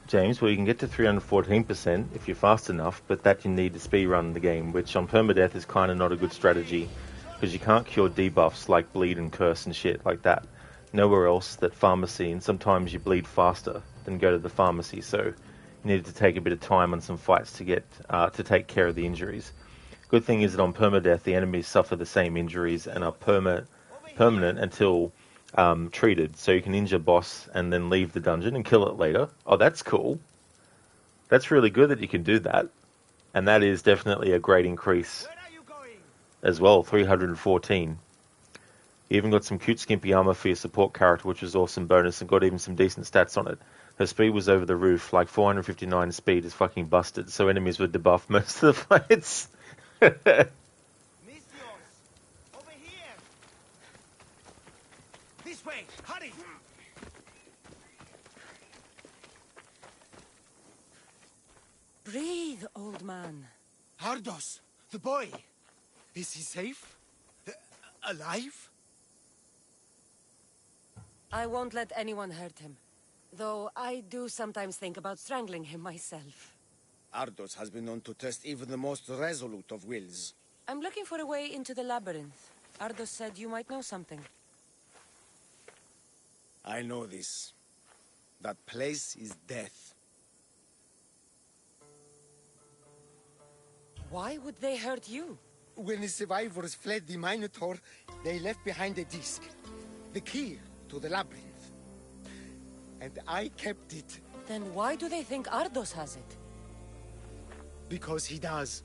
James, well, you can get to 314% if you're fast enough, but that you need to speedrun the game, which on permadeath is kind of not a good strategy, because you can't cure debuffs like bleed and curse and shit like that. Nowhere else that pharmacy, and sometimes you bleed faster than go to the pharmacy, so you needed to take a bit of time on some fights to get to take care of the injuries. Good thing is that on permadeath, the enemies suffer the same injuries and are permanent until treated. So you can injure boss and then leave the dungeon and kill it later. Oh, that's cool. That's really good that you can do that. And that is definitely a great increase as well, 314. You even got some cute skimpy armor for your support character, which was awesome bonus, and got even some decent stats on it. Her speed was over the roof, like 459 speed is fucking busted, so enemies were debuffed most of the fights. Over here! This way! Hurry! Breathe, old man. Ardos, the boy. Is he safe? Alive? I won't let anyone hurt him. Though I do sometimes think about strangling him myself. Ardos has been known to test even the most resolute of wills. I'm looking for a way into the labyrinth. Ardos said you might know something. I know this. That place is death. Why would they hurt you? When the survivors fled the Minotaur, they left behind a disc. The key to the labyrinth. And I kept it. Then why do they think Ardos has it? Because he does.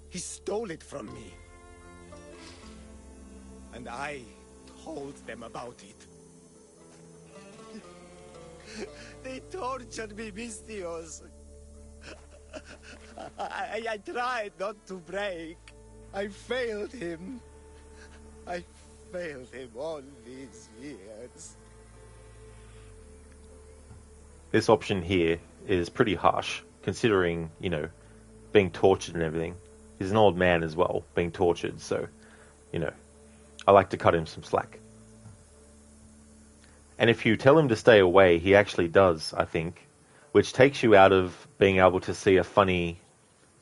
He stole it from me. And I told them about it. They tortured me, Mystios. I tried not to break. I failed him. I failed him all these years. This option here is pretty harsh, considering, you know, being tortured and everything. He's an old man as well, being tortured, so, you know, I like to cut him some slack. And if you tell him to stay away, he actually does, I think, which takes you out of being able to see a funny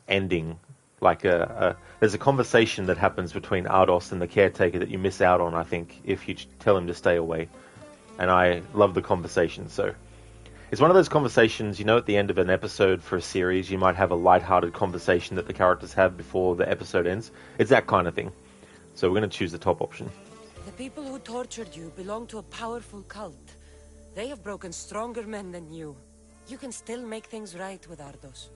ending. Like, there's a conversation that happens between Ardos and the caretaker that you miss out on, I think, if you tell him to stay away. And I love the conversation, so... It's one of those conversations, you know, at the end of an episode for a series, you might have a light-hearted conversation that the characters have before the episode ends. It's that kind of thing. So we're going to choose the top option. The people who tortured you belong to a powerful cult. They have broken stronger men than you. You can still make things right with Ardos.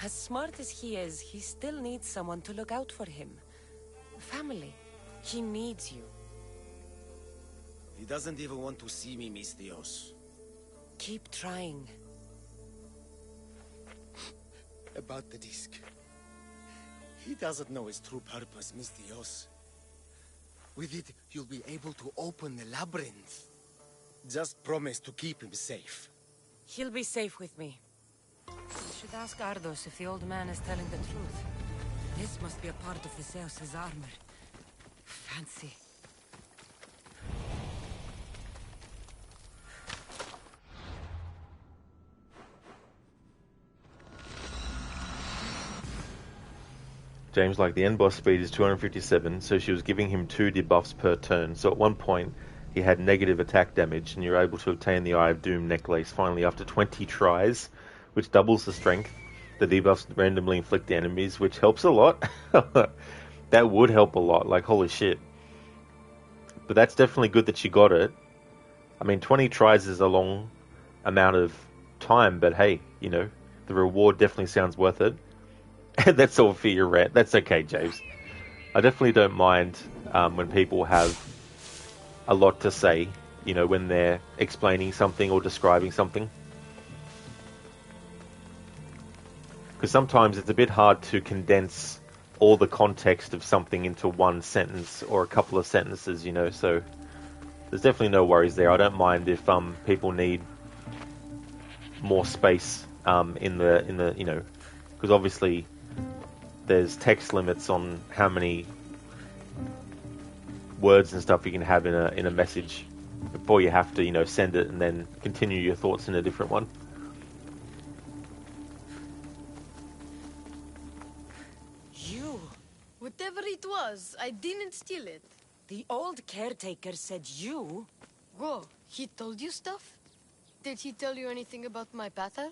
As smart as he is, he still needs someone to look out for him. Family. He needs you. He doesn't even want to see me, Mystios. Keep trying. About the disc. He doesn't know its true purpose, Mystios. With it, you'll be able to open the labyrinth. Just promise to keep him safe. He'll be safe with me. You should ask Ardos if the old man is telling the truth. This must be a part of the Zeus's armor. Fancy. James, like, the end boss speed is 257, so she was giving him 2 debuffs per turn. So at one point, he had negative attack damage, and you're able to obtain the Eye of Doom necklace finally after 20 tries, which doubles the strength. The debuffs randomly inflict the enemies, which helps a lot. That would help a lot, like, holy shit. But that's definitely good that she got it. I mean, 20 tries is a long amount of time, but hey, you know, the reward definitely sounds worth it. That's all for your rant. That's okay, James. I definitely don't mind when people have a lot to say, you know, when they're explaining something or describing something. Because sometimes it's a bit hard to condense all the context of something into one sentence or a couple of sentences, you know, so there's definitely no worries there. I don't mind if people need more space in the you know, because obviously there's text limits on how many words and stuff you can have in a message before you have to, you know, send it and then continue your thoughts in a different one. You? Whatever it was, I didn't steal it. The old caretaker said you? Whoa, he told you stuff? Did he tell you anything about my pater?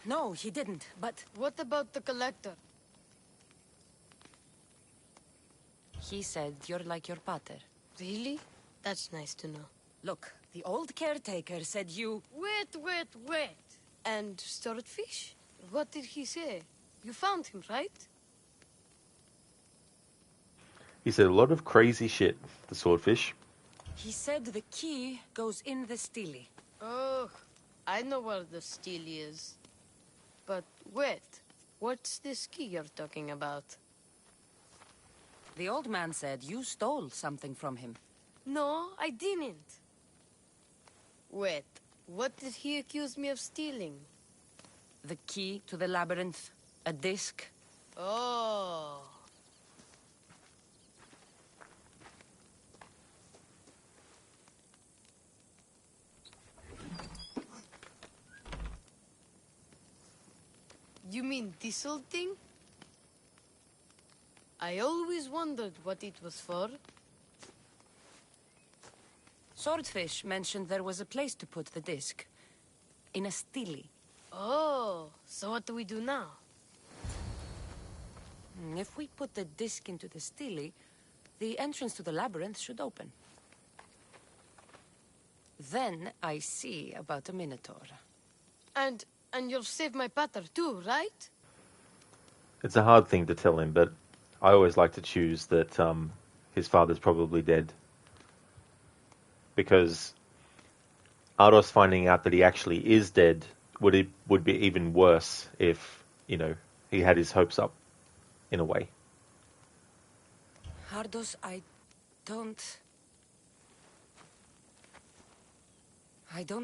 No, he didn't, but... What about the collector? He said you're like your pater. Really? That's nice to know. Look, the old caretaker said you... Wait. And swordfish? What did he say? You found him, right? He said a lot of crazy shit, the swordfish. He said the key goes in the stele. Oh, I know where the stele is. But wait, what's this key you're talking about? The old man said you stole something from him. No, I didn't. Wait, what did he accuse me of stealing? The key to the labyrinth. A disc. Oh. You mean this old thing? I always wondered what it was for. Swordfish mentioned there was a place to put the disc. In a stele. Oh, so what do we do now? If we put the disc into the stele, the entrance to the labyrinth should open. Then I see about a minotaur. And you'll save my pater too, right? It's a hard thing to tell him, but I always like to choose that his father's probably dead. Because Ardos finding out that he actually is dead would be even worse if, you know, he had his hopes up, in a way. Ardos, I don't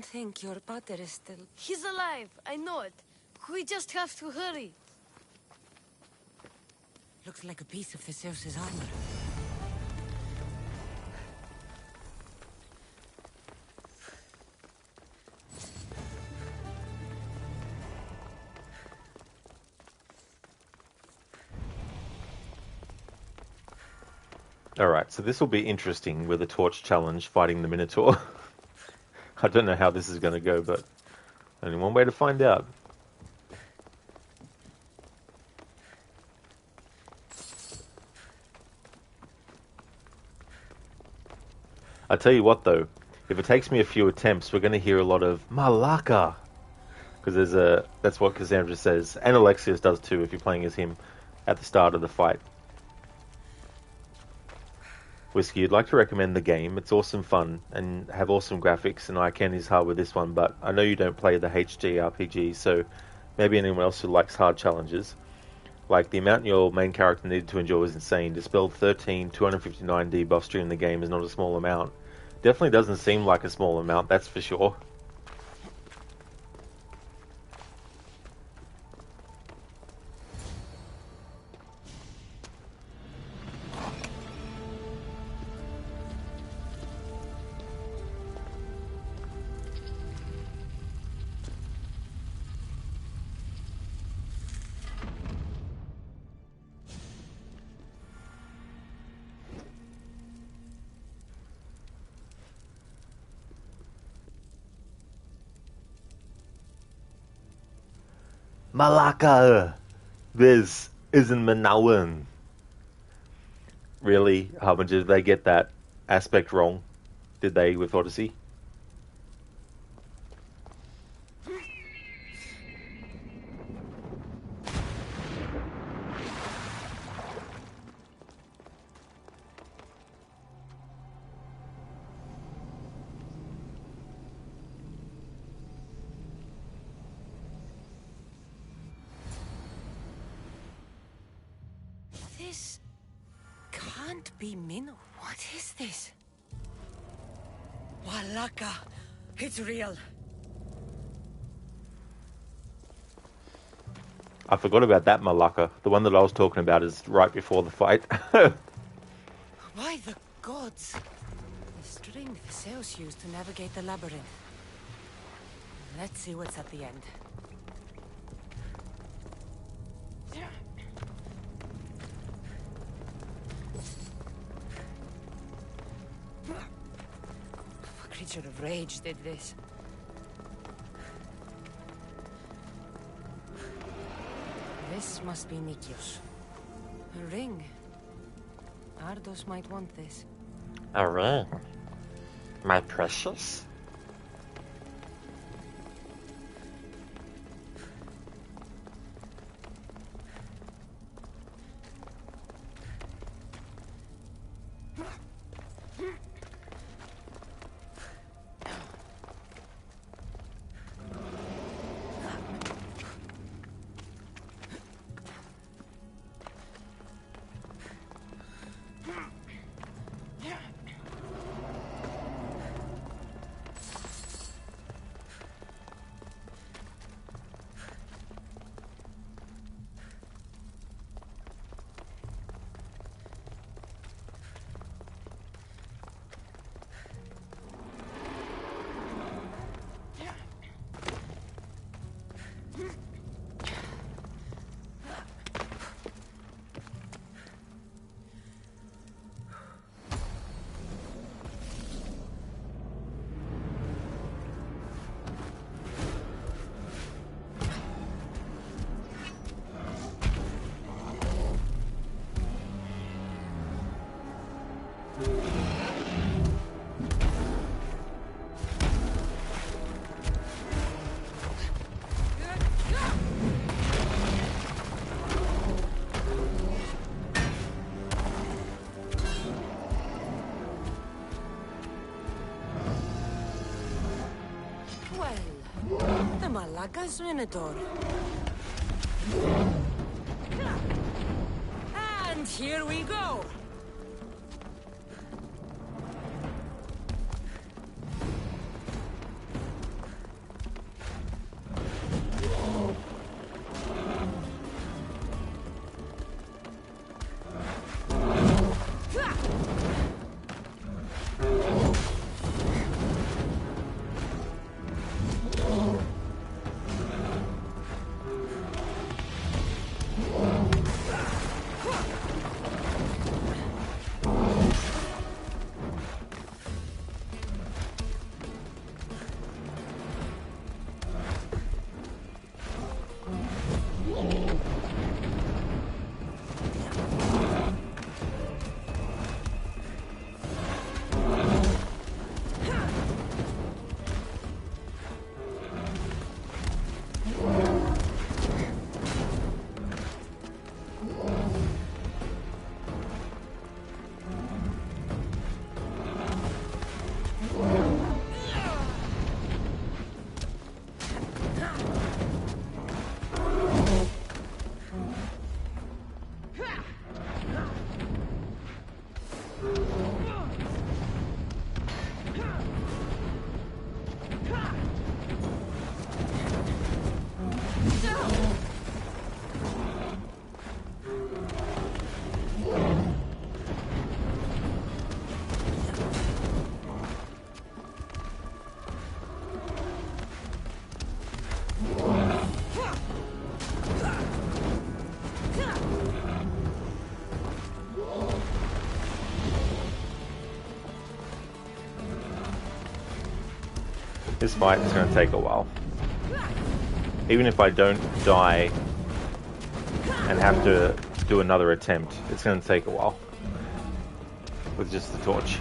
think your pater is still... He's alive, I know it. We just have to hurry. Looks like a piece of Theseus' armor. Alright, so this will be interesting with a torch challenge fighting the Minotaur. I don't know how this is going to go, but only one way to find out. I tell you what though, if it takes me a few attempts, we're going to hear a lot of Malaka. Because that's what Cassandra says, and Alexius does too if you're playing as him at the start of the fight. Whiskey, you'd like to recommend the game. It's awesome fun and have awesome graphics, and Iken is hard with this one, but I know you don't play the HD RPG, so maybe anyone else who likes hard challenges. Like, the amount your main character needed to endure was insane. Dispelled 13 259 debuffs during the game is not a small amount. Definitely doesn't seem like a small amount, that's for sure. Malaka! This isn't Manawan. Really, Harbinger, did they get that aspect wrong? Did they with Odyssey? This can't be Minnow. What is this? Walaka! It's real. I forgot about that Malaka. The one that I was talking about is right before the fight. By the gods! The string Theseus used to navigate the labyrinth. Let's see what's at the end. A creature of rage did this. This must be Nikios. A ring. Ardos might want this. A ring? My precious? the Malaga's Minotaur. And here we go. This fight is going to take a while. Even if I don't die and have to do another attempt, it's going to take a while. With just the torch.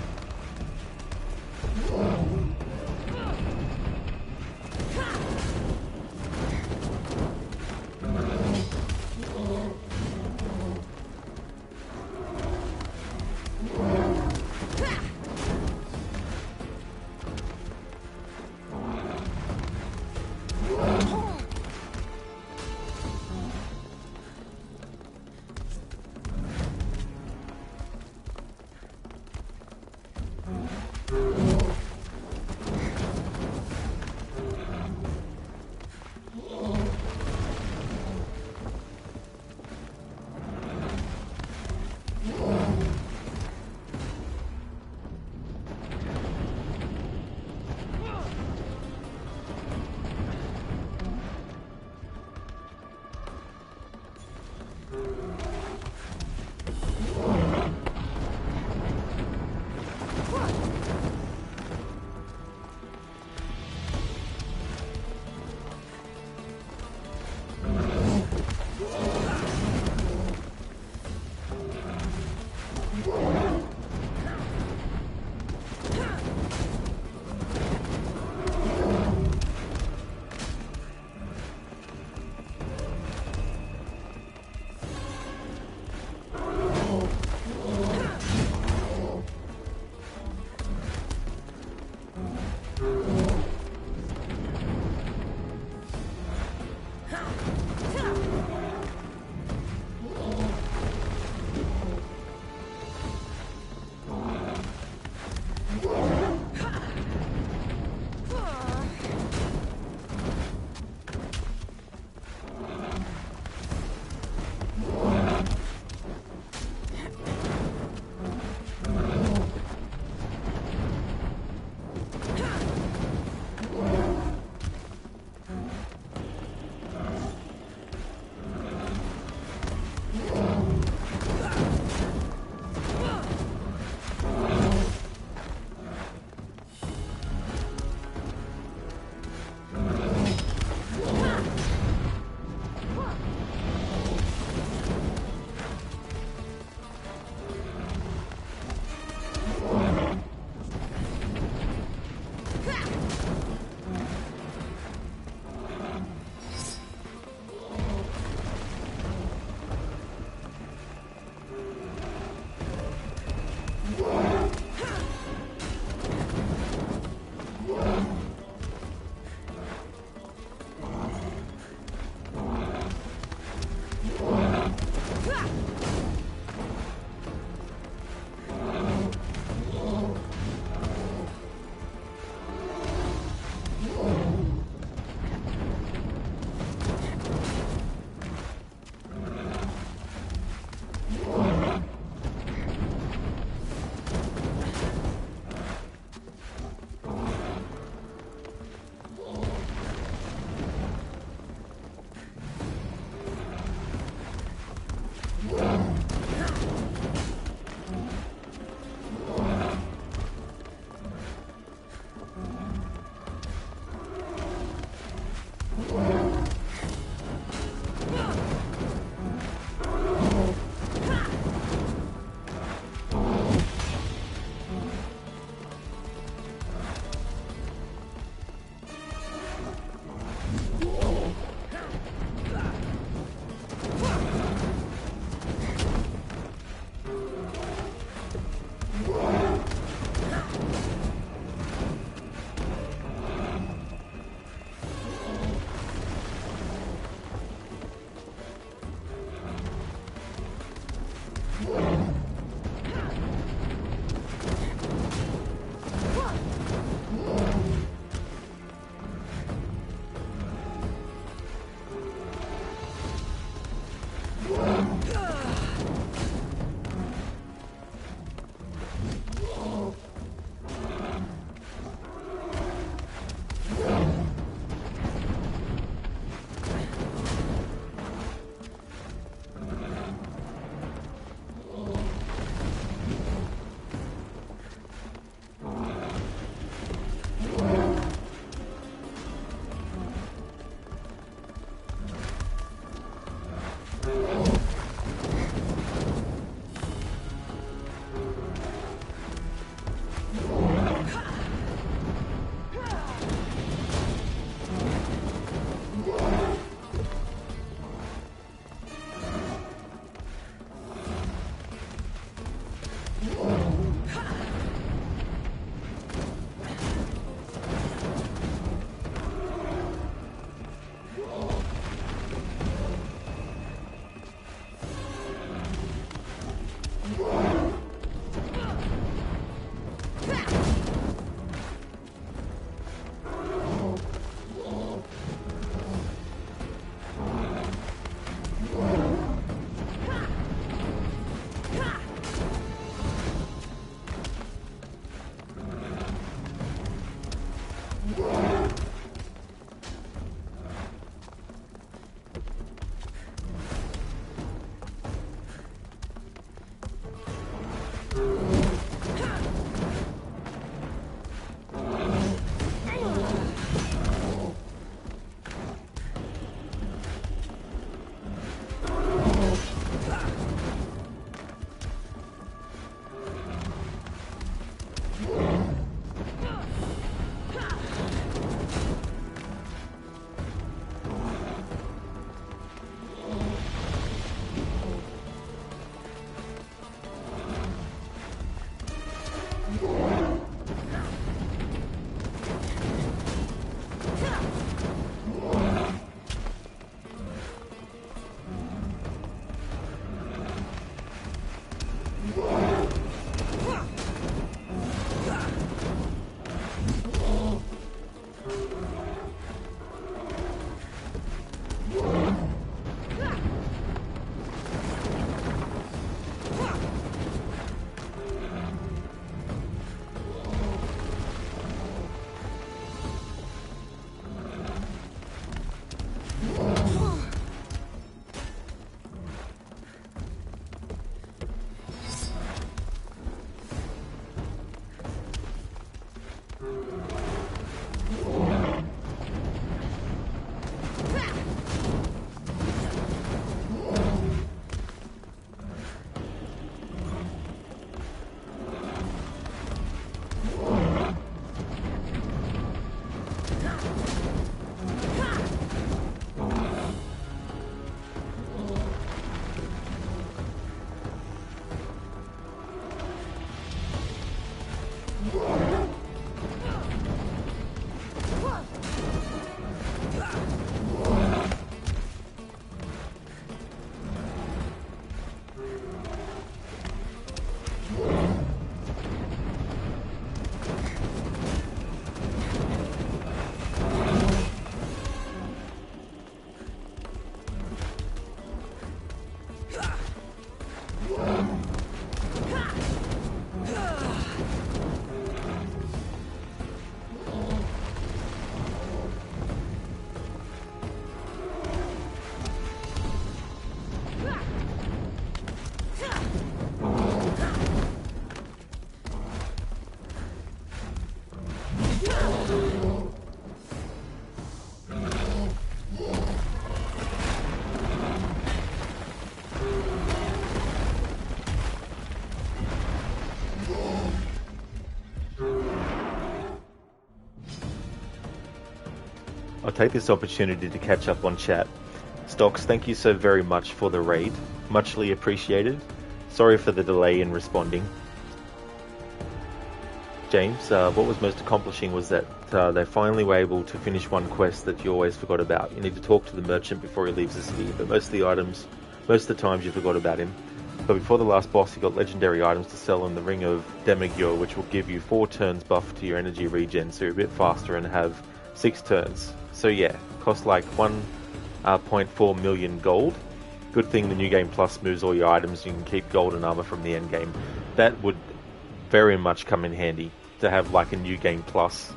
I'll take this opportunity to catch up on chat. Stocks, thank you so very much for the raid. Muchly appreciated. Sorry for the delay in responding. James, what was most accomplishing was that they finally were able to finish one quest that you always forgot about. You need to talk to the merchant before he leaves the city, but most of the times you forgot about him. But before the last boss, you got legendary items to sell in the Ring of Demigure, which will give you 4 turns buff to your energy regen, so you're a bit faster and have 6 turns. So yeah, cost like 1.4 million gold. Good thing the New Game Plus moves all your items, you can keep gold and armor from the end game. That would very much come in handy to have like a New Game Plus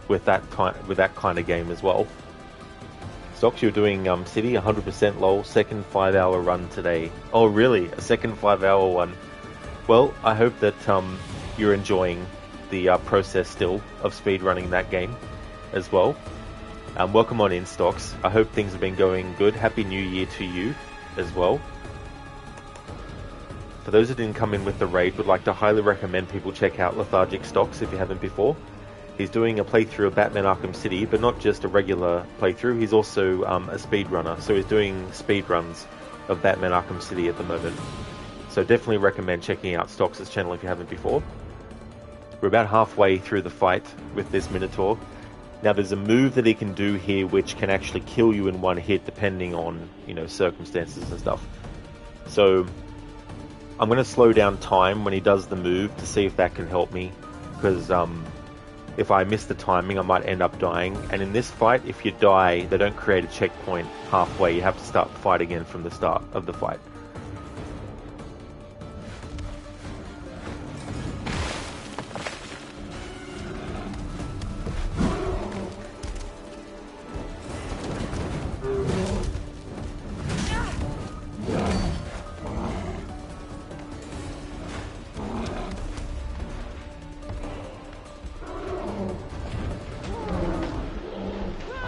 with that kind of game as well. Stocks, you're doing City 100% lol, second 5-hour run today. Oh really? A second 5-hour one? Well, I hope that you're enjoying the process still of speedrunning that game as well. Welcome on in, Stocks. I hope things have been going good. Happy New Year to you as well. For those that didn't come in with the raid, would like to highly recommend people check out Lethargic Stocks if you haven't before. He's doing a playthrough of Batman Arkham City, but not just a regular playthrough, he's also a speedrunner. So he's doing speedruns of Batman Arkham City at the moment. So definitely recommend checking out Stocks' channel if you haven't before. We're about halfway through the fight with this Minotaur. Now there's a move that he can do here which can actually kill you in one hit depending on, circumstances and stuff. So I'm going to slow down time when he does the move to see if that can help me, because if I miss the timing I might end up dying, and in this fight if you die they don't create a checkpoint halfway, you have to start the fight again from the start of the fight.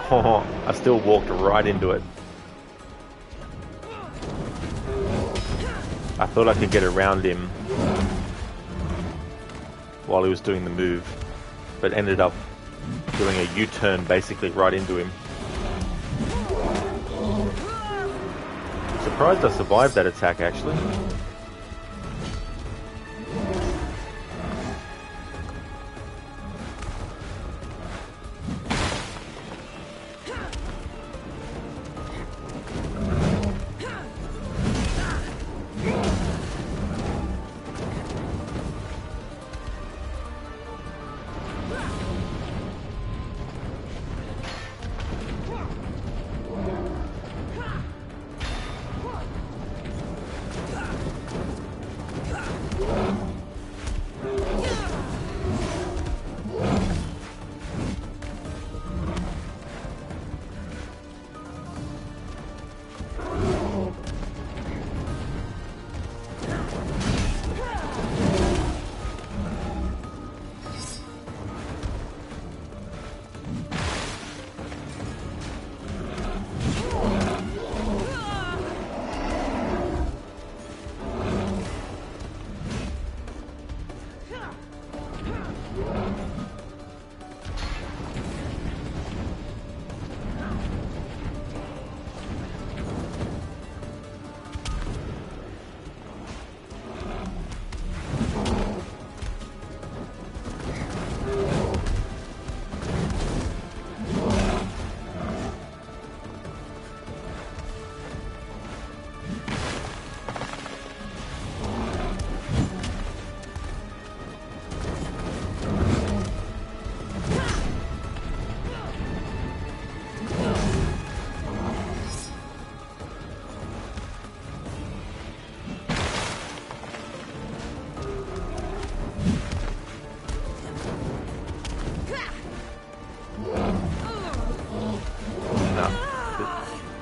Oh, I still walked right into it. I thought I could get around him while he was doing the move, but ended up doing a U-turn basically right into him. Surprised I survived that attack actually.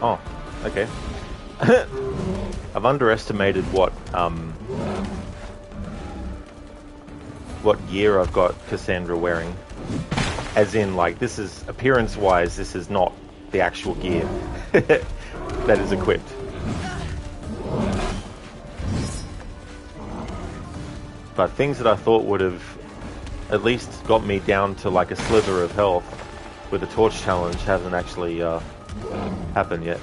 Oh, okay. I've underestimated what gear I've got Cassandra wearing. As in, like, this is, appearance-wise, this is not the actual gear that is equipped. But things that I thought would have at least got me down to like a sliver of health with the torch challenge hasn't actually happened yet.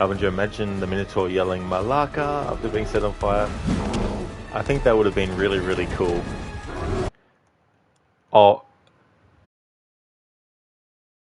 Haven't you imagined the Minotaur yelling Malaka after being set on fire? I think that would have been really, really cool. Oh,